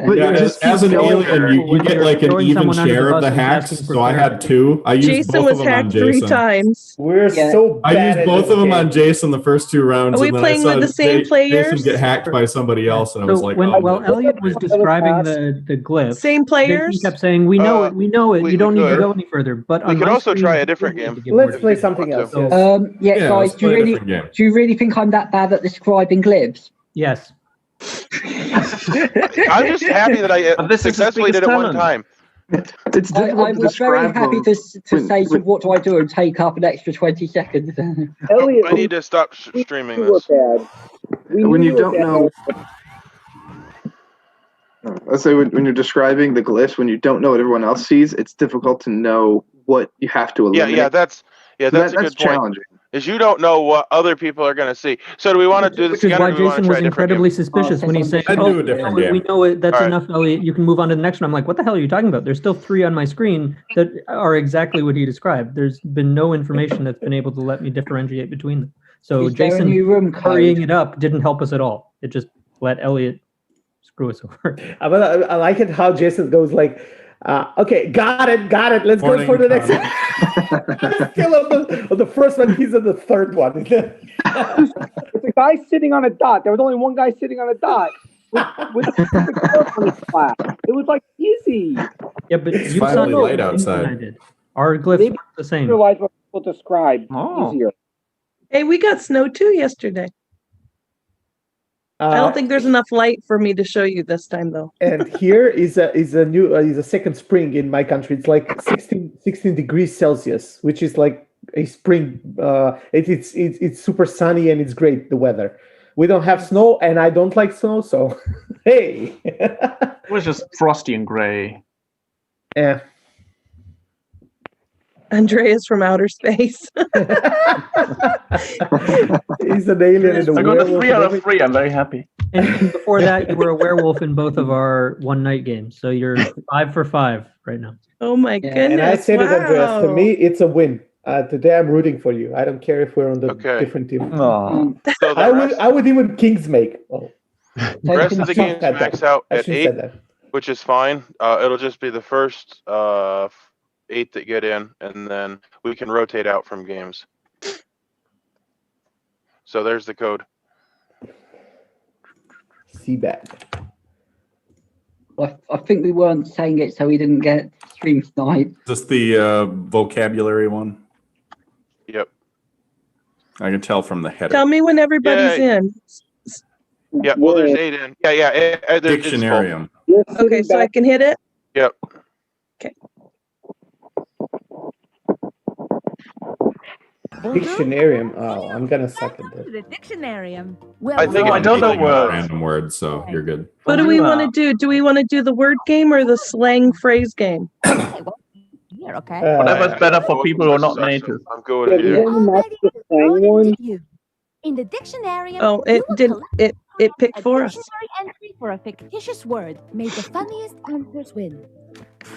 But as an alien, you get like an even share of the hacks. So I had 2. I used
Jason
both
was
of them
hacked
on
3
Jason.
times.
We're so bad.
I used both of them on Jason the first 2 rounds.
Are we
and then
playing
I saw
with the same players?
Jason get hacked by somebody else, and I was like,
while Elliot was describing the glyph,
same players
Jason kept saying, "We know it. We know it. You don't need to go any further." But
we
on
could
my
also
screen,
try a different game.
Let's play something else.
Yeah, guys, do you really think I'm that bad at describing glyphs?
Yes.
I'm just happy that I successfully did it one time.
It's
I was very happy to say, so what do I do, and take up an extra 20 seconds.
Elliot,
I need to stop streaming this.
When you don't know, let's say when you're describing the glyphs, when you don't know what everyone else sees, it's difficult to know what you have to eliminate.
Yeah, that's a good point.
Challenging.
Is you don't know what other people are going to see. So do we want to do this
Which is
together?
why Jason was incredibly suspicious when he said,
I'd do a different game.
we know it, that's
All right.
enough, Elliot. You can move on to the next one. I'm like, what the hell are you talking about? There's still 3 on my screen that are exactly what he described. There's been no information that's been able to let me differentiate between them. So
Is there a
Jason
new room code?
hurrying it up didn't help us at all. It just let Elliot screw us over.
But I like it how Jason goes like, okay, got it. Let's go for the next one. Still on the first one, he's on the third one.
It's a guy sitting on a dot. There was only one guy sitting on a dot with a perfect on his flat. It was like easy.
Yeah, but
It's
you saw
finally
the
light
same thing I
outside.
did. Our glyphs were the same.
Realize what people describe
Oh.
easier.
Hey, we got snow too yesterday. I don't think there's enough light for me to show you this time, though.
And here is a second spring in my country. It's like 16 degrees Celsius, which is like a spring. It's super sunny and it's great, the weather. We don't have snow, and I don't like snow, so hey.
It was just frosty and gray.
Yeah.
Andreas from outer space.
He's an alien in the
I got a
werewolf
3 out
and
of 3. I'm very happy.
And before that, you were a werewolf in both of our one night games. So you're 5 for 5 right now.
Oh my goodness!
And I said it, Andreas. To
wow.
me, it's a win. Today, I'm rooting for you. I don't care if we're on the different team.
So the
I would even Kings make. Oh.
The rest of the games max out
I
at
shouldn't
8,
say that.
which is fine. It'll just be the first 8 that get in, and then we can rotate out from games. So there's the code.
Seabag.
I think we weren't saying it so we didn't get stream sniped.
Is this the vocabulary one?
Yep.
I can tell from the header.
Tell me when everybody's in.
Yeah, well, there's 8 in. Yeah.
Dictionarium.
Okay, so I can hit it.
Yep.
Okay.
Dictionarium. Oh, I'm gonna suck at this.
The Dictionarium.
I think
I don't know
Like
words.
random words, so you're good.
What do we want to do? Do we want to do the word game or the slang phrase game?
Here, okay.
Whatever's better for people who are not native.
I'm good with it.
In the Dictionarium.
Oh, it did. It picked for us.
Dictionary entry for a fictitious word. May the funniest answers win.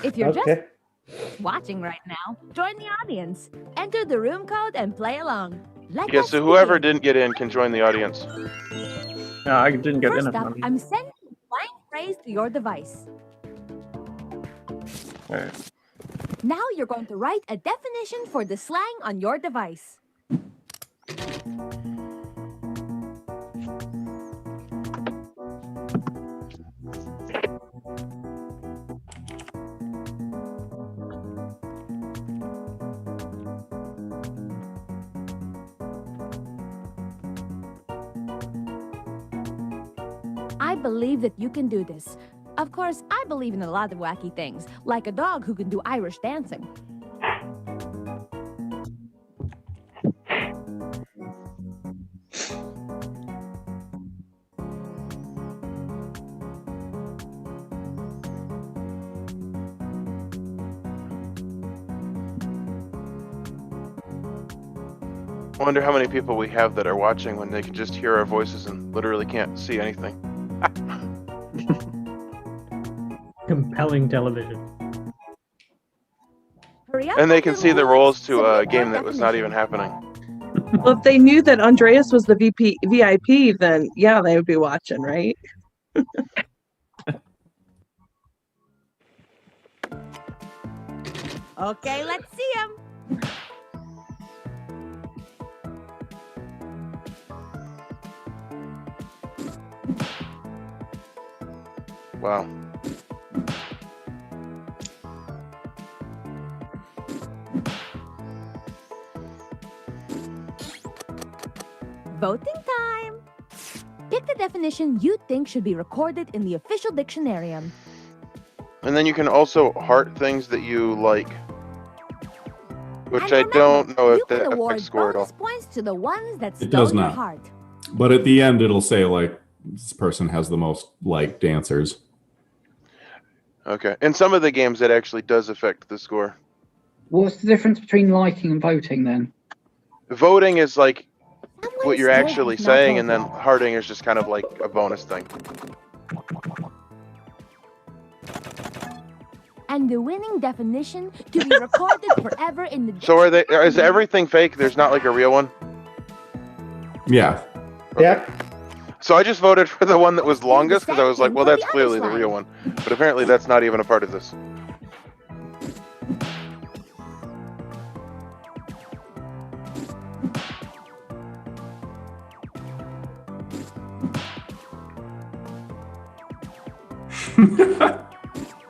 If you're
Okay.
just watching right now, join the audience. Enter the room code and play along. Let
Yeah,
us
so whoever
begin.
didn't get in can join the audience.
Yeah, I didn't get
First
in.
up, I'm sending a blank phrase to your device.
Okay.
Now you're going to write a definition for the slang on your device. I believe that you can do this. Of course, I believe in a lot of wacky things, like a dog who can do Irish dancing.
I wonder how many people we have that are watching when they can just hear our voices and literally can't see anything.
Compelling television.
And they can see the rolls to a game that was not even happening.
Well, if they knew that Andreas was the VIP, then yeah, they would be watching, right?
Okay, let's see him.
Wow.
Voting time. Pick the definition you think should be recorded in the official Dictionarium.
And then you can also heart things that you like. Which I don't know if that affects score at all.
Points to the ones that
It does
stole your
not.
heart.
But at the end, it'll say, like, this person has the most liked answers.
Okay. In some of the games, that actually does affect the score.
What's the difference between liking and voting then?
Voting is like what you're actually saying, and then hearting is just kind of like a bonus thing.
And the winning definition to be recorded forever in the
So is everything fake? There's not like a real one?
Yeah.
Yeah.
So I just voted for the one that was longest because I was like, well, that's clearly the real one. But apparently that's not even a part of this.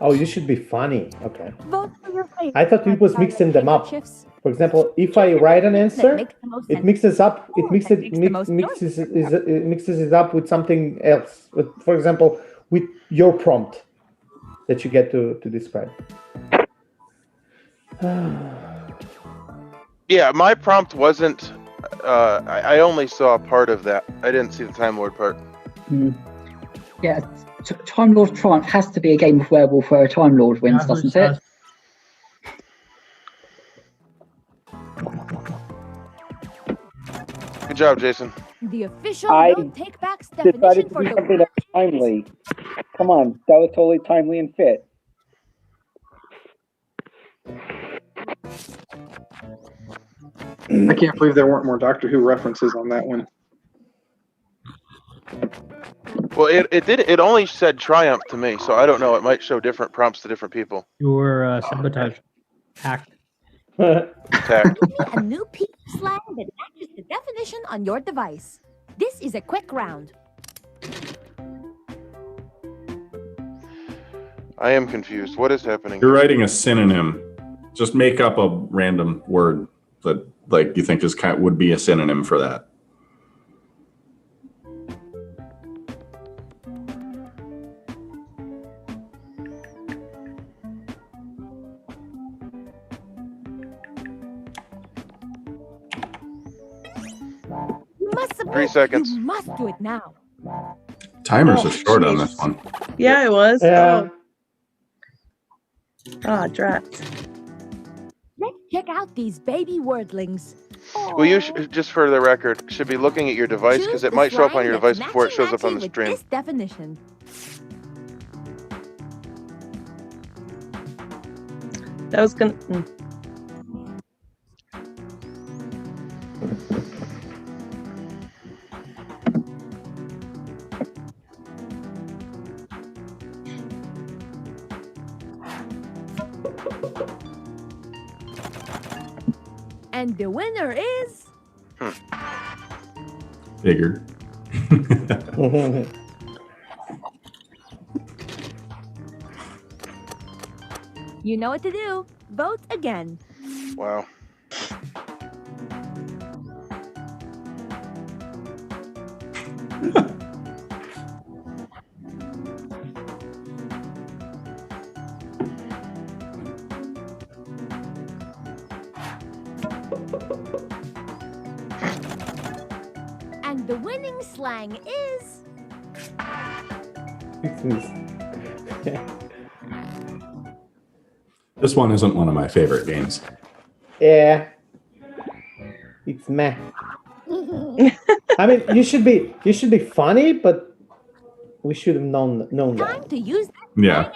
Oh, you should be funny. Okay.
Vote for your favorite.
I thought it was mixing them up. For example, if I write an answer, it mixes up. It mixes it up with something else. For example, with your prompt that you get to describe.
Yeah, my prompt wasn't. I only saw part of that. I didn't see the Time Lord part.
Yeah, Time Lord Triumph has to be a game of werewolf where a Time Lord wins, doesn't it?
Good job, Jason.
The official no take backs definition
Decided to
for
do
the
something that was timely. Come on, that was totally timely and fit.
I can't believe there weren't more Doctor Who references on that one.
Well, it only said Triumph to me, so I don't know. It might show different prompts to different people.
Your sabotage hacked.
Attack.
a new piece of slang that matches the definition on your device. This is a quick round.
I am confused. What is happening?
You're writing a synonym. Just make up a random word that, like, you think is would be a synonym for that.
You must submit.
3 seconds.
You must do it now.
Timers are short on this one.
Yeah, it was.
Yeah.
Ah, drat.
Let's check out these baby wordlings.
Well, you just for the record should be looking at your device because it might show up on your device before it shows up on the stream.
This definition.
That was gonna.
And the winner is...
Figured.
You know what to do. Vote again.
Wow.
And the winning slang is...
This one isn't one of my favorite games.
Yeah. It's It's meh. I mean, you should be funny, but we should have known that.
To use
Yeah.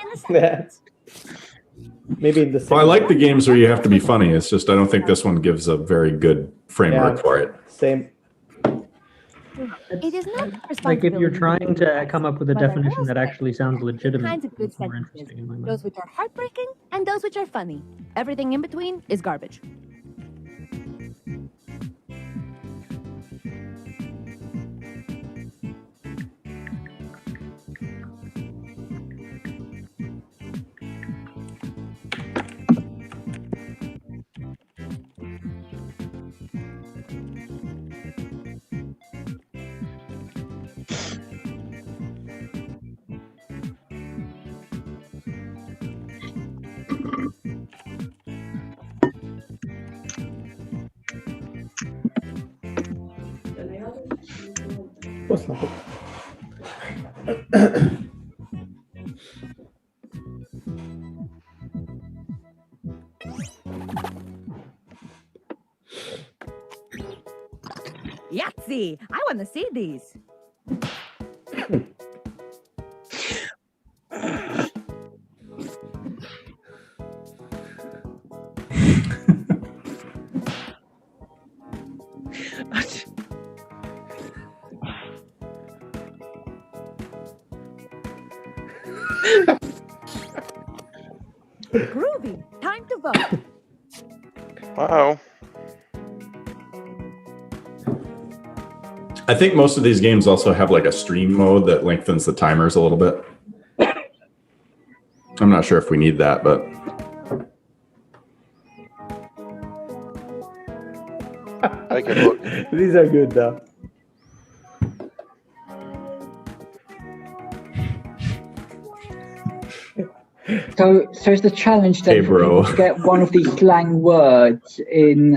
Maybe in the
Well, I like the games where you have to be funny. It's just I don't think this one gives a very good framework for it.
Same.
It is not
Like if you're trying to come up with a definition that actually sounds legitimate,
kinds of good
it's more
sentences.
interesting in my mind.
Those which are heartbreaking and those which are funny. Everything in between is garbage.
What's not
Yahtzee! I want to see these. Groovy. Time to vote.
Wow.
I think most of these games also have like a stream mode that lengthens the timers a little bit. I'm not sure if we need that, but
I can look.
These are good though.
So is the challenge then
Hey, bro.
to get one of these slang words in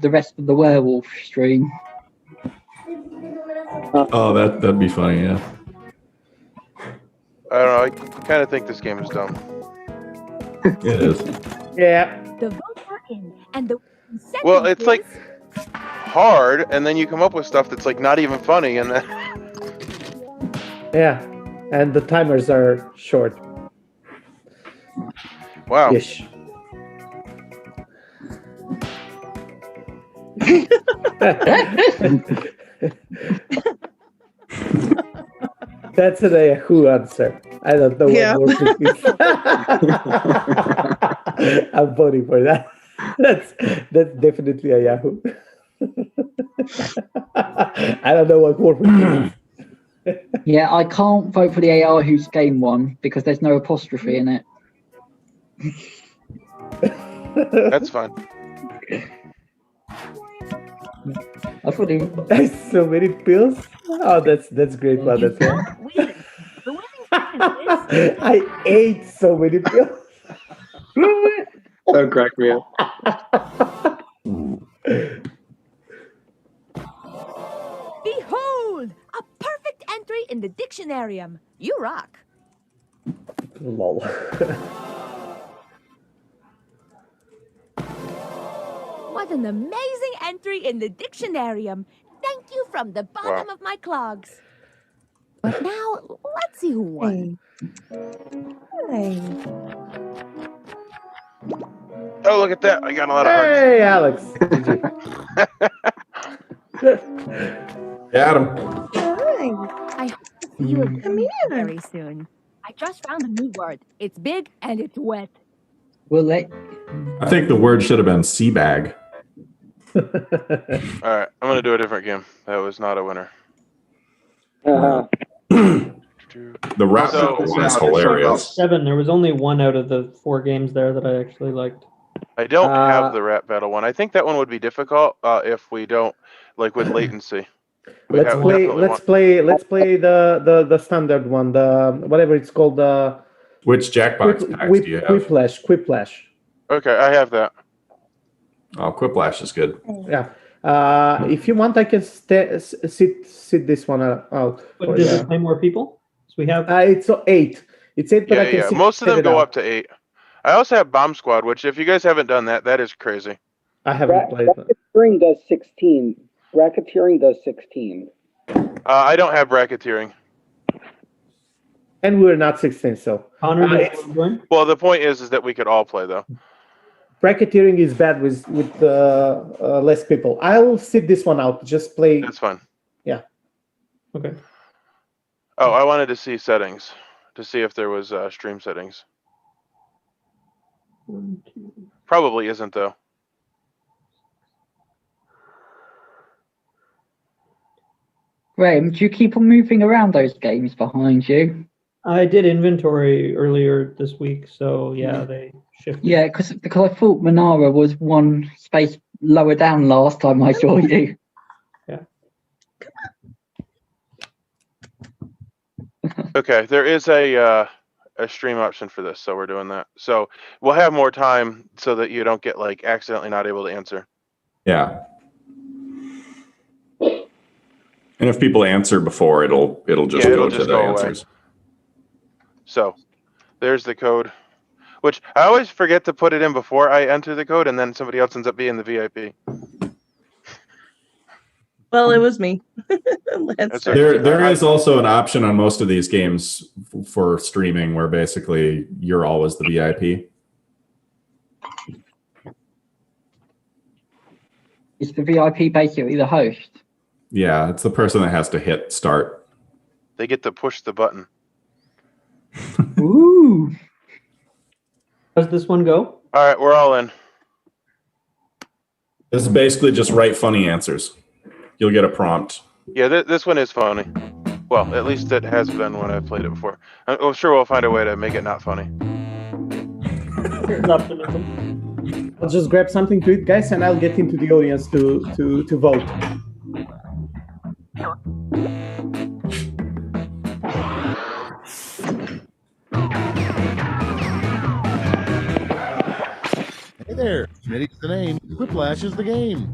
the rest of the werewolf stream?
oh, that'd be funny. Yeah.
I don't know. I kind of think this game is dumb.
It is.
Yeah.
The votes are in, and the
Well, it's like hard, and then you come up with stuff that's like not even funny, and then
Yeah. And the timers are short.
wow.
Ish. That's an Yahoo answer. I don't know
Yeah.
what more is. I'm voting for that. That's definitely a Yahoo. I don't know what more is.
Yeah, I can't vote for the Yahoo's game one because there's no apostrophe in it.
That's fine.
I thought he...
So many pills. Oh, that's great one. That's I ate so many pills.
Don't crack me up.
Behold! A perfect entry in the Dictionarium. You rock.
Lol.
What an amazing entry in the Dictionarium. Thank you from the bottom of my clogs. But now, let's see who won.
Oh, look at that! I got a lot of hearts.
Hey, Alex.
Adam.
I hope to see you again very soon. I just found a new word. It's big and it's wet.
Will they?
I think the word should have been sea bag.
All right, I'm gonna do a different game. That was not a winner.
The rap battle one is hilarious.
7. There was only 1 out of the 4 games there that I actually liked.
I don't have the rap battle one. I think that one would be difficult if we don't like with latency.
Let's play the standard one, the whatever it's called, the
Which Jackbox packs do you have?
Quiplash.
Okay, I have that.
Oh, Quiplash is good.
Yeah. If you want, I can sit this one out.
But does it play more people? So we have.
It's 8. It's 8, but I can sit
Most of them
it
go
out.
up to 8. I also have Bomb Squad, which if you guys haven't done that, that is crazy.
I haven't played that.
Bracketeering does 16. Bracketeering does 16.
I don't have bracketeering.
And we're not 16, so.
Well, the point is that we could all play, though.
Bracketeering is bad with less people. I'll sit this one out. Just play.
That's fine.
Yeah.
Okay.
Oh, I wanted to see settings, to see if there was stream settings. Probably isn't, though.
Graham, do you keep on moving around those games behind you?
I did inventory earlier this week, so yeah, they shifted.
Yeah, because I thought Manara was one space lower down last time I saw you.
Yeah.
Okay, there is a stream option for this, so we're doing that. So we'll have more time so that you don't get like accidentally not able to answer.
Yeah. And if people answer before, it'll just go to the answers.
So there's the code, which I always forget to put it in before I enter the code, and then somebody else ends up being the VIP.
Well, it was me.
There is also an option on most of these games for streaming where basically you're always the VIP.
Is the VIP basically the host?
Yeah, it's the person that has to hit start.
They get to push the button.
Ooh.
How's this one go?
All right, we're all in.
This is basically just write funny answers. You'll get a prompt.
Yeah, this one is funny. Well, at least it has been when I've played it before. I'm sure we'll find a way to make it not funny.
Here's optimism.
I'll just grab something to eat, guys, and I'll get into the audience to vote.
Hey there, Smitty's the name, Quiplash is the game.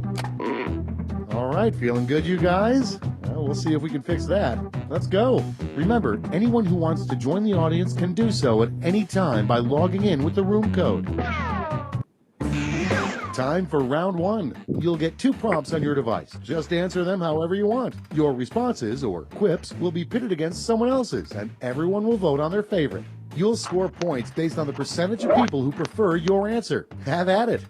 All right, feeling good, you guys? Well, we'll see if we can fix that. Let's go. Remember, anyone who wants to join the audience can do so at any time by logging in with the room code. Time for round one. You'll get 2 prompts on your device. Just answer them however you want. Your responses, or quips, will be pitted against someone else's, and everyone will vote on their favorite. You'll score points based on the percentage of people who prefer your answer. Have at it.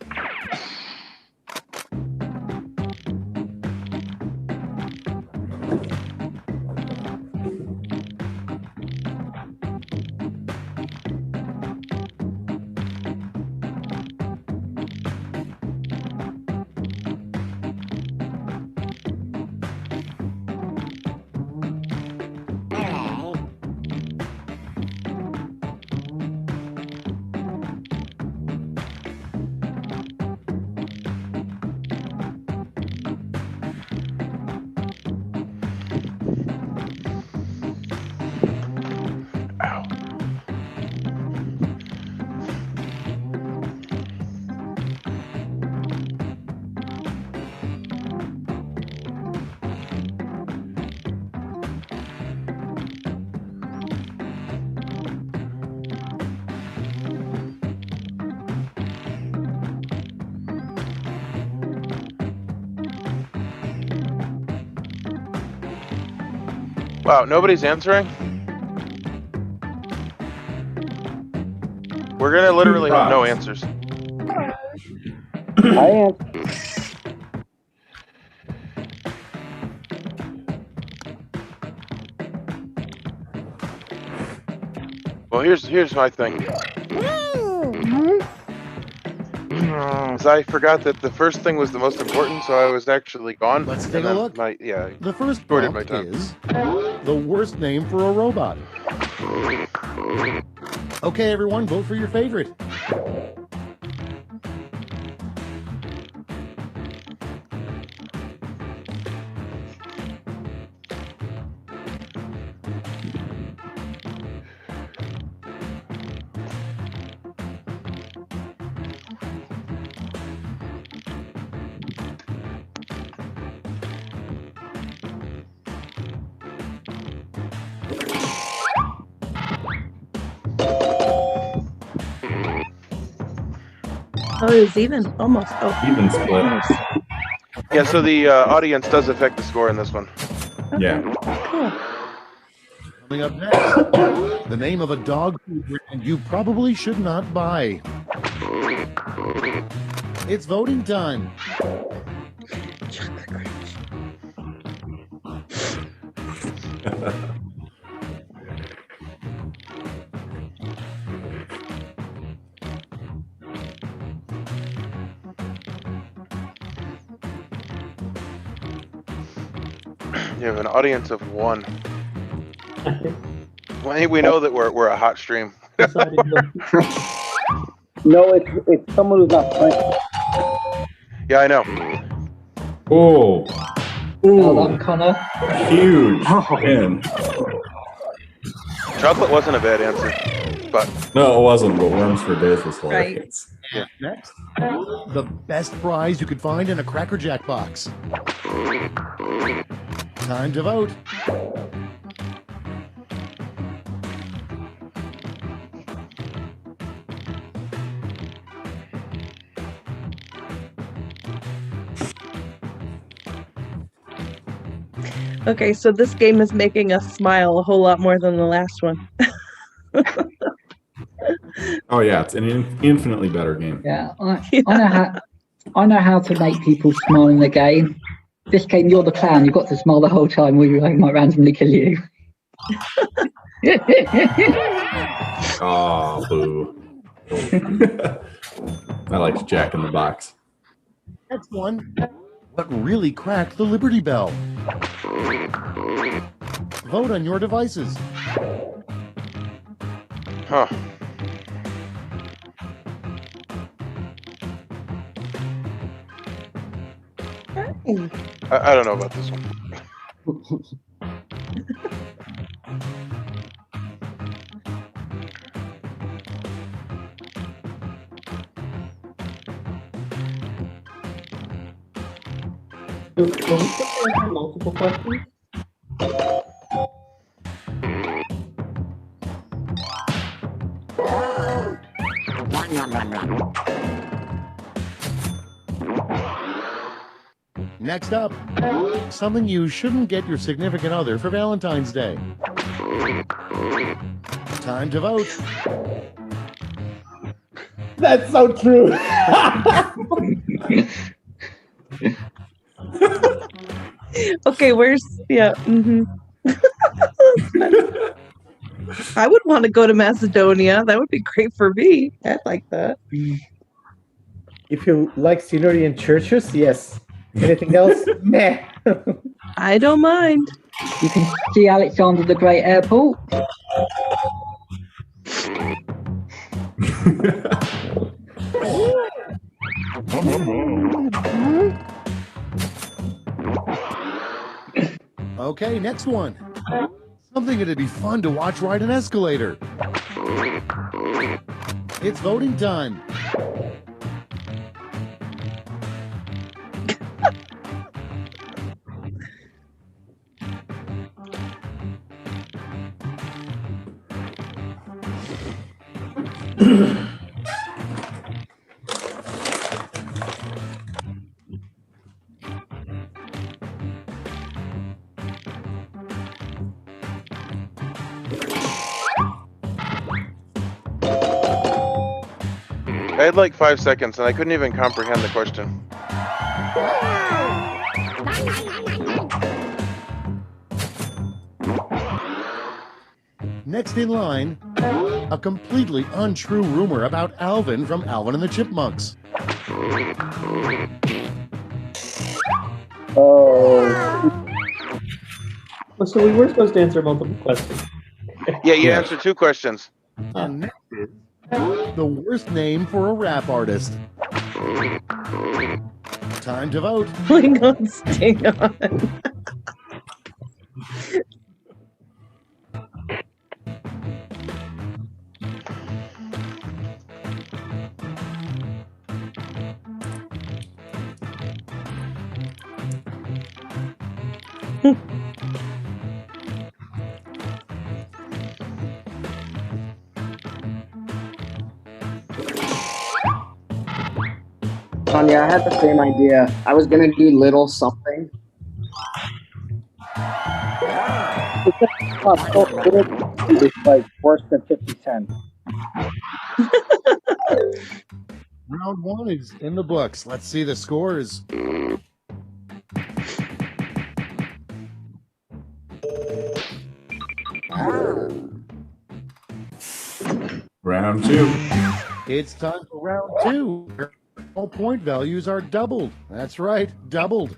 Wow, nobody's answering? We're gonna literally have no answers.
I am.
Well, here's my thing. I forgot that the first thing was the most important, so I was actually gone.
Let's take a look. The first prompt is the worst name for a robot. Okay, everyone, vote for your favorite.
Oh, it was even. Almost. Oh.
Even split.
Almost.
Yeah, so the audience does affect the score in this one.
Yeah.
Coming up next, the name of a dog food brand you probably should not buy. It's voting time.
You have an audience of 1. Well, I think we know that we're a hot stream.
No, it's someone who's not playing.
Yeah, I know.
Oh.
Well done, Connor.
Huge. Man.
Chocolate wasn't a bad answer, but
No, it wasn't, but Worms for Days was hilarious.
Yeah. Next, the best prize you could find in a Cracker Jack box. Time to vote.
Okay, so this game is making us smile a whole lot more than the last one.
Oh yeah, it's an infinitely better game.
Yeah, I know how to make people smile in the game. This game, you're the clown. You've got to smile the whole time. We might randomly kill you.
Oh, boo. I liked Jack in the Box.
Next one. What really cracked the Liberty Bell? Vote on your devices.
Huh. I don't know about this one.
Can we answer multiple questions?
Next up, something you shouldn't get your significant other for Valentine's Day. Time to vote.
That's so true.
Okay, where's I would want to go to Macedonia. That would be great for me. I'd like that.
If you like scenery and churches, yes. Anything else? Meh.
I don't mind.
You can see Alexander the Great Airport.
Okay, next one. Something that'd be fun to watch ride an escalator. It's voting time.
I had like 5 seconds and I couldn't even comprehend the question.
Next in line, a completely untrue rumor about Alvin from Alvin and the Chipmunks.
Oh, so we were supposed to answer multiple questions.
Yeah, you answered 2 questions.
And next is the worst name for a rap artist. Time to vote.
Hang on, stay on.
Sonia, I had the same idea. I was gonna do little something.
It's like worse than 50 cents.
Round 1 is in the books. Let's see the scores.
Round 2.
It's time for round 2. All point values are doubled. That's right, doubled.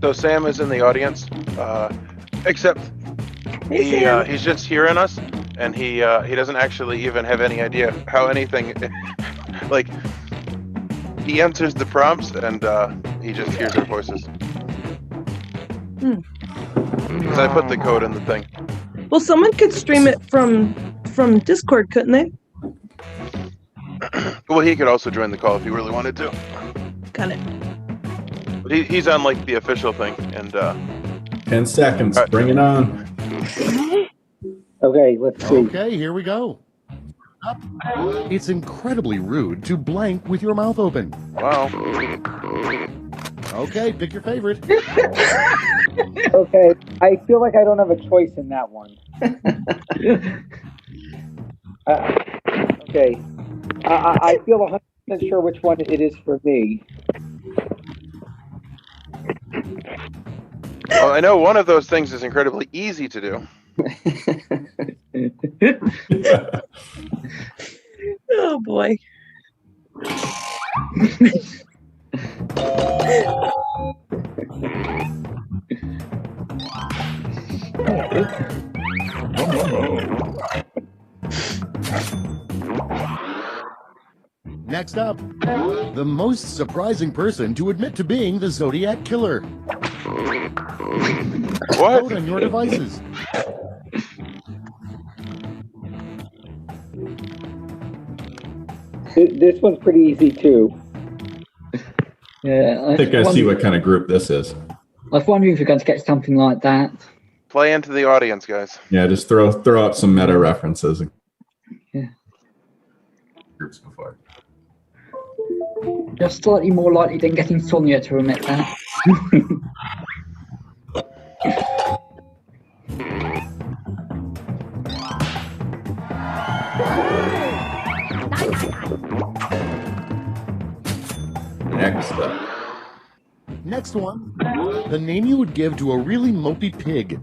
So Sam is in the audience, except he's just hearing us, and he doesn't actually even have any idea how anything, like, he answers the prompts and he just hears our voices. Because I put the code in the thing.
Well, someone could stream it from Discord, couldn't they?
Well, he could also join the call if he really wanted to.
Got it.
But he's on like the official thing, and
10 seconds. Right. Bring it on.
Okay, let's see.
Okay, here we go. It's incredibly rude to blank with your mouth open.
Wow.
Okay, pick your favorite.
Okay, I feel like I don't have a choice in that one. Okay, I feel 100% sure which one it is for me.
Well, I know one of those things is incredibly easy to do.
Oh boy.
Next up, the most surprising person to admit to being the Zodiac Killer.
What?
Vote on your devices.
This one's pretty easy too.
Yeah,
I think I see what kind of group this is.
I was wondering if you're going to get something like that.
Play into the audience, guys.
Yeah, just throw out some meta references.
Yeah.
Groups before.
Just slightly more likely than getting Sonia to admit that.
Next one, the name you would give to a really mopey pig.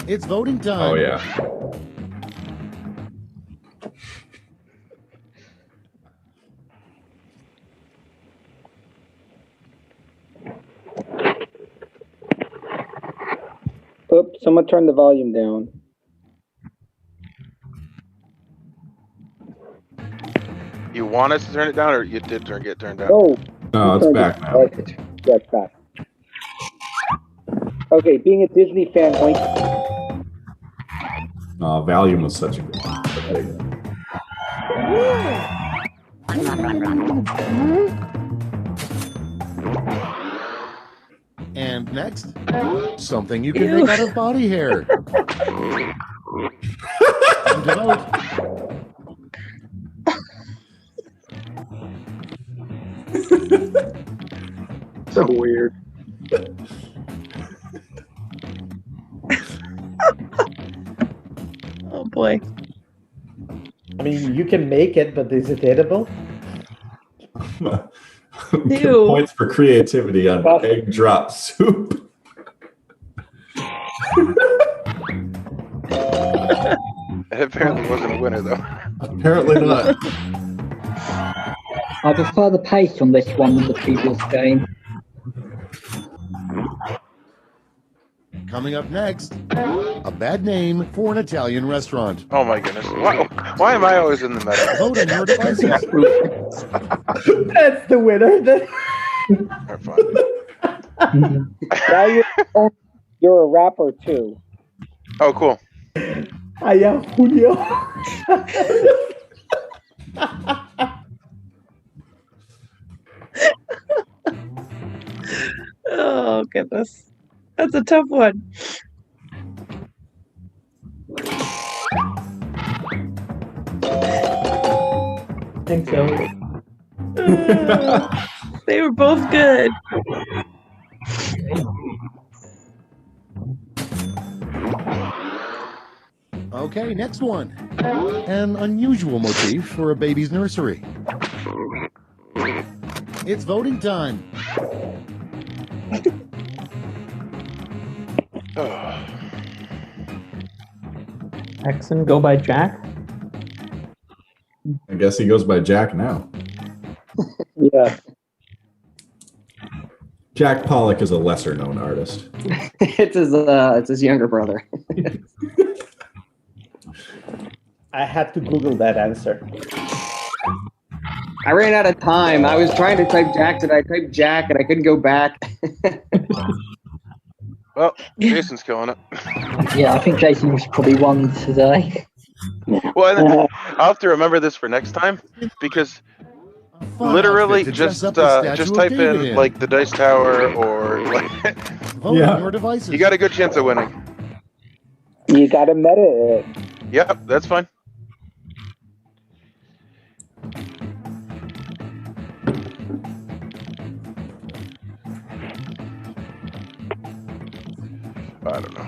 It's voting time.
Oh, yeah.
Oops, someone turned the volume down.
You want us to turn it down, or you did get turned down?
No, it's back now.
Yeah, it's back. Okay, being a Disney fan, oink.
Valium was such a good one.
And next, something you can make out of body hair. Time to vote.
So weird.
Oh boy.
I mean, you can make it, but is it edible?
Give points for creativity on egg drop soup.
It apparently wasn't a winner, though.
Apparently not.
I prefer the pace on this one than the previous game.
Coming up next, a bad name for an Italian restaurant.
Oh my goodness. Why am I always in the middle?
Vote on your devices.
That's the winner.
Now you're a rapper too.
Oh, cool.
I am Julio.
Oh goodness, that's a tough one.
Thanks, Ellie.
They were both good.
Okay, next one. An unusual motif for a baby's nursery. It's voting time.
Jackson, go by Jack.
I guess he goes by Jack now.
Yeah.
Jack Pollock is a lesser known artist.
It's his younger brother.
I had to Google that answer.
I ran out of time. I was trying to type Jack, and I typed Jack, and I couldn't go back.
Well, Jason's killing it.
Yeah, I think Jason was probably won today.
Well, and then I'll have to remember this for next time, because literally just type in like the Dice Tower or like you got a good chance of winning.
You got to meta it.
Yep, that's fine. I don't know.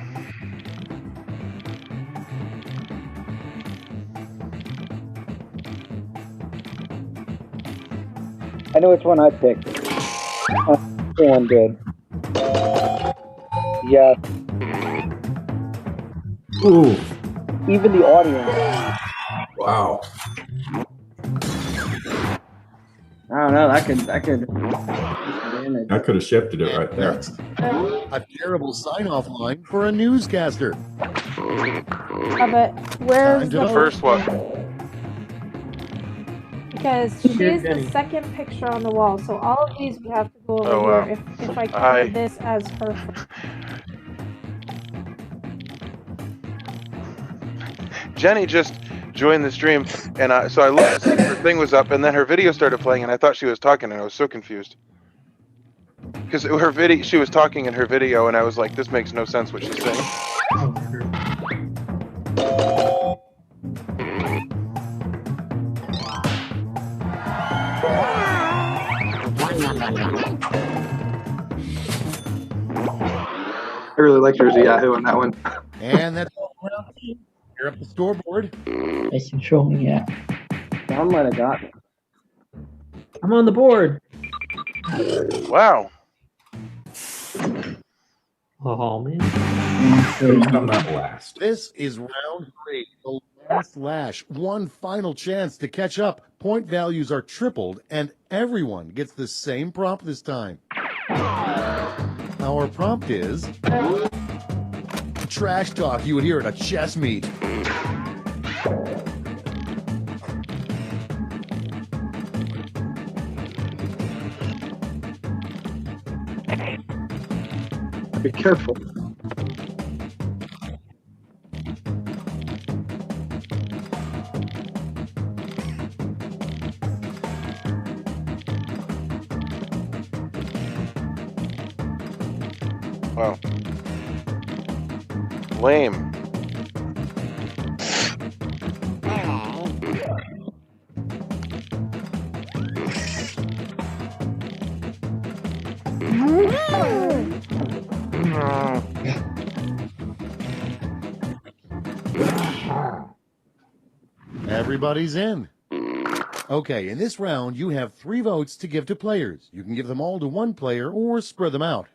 I know which one I picked. One did. Yeah.
Ooh.
Even the audience.
Wow.
I don't know.
I could have shifted it right there.
A terrible sign-off line for a newscaster.
But where's
Time to
the
vote.
First one.
Because she is the second picture on the wall, so all of these we have to go over
Oh, wow.
here. If I count this as her.
Jenny just joined the stream, and so I looked to see if her thing was up, and then her video started playing, and I thought she was talking, and I was so confused. Because her video, she was talking in her video, and I was like, "This makes no sense what she's saying."
I really liked yours, Yahoo, on that one.
And that's all round two. Here up the scoreboard.
Jason Shaw, yeah.
John might have got it.
I'm on the board.
Wow.
Oh man.
Come that last.
This is round 3, the last lash. One final chance to catch up. Point values are tripled, and everyone gets the same prompt this time. Our prompt is trash talk you would hear at a chess meet.
Be careful.
Wow. Lame.
Everybody's in. Okay, in this round, you have 3 votes to give to players. You can give them all to one player or spread them out.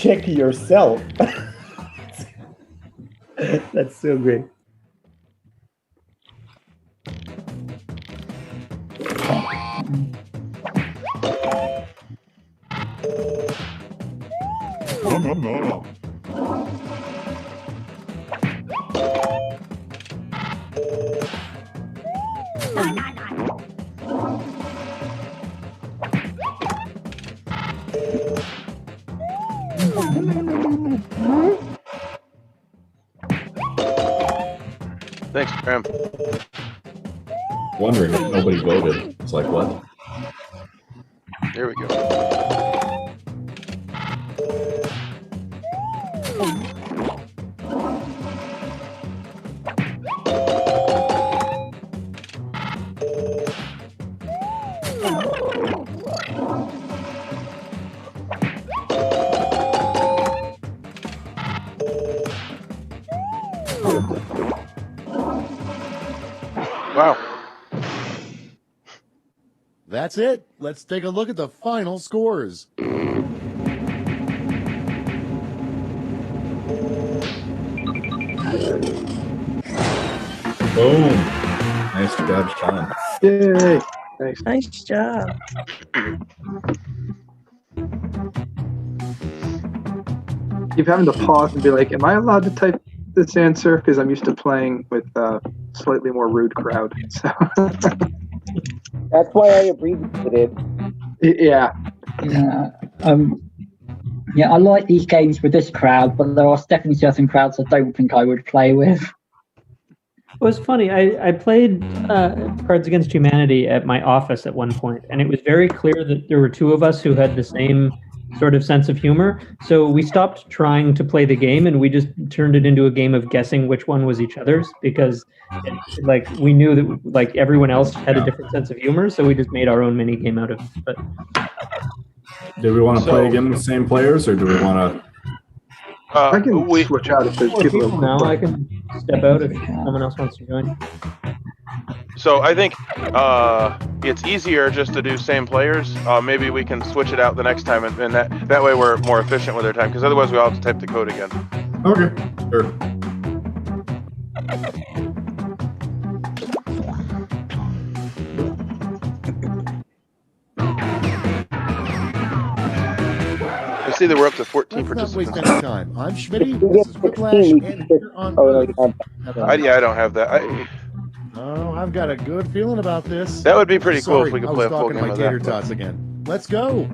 check yourself. That's so great.
No.
Thanks, Graham.
Wondering if nobody voted. It's like, what?
There we go. Wow.
That's it. Let's take a look at the final scores.
Boom. Nice job, Sean.
Yay.
Nice job.
Keep having to pause and be like, am I allowed to type this answer? Because I'm used to playing with a slightly more rude crowd. So
that's why I abbreviated.
Yeah.
Yeah, I like these games with this crowd, but there are definitely certain crowds I don't think I would play with.
It was funny. I played Cards Against Humanity at my office at one point, and it was very clear that there were two of us who had the same sort of sense of humor. So we stopped trying to play the game, and we just turned it into a game of guessing which one was each other's, because like we knew that like everyone else had a different sense of humor, so we just made our own mini game out of it. But
do we want to play again with the same players, or do we want to?
I can switch out if there's people
now. I can step out if someone else wants to join.
So I think it's easier just to do same players. Maybe we can switch it out the next time, and that way we're more efficient with our time. Because otherwise we all have to type the code again.
Okay, sure.
I see that we're up to 14
Let's not
participants.
waste any time. I'm Schmitty. This is Quiplash, and here on
I don't have that.
Oh, I've got a good feeling about this.
That would be pretty cool
Sorry,
if we could
I
play
was
a full
talking to
game
my
of
tater
that.
tots again. Let's go.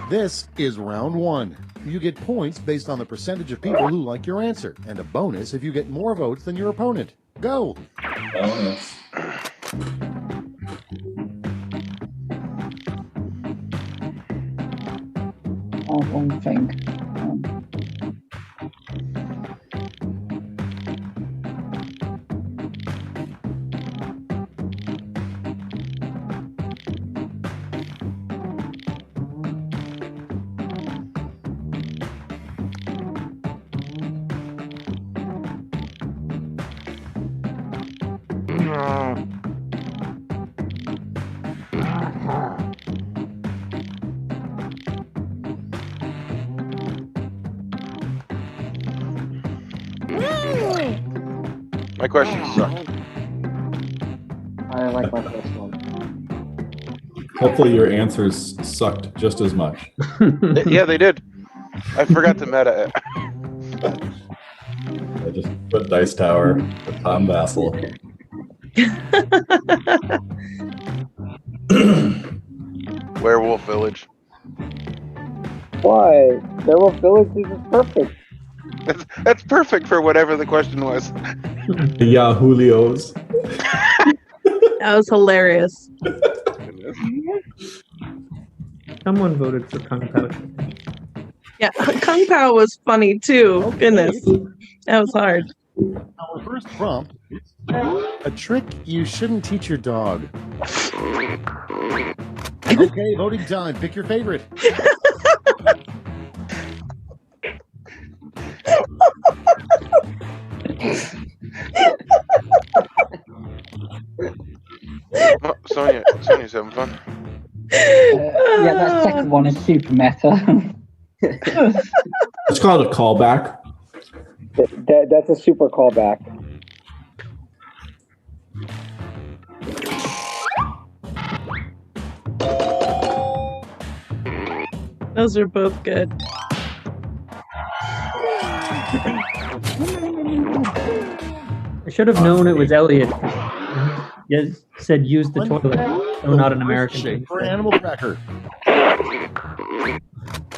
This is round one. You get points based on the percentage of people who like your answer, and a bonus if you get more votes than your opponent. Go.
Bonus.
One thing.
My question suck.
I like my first one.
Hopefully your answers sucked just as much.
Yeah, they did. I forgot to meta it.
I just put Dice Tower with Tom Vassal.
Werewolf Village.
Why? Werewolf Village is perfect.
That's perfect for whatever the question was.
The Yahulios.
That was hilarious.
Someone voted for Kung Pao.
Yeah, Kung Pao was funny too. Goodness, that was hard.
Our first prompt is a trick you shouldn't teach your dog. Okay, voting time. Pick your favorite.
Oh, Sonia's having fun.
Yeah, that second one is super meta.
It's called a callback.
That's a super callback.
Those are both good.
I should have known it was Elliot. He said use the toilet. So not an American thing.
For Animal Cracker.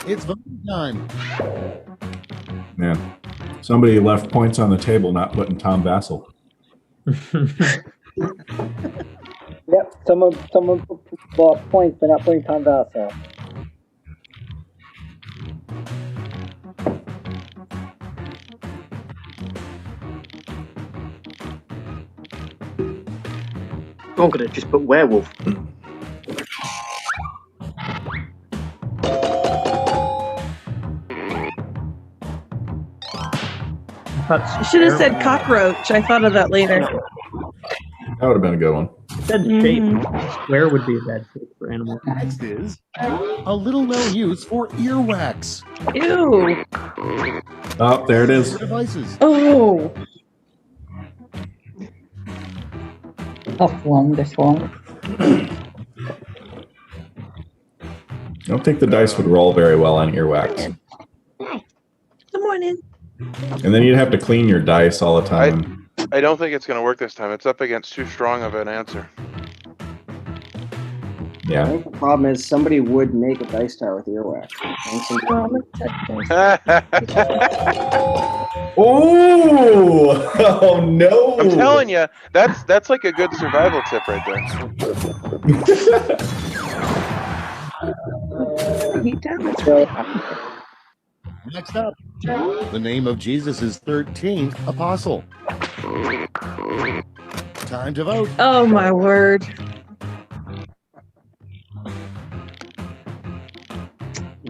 It's voting time.
Yeah. Somebody left points on the table, not putting Tom Vassell.
Yep, someone lost points for not putting Tom Vassell.
I'm gonna just put werewolf.
You should have said cockroach. I thought of that later.
That would have been a good one.
Said shape. Square would be a bad shape for animals.
Next is a little known use for earwax.
Ew.
Oh, there it is.
Devices.
Oh.
Tough one, this one.
I don't think the dice would roll very well on earwax.
Good morning.
And then you'd have to clean your dice all the time.
I don't think it's going to work this time. It's up against too strong of an answer.
I think the problem is somebody would make a dice tower with earwax.
Oh no!
I'm telling you, that's like a good survival tip right there.
Next up, the name of Jesus' 13th apostle. Time to vote.
Oh my word.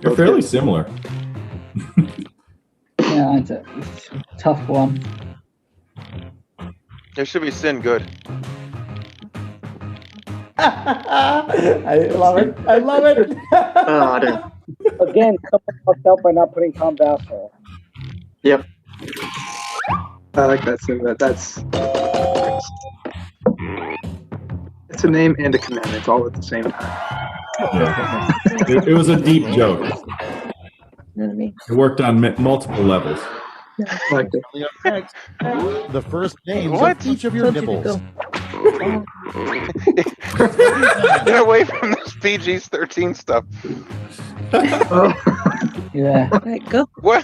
They're fairly similar.
Yeah, it's a tough one.
There should be sin good.
I love it. I love it.
Again, someone fucked up by not putting Tom Vassell.
Yep. I like that. So it's a name and a commandment all at the same time.
Yeah. It was a deep joke. It worked on multiple levels.
The first names of each of your nipples.
Get away from this PG-13 stuff.
Yeah.
Right, go.
What?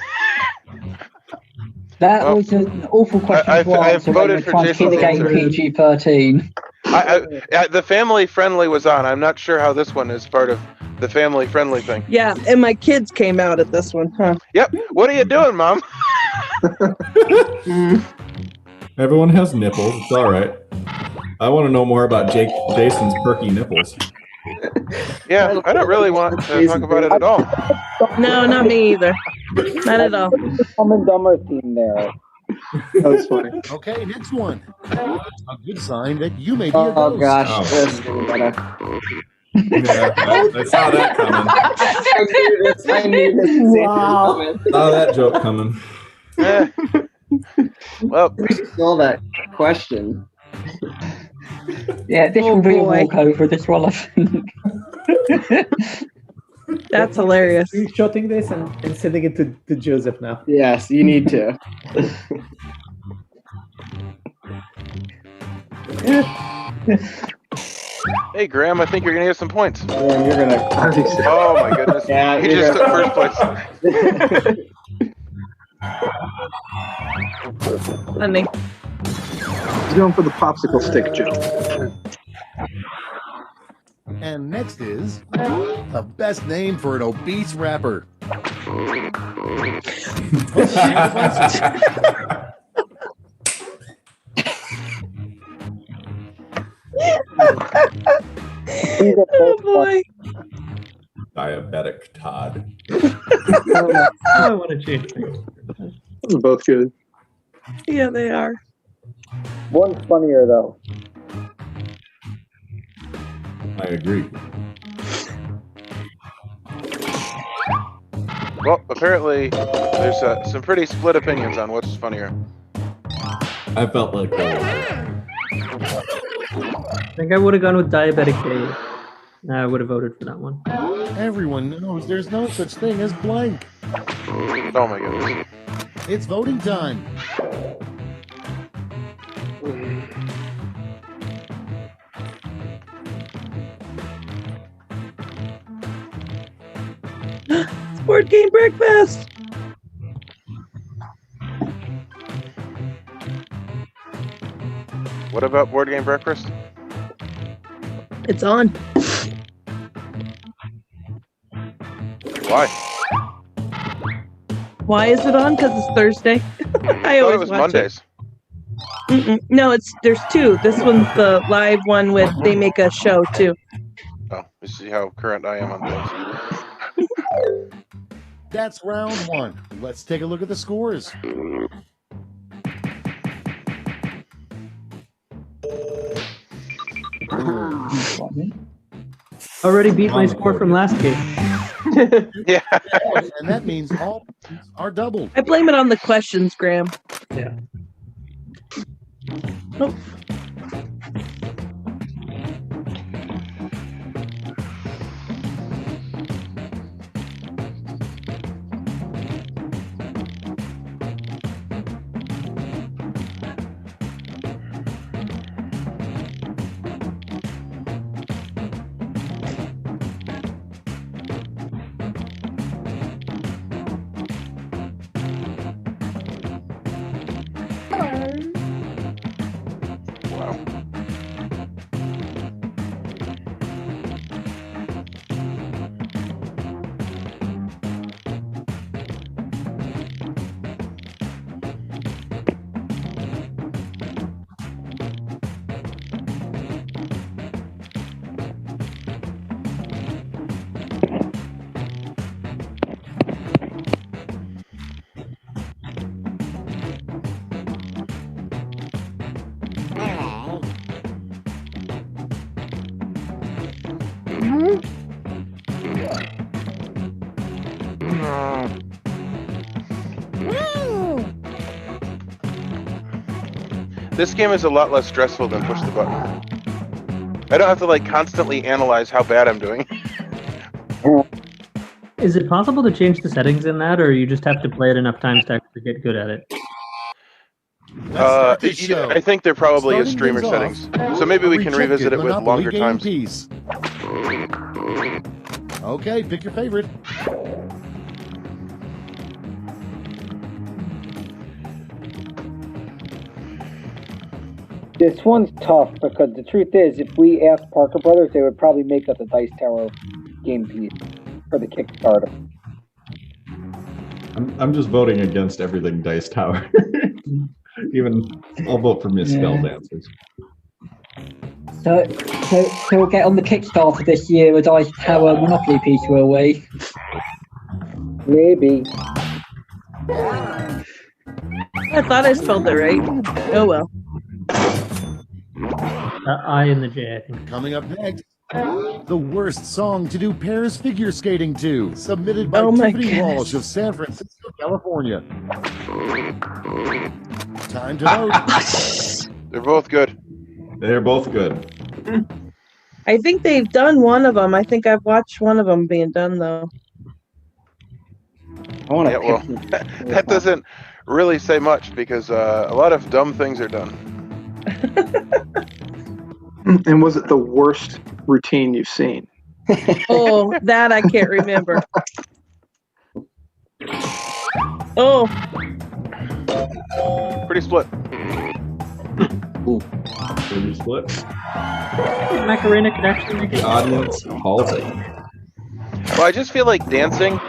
That was an awful question.
I've voted for Jason's
the game
answer.
PG-13.
The family-friendly was on. I'm not sure how this one is part of the family-friendly thing.
Yeah, and my kids came out at this one, huh?
Yep. What are you doing, Mom?
Everyone has nipples. It's all right. I want to know more about Jason's perky nipples.
Yeah, I don't really want to talk about it at all.
No, not me either. Not at all.
Dumb and Dumber theme there.
That was funny.
Okay, next one. A good sign that you may be a ghost.
Oh gosh,
Oh.
this is getting better.
Yeah, I saw that coming.
I knew this.
Wow.
Saw that joke coming.
Yeah. Well,
We saw that question.
Yeah, this will be a
boy.
walkover, this one, I think.
That's hilarious.
Screenshotting this and sending it to Joseph now.
Yes, you need to.
hey, Graham, I think you're going to get some points.
And you're gonna.
Oh, my goodness.
Yeah,
He
you're
just took
gonna-
first place.
Funny.
He's going for the popsicle stick joke.
And next is the best name for an obese rapper.
Oh boy.
Diabetic Todd.
I want to change things.
Those are both good.
Yeah, they are.
One's funnier though.
I agree.
Well, apparently there's some pretty split opinions on what's funnier.
I felt like
I think I would have gone with Diabetic Dave. I would have voted for that one.
Everyone knows there's no such thing as blank.
Oh my goodness.
It's voting time.
It's board game breakfast.
What about board game breakfast?
It's on.
Why?
Why is it on? Because it's Thursday. I
thought
always
it was
watch
Mondays.
No, there's two. This one's the live one with they make a show too.
Oh, you see how current I am on things.
That's round one. Let's take a look at the scores.
Already beat my score from last game.
Yeah.
And that means all points are doubled.
I blame it on the questions, Graham.
Yeah.
Nope.
This game is a lot less stressful than Push the Button. I don't have to like constantly analyze how bad I'm doing.
Is it possible to change the settings in that, or you just have to play it enough times to actually get good at it?
I think there probably is streamer settings, so maybe we can revisit it with longer times.
Piece. Okay, pick your favorite.
This one's tough because the truth is, if we asked Parker Brothers, they would probably make us a Dice Tower game piece for the Kickstarter.
I'm just voting against everything Dice Tower. Even I'll vote for misspelled answers.
So we'll get on the Kickstarter this year a Dice Tower Monopoly piece, will we?
Maybe.
I thought I spelled it right. Oh well.
I and the J, I think.
Coming up next, the worst song to do pairs figure skating to, submitted by Tiffany Walsh of San Francisco, California. Time to vote.
They're both good.
They're both good.
I think they've done one of them. I think I've watched one of them being done though.
I want to.
Yeah, well, that doesn't really say much because a lot of dumb things are done.
And was it the worst routine you've seen?
Oh, that I can't remember. Oh.
Pretty split.
Ooh. Pretty split.
Macarena could actually make it.
The audience halted.
Well, I just feel like dancing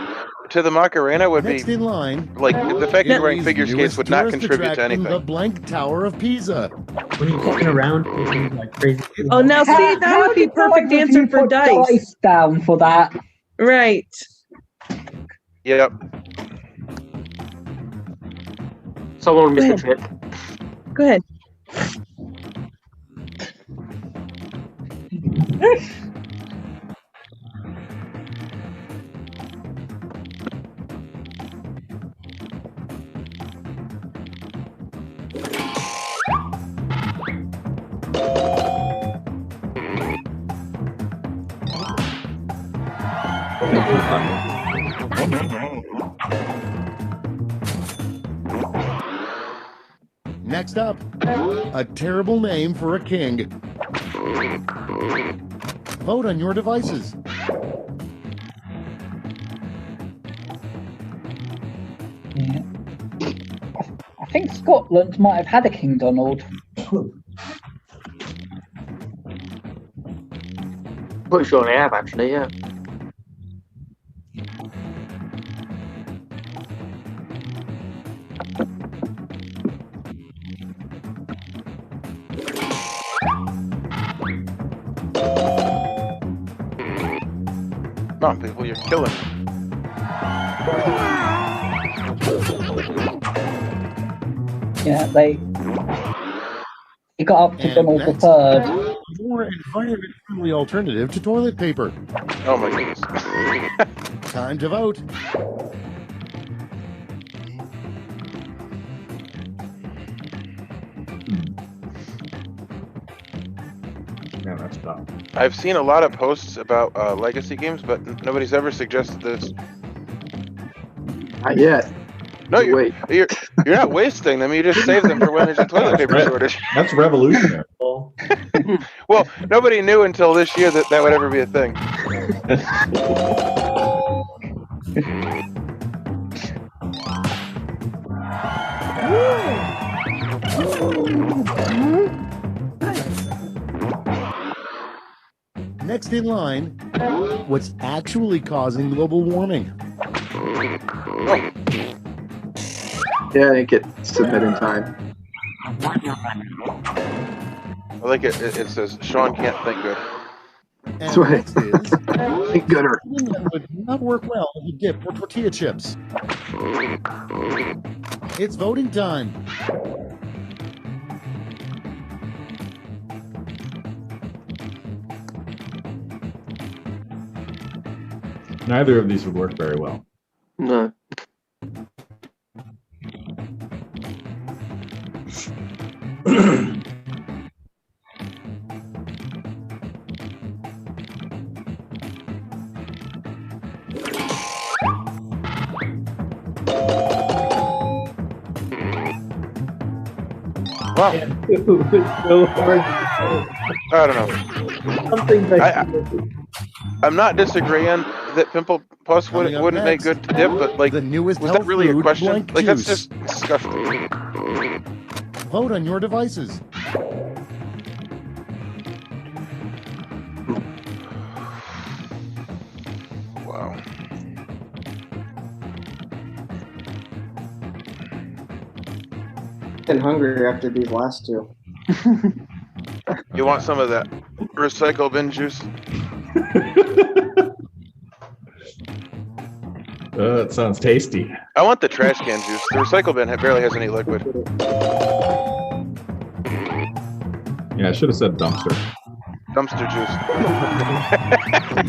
to the Macarena would
Next
be
in line,
like the fact that you're wearing figure skates would not
tourist
contribute to
attraction,
anything.
The blank Tower of Pisa.
When you're walking around, it's like crazy.
Oh, now see, that would be perfect answer for dice.
Down for that.
Right.
Yep.
Someone missed a trick.
Go ahead.
Next up, a terrible name for a king. Vote on your devices.
Yeah. I think Scotland might have had a King Donald.
Pretty sure they have, actually, yeah.
Come on, people, you're killing me.
Yeah, he got up to Donald the Third.
More environment-friendly alternative to toilet paper.
Oh my goodness.
Time to vote.
Yeah, that's tough.
I've seen a lot of posts about legacy games, but nobody's ever suggested this.
Not yet.
No, you're not wasting them. You just save them for when there's a toilet paper shortage.
That's revolutionary.
Well, nobody knew until this year that that would ever be a thing.
Next in line, what's actually causing global warming?
Yeah, I didn't get submit in time.
I like it. It says Sean can't think good.
And
right.
next is,
Think gooder.
that would not work well with dip or tortilla chips. It's voting time.
Neither of these would work very well.
No.
Wow.
It was so hard.
I don't know.
Something that
I'm not disagreeing that Pimple Plus wouldn't make good to dip, but like, was that really a question? Like, that's just disgusting.
Vote on your devices.
Wow.
Been hungry after these last two.
You want some of that recycle bin juice?
That sounds tasty.
I want the trash can juice. The recycle bin barely has any liquid.
Yeah, I should have said dumpster.
Dumpster juice.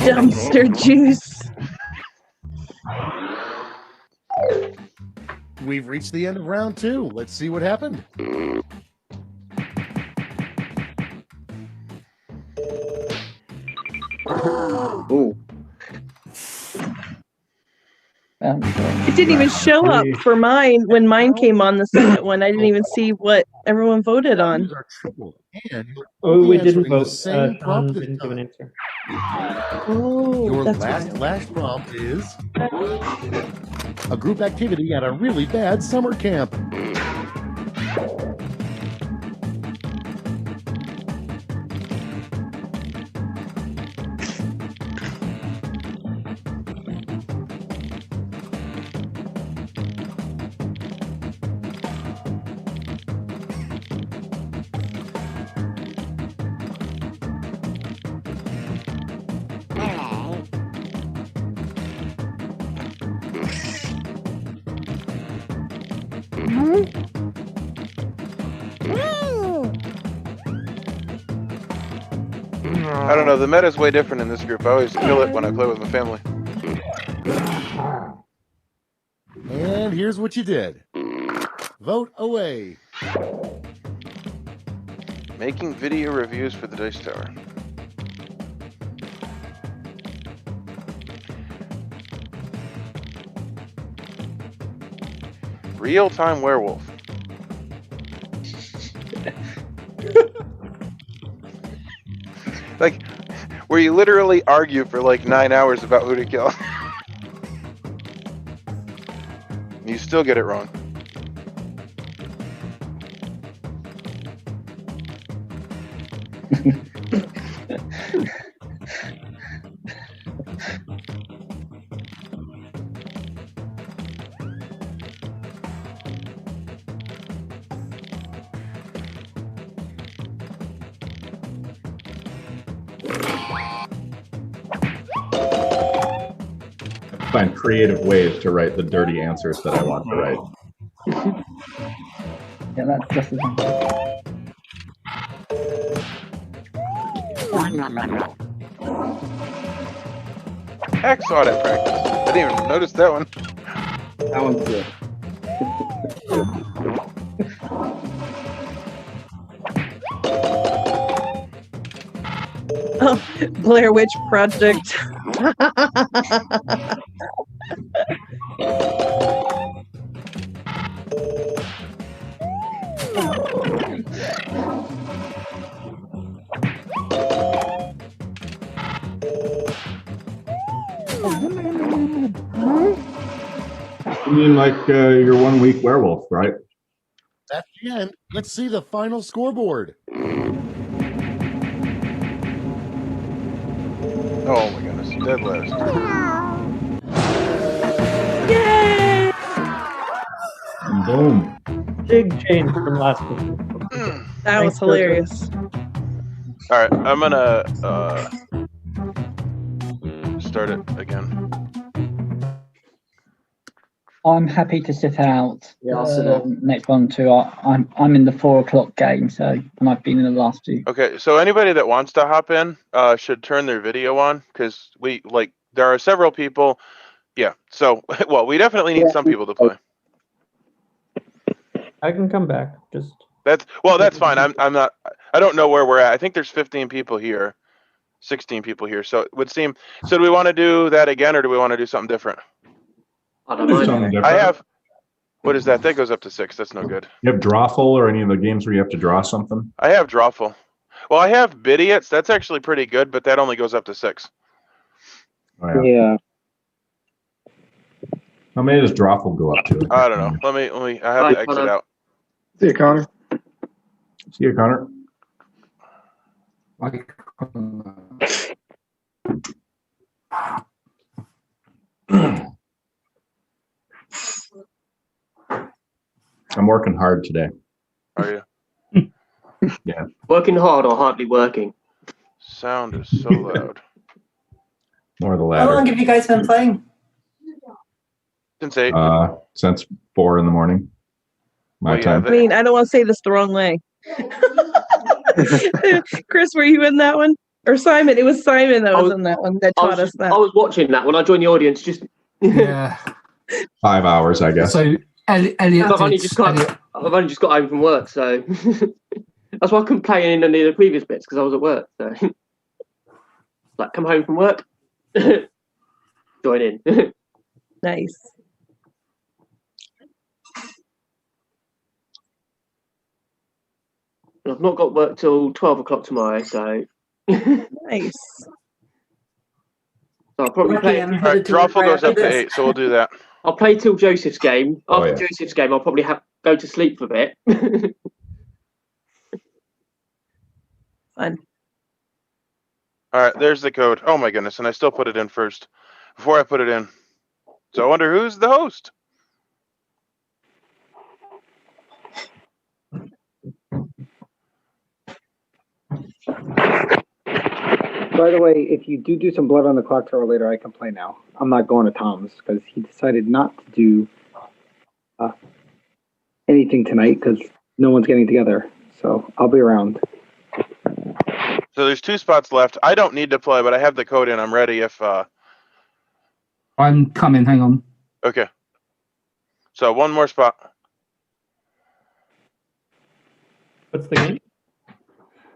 Dumpster juice.
We've reached the end of round 2. Let's see what happened.
Ooh.
It didn't even show up for mine when mine came on the second one. I didn't even see what everyone voted on.
Oh, we didn't vote.
Same
Sean
prompt this
didn't give an
time.
answer.
Oh,
Your
that's
last
right.
flash prompt is a group activity at a really bad summer camp.
I don't know. The meta's way different in this group. I always kill it when I play with my family.
And here's what you did. Vote away.
Making video reviews for the Dice Tower. Real-time werewolf. Like, where you literally argue for like 9 hours about who to kill. You still get it wrong.
Find creative ways to write the dirty answers that I want to write.
Yeah, that's just as
Hex audit practice. I didn't even notice that one.
That one's good.
Oh, Blair Witch Project.
You mean like your 1 week werewolf, right?
That's the end. Let's see the final scoreboard.
Oh my goodness, dead last.
Yay!
And boom.
Big change from last week.
That was hilarious.
All right, I'm gonna start it again.
I'm happy to sit out.
Yeah, I'll sit out.
Next one too. I'm in the 4 o'clock game, so and I've been in the last 2.
Okay, so anybody that wants to hop in should turn their video on, because there are several people. Yeah, so well, we definitely need some people to play.
I can come back. Just
That's fine. I'm not. I don't know where we're at. I think there's 15 people here, 16 people here. So it would seem. So do we want to do that again, or do we want to do something different?
I don't know.
I have. What is that? That goes up to 6. That's no good.
You have Drawful or any of the games where you have to draw something?
I have Drawful. Well, I have Bidiots. That's actually pretty good, but that only goes up to 6.
Oh,
Yeah.
How many does Drawful go up to?
I don't know. Let me. I have to exit out.
See you, Connor.
See you, Connor. I'm working hard today.
Are you?
Yeah.
Working hard or hardly working?
Sound is so loud.
More the
How
latter.
long have you guys been playing?
Since 8.
Since 4 in the morning. My time.
I mean, I don't want to say this the wrong way. Chris, were you in that one? Or Simon? It was Simon that was in that one that taught us that.
I was watching that when I joined the audience. Just
Yeah.
5 hours, I guess.
So Elliot,
I've only just got home from work, so that's why I couldn't play in any of the previous bits because I was at work. So, like, come home from work, join in.
Nice.
I've not got work till 12 o'clock tomorrow, so
nice.
So I'll probably play.
All right, Drawful goes up to 8, so we'll do that.
I'll play till Joseph's game.
Oh,
After Joseph's game, I'll probably go to sleep for a bit.
Fun.
All right, there's the code. Oh my goodness, and I still put it in first before I put it in. So I wonder who's the host.
By the way, if you do some blood on the Clocktower later, I can play now. I'm not going to Tom's because he decided not to do anything tonight because no one's getting together. So I'll be around.
So there's 2 spots left. I don't need to play, but I have the code in. I'm ready if...
I'm coming. Hang on.
Okay. So 1 more spot.
What's the game?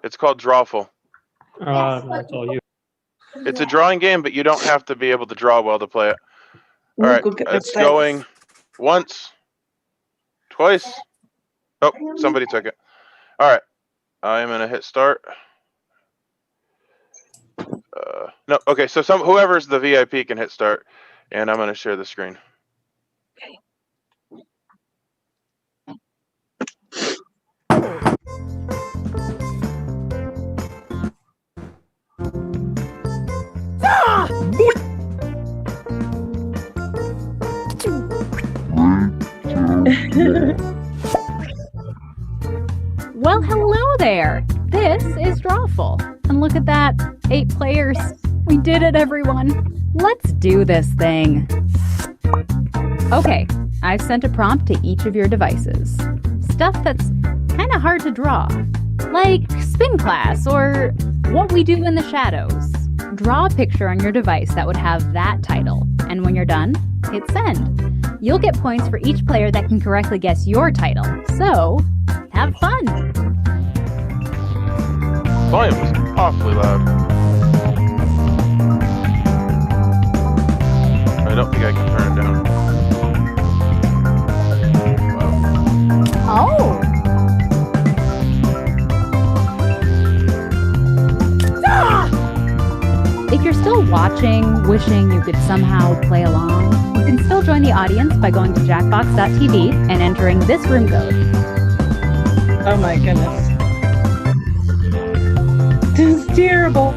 It's called Drawful.
That's all you.
It's a drawing game, but you don't have to be able to draw well to play it. All right, it's going once, twice. Oh, somebody took it. All right, I'm going to hit start. No. Okay. So whoever's the VIP can hit start, and I'm going to share the screen.
Well, hello there. This is Drawful. And look at that. 8 players. We did it, everyone. Let's do this thing. Okay, I've sent a prompt to each of your devices. Stuff that's kind of hard to draw. Like spin class or what we do in the shadows. Draw a picture on your device that would have that title. And when you're done, hit send. You'll get points for each player that can correctly guess your title. So, have fun!
Volume is awfully loud. I don't think I can turn it down.
Oh! If you're still watching, wishing you could somehow play along, you can still join the audience by going to jackbox.tv and entering this room code.
Oh my goodness. This is terrible.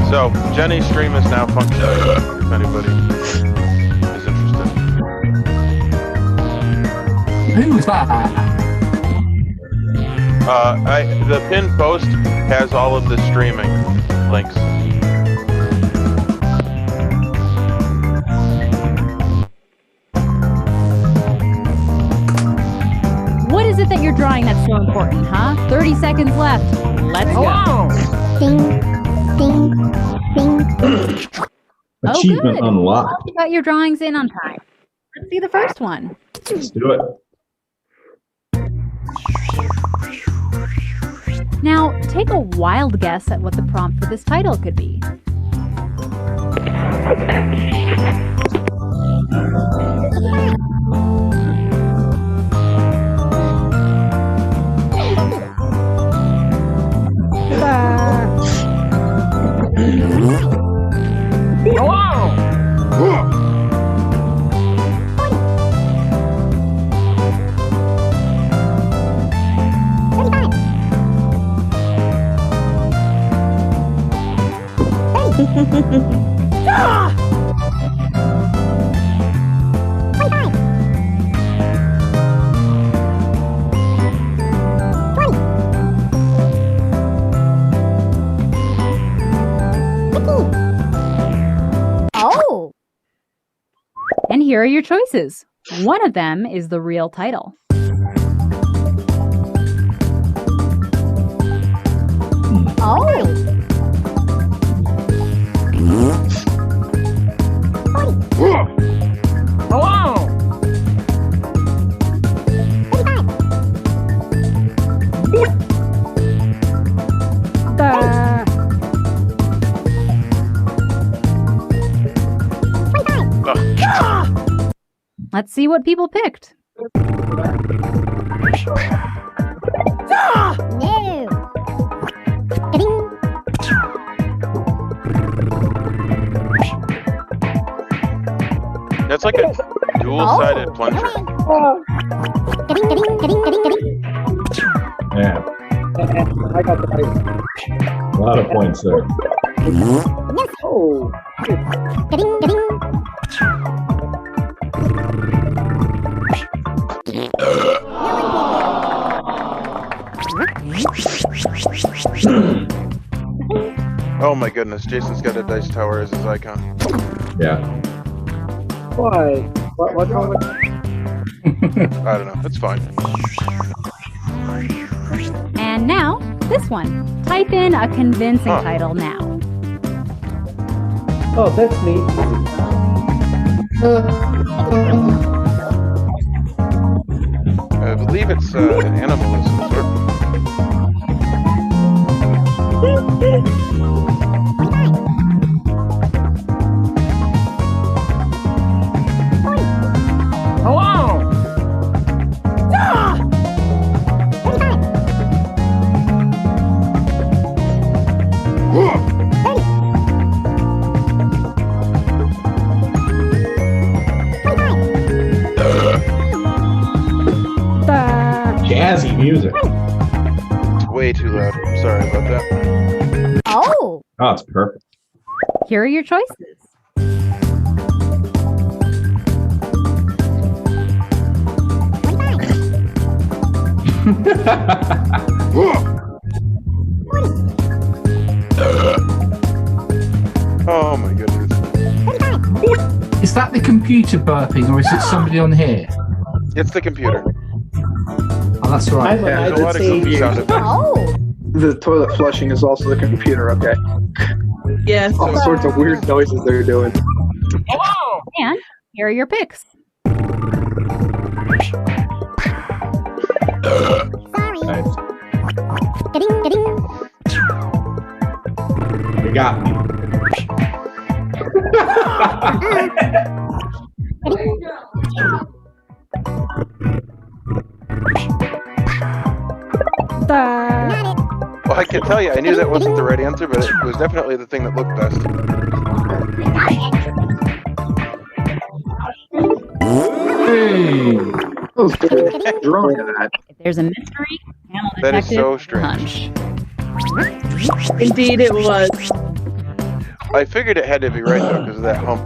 So, Jenny's stream is now functioning, if anybody is interested.
Who's that?
The pinned post has all of the streaming links.
What is it that you're drawing that's so important, huh? 30 seconds left. Let's go.
Ding, ding, ding.
Achievement unlocked.
You got your drawings in on time. Let's see the first one.
Let's do it.
Now, take a wild guess at what the prompt for this title could be.
Oh!
And here are your choices. One of them is the real title.
Oh!
Let's see what people picked.
No!
That's like a dual-sided plunger.
Yeah.
I got the point.
A lot of points there.
Oh.
Oh my goodness, Jason's got a dice tower as his icon.
Yeah.
Why? What's wrong with
I don't know. That's fine.
And now, this one. Type in a convincing title now.
Oh, that's me.
I believe it's an animal of some sort.
Hello.
Jazzy music.
It's way too loud. I'm sorry about that.
Oh!
Oh, it's perfect.
Here are your choices.
Oh my goodness.
Is that the computer burping or is it somebody on here?
It's the computer.
Oh, that's right.
Yeah, there's a lot of goofy sound effects.
Oh!
The toilet flushing is also the computer, okay?
Yes.
All sorts of weird noises they're doing.
Hello.
And here are your picks.
Nice. You got me.
Well, I can tell you, I knew that wasn't the right answer, but it was definitely the thing that looked best.
Hey.
Drawing of that.
If there's a mystery, panel
That is
detective,
so strange.
hunch.
Indeed, it was.
I figured it had to be right though because of that hump.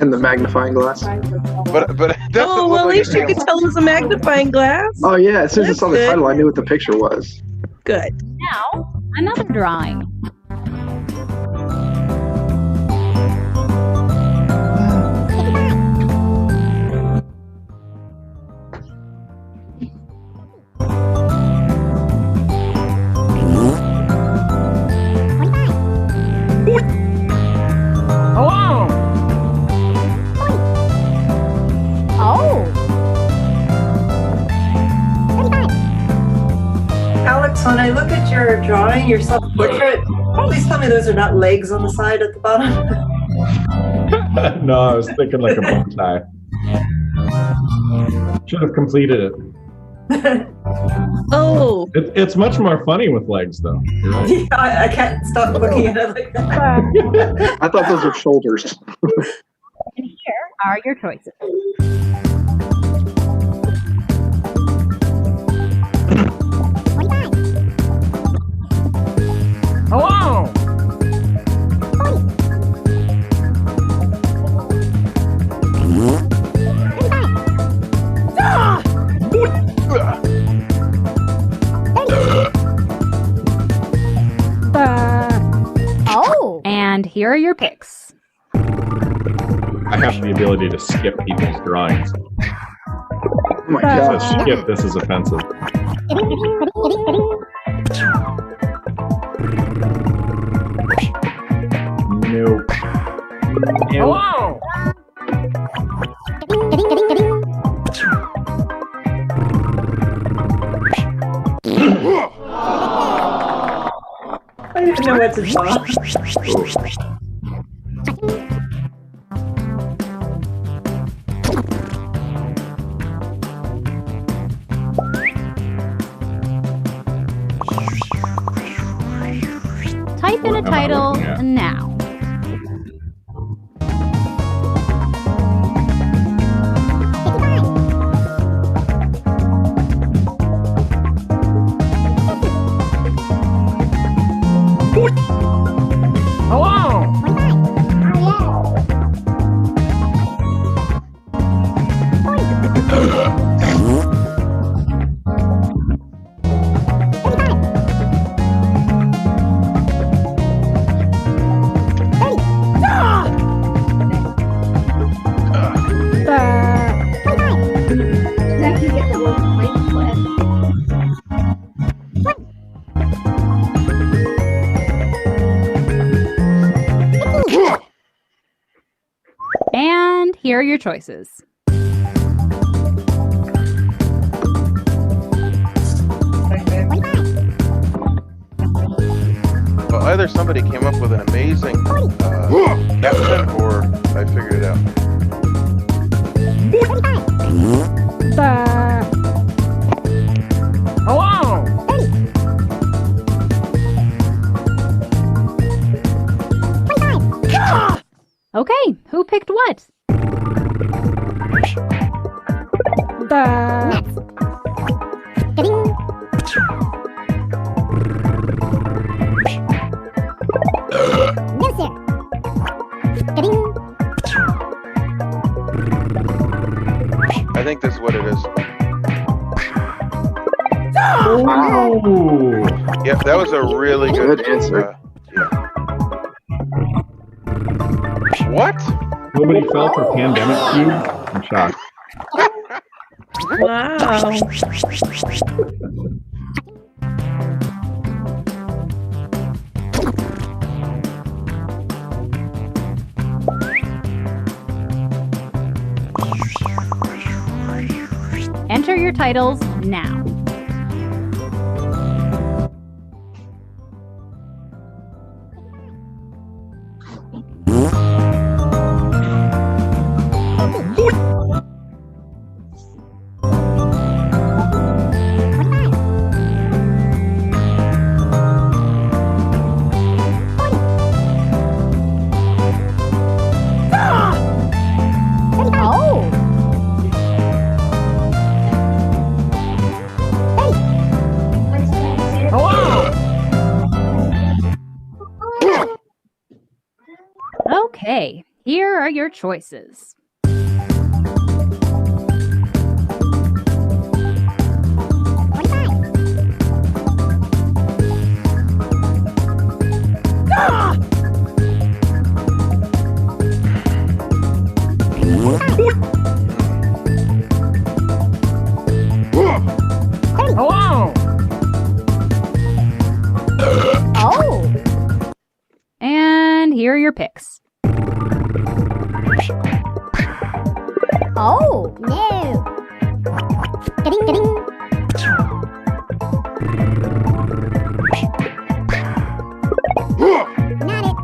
And the magnifying glass.
But it doesn't
Oh,
look
well, at
like
least you could tell it was a magnifying glass.
Oh yeah, as soon as I
That's
saw the
good.
title, I knew what the picture was.
Good.
Now, another drawing.
Hello.
Oh!
Alex, when I look at your drawing, your self-portrait, please tell me those are not legs on the side at the bottom.
No, I was thinking like a bow tie. Should have completed it.
Oh.
It's much more funny with legs, though. You're right.
Yeah, I can't stop looking at it like that.
I thought those were shoulders.
And here are your choices.
Hello.
Oh! And here are your picks.
I have the ability to skip people's drawings.
Oh my
So
gosh.
skip, this is offensive. Nope.
Hello.
I didn't know what to draw.
Type in a
What am I
title
looking at?
now.
Hello.
And here are your choices.
Well, either somebody came up with an amazing caption, or I figured it out.
Hello!
Okay, who picked what?
I think this is what it is.
Wow.
Yep, that was a really good
answer.
Yeah. What?
Nobody fell for pandemic cube? I'm shocked.
Wow.
Enter your titles now. Okay, here are your choices.
Hello!
And here are your picks.
Oh, no. Not it.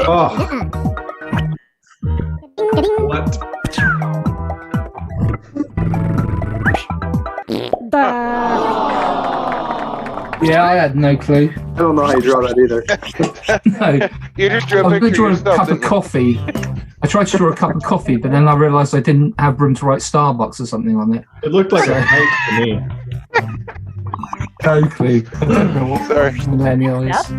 Oh. What?
Yeah, I had no clue.
I don't know how you draw that either.
No.
You just drew
I
a
was
picture
going to draw a
yourself,
cup of
didn't you?
coffee. I tried to draw a cup of coffee, but then I realised I didn't have room to write Starbucks or something on it.
It looked like a house to me.
No clue. I don't know what
Sorry.
millennial is.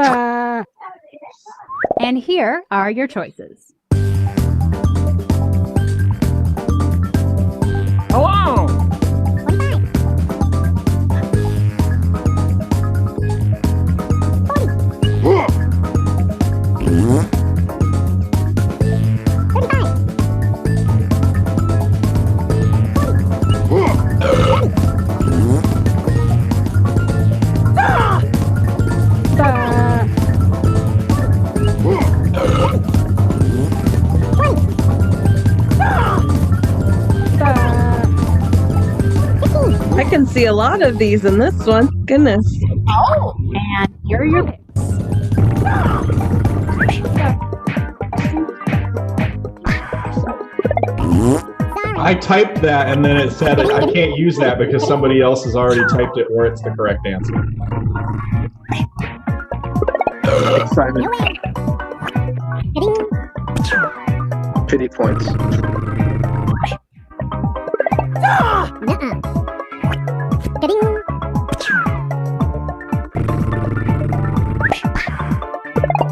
Hello!
And here are your choices.
Hello!
I can see a lot of these in this one. Goodness.
And Here are your picks.
I typed that and then it said I can't use that because somebody else has already typed it or it's the correct answer.
Simon. 50 points.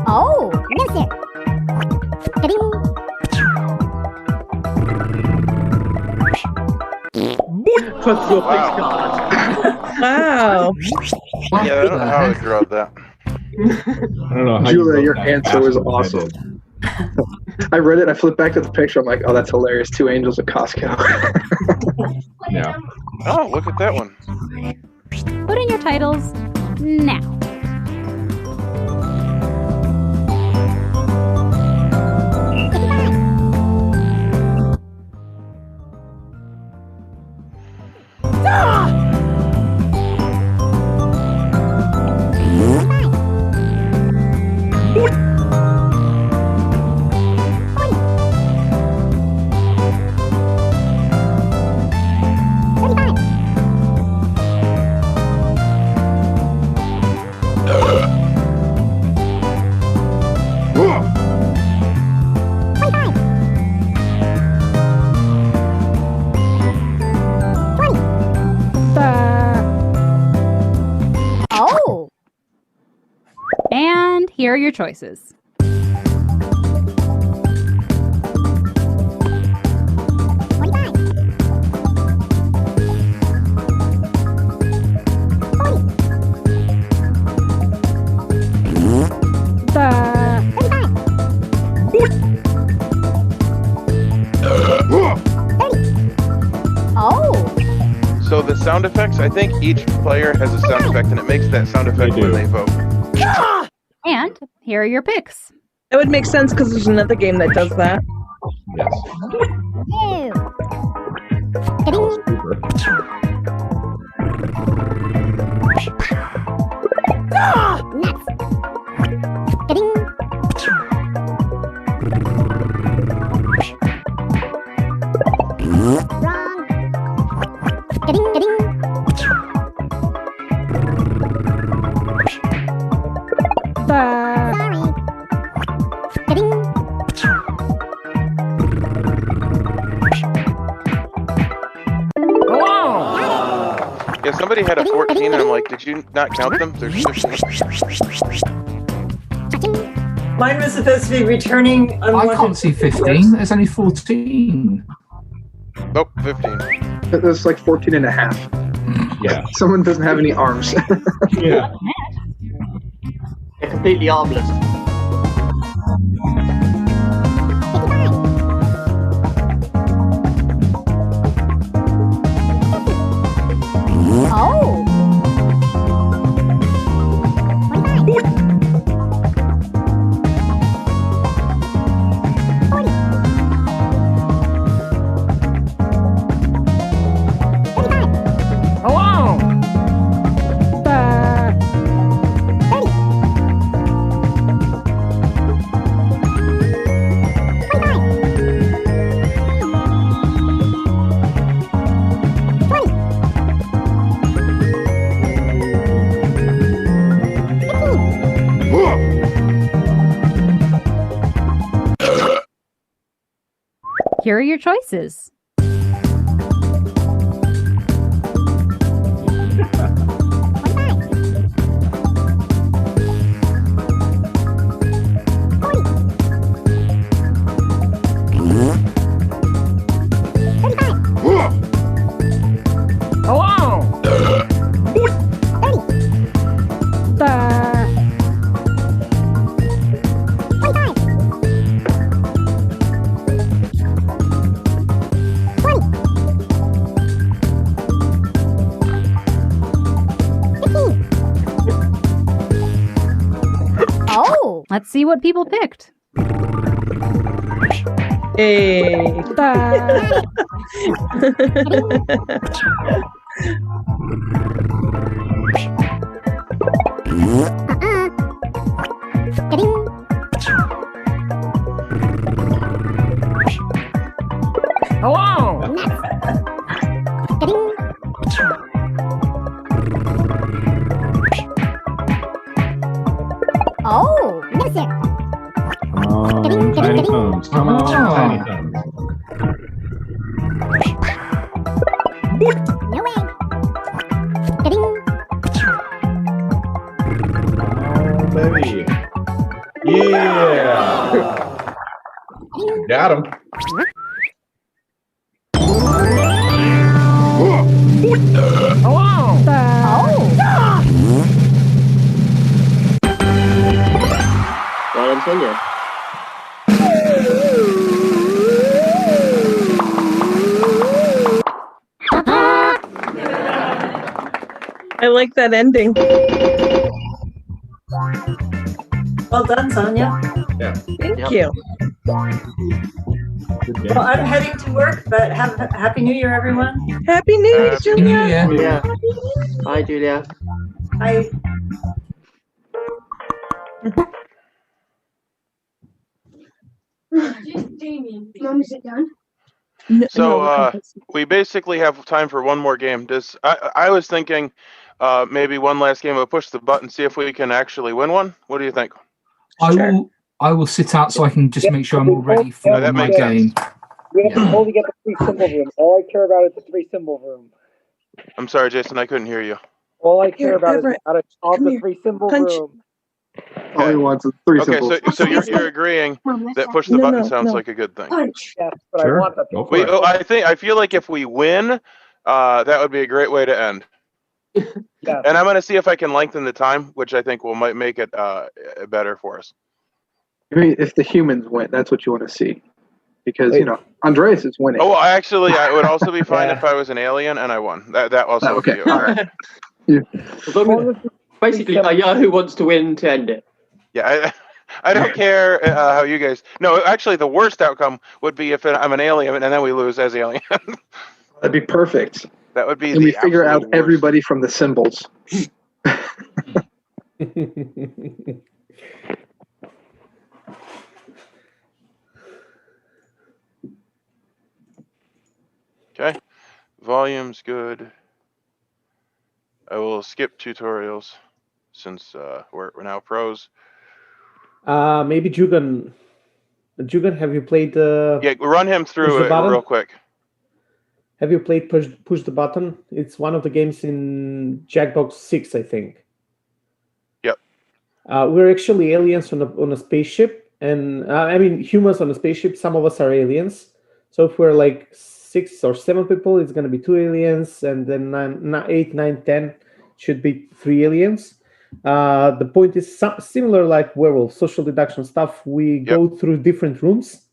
Oh, miss it.
Put your face card.
Wow.
Yeah, I don't know how I grabbed that.
I don't know how
Julia, your answer was awesome. I read it, I flipped back to the picture, I'm like, oh, that's hilarious. 2 angels at Costco.
Yeah.
Oh, look at that one.
Put in your titles now.
Oh.
And here are your choices.
Oh.
So the sound effects, I think each player has a sound effect, and it makes that sound effect when they vote.
And here are your picks.
That would make sense because there's another game that does that.
Yeah, somebody had a 14, and I'm like, did you not count them? There's 15.
Mine was supposed to be returning.
I can't see 15. There's only 14.
Nope, 15.
That's like 14 and a half.
Yeah.
Someone doesn't have any arms.
Yeah.
They're completely armless.
Oh.
Here are your choices. Let's see what people picked.
Hey.
Hello.
Oh, no sir.
Tiny thumbs. Come on, tiny thumbs.
No way.
Oh, baby. Yeah. Got him.
Hello.
Well done, Sonia.
I like that ending.
Well done, Sonia.
Yeah.
Thank you.
Well, I'm heading to work, but Happy New Year, everyone.
Happy New Year, Julia.
Yeah. Bye, Julia.
Bye.
Mom, is it done?
So we basically have time for one more game. I was thinking maybe one last game of push the button, see if we can actually win one. What do you think?
I will sit out so I can just make sure I'm all ready for
that
my
makes
game.
We have to totally get the 3 symbol room. All I care about is the 3 symbol room.
I'm sorry, Jason, I couldn't hear you.
All I care about
Everett,
is out of the 3 symbol room.
All he wants is 3
Okay,
symbols.
so you're agreeing that push the button sounds like a good thing.
Yes, but
Sure.
I want that.
Go for it.
I feel like if we win, that would be a great way to end.
Yes.
And I'm going to see if I can lengthen the time, which I think might make it better for us.
I mean, if the humans win, that's what you want to see. Because, Andreas is winning.
Oh, I would also be fine if I was an alien and I won. That also would be
all right.
Basically, Yahoo wants to win to end it.
Yeah, I don't care how you guys. No, actually, the worst outcome would be if I'm an alien and then we lose as alien.
That'd be perfect.
That would be.
And we figure out everybody from the symbols.
Okay, volume's good. I will skip tutorials since we're now pros.
Maybe Jugan. Jugan, have you played?
Yeah, run him through it real quick.
Have you played Push the Button? It's one of the games in Jackbox 6, I think.
Yep.
We're actually aliens on a spaceship, and I mean humans on a spaceship. Some of us are aliens. So if we're like 6 or 7 people, it's going to be 2 aliens, and then 8, 9, 10 should be 3 aliens. The point is similar like werewolf, social deduction stuff. We go through different rooms.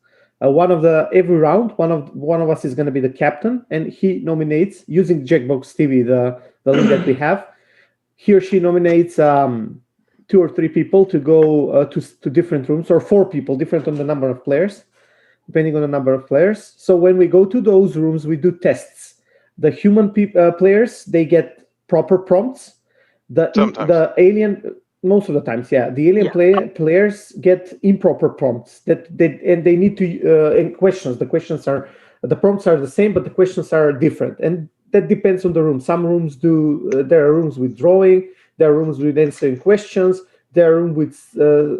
Every round, one of us is going to be the captain, and he nominates using Jackbox TV, the link that we have. He or she nominates 2 or 3 people to go to different rooms, or 4 people, different on the number of players, depending on the number of players. So when we go to those rooms, we do tests. The human players, they get proper prompts. The alien, most of the times, the alien players get improper prompts and they need to and questions. The prompts are the same, but the questions are different, and that depends on the room. Some rooms there are rooms with drawing, there are rooms with answering questions, there are rooms with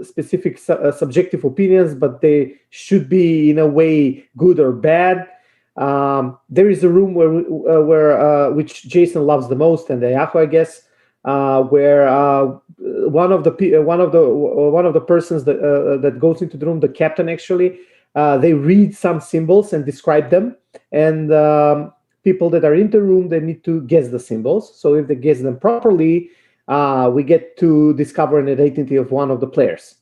specific subjective opinions, but they should be in a way good or bad. There is a room where which Jason loves the most, and the Yahoo, I guess. Where one of the persons that goes into the room, the captain actually, they read some symbols and describe them, and people that are in the room, they need to guess the symbols. So if they guess them properly, we get to discover an identity of one of the players.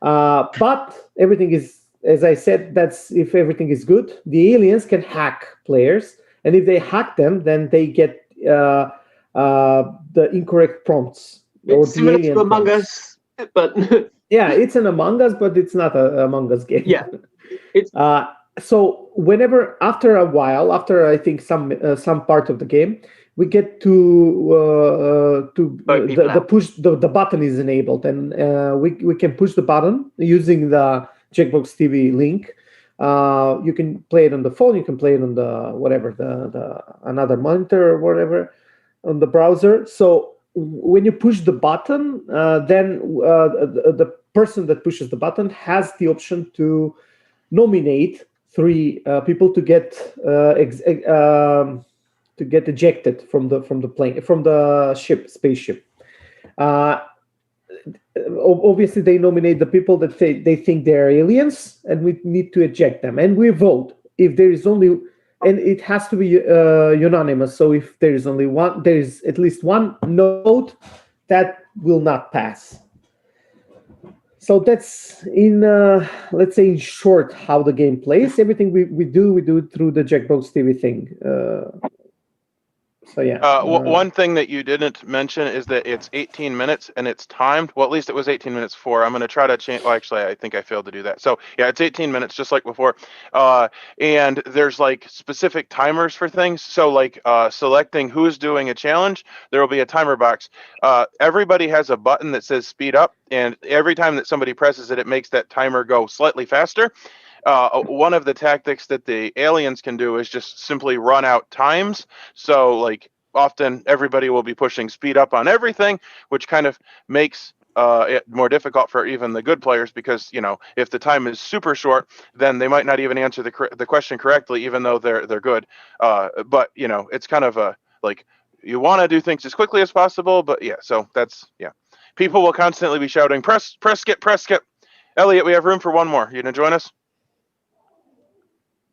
But everything is, as I said, that's if everything is good. The aliens can hack players, and if they hack them, then they get the incorrect prompts.
It's similar to Among Us, but
yeah, it's an Among Us, but it's not an Among Us game.
Yeah,
so whenever, after a while, after I think some part of the game, we get to the button is enabled, and we can push the button using the Jackbox TV link. You can play it on the phone. You can play it on the whatever the another monitor or whatever on the browser. So when you push the button, then the person that pushes the button has the option to nominate 3 people to get ejected from the plane, from the spaceship. Obviously, they nominate the people that they think they're aliens, and we need to eject them. And we vote if there is only, and it has to be unanimous. So if there is only one, there is at least one no vote, that will not pass. So that's in, let's say in short, how the game plays. Everything we do it through the Jackbox TV thing. So yeah.
One thing that you didn't mention is that it's 18 minutes and it's timed. Well, at least it was 18 minutes before. I'm going to try to change. Well, actually, I think I failed to do that. So yeah, it's 18 minutes, just like before. And there's like specific timers for things. So like selecting who's doing a challenge, there will be a timer box. Everybody has a button that says speed up, and every time that somebody presses it, it makes that timer go slightly faster. One of the tactics that the aliens can do is just simply run out times. So like often everybody will be pushing speed up on everything, which kind of makes it more difficult for even the good players, because, you know, if the time is super short, then they might not even answer the question correctly, even though they're good. But, you know, it's kind of a, like, you want to do things as quickly as possible, but yeah, so that's, yeah. People will constantly be shouting, press skip, press skip. Elliot, we have room for one more. You gonna join us?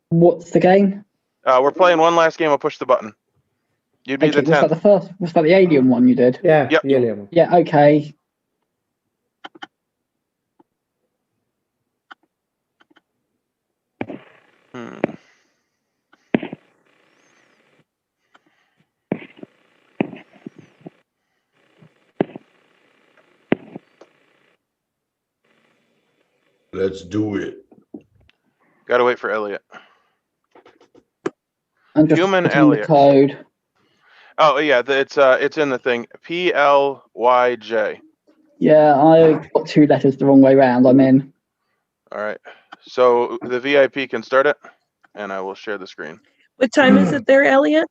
What's the game?
We're playing one last game of push the button. You'd be the 10th.
Was that the first? Was that the alien one you did?
Yeah.
Yep.
The alien one.
Yeah. Okay.
Let's do it.
Gotta wait for Elliot.
I'm just
Human
putting
Elliot.
the code.
Oh yeah, it's in the thing. PLYJ.
Yeah, I got 2 letters the wrong way round. I'm in.
All right. So the VIP can start it, and I will share the screen.
What time is it there, Elliot?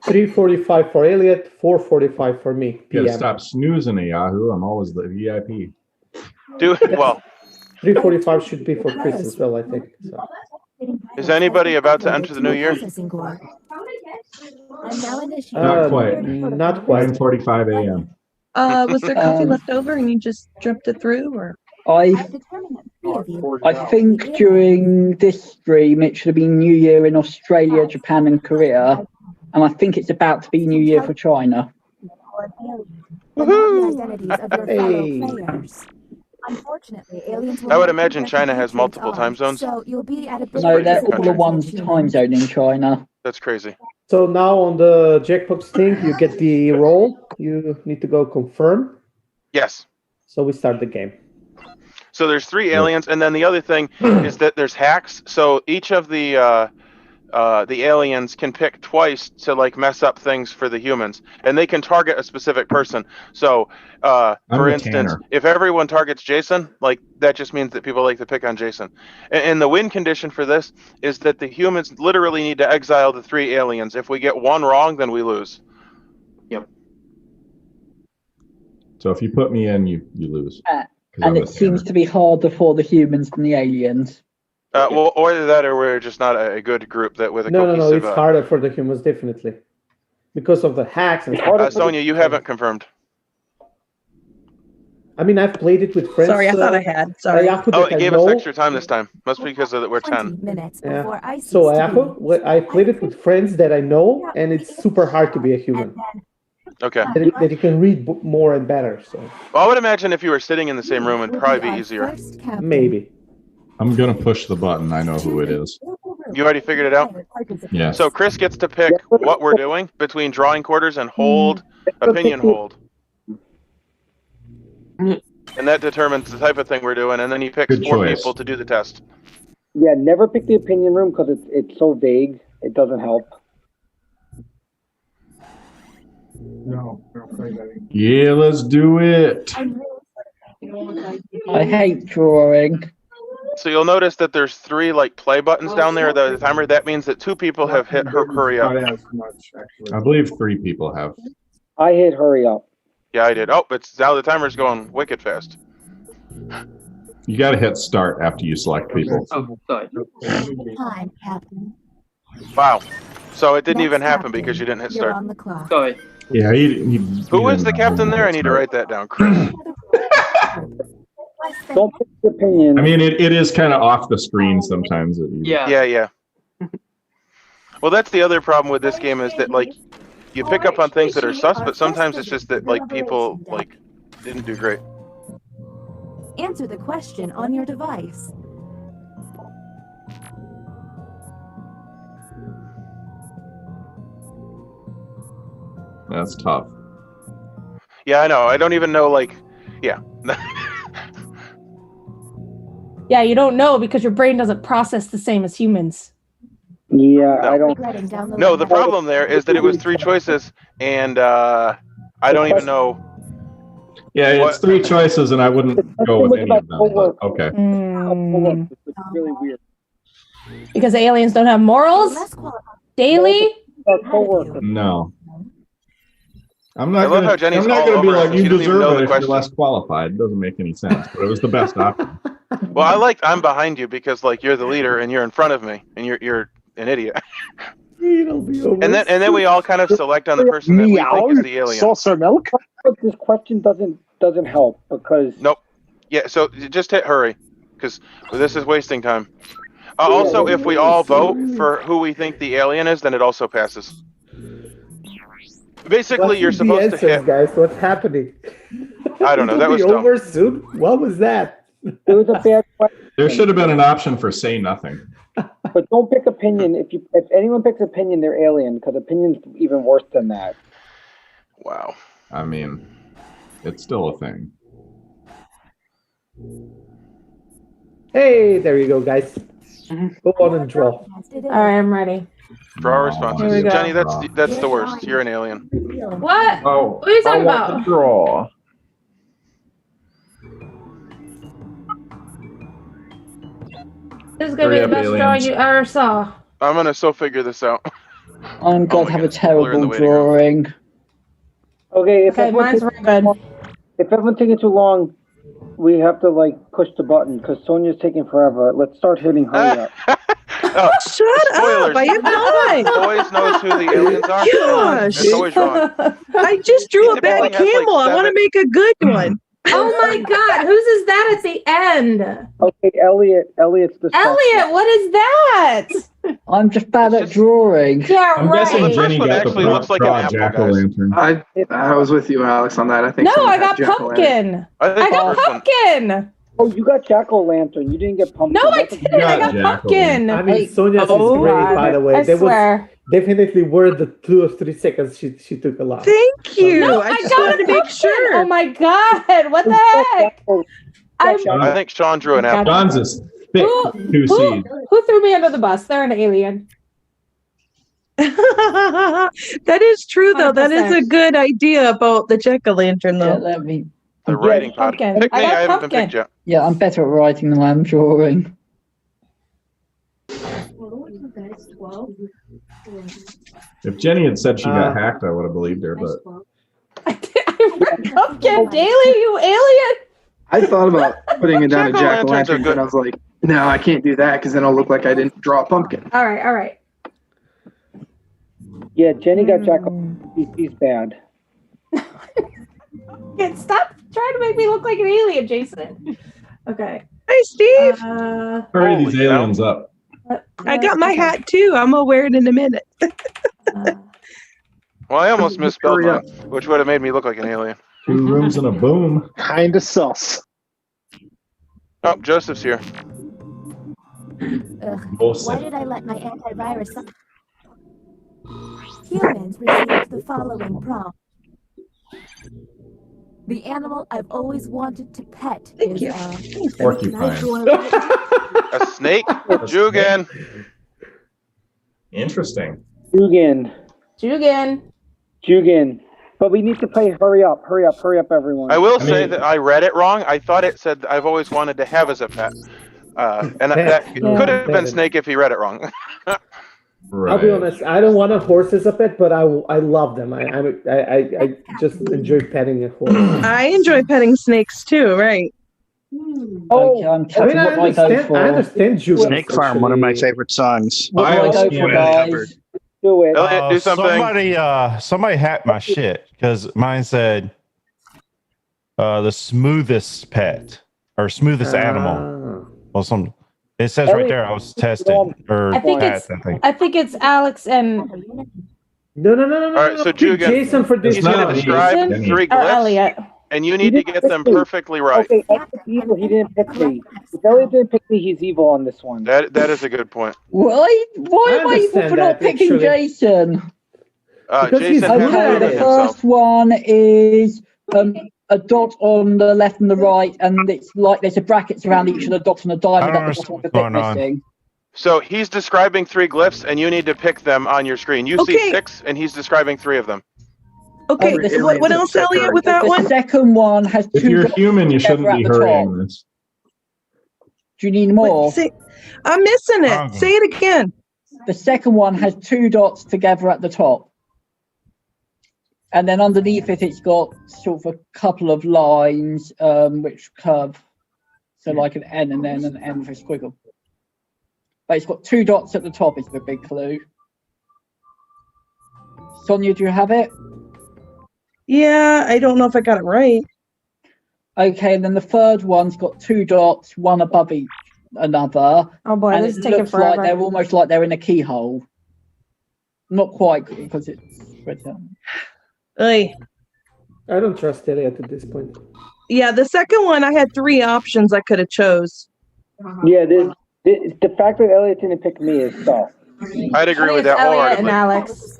3:45 for Elliot, 4:45 for me.
You gotta
PM.
stop snoozing at Yahoo. I'm always the VIP.
Do it well.
3:45 should be for Chris as well, I think. So.
Is anybody about to enter the new year?
Not quite.
Not quite.
9:45 a.m.
Was there coffee left over and you just dripped it through, or?
I think during this stream it should have been New Year in Australia, Japan, and Korea, and I think it's about to be New Year for China.
Unfortunately, aliens will
I would
not
imagine China has multiple time zones.
So you'll be at a
No, they're all the ones time zone in China.
That's crazy.
So now on the Jackbox thing, you get the roll. You need to go confirm.
Yes.
So we start the game.
So there's 3 aliens, and then the other thing is that there's hacks. So each of the aliens can pick twice to like mess up things for the humans, and they can target a specific person. So for instance, if everyone targets Jason, like that just means that people like to pick on Jason. And the win condition for this is that the humans literally need to exile the 3 aliens. If we get one wrong, then we lose. Yep.
So if you put me in, you lose.
And it seems to be harder for the humans than the aliens.
Well, or that, or we're just not a good group that with a
No,
cohesive.
it's harder for the humans, definitely, because of the hacks and.
Sonia, you haven't confirmed.
I mean, I've played it with friends.
Sorry, I thought I had. Sorry.
It gave us extra time this time. Must be because we're 10.
Yeah. So I played it with friends that I know, and it's super hard to be a human.
Okay.
That you can read more and better. So.
Well, I would imagine if you were sitting in the same room, it'd probably be easier.
Maybe.
I'm gonna push the button. I know who it is.
You already figured it out?
Yeah.
So Chris gets to pick what we're doing between drawing quarters and hold, opinion hold. And that determines the type of thing we're doing, and then he picks 4 people to do the test.
Yeah, never pick the opinion room because it's so vague. It doesn't help.
No,
Yeah, let's do it.
I hate drawing.
So you'll notice that there's 3 like play buttons down there. The timer. That means that 2 people have hit hurry up.
I believe 3 people have.
I hit hurry up.
Yeah, I did. Oh, but now the timer's going wicked fast.
You got to hit start after you select people.
Oh, sorry.
Time, Captain.
Wow. So it didn't
Next
even happen
captain,
because you didn't hit
You're
start.
on the clock.
Sorry.
Yeah,
Who is the captain there? I need to write that down. Chris.
Don't pick your opinion.
I mean, it is kind of off the screen sometimes.
Yeah. Well, that's the other problem with this game is that like you pick up on things that are sus, but sometimes it's just that like people like didn't do great.
Answer the question on your device.
That's tough.
Yeah, I know. I don't even know like, yeah.
Yeah, you don't know because your brain doesn't process the same as humans.
Yeah, I don't.
No, the problem there is that it was 3 choices, and I don't even know.
Yeah, it's 3 choices, and I wouldn't go with any of them. But okay.
It's really weird.
Because aliens don't have morals? Daily?
No. I'm
I
not
love
gonna,
how Jenny's
I'm not
all
going to be
over it,
like,
so
you
she doesn't even
deserve
know
it
the
if you're
question.
less qualified. It doesn't make any sense, but it was the best option.
Well, I'm behind you because like you're the leader and you're in front of me and you're an idiot. And then we all kind of select on the person that we think is the alien.
Saucer milk. This question doesn't help because.
Nope. Yeah. So just hit hurry, because this is wasting time. Also, if we all vote for who we think the alien is, then it also passes. Basically, you're supposed to hit.
Guys, what's happening?
I don't know. That was
It'll be
dumb.
over soon. What was that?
It was a bad question.
There should have been an option for say nothing.
But don't pick opinion. If anyone picks opinion, they're alien because opinion's even worse than that.
Wow.
I mean, it's still a thing.
Hey, there you go, guys. Go on and draw.
All right, I'm ready.
Draw responses.
Here we go.
Jenny, that's the worst. You're an alien.
What?
Oh,
what are you talking about?
Draw.
This is going to be the best drawing you ever saw.
I'm gonna figure this out.
I'm going to have a terrible drawing.
Okay,
mine's very good.
If everyone's taking too long, we have to like push the button because Sonia's taking forever. Let's start hitting hurry up.
Shut up! I am not.
Boys knows who the aliens are.
Gosh.
It's always wrong.
I just drew a bad
typically has, like,
camel. I want to
7.
make a good one.
Oh my God! Whose is that at the end?
Okay, Elliot's the
Elliot, what is that?
I'm just bad at drawing.
Yeah,
I'm
right.
guessing Jenny got the
actually looks like an apple,
jack-o'-lantern.
I was with you, Alex, on that. I think.
No,
someone
I
had
got
jack-o'-lantern.
pumpkin.
I
got pumpkin.
Oh, you got jack-o'-lantern. You didn't get pumpkin.
No, I didn't. I got pumpkin.
I mean, Sonia's is great, by the way.
I
There
swear.
was definitely worth the 2 or 3 seconds she took a lot.
Thank you.
No,
I just
got
wanted to make
pumpkin.
sure.
Oh my God! What the heck?
I think Sean drew an apple.
John's is thick
Who
2 seeds.
who threw me under the bus? They're an alien.
That is true, though. That is a good idea about the jack-o'-lantern, though.
Let me.
The writing pod.
pumpkin.
Pick me.
I got
I haven't been
pumpkin.
picked yet.
Yeah, I'm better at writing than I'm drawing.
If Jenny had said she got hacked, I would have believed her, but
Pumpkin daily, you alien.
I thought about putting it down to
Jack-o'-lanterns are
jack-o'-lantern,
good.
but I was like, no, I can't do that because then it'll look like I didn't draw a pumpkin.
All right.
Yeah, Jenny got jack-o'-lantern. He's bad.
Stop trying to make me look like an alien, Jason. Okay.
Hi, Steve.
hurry these aliens up.
I got my hat, too. I'm going to wear it in a minute.
Well, I almost misspelled mine, which would have made me look like an alien.
2 rooms and a boom.
Kinda sus.
Oh, Joseph's here.
Why did I let my antivirus? Humans received the following prompt. The animal I've always wanted to pet is
Porcupine.
A snake? Jugan.
Interesting.
Jugan. But we need to play hurry up, everyone.
I will say that I read it wrong. I thought it said I've always wanted to have as a pet. And that could have been Snake if he read it wrong.
I'll be honest. I don't want a horse as a pet, but I love them. I just enjoy petting a horse.
I enjoy petting snakes too, right?
Oh,
I understand you.
Snake Farm, one of my favorite songs.
Do it.
Elliot, do something.
Somebody hacked my shit because mine said the smoothest pet or smoothest animal or something. It says right there. I was tested.
I think it's Alex and.
No.
All right, so Jugan,
Jason for this.
He's going to describe three glyphs,
Elliot.
and you need to get them perfectly right.
Okay, evil. He didn't pick me. If Elliot didn't pick me, he's evil on this one.
That is a good point.
Why am I evil for not picking Jason?
Jason
the first one is a dot on the left and the right, and it's like there's a brackets around each of the dots on the diamond at the bottom of the bit missing.
So he's describing three glyphs, and you need to pick them on your screen. You see 6, and he's describing 3 of them.
Okay, what else, Elliot, with that one?
The second one has 2
If you're
dots
human, you
together
shouldn't be
at the top.
hurrying this.
Do you need more?
I'm missing it. Say it again.
The second one has 2 dots together at the top. And then underneath it, it's got sort of a couple of lines which curve. So like an N and then an N for a squiggle. But it's got 2 dots at the top is the big clue. Sonia, do you have it?
Yeah, I don't know if I got it right.
Okay, and then the third one's got 2 dots, one above each another.
Oh boy,
and
this is
it
taking
looks
forever.
like they're almost like they're in a keyhole. Not quite, because it's spread out.
Oy.
I don't trust Elliot at this point.
Yeah, the second one, I had 3 options I could have chose.
Yeah, the fact that Elliot didn't pick me is tough.
I'd agree with that
Elliot
wholeheartedly.
and Alex.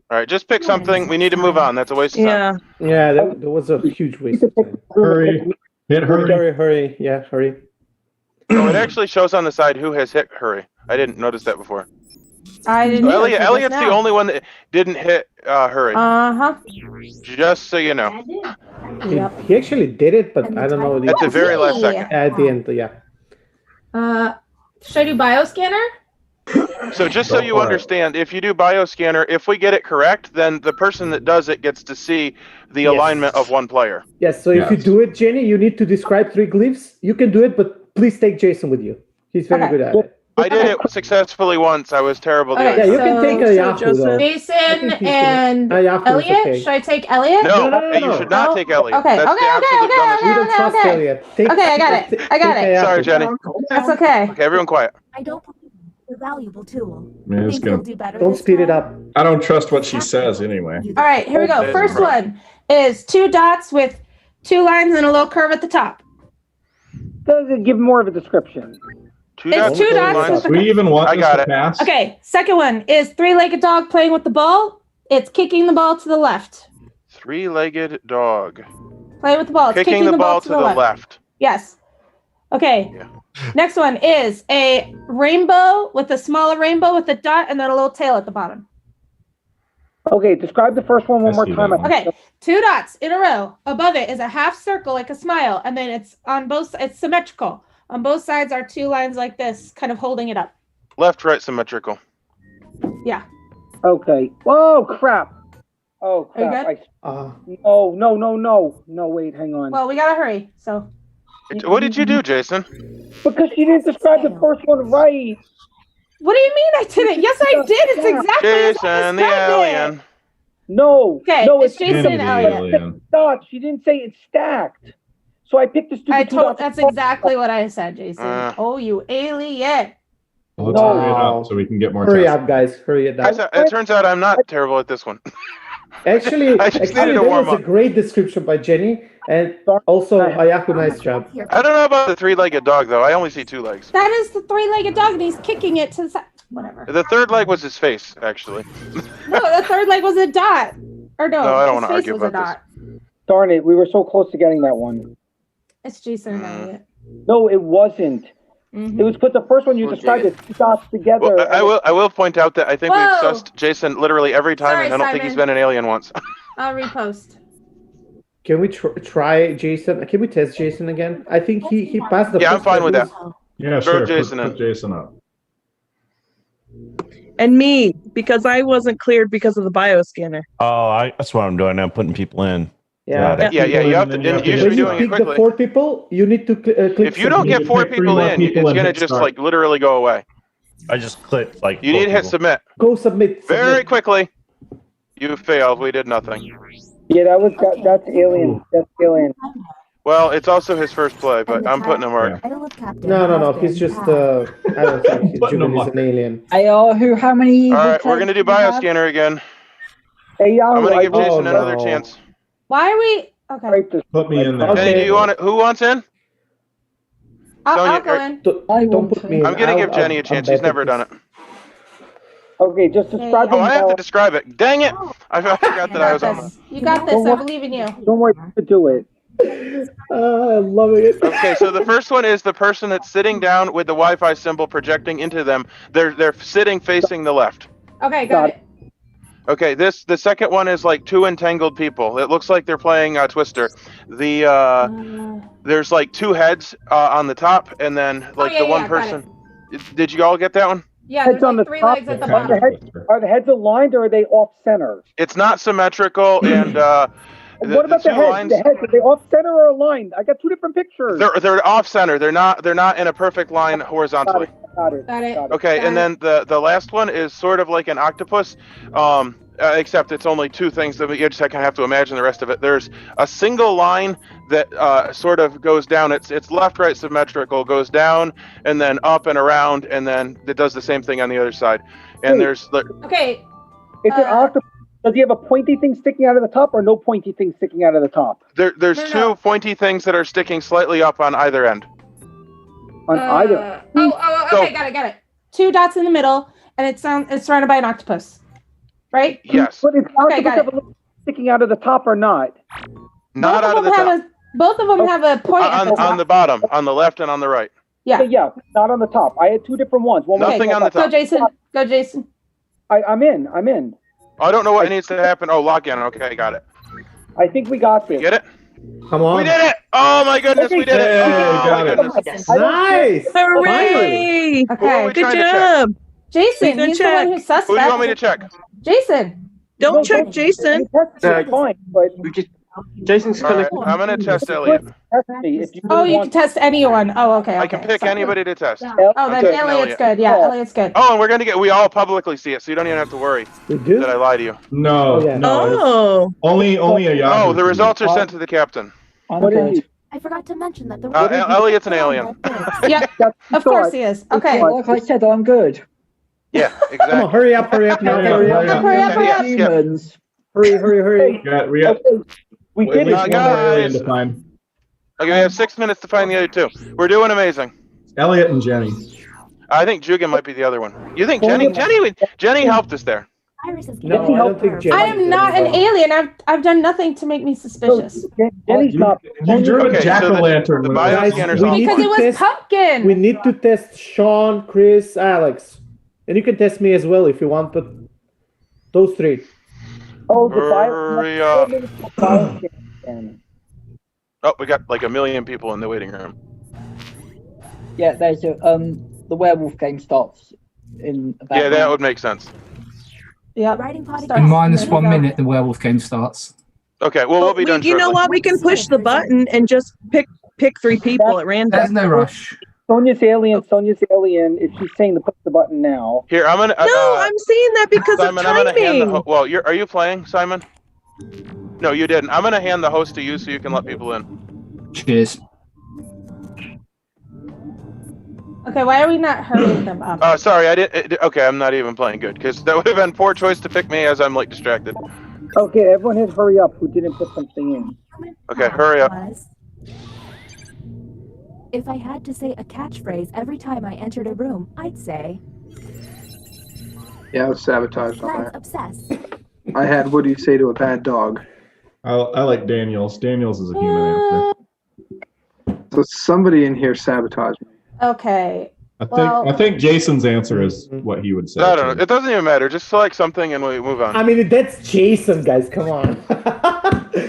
All right, just pick something. We need to move on. That's a waste of time.
Yeah, that was a huge waste of time.
Hurry. Hit hurry.
Hurry. Yeah, hurry.
So it actually shows on the side who has hit hurry. I didn't notice that before.
I didn't.
Elliot's the only one that didn't hit hurry. Just so you know.
He actually did it, but I don't know.
At the very last second.
At the end, yeah.
Should I do bioscanner?
So just so you understand, if you do bioscanner, if we get it correct, then the person that does it gets to see the alignment of one player.
Yes, so if you do it, Jenny, you need to describe 3 glyphs. You can do it, but please take Jason with you. He's very good at it.
I did it successfully once. I was terrible the other
Yeah, you
time.
can take a Yahoo, though.
Jason and
Yahoo is
Elliot?
okay.
Should I take Elliot?
No, you should not take Elliot.
Okay,
That's the absolute dumbest
We don't trust Elliot.
Okay, I got it. I got it.
Sorry, Jenny.
That's okay.
Okay, everyone quiet.
I don't believe it's a valuable tool.
Man, it's gonna,
Don't speed it up.
I don't trust what she says anyway.
All right, here we go. First one is 2 dots with 2 lines and a little curve at the top.
Give more of a description.
It's 2 dots.
Do we even want
I
this
got
to
it.
pass?
Okay, second one is 3-legged dog playing with the ball. It's kicking the ball to the left.
3-legged dog.
Play with the ball. It's
Kicking the ball to the left.
Yes. Okay.
Yeah.
Next one is a rainbow with a smaller rainbow with a dot and then a little tail at the bottom.
Okay, describe the first one more time.
Okay, 2 dots in a row. Above it is a half circle like a smile, and then it's on both. It's symmetrical. On both sides are 2 lines like this, kind of holding it up.
Left, right, symmetrical.
Yeah.
Okay. Whoa, crap. Oh, crap.
Are you
good? No, wait, hang on.
Well, we gotta hurry. So.
What did you do, Jason?
Because you didn't describe the first one right.
What do you mean I didn't? Yes, I did. It's exactly as I
Jason, the
described it.
alien.
No.
Okay,
no,
it's Jason and Elliot.
Dots. She didn't say it's stacked. So I picked the stupid 2 dots.
That's exactly what I said, Jason. Oh, you alien.
Let's hurry it up so we can get more
Hurry
tests.
up, guys. Hurry it up.
It turns out I'm not terrible at this one.
Actually,
I just needed
that
to warm
was
up.
a great description by Jenny, and also Ayaku, nice job.
I don't know about the 3-legged dog, though. I only see 2 legs.
That is the 3-legged dog, and he's kicking it to the side. Whatever.
The 3rd leg was his face, actually.
No, the 3rd leg was a dot. Or no,
I don't
his
wanna
face
argue
was a
about
dot.
Darn it, we were so close to getting that one.
It's Jason and Elliot.
No, it wasn't. It was put the first one you described as two dots together.
Well, I will point out that I think we've
Whoa.
sussed Jason literally every time,
Sorry,
and I don't think he's been
Simon.
an alien once.
I'll repost.
Can we try Jason? Can we test Jason again? I think he passed the.
Yeah, I'm
first
fine with that.
one.
Yeah,
Throw
sure.
Jason
Put
in.
Jason up.
And me, because I wasn't cleared because of the bioscanner.
Oh, that's what I'm doing. I'm putting people in. Got it.
Yeah. You have to. You should
When
be
you
doing it
pick the
quickly.
4 people, you need to click.
If you don't get 4 people in, it's gonna just like literally go away.
I just clicked like.
You need to hit submit
Go submit.
very quickly. You failed. We did nothing.
Yeah, that's alien. That's alien.
Well, it's also his first play, but I'm putting a mark.
No. He's just. I don't think Juven is an alien.
How many?
All right, we're gonna do bioscanner again.
Hey,
I'm gonna give Jason another chance.
Why are we? Okay.
Put me in there.
Jenny, do you want it? Who wants in?
I'll go in.
Don't put me in.
I'm gonna give Jenny a chance. She's never done it.
Okay, just describe.
Oh, I have to describe it. Dang it! I forgot that I was on.
You got this. I believe in you.
Don't worry, you can do it.
I'm loving it.
Okay, so the first one is the person that's sitting down with the Wi-Fi symbol projecting into them. They're sitting facing the left.
Okay, got it.
Okay, the second one is like 2 entangled people. It looks like they're playing Twister. There's like 2 heads on the top, and then like the one person. Did you all get that one?
Yeah,
Heads
there's
on
like
the
3
top.
legs at the
Are
bottom.
are the heads aligned or are they off center?
It's not symmetrical, and
what about the heads? The heads, are they off center or aligned? I got 2 different pictures.
They're off center. They're not in a perfect line horizontally.
Got it.
Okay, and then the last one is sort of like an octopus, except it's only 2 things that you just kind of have to imagine the rest of it. There's a single line that sort of goes down. It's left-right symmetrical, goes down and then up and around, and then it does the same thing on the other side. And there's
Okay.
Is it octopus? Does he have a pointy thing sticking out of the top or no pointy thing sticking out of the top?
there's 2 pointy things that are sticking slightly up on either end.
On either.
Okay, got it. 2 dots in the middle, and it's surrounded by an octopus, right?
Yes.
But is
Okay,
octopus
got
have a little sticking out of the top or not?
Not out of the top.
Both of them have a point at the top.
On the bottom, on the left and on the right.
Yeah.
Yeah, not on the top. I had 2 different ones. One was
Nothing on the top.
Go, Jason.
I'm in.
I don't know what needs to happen. Oh, lock in. Okay, got it.
I think we got this.
Get it?
Come on.
We did it! Oh my goodness, we did it! Oh my goodness.
Nice.
Hooray!
Okay,
good job.
Jason,
Good
he's the
check.
one who's suspect.
Who do you want me to check?
Jason.
Don't check Jason.
Fine, but
Jason's
All right, I'm gonna test Elliot.
Oh, you can test anyone. Oh, okay.
I can pick anybody to test.
Oh, then
taking
Elliot's good. Yeah, Elliot's good.
Oh, and we all publicly see it, so you don't even have to worry that I lie to you.
No, no. Only a Yahoo.
Oh, the results are sent to the captain.
I forgot to mention that the
Elliot's an alien.
Yeah, of course he is. Okay.
Like I said, I'm good.
Yeah, exactly.
Come on, hurry up now. Hurry up.
Humans.
Hurry.
We got
we did it.
Guys.
to find.
Okay, we have 6 minutes to find the other 2. We're doing amazing.
Elliot and Jenny.
I think Jugan might be the other one. You think Jenny helped us there?
No, I don't think Jenny.
I am not an alien. I've done nothing to make me suspicious.
Jenny's not.
You drew a jack-o'-lantern.
The
Guys,
bioscanner's
we
on.
need
Because
to
it was
test-
pumpkin.
We need to test Sean, Chris, Alex. And you can test me as well if you want, but those 3.
Oh, the
Hurry up.
bio.
Oh, we got like 1 million people in the waiting room.
Yeah, there's a the werewolf game starts in about.
Yeah, that would make sense.
Yeah.
In minus 1 minute, the werewolf game starts.
Okay, well, we'll be done
You know
shortly.
what? We can push the button and just pick 3 people at random.
There's no rush.
Sonia's alien. If she's saying to push the button now.
Here, I'm gonna.
No, I'm saying that because
Simon,
of
I'm gonna hand
timing.
the. Well, are you playing, Simon? No, you didn't. I'm gonna hand the host to you so you can let people in.
Cheers.
Okay, why are we not hurrying them up?
Sorry, I didn't. Okay, I'm not even playing good because that would have been poor choice to pick me as I'm like distracted.
Okay, everyone has hurry up who didn't put something in.
Okay, hurry up.
If I had to say a catchphrase every time I entered a room, I'd say,
Yeah, I was sabotaged on
"Let's
that.
obsess."
I had, what do you say to a bad dog?
I like Daniels. Daniels is a human answer.
So somebody in here sabotaged me.
Okay.
I think Jason's answer is what he would say.
I don't know. It doesn't even matter. Just select something and we move on.
I mean, that's Jason, guys. Come on.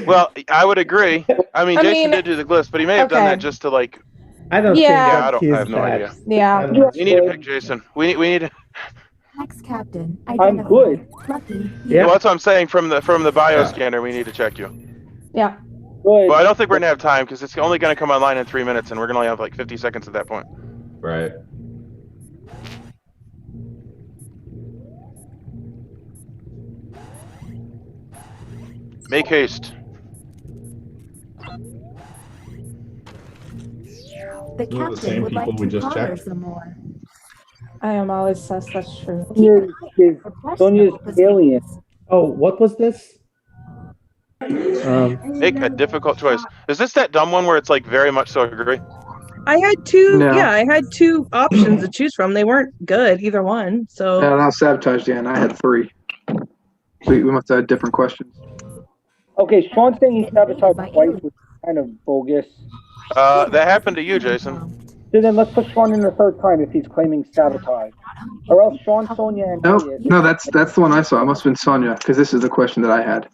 Well, I would agree. I mean, Jason did do the glyphs, but he may have done that just to like.
I don't
Yeah.
think
I have no idea.
Yeah.
We need to pick Jason. We need to.
Next captain.
I'm good.
Lucky.
Well, that's what I'm saying. From the bioscanner, we need to check you.
Yeah.
Good.
Well, I don't think we're gonna have time because it's only gonna come online in 3 minutes, and we're gonna only have like 50 seconds at that point.
Right.
Make haste.
The
Those are the
captain
same
would like
people we
to
just
ponder
checked.
some more.
I am always sus. That's true.
Sonya's alien.
Oh, what was this?
Make a difficult choice. Is this that dumb one where it's like very much so agree?
I had two.
No.
Yeah, I had two options to choose from. They weren't good, either one. So.
No, not sabotaged. Yeah, and I had 3. So we must have had different questions.
Okay, Sean's saying he sabotaged twice, which is kind of bogus.
That happened to you, Jason.
So then let's put Sean in the third time if he's claiming sabotage. Or else Sean, Sonia, and Elliot.
No, that's the one I saw. It must have been Sonia, because this is the question that I had.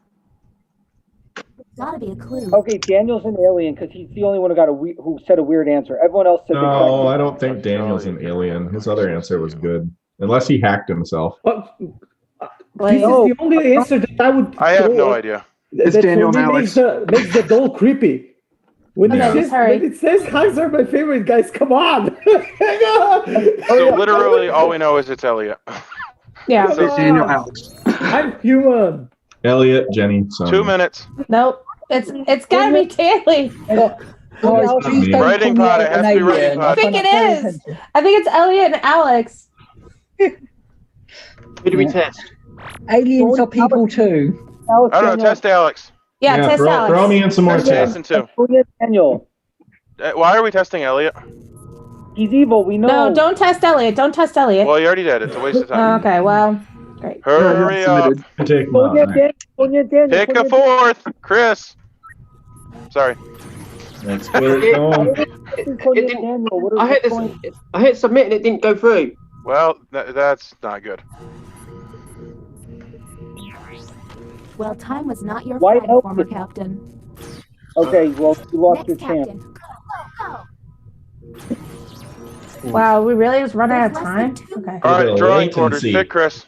Gotta be a clue.
Okay, Daniel's an alien because he's the only one who said a weird answer. Everyone else said
No, I don't think Daniel's an alien. His other answer was good, unless he hacked himself.
This is the only answer that I would.
I have no
throw.
idea.
It's Daniel and Alex.
Makes the doll creepy. When
Okay,
it says hugs are my favorite, guys, come on.
So literally, all we know is it's Elliot.
Yeah.
So Daniel, Alex.
I'm human.
Elliot, Jenny, Sonia.
2 minutes.
Nope. It's gotta be Daly.
Writing pod. It has to be writing
I
pod.
think it is. I think it's Elliot and Alex.
Who do we test? Aliens are people too.
I don't know. Test Alex.
Yeah, test Alex.
Throw me in some more
Test
tests.
Jason too.
Daniel.
Why are we testing Elliot?
He's evil, we know.
No, don't test Elliot. Don't test Elliot.
Well, you already did. It's a waste of time.
Okay, well, great.
Hurry up.
Take
Pick a fourth, Chris. Sorry.
Let's get it going.
It didn't. I hit submit and it didn't go through.
Well, that's not good.
Well, time was not your
Why
friend,
help
former
it?
captain.
Okay, well, you lost your
Next
chance.
captain. Go, go,
Wow, we really just run out of time? Okay.
All right, drawing
Latency.
quarters. Pick Chris.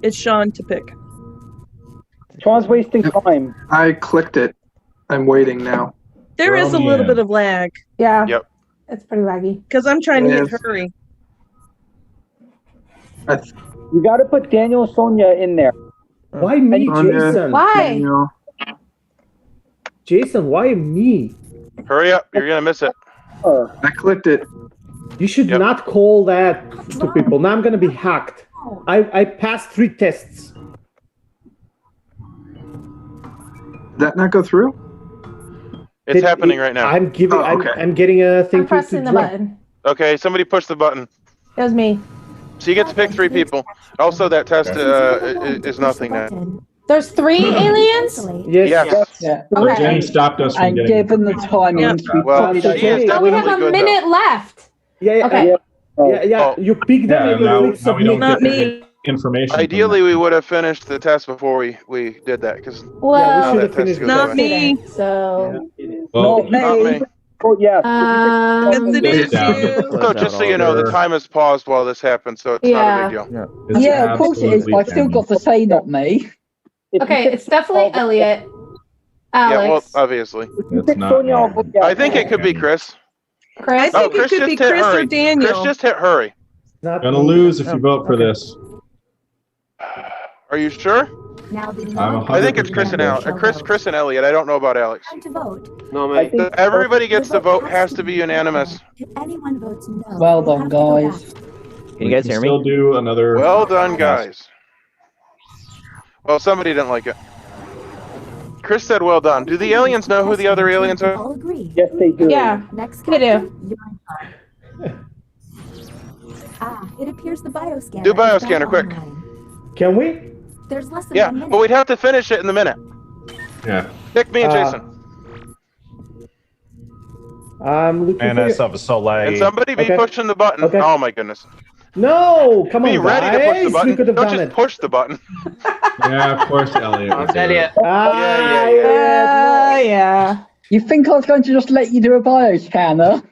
It's Sean to pick.
Sean's wasting time.
I clicked it. I'm waiting now.
There is a little bit of lag
Yeah.
Yep.
It's pretty laggy.
because I'm trying to hit
Yes.
hurry.
You got to put Daniel and Sonia in there.
Why me,
Sonia,
Jason?
Why?
Daniel.
Jason, why me?
Hurry up. You're going to miss it.
I clicked it.
You should not call that to people. Now I'm going to be hacked. I passed 3 tests.
Did that not go through?
It's happening right now.
I'm giving.
Oh, okay.
I'm getting a thing
I'm pressing the
draw.
button.
Okay, somebody push the button.
It was me.
So you get to pick 3 people. Also, that test is nothing now.
There's 3 aliens?
Yes.
Yeah.
Okay.
Jenny stopped us from
And
getting.
given the timings, we
Well,
probably
she is
don't.
Oh, we have
definitely
a
good,
minute left.
Yeah.
Okay.
Yeah.
Oh.
You pick them
Yeah,
and you
now,
click
now we
submit.
don't
Not
get
me.
information. from
Ideally,
them.
we would have finished the test before we did that because
Well,
should have finished
goes
Not
away.
me.
so.
Well,
Not me.
Oh, yes.
Yes, it is
down.
you.
So just so you know, the time is paused while this happens, so it's not a
Yeah.
big deal.
It's
Yeah, of course it is. But I still got to say not me.
Okay, it's definitely Elliot.
Yeah, well,
Alex.
obviously.
It's not. me.
I think it could be Chris.
Chris.
I think it
Chris
could
just
be
hit
Chris or
hurry.
Daniel.
Chris just hit hurry.
Not
Gonna
me.
lose if you vote for this.
Are you sure?
Now the
I'm
I think it's Chris and Alex. Chris and Elliot. I don't know about Alex.
time to vote.
No,
I
mate.
think
Everybody gets to vote. Has to be unanimous.
If anyone votes no,
Well
we'll
done,
have to go
guys.
back.
Can you guys hear me?
Still do another.
Well done, guys. Well, somebody didn't like it. Chris said, "Well done." Do the aliens know who the other aliens are?
All agree.
Yes, they do.
Yeah,
Next
they do.
captain, you're in charge. It appears the bioscanner.
Do
is back
bioscanner quick.
online.
Can we?
There's less than
Yeah,
a minute.
but we'd have to finish it in the minute.
Yeah.
Pick me and Jason.
I'm looking
Man,
for
that
you.
stuff is so laggy.
And somebody be
Okay.
pushing the button.
Okay.
Oh my goodness.
No, come
Be
on,
ready to push the
guys.
button.
We could have
Don't
done
just
it.
push the button.
Yeah, of course, Elliot. would do it.
Yeah.
You think I was going to just let you do a bioscanner?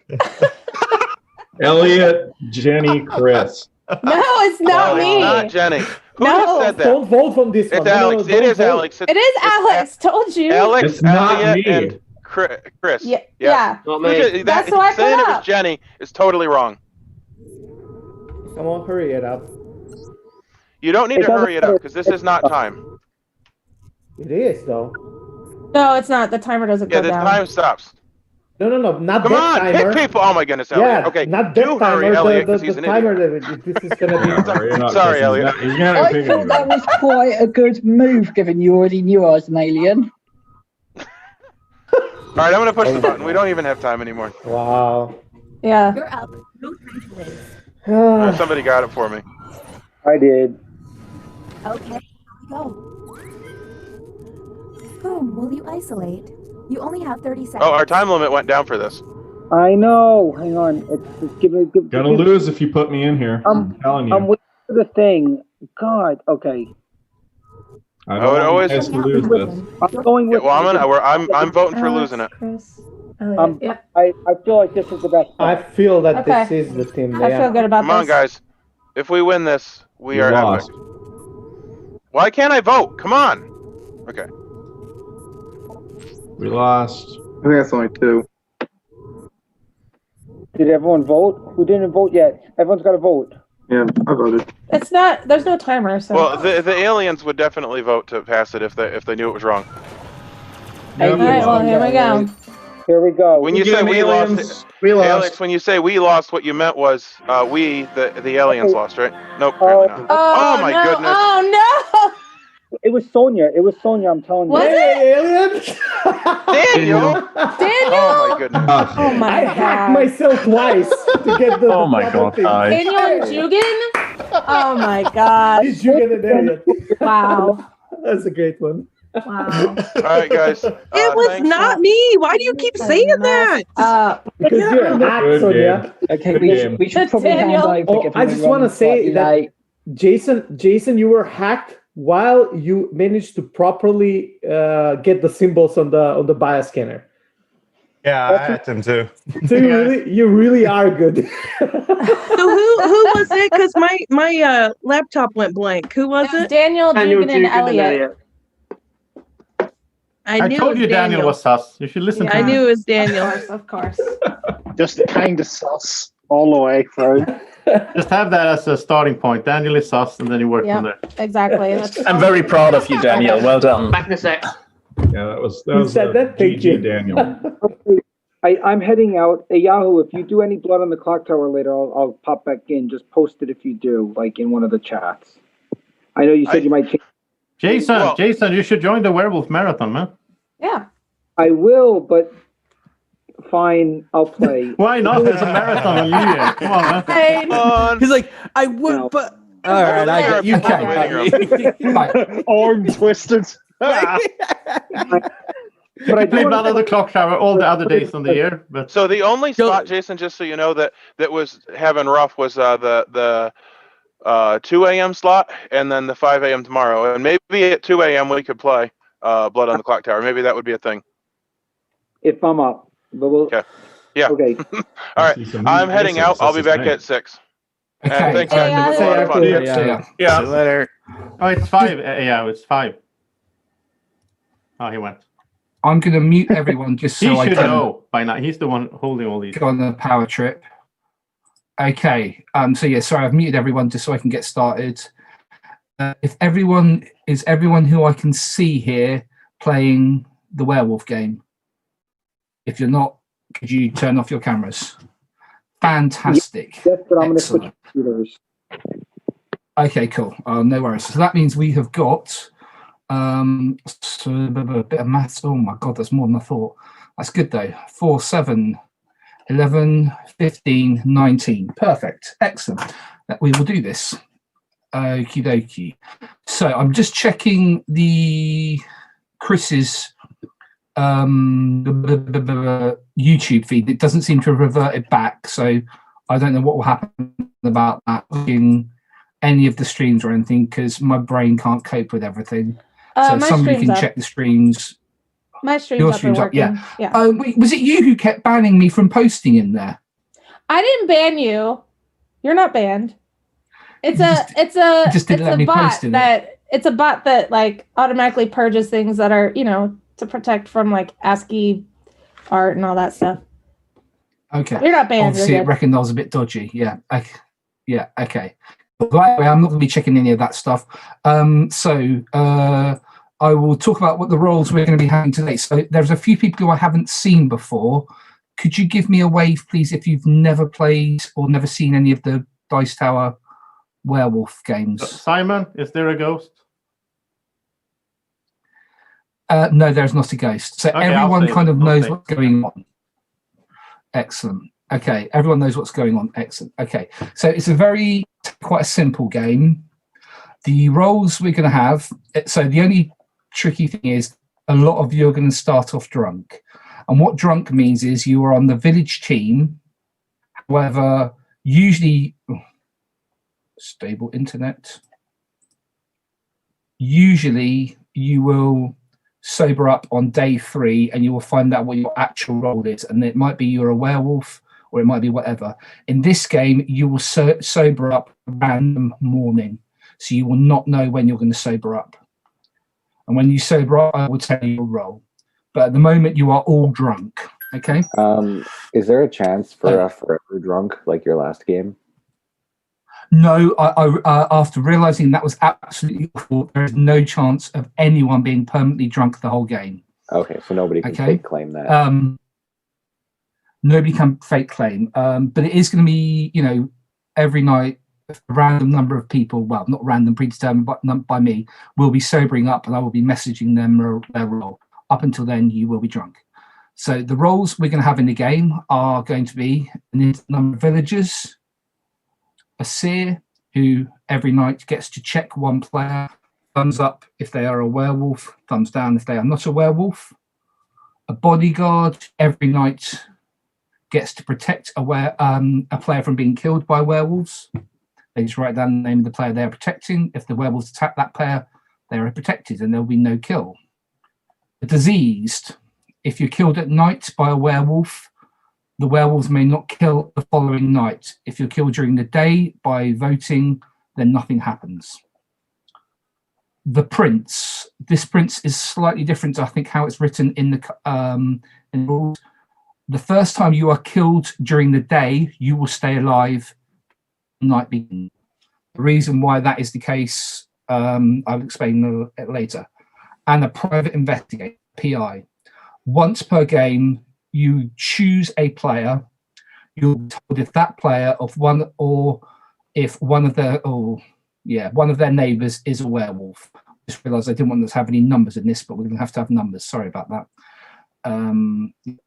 Elliot, Jenny, Chris.
No, it's not me.
It's not Jenny. Who
No.
just said that?
Don't vote from this
It's
one. No,
Alex.
no,
It
don't
is
vote.
Alex.
It is Alex. Told you.
Alex,
It's not
Elliot,
me.
and Chris.
Yeah.
Not
Who
me.
just-
That's who I put
saying it was
up.
Jenny is totally wrong.
Come on, hurry it up.
You don't need
It
to
doesn't
hurry it up
matter.
because this is not time.
It is, though.
No, it's not. The timer doesn't
Yeah,
go
the
down.
time stops.
No, not
Come
that
on,
timer.
pick people. Oh my goodness, Elliot.
Yeah,
Okay,
not
do
that timer.
hurry, Elliot,
the
because he's an
timer.
idiot.
This is gonna be.
Yeah, hurry it up,
Sorry,
Chris.
Elliot.
He's not
I
picking
thought
you.
that was quite a good move, given you already knew I was an alien.
All right, I'm gonna push the button. We don't even have time anymore.
Wow.
Yeah.
You're up. No time to waste.
Somebody got it for me.
I did.
Okay, here we go. Whom will you isolate? You only have 30 seconds.
Oh, our time limit went down for this.
I know. Hang on. It's give
Gonna lose if you put me in here. I'm telling you.
I'm waiting for the thing. God. Okay.
I
I
don't
would
want
always
you guys to lose this.
I'm going
Yeah,
with.
well, I'm voting for losing it.
Chris.
I feel like this is the best.
I feel that
Okay.
this is the team.
I feel good about
Come on,
this.
guys. If we win this, we
You
are
lost.
epic. Why can't I vote? Come on. Okay.
We lost.
I think that's only two.
Did everyone vote? Who didn't vote yet? Everyone's got to vote.
Yeah, I voted.
It's not. There's no timer. So.
Well, the aliens would definitely vote to pass it if they knew it was wrong.
All right. Well, here we go.
Here we go.
When you say we lost, Alex, when you say we lost, what you meant was we, the aliens, lost, right? Nope. Apparently not. Oh my
no.
goodness.
Oh no!
It was Sonia. I'm telling you.
Was it?
Aliens?
Daniel.
Daniel.
Oh my goodness.
Oh my
I
god.
hacked myself twice to get the.
Oh my
proper
God,
thing.
guys.
Daniel and Jugan. Oh my god.
Did you get an alien?
Wow.
That's a great one.
Wow.
All right, guys.
It was
thanks.
not me. Why do you keep saying that?
Because you're a hack,
Good
Sonia.
Okay, we should probably hand
Daniel.
over.
Oh,
given
I
we're
just want to
running
say
slightly
that
late.
Jason, you were hacked while you managed to properly get the symbols on the bioscanner.
Yeah, I had them too.
So you really are good.
So who was it? Because my laptop went blank. Who was it?
Daniel, Jugan, and Elliot.
I knew
told
it
you
was
Daniel was sus. You should listen to
I
him.
knew it was Daniel.
Of course.
Just kind of sus all the way through.
Just have that as a starting point. Daniel is sus, and then you work from
Yep.
there.
Exactly. That's
I'm very proud of you, Daniel. Well done.
Back in a sec.
Yeah, that was
Who said that? Thank
GG
you.
Daniel.
I'm heading out. Yahoo, if you do any blood on the clock tower later, I'll pop back in. Just post it if you do, like in one of the chats. I know you said you might change.
Jason, you should join the werewolf marathon, man.
Yeah.
I will, but fine, I'll play.
Why not? There's a marathon on New Year. Come on, man.
He's like, I would, but all right, I got you.
Arm twisted.
But I play Battle of the Clock Tower all the other days on the year. But
So the only spot, Jason, just so you know, that was having rough was the 2 a.m. slot and then the 5 a.m. tomorrow. And maybe at 2 a.m. we could play Blood on the Clock Tower. Maybe that would be a thing.
If I'm up, but we'll.
Okay. Yeah.
Okay.
All right. I'm heading out. I'll be back at 6.
Okay.
Thanks, guys. It was a lot of fun.
Yeah.
See you later.
Oh, it's 5. Yeah, it's 5. Oh, he went.
I'm going to mute everyone just so
He
I
should
can
know by now. He's the one holding all these.
go on the power trip. Okay. So yeah, sorry, I've muted everyone just so I can get started. If everyone who I can see here playing the werewolf game. If you're not, could you turn off your cameras? Fantastic.
Yes, but I'm going to switch
Excellent.
computers.
Okay, cool. No worries. So that means we have got so a bit of maths. Oh my god, that's more than I thought. That's good though. 4, 7, 11, 15, 19. Perfect. Excellent. We will do this. Okie dokie. So I'm just checking the Chris's YouTube feed. It doesn't seem to have reverted back, so I don't know what will happen about that in any of the streams or anything, because my brain can't cope with everything. So
My
somebody
stream's
can
up.
check the streams.
My stream's
Your
up and
stream's up,
working.
yeah. Wait, was it you who kept banning me from posting in there?
I didn't ban you. You're not banned. It's a bot that like automatically purges things that are, to protect from like ASCII art and all that stuff.
Okay.
You're not banned.
Obviously, it reckoned I was a bit dodgy. Yeah. Okay. Yeah. Okay. But anyway, I'm not going to be checking any of that stuff. I will talk about what the roles we're going to be having today. So there's a few people who I haven't seen before. Could you give me a wave, please, if you've never played or never seen any of the Dice Tower werewolf games?
Simon, is there a ghost?
No, there's not a ghost. So
Okay,
everyone kind of knows what's going on. Excellent. Okay, everyone knows what's going on. Excellent. Okay, so it's quite a simple game. The roles we're going to have, so the only tricky thing is a lot of you are going to start off drunk. And what drunk means is you are on the village team. However, usually, stable internet. Usually you will sober up on day 3 and you will find out what your actual role is. And it might be you're a werewolf or it might be whatever. In this game, you will sober up random morning. So you will not know when you're going to sober up. And when you sober up, I will tell you your role. But at the moment, you are all drunk. Okay.
Is there a chance for a forever drunk like your last game?
No. I after realizing that was absolutely awful, there is no chance of anyone being permanently drunk the whole game.
Okay, so nobody can fake claim that.
Nobody can fake claim. But it is going to be, every night, a random number of people, well, not random, predetermined by me, will be sobering up, and I will be messaging them their role. Up until then, you will be drunk. So the roles we're going to have in the game are going to be an number of villagers, a seer who every night gets to check one player, thumbs up if they are a werewolf, thumbs down if they are not a werewolf, a bodyguard every night gets to protect a player from being killed by werewolves. They just write down the name of the player they're protecting. If the werewolves attack that player, they are protected and there will be no kill. The diseased, if you're killed at night by a werewolf, the werewolves may not kill the following night. If you're killed during the day by voting, then nothing happens. The prince. This prince is slightly different to, I think, how it's written in the rules. The first time you are killed during the day, you will stay alive. Night begins. The reason why that is the case, I'll explain it later. And a private investigator, PI. Once per game, you choose a player. You'll be told if that player one of their neighbours is a werewolf. I just realised I didn't want to have any numbers in this, but we're going to have numbers. Sorry about that.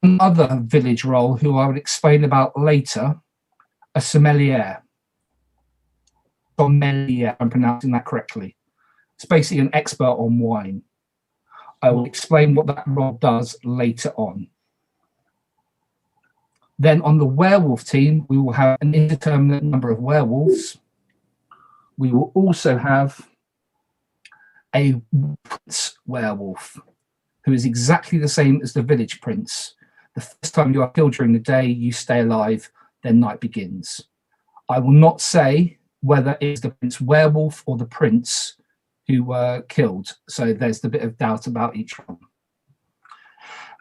Another village role, who I will explain about later, a sommelier. Sommelier, I'm pronouncing that correctly. It's basically an expert on wine. I will explain what that role does later on. Then on the werewolf team, we will have an indeterminate number of werewolves. We will also have a prince werewolf, who is exactly the same as the village prince. The first time you are killed during the day, you stay alive, then night begins. I will not say whether it's the prince werewolf or the prince who were killed. So there's the bit of doubt about each one.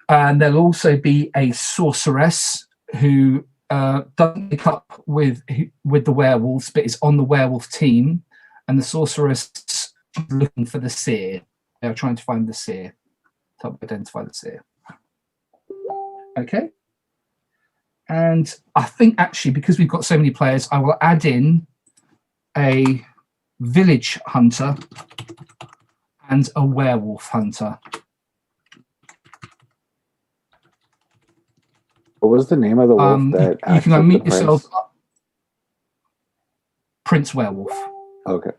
And there'll also be a sorceress who doesn't pick up with the werewolves, but is on the werewolf team. And the sorceress is looking for the seer. They're trying to find the seer, to identify the seer. Okay. And I think actually, because we've got so many players, I will add in a village hunter and a werewolf hunter.
What was the name of the wolf that
you can unmute yourself. Prince Werewolf.
Okay.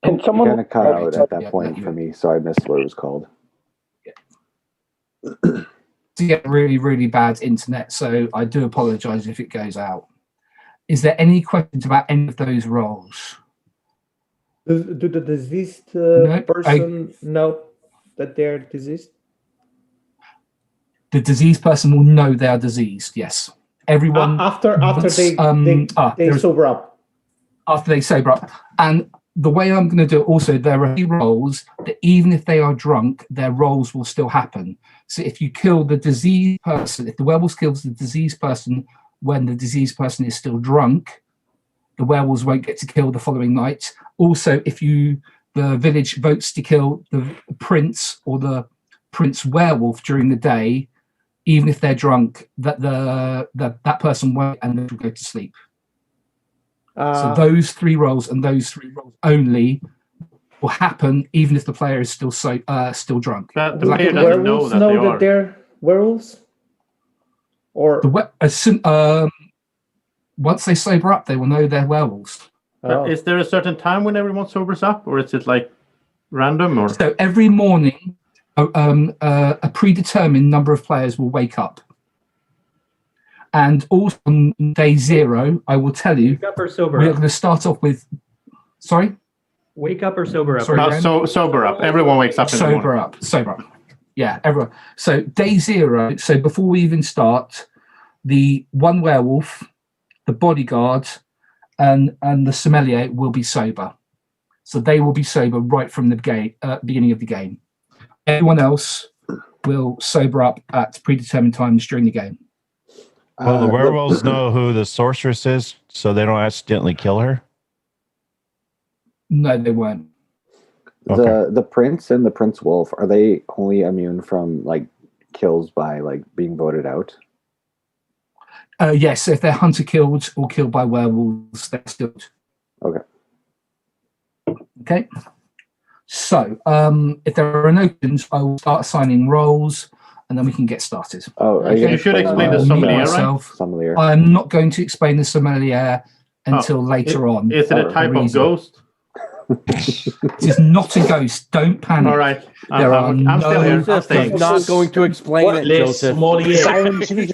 Can someone
kind of cut out at that point for me, so I missed what it was called.
get really, really bad internet, so I do apologise if it goes out. Is there any questions about any of those roles?
Do the diseased
No,
person know that they're diseased?
The diseased person will know they are diseased. Yes, everyone
after they sober up.
After they sober up, and the way I'm going to do it also, there are roles that even if they are drunk, their roles will still happen. So if you kill the diseased person, if the werewolf kills the diseased person when the diseased person is still drunk, the werewolves won't get to kill the following night. Also, if the village votes to kill the prince or the prince werewolf during the day, even if they're drunk, that person won't, and they will go to sleep. So those 3 roles and those 3 roles only will happen even if the player is still drunk.
But the player doesn't know that
they're werewolves? Or
once they sober up, they will know they're werewolves.
Is there a certain time when everyone sobers up, or is it like random? Or
so every morning, a predetermined number of players will wake up. And also on day 0, I will tell you,
wake up or sober
we're
up?
going to start off with, sorry?
Wake up or sober up?
Sorry,
sober up. Everyone wakes up in the morning.
Sober up. Yeah, everyone. So day 0, so before we even start, the one werewolf, the bodyguard, and the sommelier will be sober. So they will be sober right from the beginning of the game. Everyone else will sober up at predetermined times during the game.
Well, the werewolves know who the sorceress is, so they don't accidentally kill her?
No, they won't.
The prince and the prince wolf, are they only immune from like kills by like being voted out?
Yes, if they're hunter killed or killed by werewolves, they're still.
Okay.
Okay. So, if there are no questions, I will start assigning roles, and then we can get started.
Oh,
okay. You should explain the sommelier, right?
Sommelier.
I'm not going to explain the sommelier until later on.
Is it a type of ghost?
It is not a ghost. Don't panic.
All right.
I'm
still here.
He's not going to explain it, Joseph.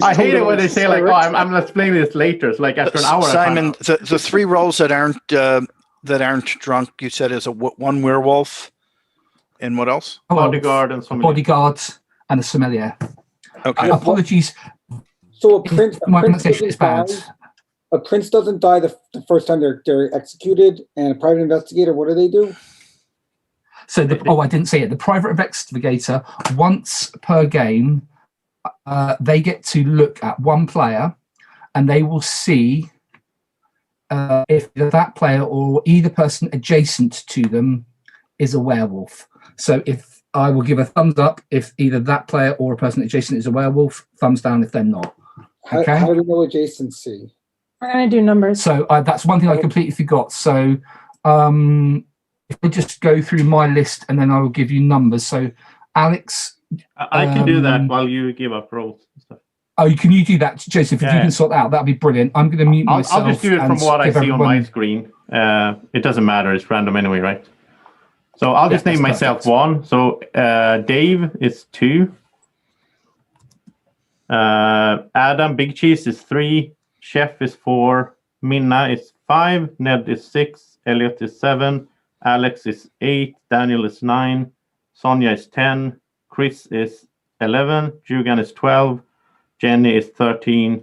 I hate it when they say like, "Oh, I'm explaining this later." It's like after an hour.
Simon, the 3 roles that aren't drunk, you said is one werewolf, and what else?
Bodyguard and sommelier.
Bodyguard and a sommelier.
Okay.
Apologies.
So a prince,
my pronunciation is bad.
A prince doesn't die the first time they're executed, and a private investigator, what do they do?
So, I didn't say it. The private investigator, once per game, they get to look at one player, and they will see if that player or either person adjacent to them is a werewolf. So, if I will give a thumbs up if either that player or a person adjacent is a werewolf, thumbs down if they're not. Okay.
How do you know adjacency?
We're going to do numbers.
So that's one thing I completely forgot. So if I just go through my list and then I will give you numbers. So Alex,
I can do that while you give up roles and stuff.
Oh, can you do that, Joseph? If you can sort that out, that'd be brilliant. I'm going to mute myself.
I'll just do it from what I see on my screen. It doesn't matter; it's random anyway, right? So I'll just name myself 1. So Dave is 2. Adam Big Cheese is 3. Chef is 4. Minna is 5. Ned is 6. Elliot is 7. Alex is 8. Daniel is 9. Sonia is 10. Chris is 11. Jugan is 12. Jenny is 13.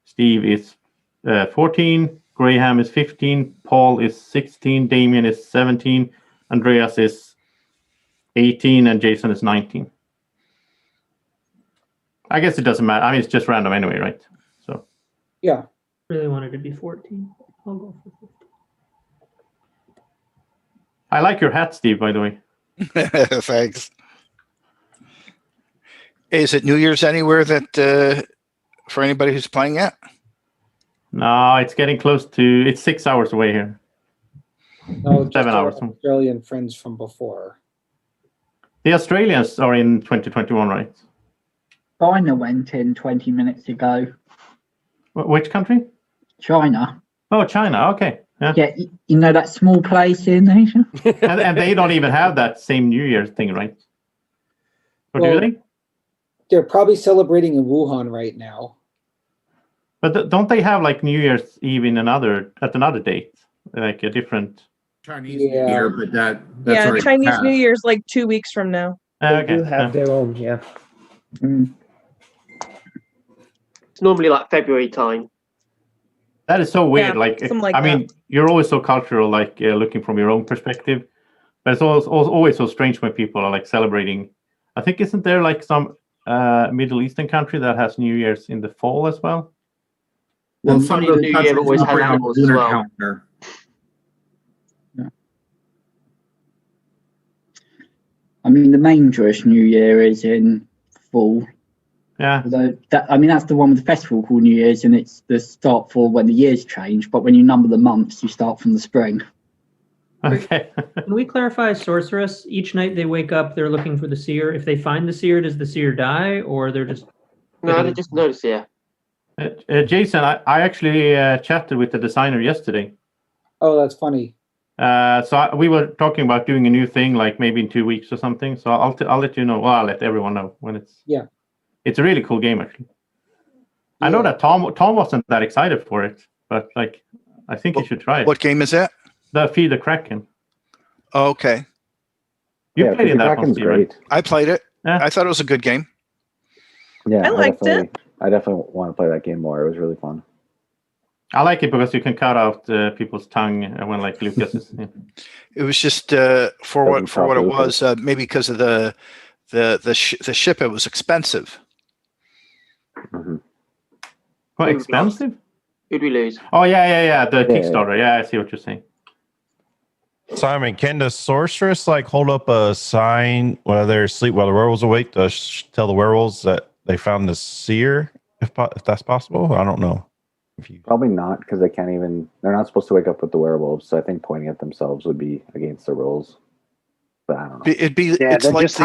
Steve is 14. Graham is 15. Paul is 16. Damien is 17. Andreas is 18. And Jason is 19. I guess it doesn't matter. I mean, it's just random anyway, right? So.
Yeah.
Really wanted to be 14. I'll go for 15.
I like your hat, Steve, by the way.
Thanks. Is it New Year's anywhere that for anybody who's playing yet?
No, it's getting close to. It's 6 hours away here.
No,
7 hours.
Australian friends from before.
The Australians are in 2021, right?
China went in 20 minutes ago.
Which country?
China.
Oh, China. Okay.
Yeah, you know that small place in Asia?
and they don't even have that same New Year's thing, right? Or do they?
they're probably celebrating in Wuhan right now.
But don't they have like New Year's Eve at another date, like a different
Chinese New Year? But that's
Yeah,
already
Chinese
passed.
New Year's like 2 weeks from now.
They do have their own, yeah.
It's normally like February time.
That is so weird.
Yeah,
like,
something like
I mean, you're always so cultural, like looking from your own perspective. But it's always so strange when people are like celebrating. I think isn't there like some Middle Eastern country that has New Year's in the fall as well?
Well, some of those
New
countries
Year always
operate
has
on
yours
the
as
lunar
well.
calendar.
I mean, the main Jewish New Year is in fall.
Yeah.
Although that's the one with the festival called New Year's, and it's the start for when the years change. But when you number the months, you start from the spring.
Okay.
Can we clarify sorceress? Each night they wake up, they're looking for the seer. If they find the seer, does the seer die, or they're just?
No, they just notice, yeah.
Jason, I actually chatted with the designer yesterday.
Oh, that's funny.
We were talking about doing a new thing, like maybe in 2 weeks or something. So I'll let you know. Well, I'll let everyone know when it's.
Yeah.
It's a really cool game, actually. I know that Tom wasn't that excited for it, but like, I think you should try it.
What game is that?
The Feed the Kraken.
Oh, okay.
You played in that one, Steven.
Great.
I played it. I thought it was a good game.
Yeah,
I liked it.
I definitely want to play that game more. It was really fun.
I like it because you can cut out people's tongue when like Lucas is. Yeah.
It was just for what it was. Maybe because of the ship, it was expensive.
Quite expensive?
Who'd we lose?
Oh yeah. The Kickstarter. Yeah, I see what you're saying.
Simon, can the sorceress like hold up a sign while they're asleep, while the werewolves awake, to tell the werewolves that they found the seer? If that's possible, I don't know.
Probably not, because they're not supposed to wake up with the werewolves. So I think pointing at themselves would be against the rules. But I don't know.
It's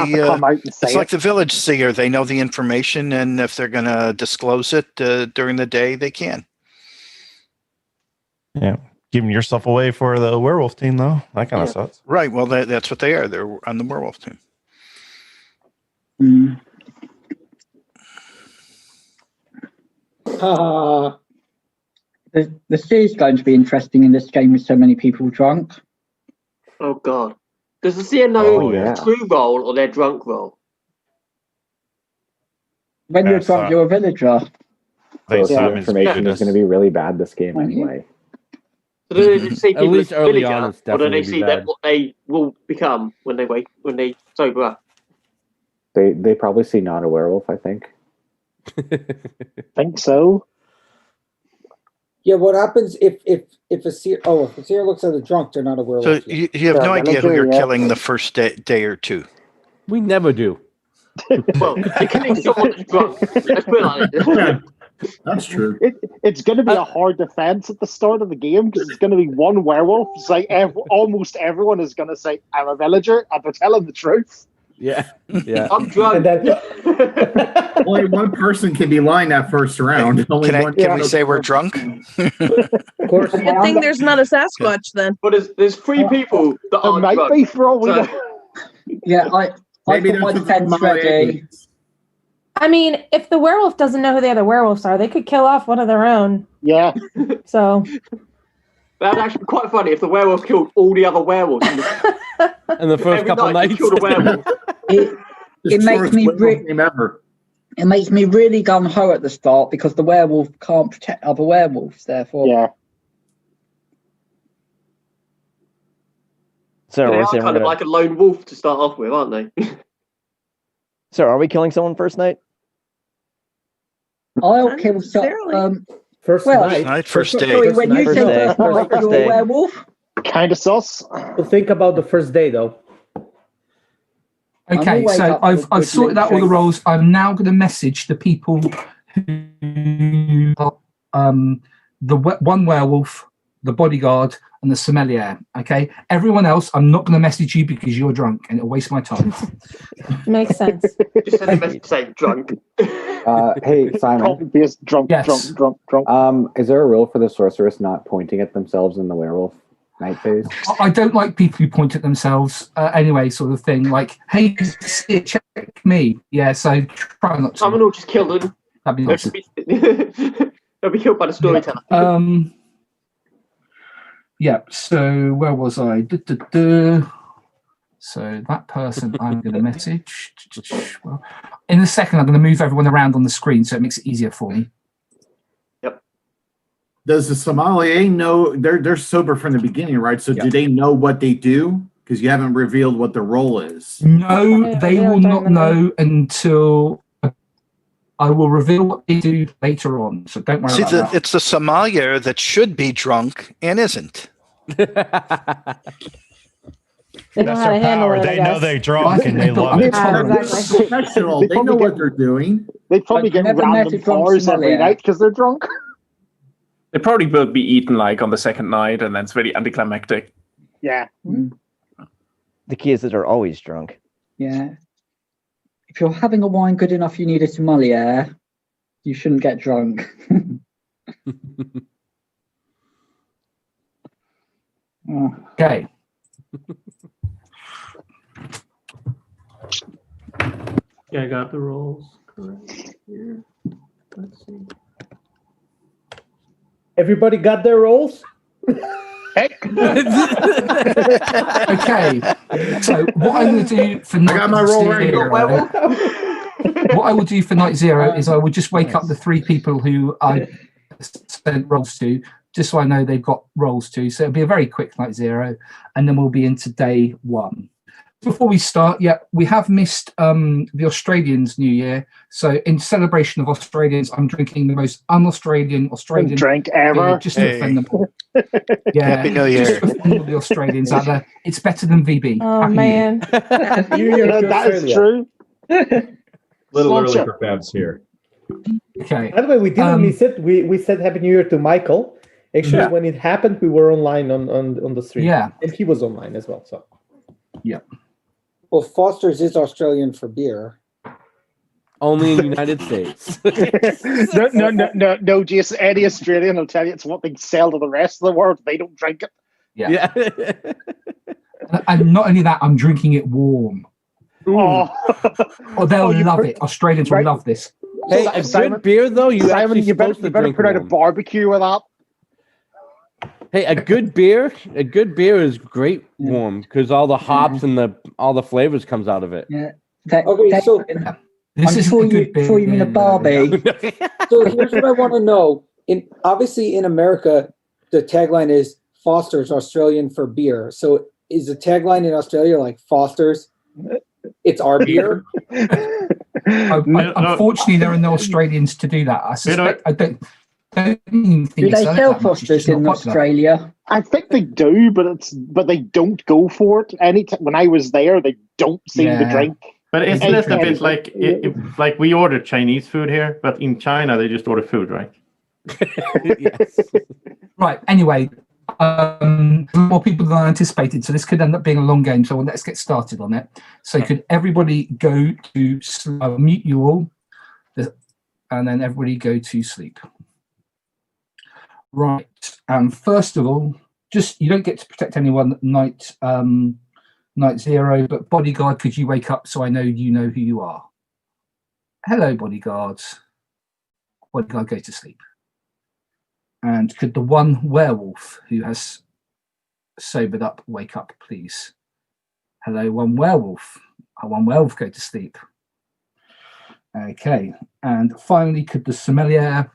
like the village seer. They know the information, and if they're going to disclose it during the day, they can.
Yeah, giving yourself away for the werewolf team, though. That kind of sucks.
Right. Well, that's what they are. They're on the werewolf team.
The sea is going to be interesting in this game with so many people drunk.
Oh God. Does the seer know true role or their drunk role?
When you're drunk, you're a villager.
Information is going to be really bad this game anyway.
So do they see people
least
as
early
villager,
on, it's
or do they
definitely
see
bad.
that what they will become when they sober up?
They probably see not a werewolf, I think.
Think so.
Yeah, what happens if a seer? Oh, if a seer looks at a drunk, they're not a werewolf.
So you have no idea who you're killing the first day or two.
We never do.
Well, you're killing someone that's drunk. Let's put it like this.
That's true.
It's going to be a hard defense at the start of the game because it's going to be one werewolf. It's like almost everyone is going to say, "I'm a villager," and they're telling the truth.
Yeah.
I'm drunk.
Only one person can be lying that first round.
Can we say we're drunk?
Of course.
Good thing there's not a Sasquatch then.
But there's 3 people that are
might
drunk.
be for all we know.
Yeah, I got my defense ready.
I mean, if the werewolf doesn't know who the other werewolves are, they could kill off one of their own.
Yeah.
So
that'd actually be quite funny if the werewolf killed all the other werewolves.
In the first couple nights.
Killed a werewolf.
It makes me it makes me really gung ho at the start because the werewolf can't protect other werewolves. Therefore,
yeah.
So
they
we're
are
saying
kind of like a lone wolf to start off with, aren't they?
So are we killing someone first night?
I'll kill some.
First
night, first day.
Sorry, when you said
First
you're
day.
a werewolf.
Kind of sus.
So think about the first day, though.
Okay,
always
so
up for
I've
good
sorted out all the
milkshake.
roles. I'm now going to message the people who one werewolf, the bodyguard, and the sommelier. Okay, everyone else, I'm not going to message you because you're drunk and it'll waste my time.
makes sense.
Just send a message saying drunk.
Hey, Simon.
Drunk.
Is there a rule for the sorceress not pointing at themselves and the werewolf night phase.
I don't like people who point at themselves anyway, sort of thing. Like, hey, check me. Yeah, so try not to.
Someone will just kill them.
That'd be nice.
They'll be killed by the storyteller.
Yeah, so where was I? So that person I'm going to message. Well, in a second, I'm going to move everyone around on the screen so it makes it easier for me.
Does the sommelier know they're sober from the beginning, right? So do they know what they do? Because you haven't revealed what the role is.
No, they will not know until I will reveal what they do later on. So don't worry about that.
It's the sommelier that should be drunk and isn't.
That's their power. They know they're drunk and they love it.
Professional. They know what they're doing.
They probably get random bars every night because they're drunk.
They probably will be eaten like on the second night, and then it's very anticlimactic.
Yeah.
The key is that they're always drunk.
Yeah. If you're having a wine good enough, you need a sommelier. You shouldn't get drunk.
Okay.
Yeah, I got the rolls correct here. Let's see.
Everybody got their rolls?
Okay. So what I'm going to do for night
got my roll ready.
what I will do for night 0 is I will just wake up the 3 people who I sent rolls to, just so I know they've got rolls to. So it'll be a very quick night 0, and then we'll be into day 1. Before we start, we have missed the Australians' New Year. So in celebration of Australians, I'm drinking the most un-Australian
drink ever.
Just to offend them all. Yeah,
Happy New Year.
Just to offend all the Australians out there. It's better than VB.
Oh,
Happy
man.
That is true.
Little early for Fabs here.
Okay.
By the way, we didn't miss it. We said Happy New Year to Michael. Actually, when it happened, we were online on the stream.
Yeah.
And he was online as well. So.
Yeah.
Well, Foster's is Australian for beer.
Only in the United States.
No, Jason. Any Australian will tell you it's what they sell to the rest of the world. They don't drink it.
Yeah. And not only that, I'm drinking it warm.
Oh,
they'll love it. Australians will love this.
Hey, a good beer though. You better
put out a barbecue with that.
Hey, a good beer is great warm because all the hops and all the flavors comes out of it.
Yeah.
Okay, so
this is
before you mean a Barbie.
So here's what I want to know. Obviously in America, the tagline is Foster's Australian for beer. So is the tagline in Australia like Foster's? It's our beer.
Unfortunately, there are no Australians to do that. I suspect. I don't even think
do they sell Foster's in Australia?
I think they do, but they don't go for it. When I was there, they don't seem to drink.
But isn't it a bit like we order Chinese food here, but in China they just order food, right?
Yes. Right. Anyway, more people than I anticipated, so this could end up being a long game. So let's get started on it. So could everybody go to I'll mute you all, and then everybody go to sleep. Right. First of all, just you don't get to protect anyone night 0, but bodyguard, could you wake up so I know you know who you are? Hello, bodyguards. Bodyguard, go to sleep. And could the one werewolf who has sobered up wake up, please? Hello, one werewolf. One werewolf, go to sleep. Okay. And finally, could the sommelier?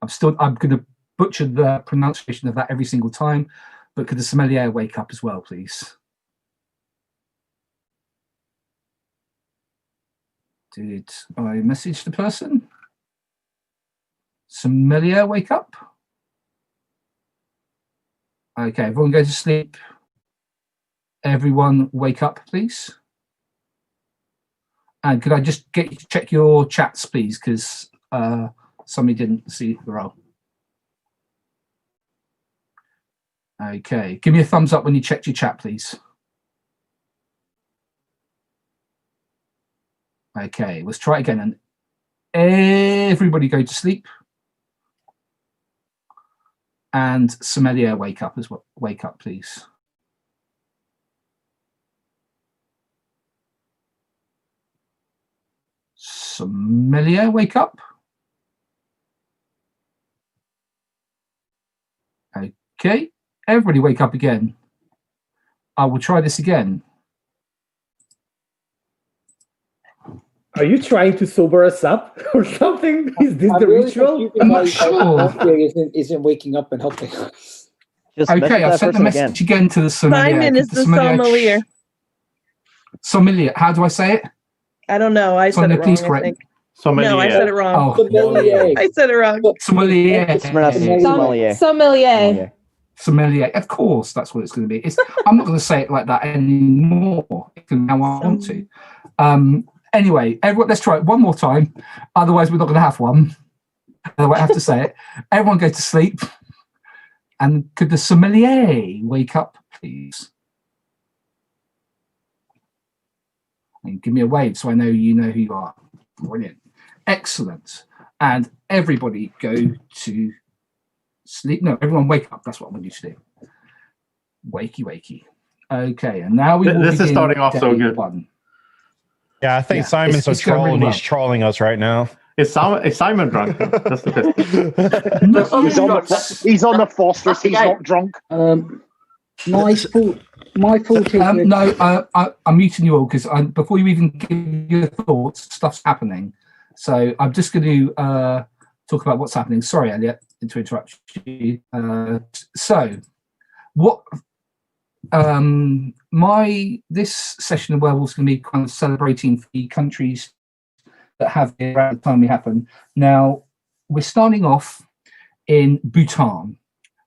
I'm going to butcher the pronunciation of that every single time, but could the sommelier wake up as well, please? Did I message the person? Sommelier, wake up. Okay, everyone go to sleep. Everyone wake up, please. And could I just get you to check your chats, please, because somebody didn't see the roll. Okay, give me a thumbs up when you checked your chat, please. Okay, let's try it again. And everybody go to sleep. And sommelier, wake up as well. Wake up, please. Sommelier, wake up. Okay, everybody wake up again. I will try this again.
Are you trying to sober us up or something? Is this the
really
ritual?
I'm not sure. Isn't waking up and helping us.
Okay, I've sent the message again to the sommelier.
Simon is the sommelier.
Sommelier, how do I say it?
I don't know. I said it wrong, I think. No, I said it wrong.
Sommelier.
I said it wrong.
Sommelier.
Sommelier.
Sommelier. Of course, that's what it's going to be. I'm not going to say it like that anymore. Now I want to. Anyway, everyone, let's try it one more time. Otherwise, we're not going to have one. I have to say it. Everyone go to sleep. And could the sommelier wake up, please? And give me a wave so I know you know who you are. Brilliant. Excellent. And everybody go to sleep. No, everyone wake up. That's what I want you to do. Wakey, wakey. Okay, and now we
This is starting off so good.
Yeah, I think Simon's a troll and he's trolling us right now.
Is Simon drunk? That's the
he's on the phosphorus. He's not drunk.
My fault is
no, I'm muting you all because before you even give your thoughts, stuff's happening. So I'm just going to talk about what's happening. Sorry, Elliot, to interrupt you. So what this session of Werewolves is going to be kind of celebrating the countries that have it around the time we happen. Now, we're starting off in Bhutan.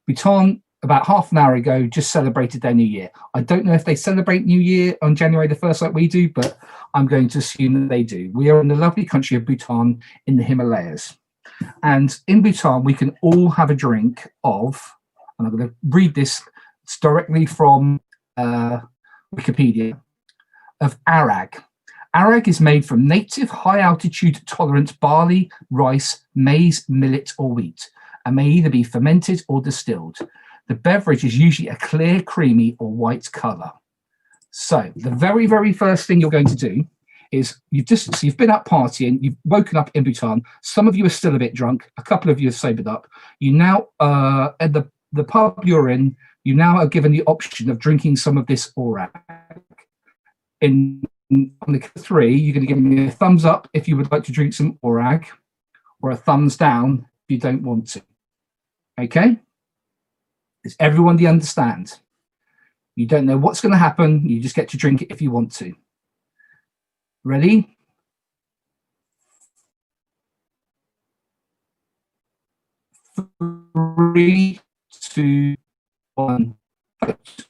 Bhutan, about half an hour ago, just celebrated their New Year. I don't know if they celebrate New Year on January the 1st like we do, but I'm going to assume that they do. We are in the lovely country of Bhutan in the Himalayas. And in Bhutan, we can all have a drink of, and I'm going to read this directly from Wikipedia, of arag. Arag is made from native high-altitude tolerant barley, rice, maize, millet, or wheat, and may either be fermented or distilled. The beverage is usually a clear, creamy, or white colour. So the very, very first thing you're going to do is you've been out partying, you've woken up in Bhutan. Some of you are still a bit drunk. A couple of you have sobered up. You now, at the pub you're in, you now are given the option of drinking some of this orag. On the count of 3, you're going to give me a thumbs up if you would like to drink some orag, or a thumbs down if you don't want to. Okay? Does everyone understand? You don't know what's going to happen. You just get to drink it if you want to. Ready? Three, 2, 1, vote.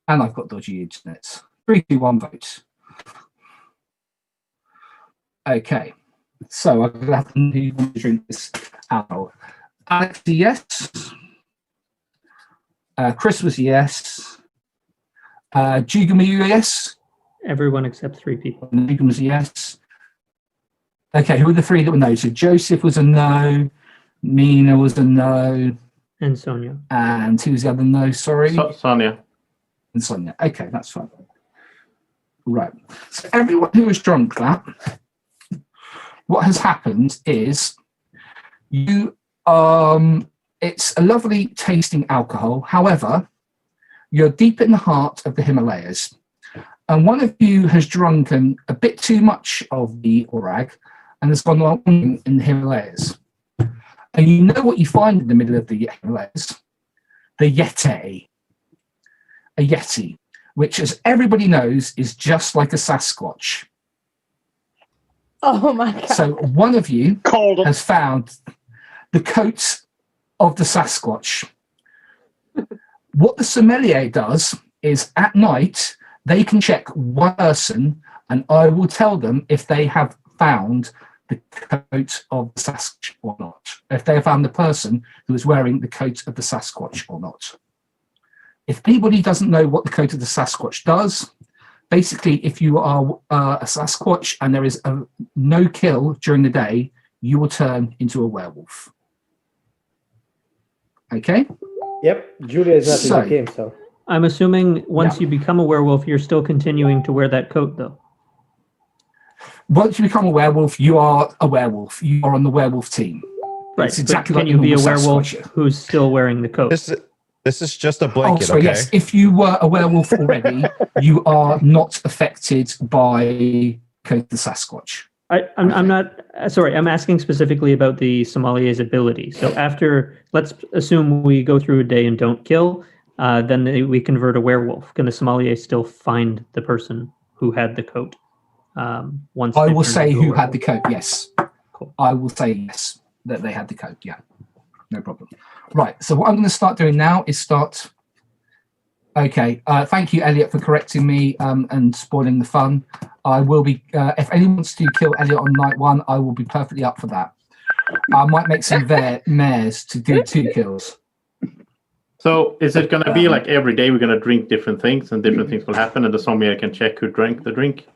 And I've got dodgy internet. 3, 2, 1, vote. Okay. So I'm going to have to drink this out. Alex, yes. Chris was yes. Jigamy, yes.
Everyone except 3 people.
Jigam was yes. Okay, who were the 3 that were no? So Joseph was a no. Mina was a no.
And Sonia.
And who was the other no? Sorry.
Sonia.
And Sonia. Okay, that's fine. Right. So everyone who has drunk that, what has happened is you it's a lovely tasting alcohol. However, you're deep in the heart of the Himalayas. And one of you has drunken a bit too much of the orag and has gone on in the Himalayas. And you know what you find in the middle of the Himalayas? The Yeti. A Yeti, which, as everybody knows, is just like a Sasquatch.
Oh my God.
So one of you has found the coat of the Sasquatch. What the sommelier does is at night, they can check one person and I will tell them if they have found the coat of the Sasquatch or not. If they have found the person who is wearing the coat of the Sasquatch or not. If anybody doesn't know what the coat of the Sasquatch does, basically if you are a Sasquatch and there is a no kill during the day, you will turn into a werewolf. Okay?
Yep, Julia is not in the game, so.
I'm assuming once you become a werewolf, you're still continuing to wear that coat, though.
once you become a werewolf, you are a werewolf. You are on the werewolf team.
Right.
It's exactly
can
like
you be a
normal
werewolf
Sasquatch.
who's still wearing the coat?
This is just a blanket,
sorry,
okay?
yes. If you were a werewolf already, you are not affected by Code the Sasquatch.
I'm not sorry. I'm asking specifically about the sommelier's ability. So after, let's assume we go through a day and don't kill, then we convert a werewolf. Can the sommelier still find the person who had the coat? Once
I
they
will
turn
say
into a
who
werewolf?
had the coat. Yes,
cool.
I will say yes that they had the coat. Yeah, no problem. Right. So what I'm going to start doing now is start. Okay. Thank you, Elliot, for correcting me and spoiling the fun. I will be. If anyone wants to kill Elliot on night 1, I will be perfectly up for that. I might make some mares to do 2 kills.
So is it going to be like every day we're going to drink different things and different things will happen and the sommelier can check who drank the drink?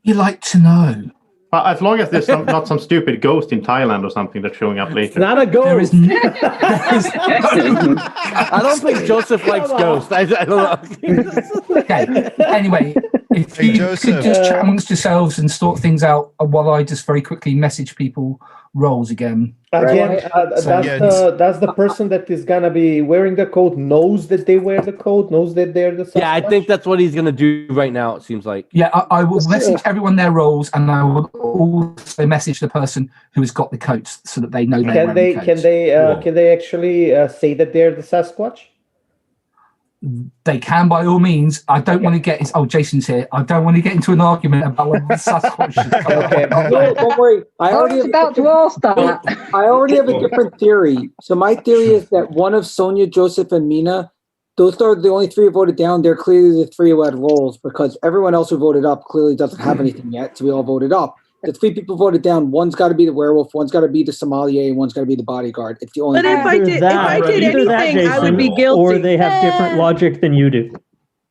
You like to know.
As long as there's not some stupid ghost in Thailand or something that's showing up later.
It's not a ghost.
I don't think Joseph likes ghosts. I don't know.
Okay. Anyway, if you could just chat amongst yourselves and sort things out while I just very quickly message people roles again.
Again, does the person that is gonna be wearing the coat knows that they wear the coat, knows that they're the Sasquatch?
Yeah, I think that's what he's gonna do right now. It seems like.
Yeah, I will message everyone their roles, and I will also message the person who has got the coats so that they know they're
Can they
wearing coats.
can they actually say that they're the Sasquatch?
They can, by all means. I don't want to get. Oh, Jason's here. I don't want to get into an argument about whether the Sasquatch is
Okay, no, don't worry. I was about to ask that. I already have a different theory. So my theory is that one of Sonia, Joseph, and Mina, those are the only 3 who voted down. They're clearly the 3 who had roles because everyone else who voted up clearly doesn't have anything yet. So we all voted up. The 3 people voted down. One's got to be the werewolf. One's got to be the sommelier. And one's got to be the bodyguard. It's the only.
But if I did anything, I would be guilty.
Or they have different logic than you do.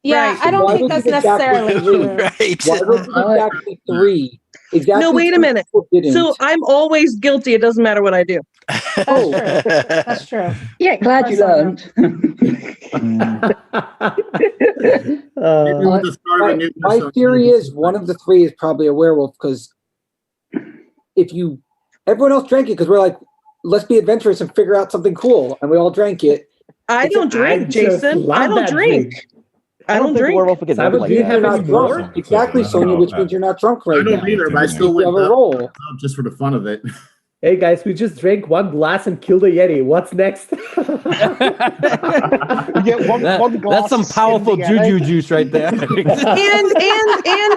Yeah,
Right.
I don't think that's necessarily true.
Why was it exactly 3? Exactly.
No, wait a
3
minute.
people didn't.
So I'm always guilty. It doesn't matter what I do.
Oh,
That's true.
Yeah, glad you learned.
My theory is one of the 3 is probably a werewolf because everyone else drank it because we're like, let's be adventurous and figure out something cool, and we all drank it.
I don't drink, Jason. I don't drink. I don't drink.
Do you have not drunk? Exactly, Sonia, which means you're not drunk right
I don't
now.
either, but I still
You
went
have a
up,
roll.
just for the fun of it.
Hey guys, we just drank 1 glass and killed a Yeti. What's next?
That's some powerful juju juice right there.
and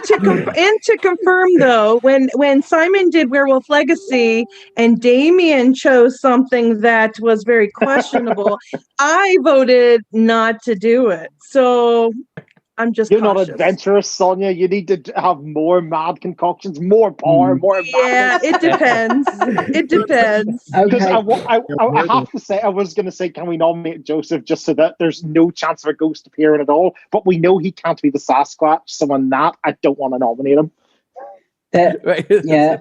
to confirm though, when Simon did Werewolf Legacy and Damien chose something that was very questionable, I voted not to do it. So I'm just
You're
cautious.
not adventurous, Sonia. You need to have more mad concoctions, more power, more
Yeah, it depends. It depends.
Because I have to say, I was going to say, can we nominate Joseph just so that there's no chance of a ghost appearing at all? But we know he can't be the Sasquatch, so on that, I don't want to nominate him.
Yeah.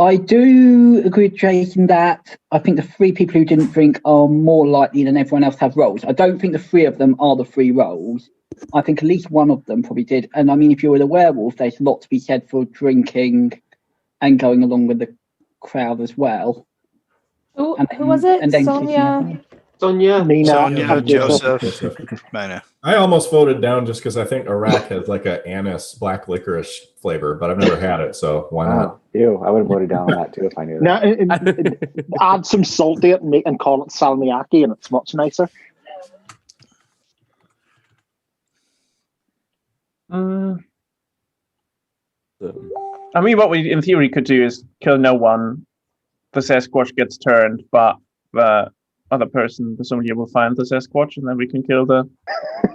I do agree with Jason that I think the 3 people who didn't drink are more likely than everyone else to have roles. I don't think the 3 of them are the 3 roles. I think at least one of them probably did. And I mean, if you're a werewolf, there's a lot to be said for drinking and going along with the crowd as well.
Who was it?
And then
Sonia.
Mina,
Sonia, Joseph, Mina.
I almost voted down just because I think Iraq has like a anise black licorice flavor, but I've never had it, so why not?
Ew, I would have voted down on that too if I knew
Now,
that.
add some salt to it and call it salmiakki, and it's much nicer.
I mean, what we in theory could do is kill no one. The Sasquatch gets turned, but the other person, the sommelier, will find the Sasquatch, and then we can kill the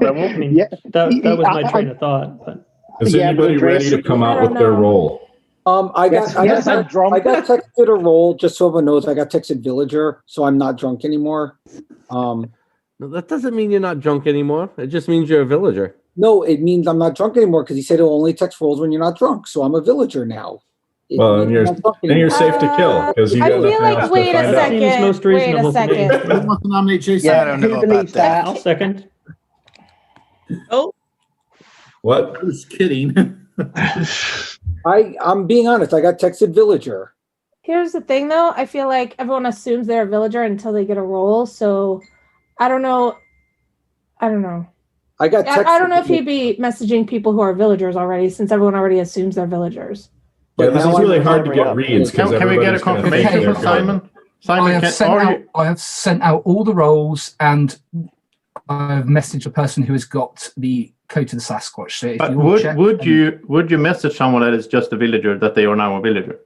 werewolf.
I mean, that was my train of thought. But
Is anybody ready to come out with their role?
I got texted a roll, just so everyone knows, I got texted villager, so I'm not drunk anymore.
No, that doesn't mean you're not drunk anymore. It just means you're a villager.
No, it means I'm not drunk anymore because he said he'll only text rolls when you're not drunk, so I'm a villager now.
Well, and you're safe to kill because you
I
got
feel like, wait a second. Wait a second.
Who wants to nominate Jason?
I don't know about that.
I'll second.
Oh.
What?
I was kidding.
I'm being honest. I got texted villager.
Here's the thing, though. I feel like everyone assumes they're a villager until they get a roll. So I don't know.
I got texted.
I don't know if he'd be messaging people who are villagers already, since everyone already assumes they're villagers.
Yeah, this is really hard to get reads.
Can we get a confirmation from Simon? Simon,
I have sent out all the rolls, and I've messaged a person who has got the code to the Sasquatch. So if
But
you
would you message someone that is just a villager that they are now a villager?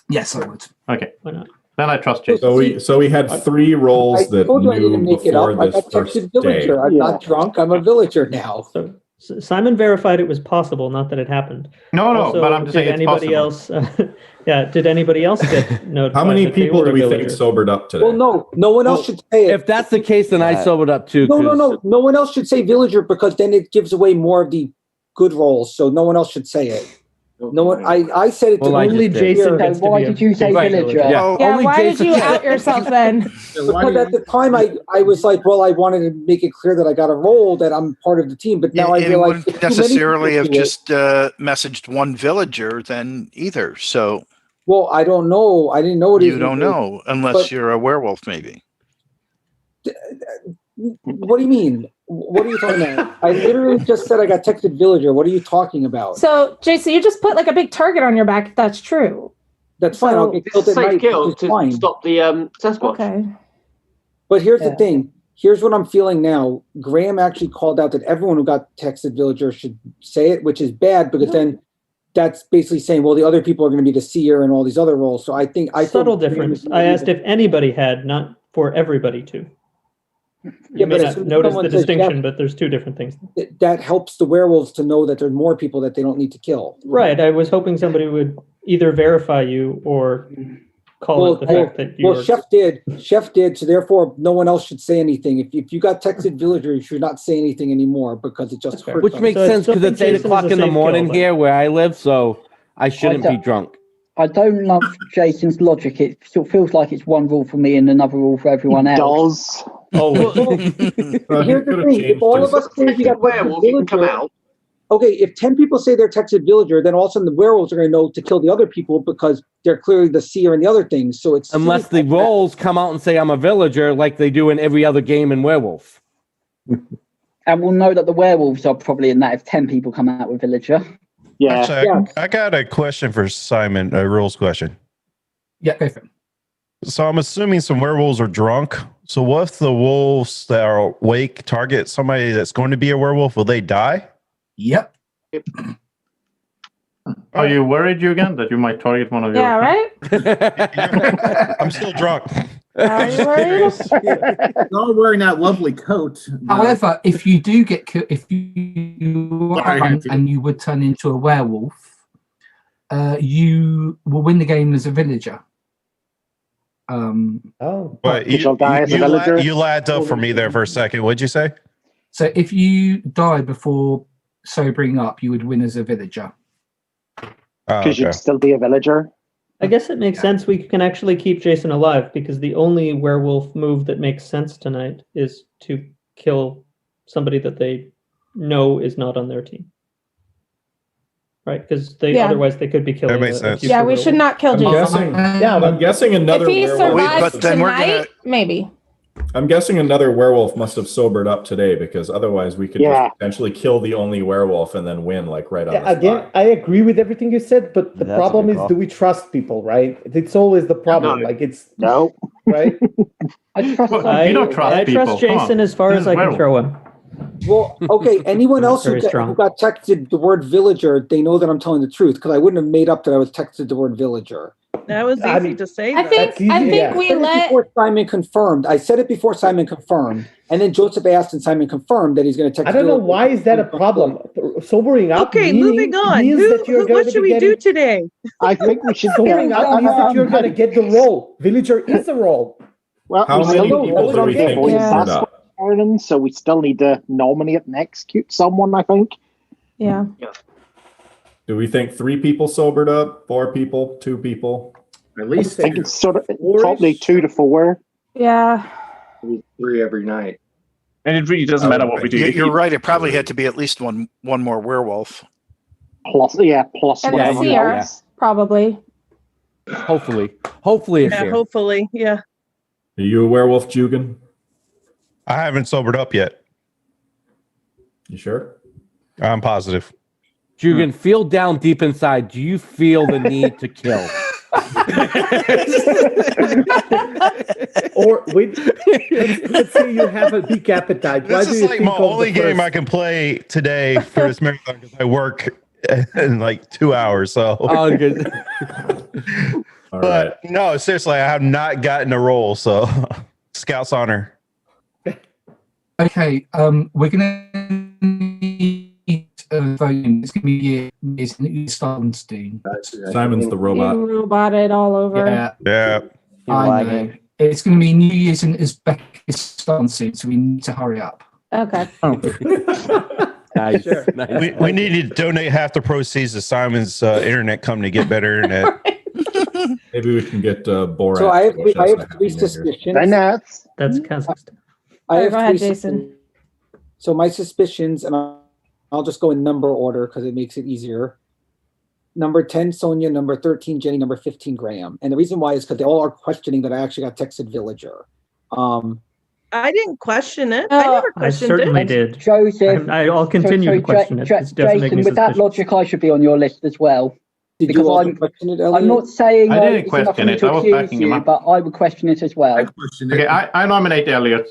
Yes, I would.
Okay, then I trust Jason.
So we had 3 rolls that
told you I didn't
knew
make it
before
up. I
this
got
first
texted
day.
villager. I'm not drunk. I'm a villager now.
So Simon verified it was possible, not that it happened.
No, but I'm just saying it's
anybody
possible.
else? Did anybody else get notified?
How many
that they
people
were
do
a
we
villager?
think sobered up today?
Well, no one else should say it.
If that's the case, then I sobered up too.
No one else should say villager, because then it gives away more of the good rolls. So no one else should say it. No one. I said it to
only Jason gets to be
Why
a
did you say villager?
Yeah, why did you out yourself then?
Because at the time I was like, well, I wanted to make it clear that I got a role, that I'm part of the team. But now I
It
realize
wouldn't necessarily have just messaged one villager then either. So
well, I don't know. I didn't know what
you don't know unless you're a werewolf, maybe.
What do you mean? What are you talking about? I literally just said I got texted villager. What are you talking about?
So, Jason, you just put like a big target on your back if that's true.
That's fine. I'll get killed at night.
Kill
It's
to
fine.
stop the Sasquatch.
Okay.
But here's the thing. Here's what I'm feeling now. Graham actually called out that everyone who got texted villager should say it, which is bad, because then that's basically saying, well, the other people are going to be the seer and all these other roles. So I think
subtle difference. I asked if anybody had, not for everybody to. You may not notice the distinction, but there's 2 different things.
That helps the werewolves to know that there's more people that they don't need to kill.
Right. I was hoping somebody would either verify you or call it the fact that you.
Well, Chef did. So therefore, no one else should say anything. If you got texted villager, you should not say anything anymore, because it just hurts.
Which makes sense, because it's 8 o'clock in the morning here where I live, so I shouldn't be drunk.
I don't love Jason's logic. It still feels like it's one rule for me and another rule for everyone else.
Here's the thing. If all of us say we got
werewolf, you can come out.
Okay, if 10 people say they're texted villager, then all of a sudden the werewolves are going to know to kill the other people, because they're clearly the seer and the other things. So it's
unless the roles come out and say I'm a villager, like they do in every other game in Werewolf.
And we'll know that the werewolves are probably in that if 10 people come out with villager.
Yeah.
Actually, I got a question for Simon, a rules question.
Yeah, go for it.
So I'm assuming some werewolves are drunk. So what if the wolves that are awake target somebody that's going to be a werewolf? Will they die?
Yep.
Are you worried, Jürgen, that you might target one of your...
Yeah, right?
I'm still drunk.
Are you worried?
Not wearing that lovely coat.
However, if you do get killed, if you are and you would turn into a werewolf, you will win the game as a villager.
But you lagged up for me there for a second. What'd you say?
So if you die before sobering up, you would win as a villager.
Because you'd still be a villager.
I guess it makes sense. We can actually keep Jason alive, because the only werewolf move that makes sense tonight is to kill somebody that they know is not on their team. Right? Because otherwise they could be killing.
That makes sense.
Yeah, we should not kill Jason.
I'm guessing another
If he
werewolf.
survives tonight, maybe.
I'm guessing another werewolf must have sobered up today, because otherwise we could just potentially kill the only werewolf and then win right on the spot.
Again, I agree with everything you said, but the problem is, do we trust people, right? It's always the problem.
No.
Like it's
no,
right?
I trust Jason as far as I can throw him.
Well, okay. Anyone else who got texted the word villager, they know that I'm telling the truth, because I wouldn't have made up that I was texted the word villager.
That was easy to say.
I think we let
before Simon confirmed. I said it before Simon confirmed, and then Joseph asked, and Simon confirmed that he's going to text.
I don't know why is that a problem. Sobering up.
Okay, moving on. What should we do today?
I think we should.
Sobering up means that you're going to get the role. Villager is a role.
Well,
How many people do we think sobered up?
So we still need to nominate and execute someone, I think.
Yeah.
Do we think 3 people sobered up? 4 people? 2 people?
At least
I think it's sort of probably 2 to 4.
Yeah.
3 every night.
And it really doesn't matter what we do.
You're right. It probably had to be at least one more werewolf.
Plus
And
whatever
seer,
else.
probably.
Hopefully a
Yeah,
seer.
hopefully, yeah.
Are you a werewolf, Jugan?
I haven't sobered up yet.
You sure?
I'm positive.
Jugan, feel down deep inside. Do you feel the need to kill?
Or wait, let's say you have a big appetite. Why
This
do
is
you
like
think
my
of
only
the
game
first?
I can play today for this marathon because I work in like 2 hours. So,
Oh, good.
but no, seriously, I have not gotten a roll. So, Scout's honor.
Okay, we're gonna need voting. It's gonna be Starlenstein.
Simon's the robot.
You roboted all over.
Yeah.
I know. It's gonna be New Year's and Uzbekistan soon, so we need to hurry up.
Okay.
Nice.
Sure.
Nice.
We need to donate half the proceeds to Simon's internet company to get better internet.
Maybe we can get Borat.
So I have
to watch us
three
next year.
suspicions.
That's Kazakhstan.
I have
Go ahead,
three
Jason.
suspicions. So my suspicions, and I'll just go in number order because it makes it easier. Number 10, Sonia. Number 13, Jenny. Number 15, Graham. And the reason why is because they all are questioning that I actually got texted villager.
I didn't question it. I never
I
questioned
certainly
it.
did.
Joseph.
I'll continue to question it. It doesn't make
Jason,
me
with that
suspicious.
logic, I should be on your list as well.
Did
Because
you also
I'm,
question it,
I'm
Elliot?
not saying
I didn't
it's enough for
question
me
it.
to
I was
accuse
backing him
you,
up.
but I would question it as well.
Okay, I nominate Elliot.